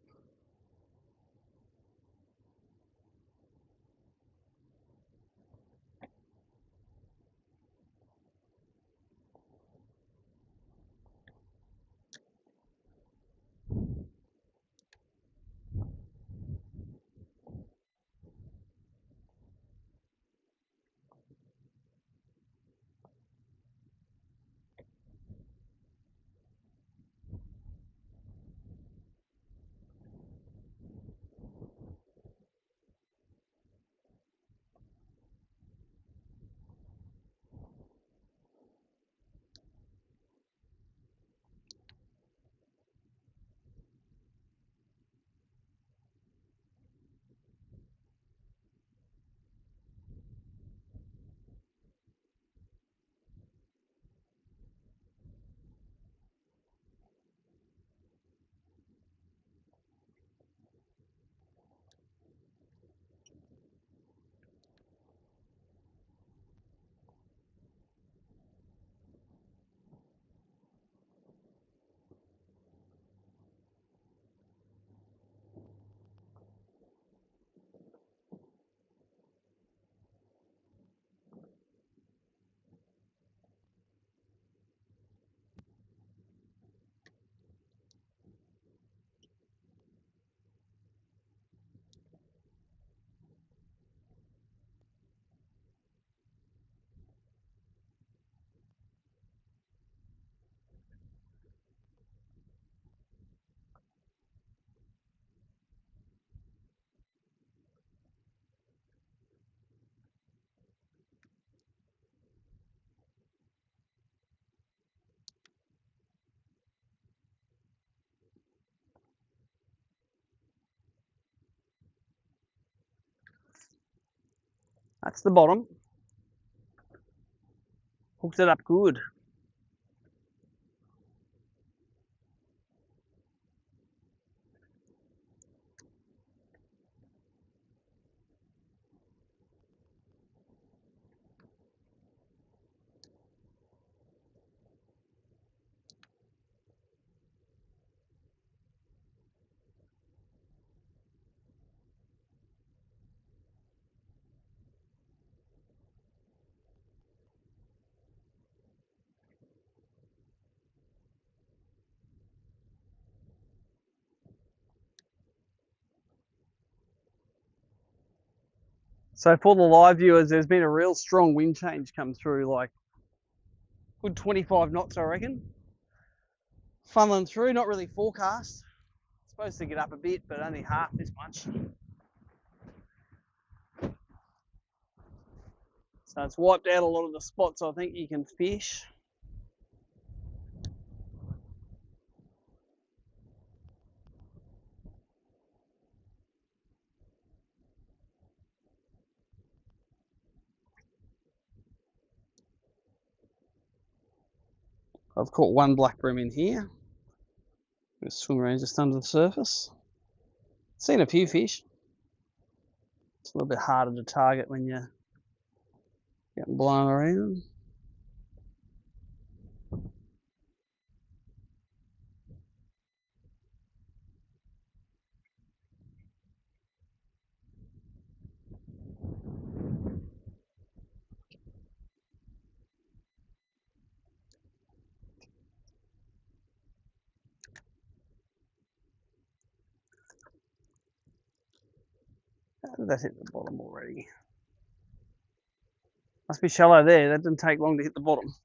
That's the bottom. Hooked it up good. So for the live viewers, there's been a real strong wind change come through, like good 25 knots, I reckon. Funneling through, not really forecast. Supposed to get up a bit, but only half this much. So it's wiped out a lot of the spots I think you can fish. I've caught one black bream in here. Just swim around just under the surface. Seen a few fish. It's a little bit harder to target when you're getting blown around. How did that hit the bottom already? Must be shallow there. That didn't take long to hit the bottom.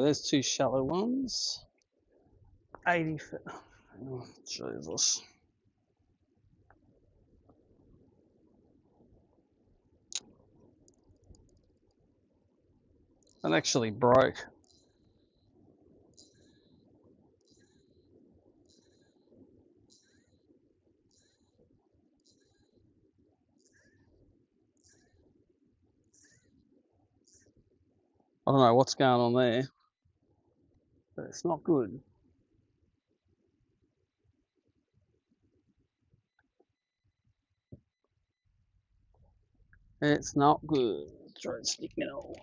there's two shallow ones. 80 feet. Oh, Jesus. That actually broke. I don't know what's going on there, but it's not good. It's not good. Try and stick it all.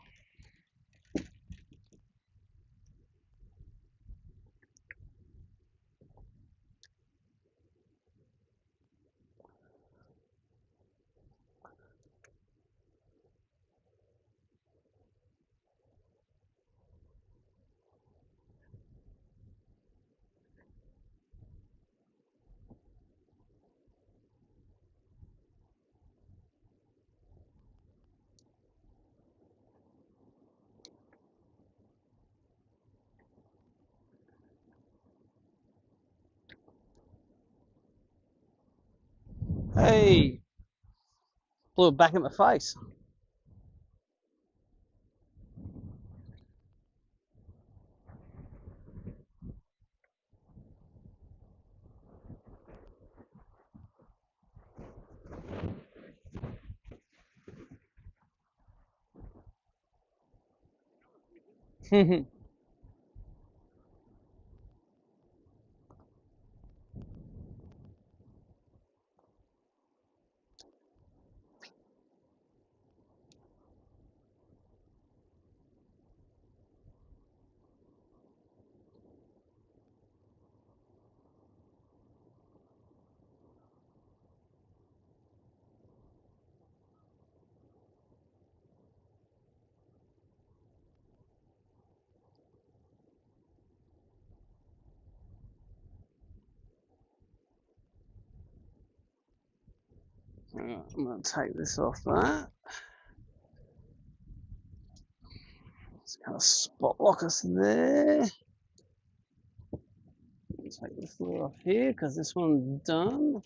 Hey, blew it back in the face. I'm going to take this off that. It's going to spot lock us there. Take this lure off here because this one's done.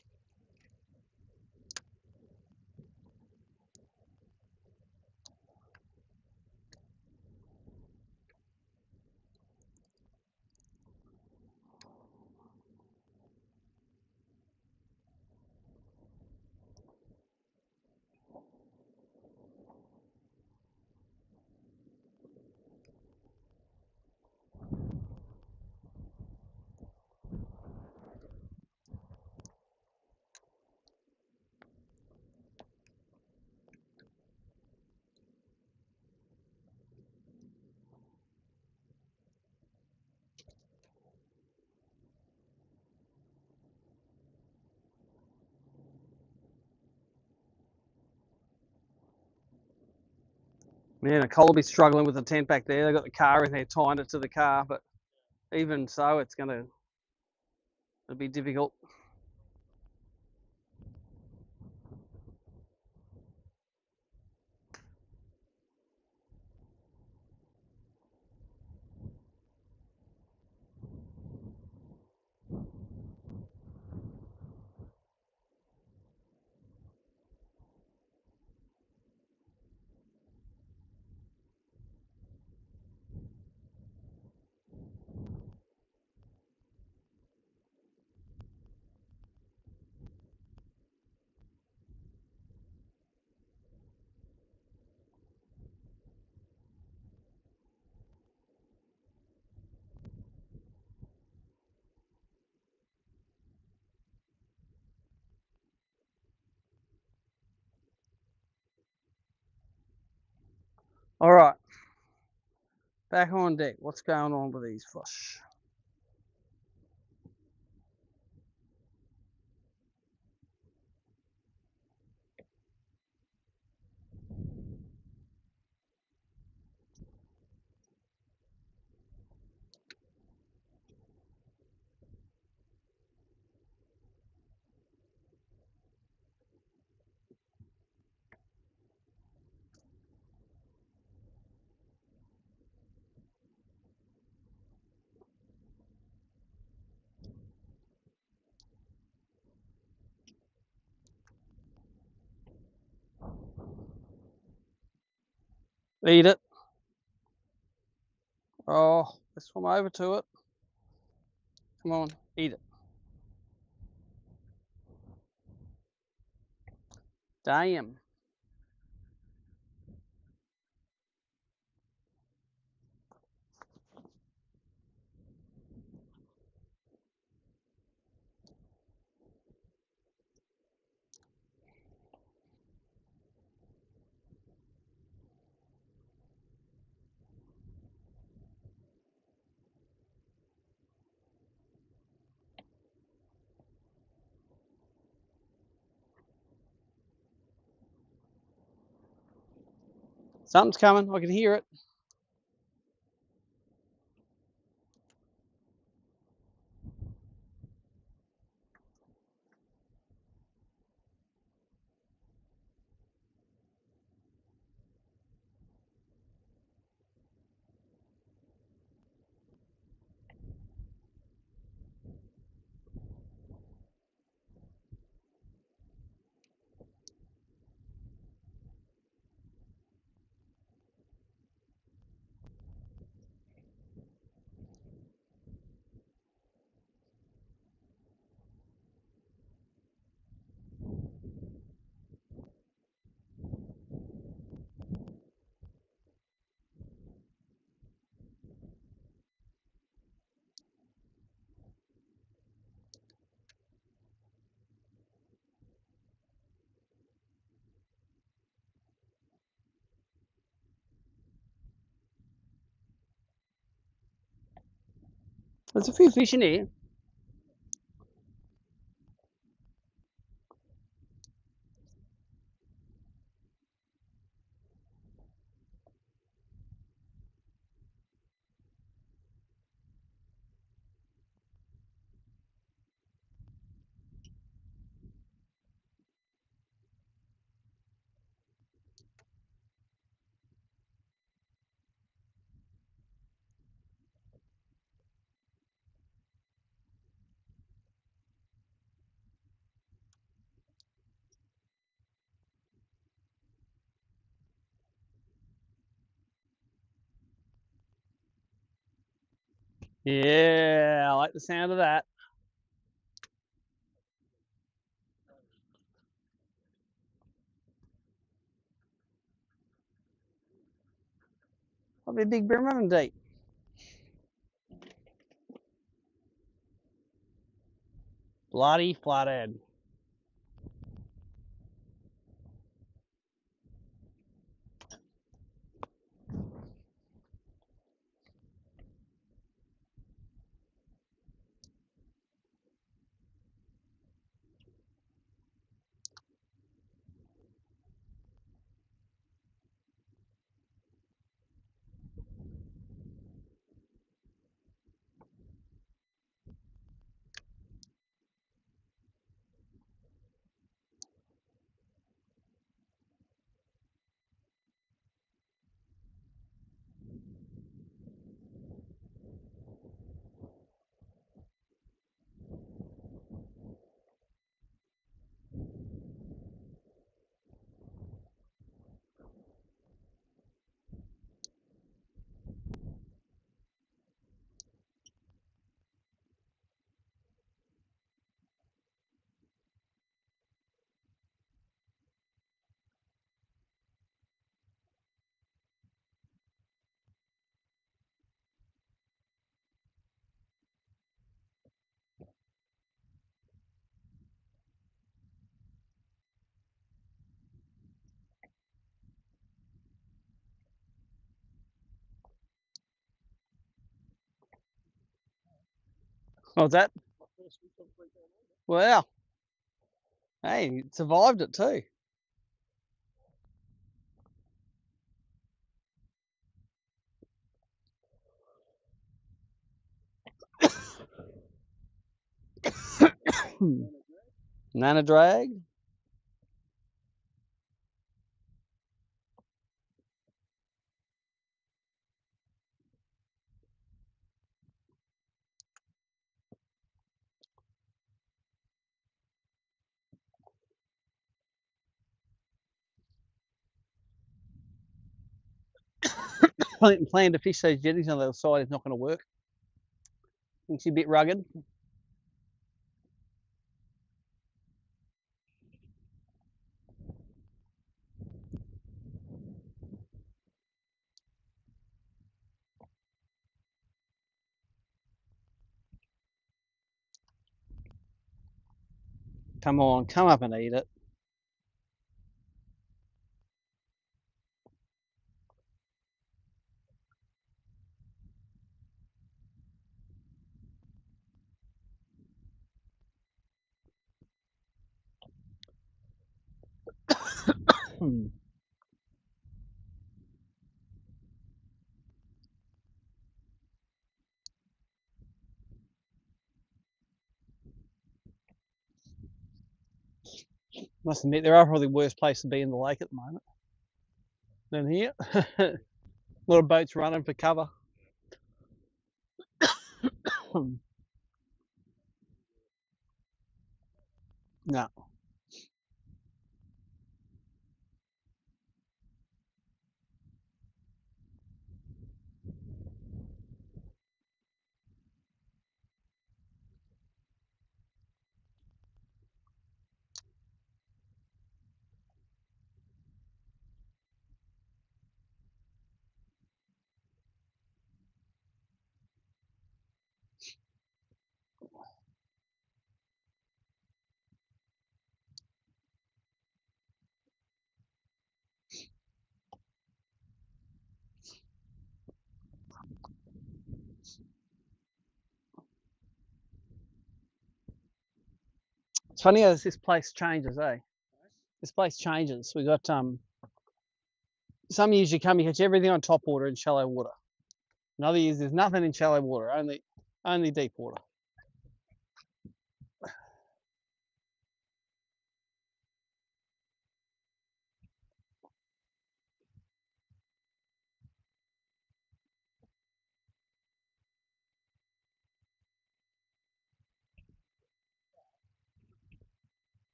Man, Nicole will be struggling with the tent back there. They've got the car in there, tying it to the car, but even so, it'll be difficult. All right, back on deck. What's going on with these fish? Eat it. Oh, let's swim over to it. Come on, eat it. Damn. Something's coming. I can hear it. There's a few fish in here. Yeah, I like the sound of that. Probably a big bream running deep. Bloody flathead. What's that? Wow. Hey, it survived it too. Nana drag. plan to fish those jetties on the other side is not going to work. It's a bit rugged. Come on, come up and eat it. Must admit, there are probably worse places to be in the lake at the moment than here. A lot of boats running for cover. No. It's funny how this place changes, eh? This place changes. We got some years you come, you catch everything on top water and shallow water. In other years, there's nothing in shallow water, only deep water.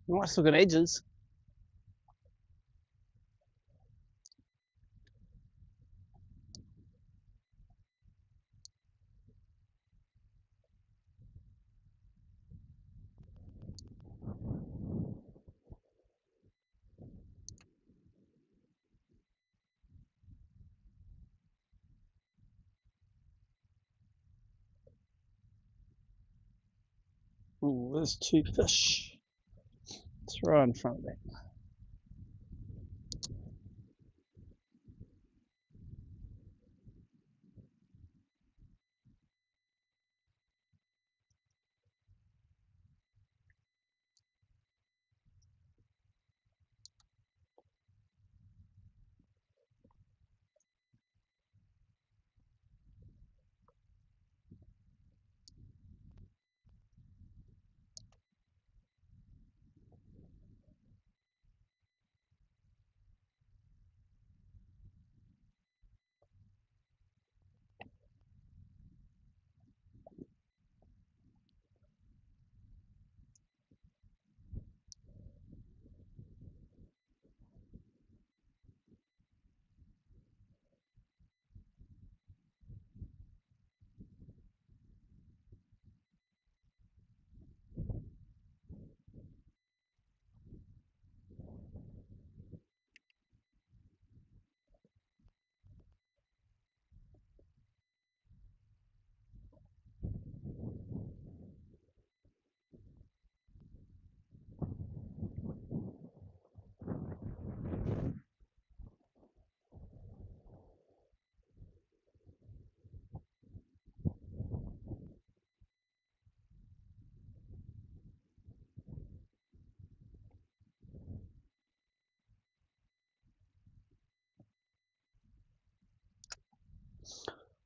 Nice looking edges. Ooh, there's two fish. It's right in front of that.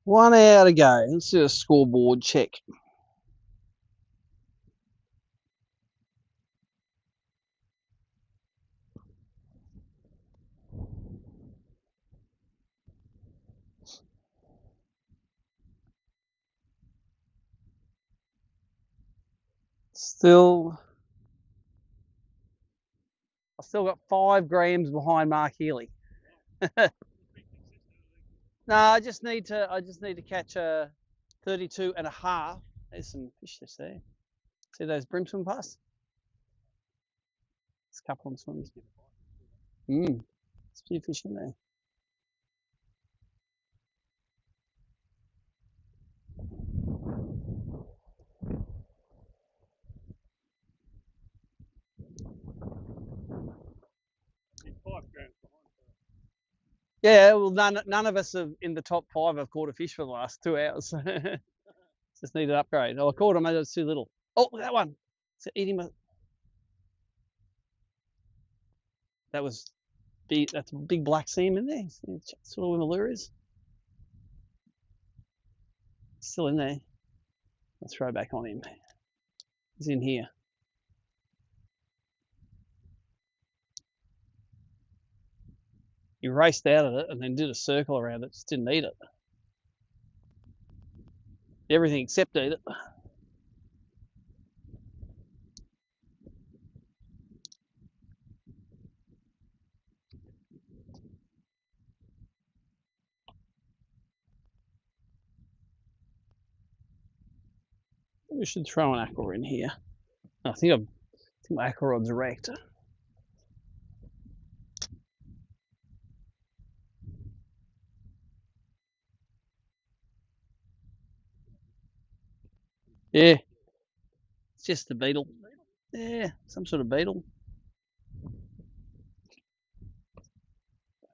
1 hour to go. Let's do a scoreboard check. I still got 5 grams behind Mark Healy. No, I just need to catch a 32 and a half. There's some fish just there. See those bream swim past? There's a couple of swims. There's a few fish in there. Yeah, well, none of us have, in the top 5 have caught a fish for the last 2 hours. Just need an upgrade. Oh, I caught them, maybe it's too little. Oh, that one. It's eating my... That's a big black seam in there. That's what where the lure is. Still in there. Let's throw back on him. He's in here. He raced out of it and then did a circle around it. Just didn't eat it. Everything except eat it. We should throw an aqua in here. I think my aqua rod's wrecked. Yeah, it's just a beetle. Yeah, some sort of beetle.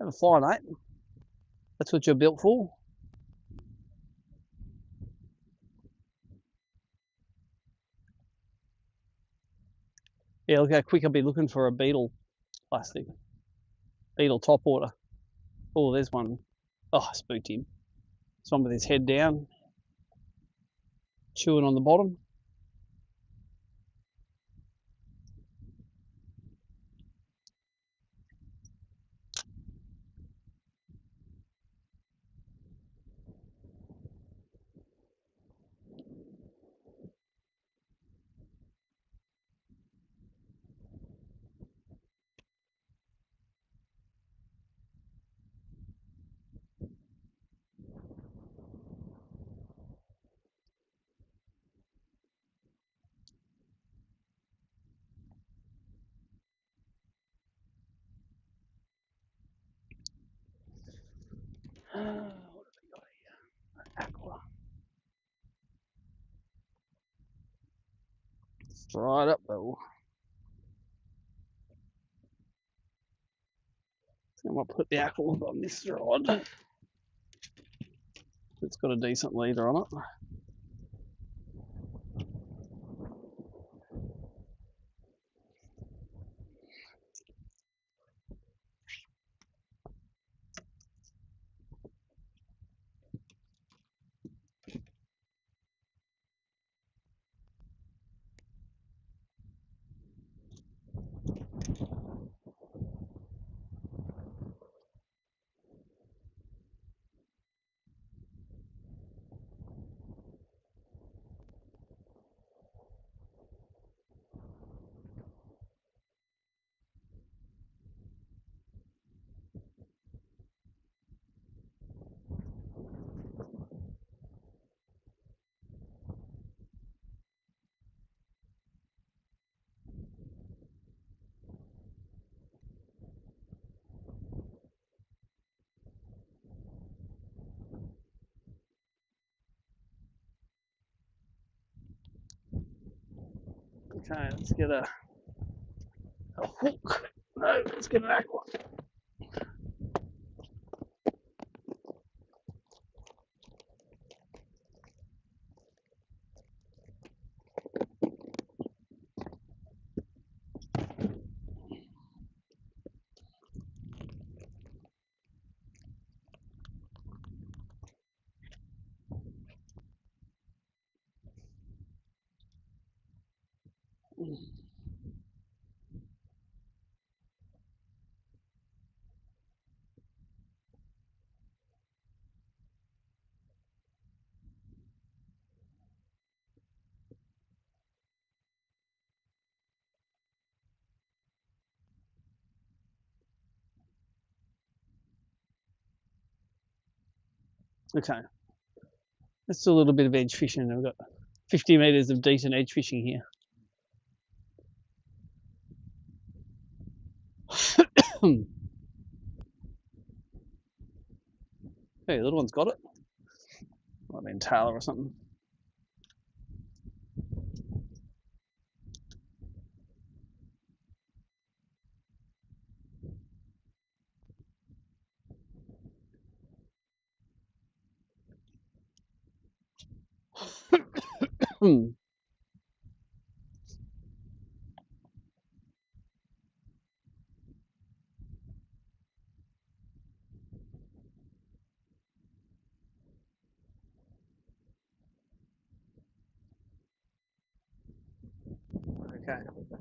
Have a fly, mate. That's what you're built for. Yeah, look how quick I'll be looking for a beetle plastic. Beetle top water. Oh, there's one. Oh, I spooked him. There's one with his head down, chewing on the bottom. What have we got here? Aqua. It's dried up though. So I'm gonna put the aqua on this rod. It's got a decent leader on it. Okay, let's get a hook. No, let's get an aqua. Okay, let's do a little bit of edge fishing. We've got 50 metres of decent edge fishing here. Hey, the little one's got it. Might have been Taylor or something. Okay,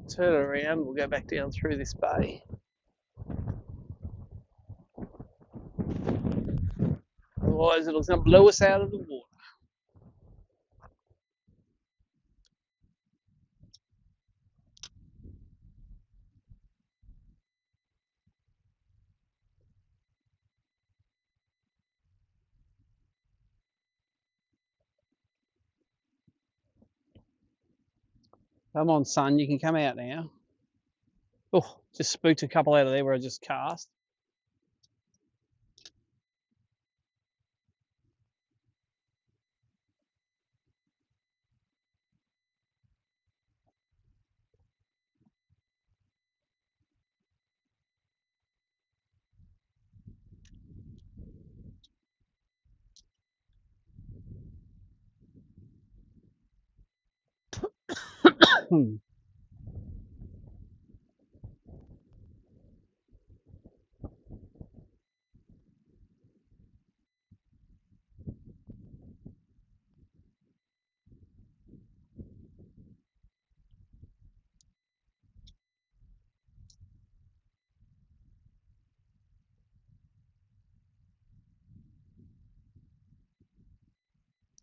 turn it around. We'll go back down through this bay. Otherwise, it'll come blow us out of the water. Come on, son, you can come out now. Oh, just spooked a couple out of there where I just cast.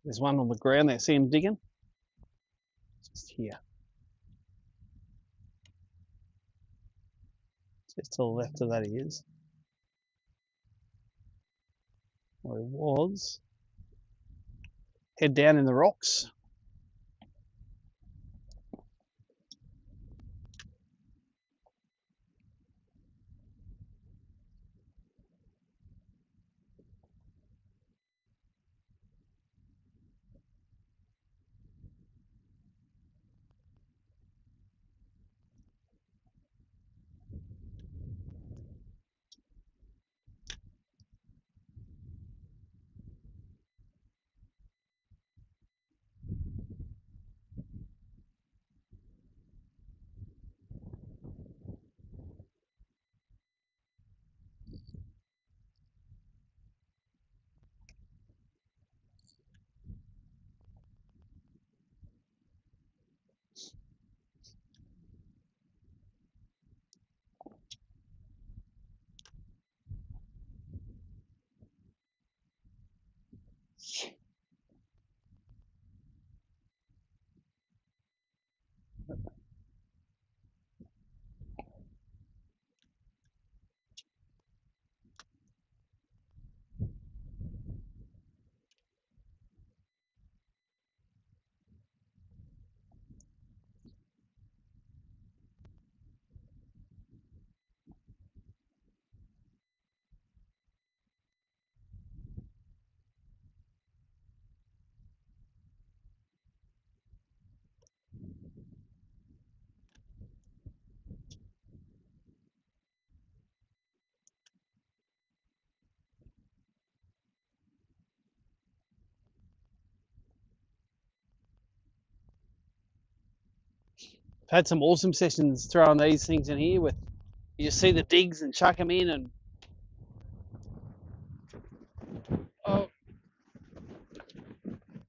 There's one on the ground there. See him digging? Just here. Just to the left of that he is. Or he was. Head down in the rocks. I've had some awesome sessions throwing these things in here with you just see the digs and chuck them in and oh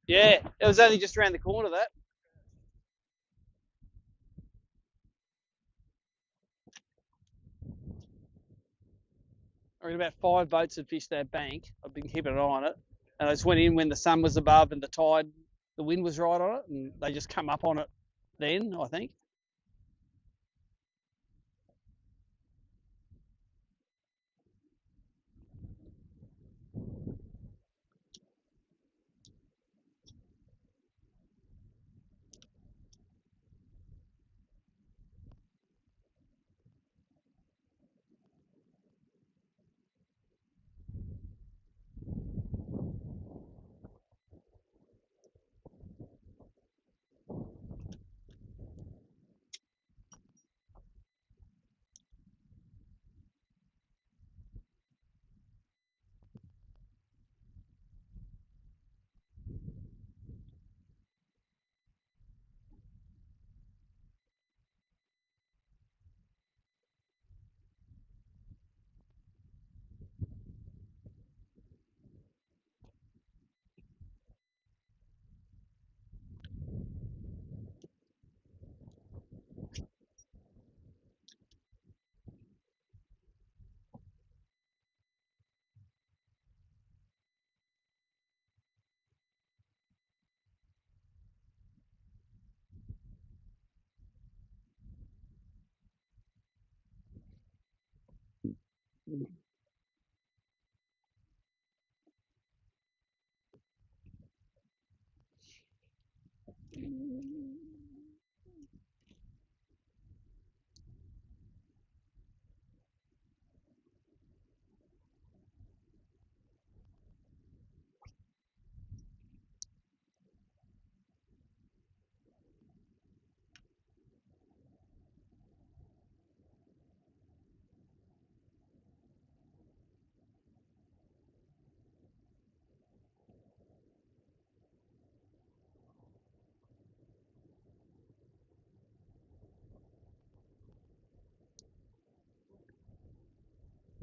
yeah, it was only just around the corner that. reckon about 5 boats had fished that bank. I've been keeping an eye on it, and I just went in when the sun was above and the tide, the wind was right on it, and they just come up on it then, I think.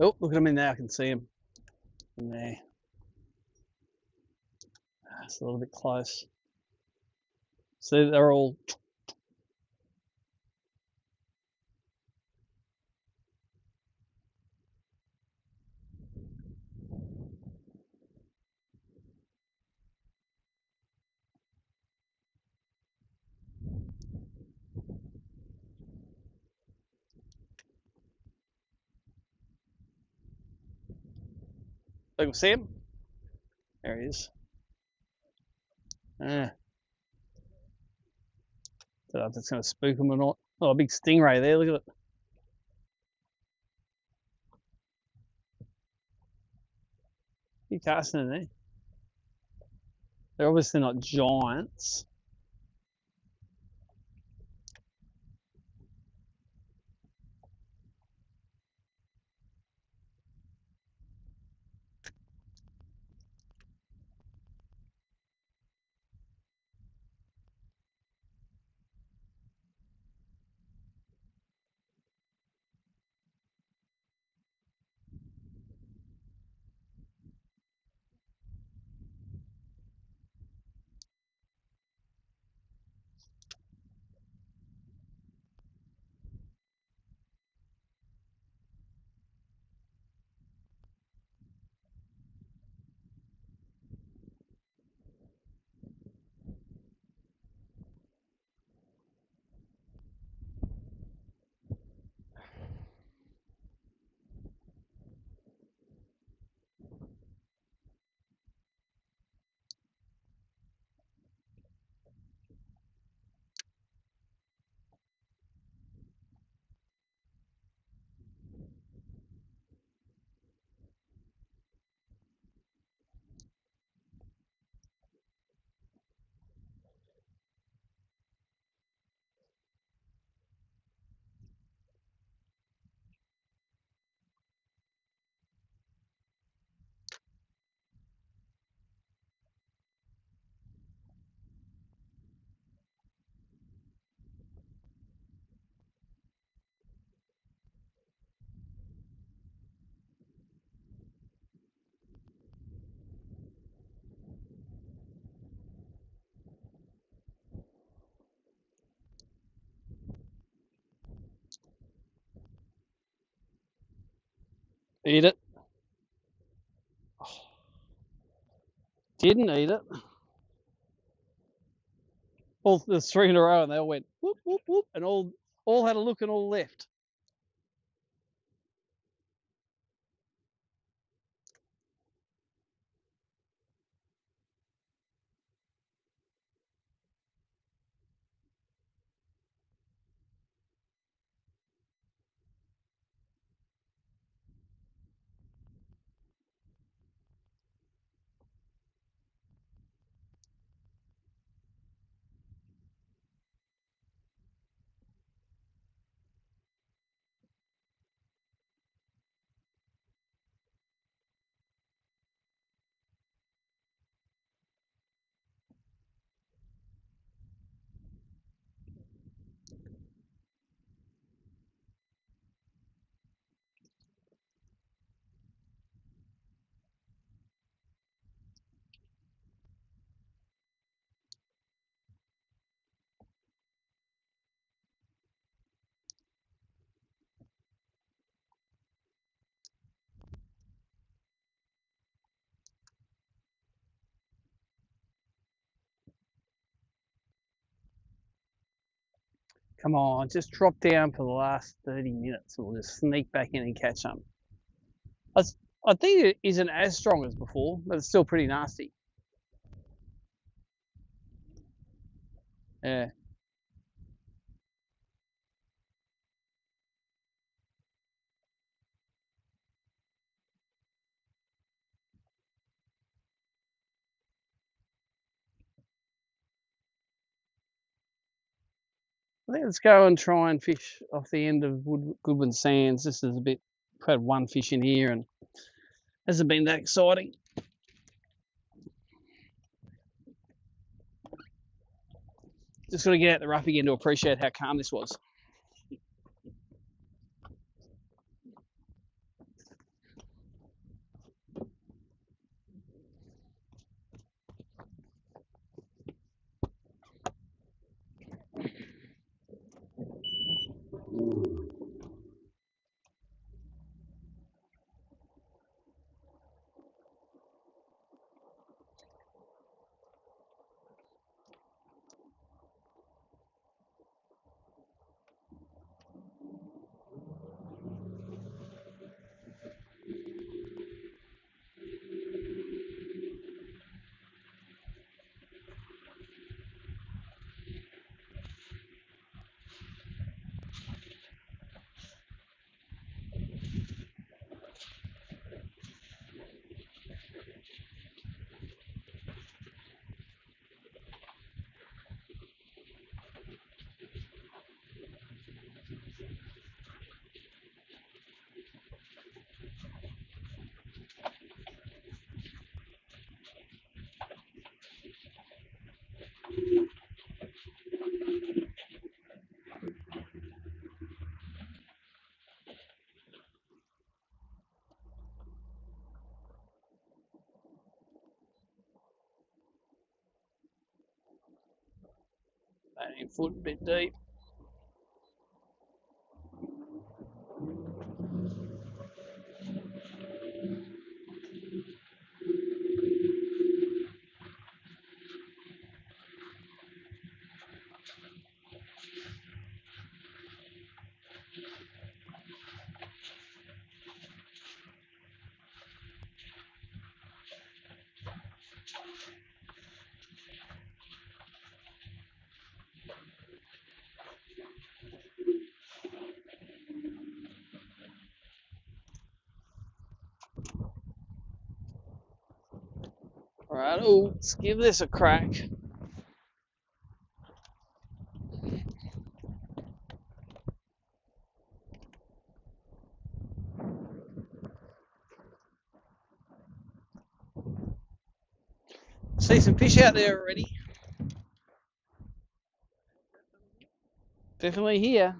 Oh, look at them in there. I can see them in there. It's a little bit close. So they're all. They can see him. There he is. Ah, don't know if that's going to spook him or not. Oh, a big stingray there. Look at it. Keep casting in there. They're obviously not giants. Eat it. Didn't eat it. All there's 3 in a row, and they all went whoop whoop whoop, and all had a look and all left. Come on, just drop down for the last 30 minutes and we'll just sneak back in and catch them. I think it isn't as strong as before, but it's still pretty nasty. Yeah. I think let's go and try and fish off the end of Goodwin Sands. This is a bit, I've had one fish in here and hasn't been that exciting. Just got to get out the rough again to appreciate how calm this was. Foot a bit deep. All right, let's give this a crack. See some fish out there already. Definitely here.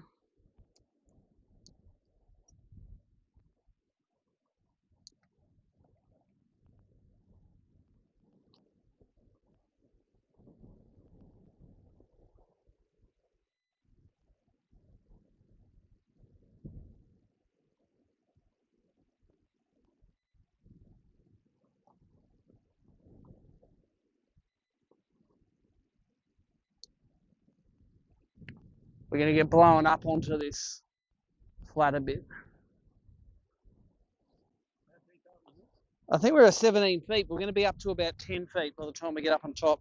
We're going to get blown up onto this flat a bit. I think we're at 17 feet. We're going to be up to about 10 feet by the time we get up on top.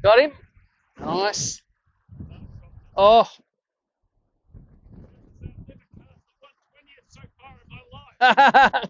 Got him? Nice. Oh. So far in my life.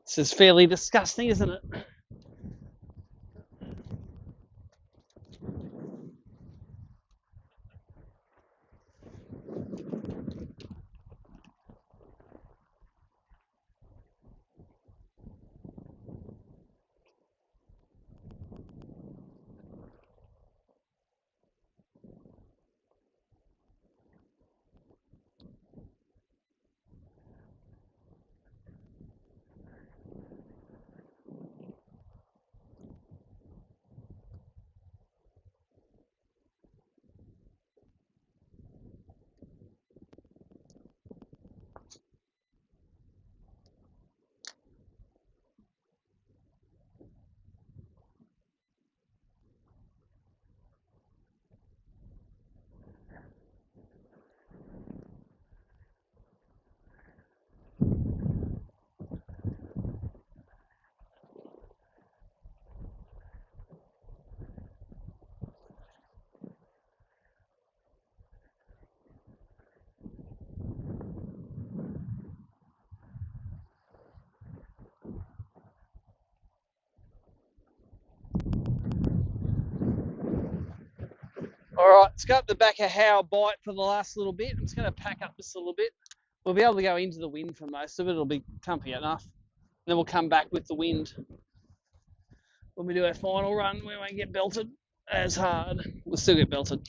This is fairly disgusting, isn't it? All right, let's go up the back of How Bite for the last little bit. I'm just going to pack up just a little bit. We'll be able to go into the wind for most of it. It'll be comfy enough. And then we'll come back with the wind. When we do our final run, we won't get belted as hard. We'll still get belted.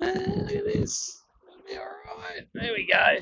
Look at this. It'll be all right. There we go.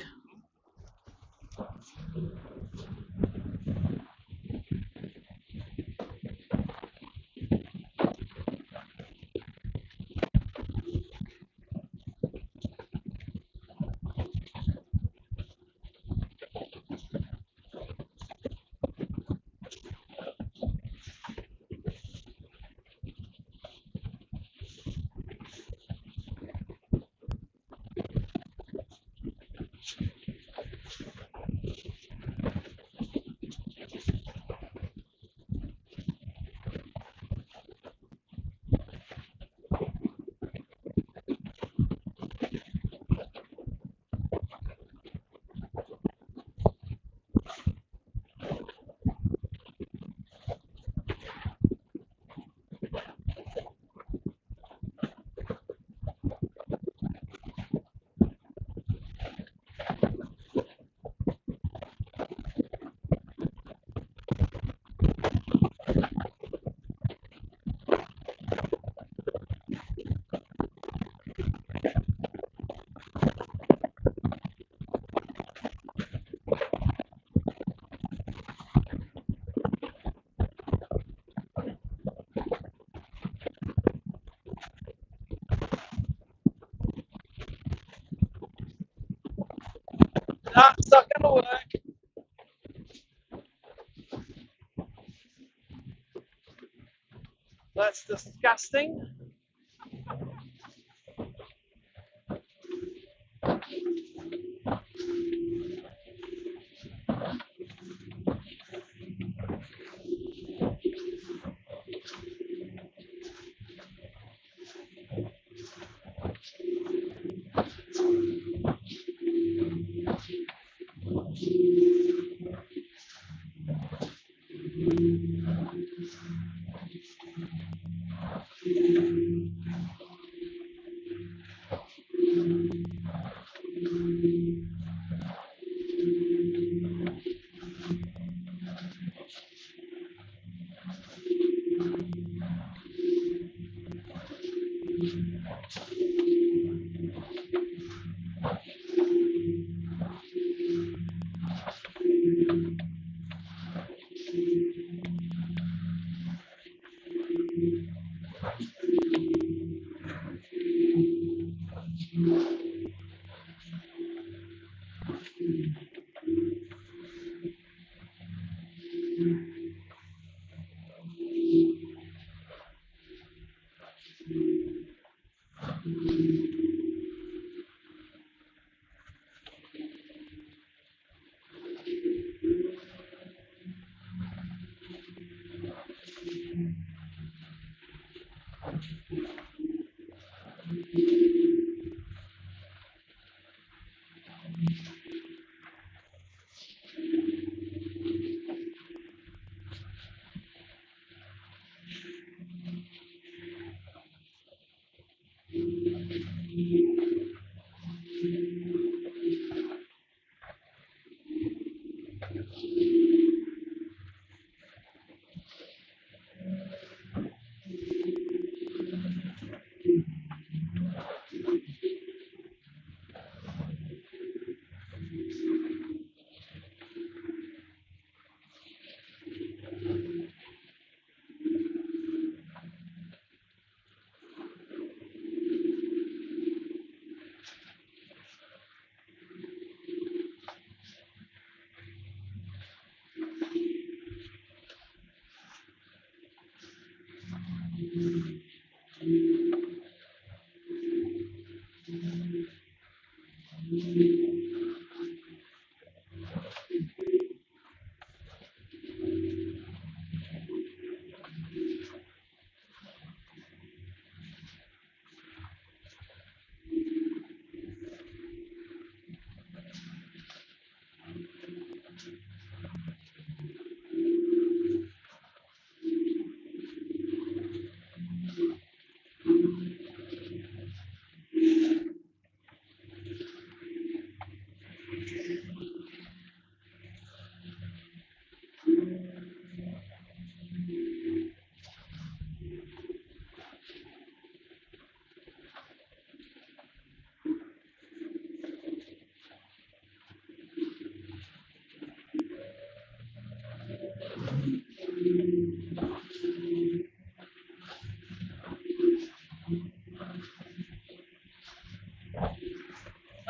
No, it's not going to work. That's disgusting.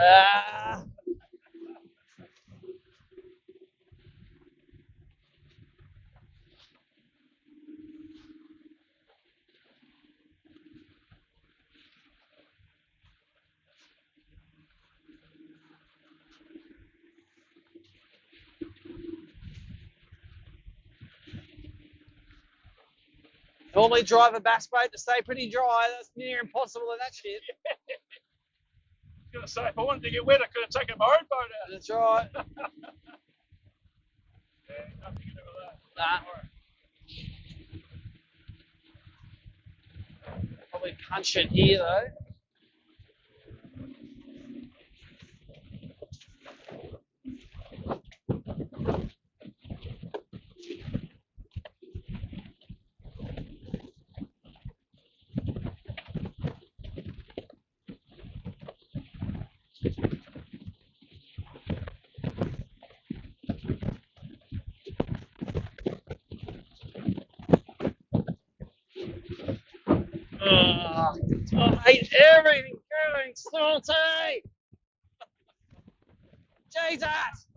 Ah. Normally drive a bass boat to stay pretty dry. That's near impossible in that shit. I was going to say, if I wanted to get wet, I could have taken my own boat out. That's right. Yeah, nothing to do with that. Nah. All right. Probably punch it here though. Oh, I hate everything going salty. Jesus!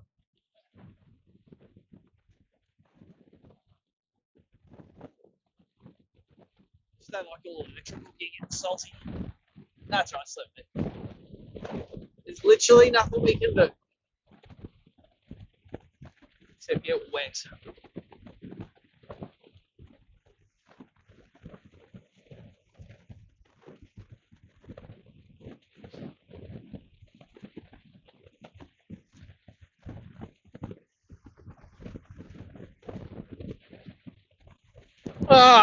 Just don't like all the electrical getting salty. That's right, Slippy. There's literally nothing we can do except get wet. Ah.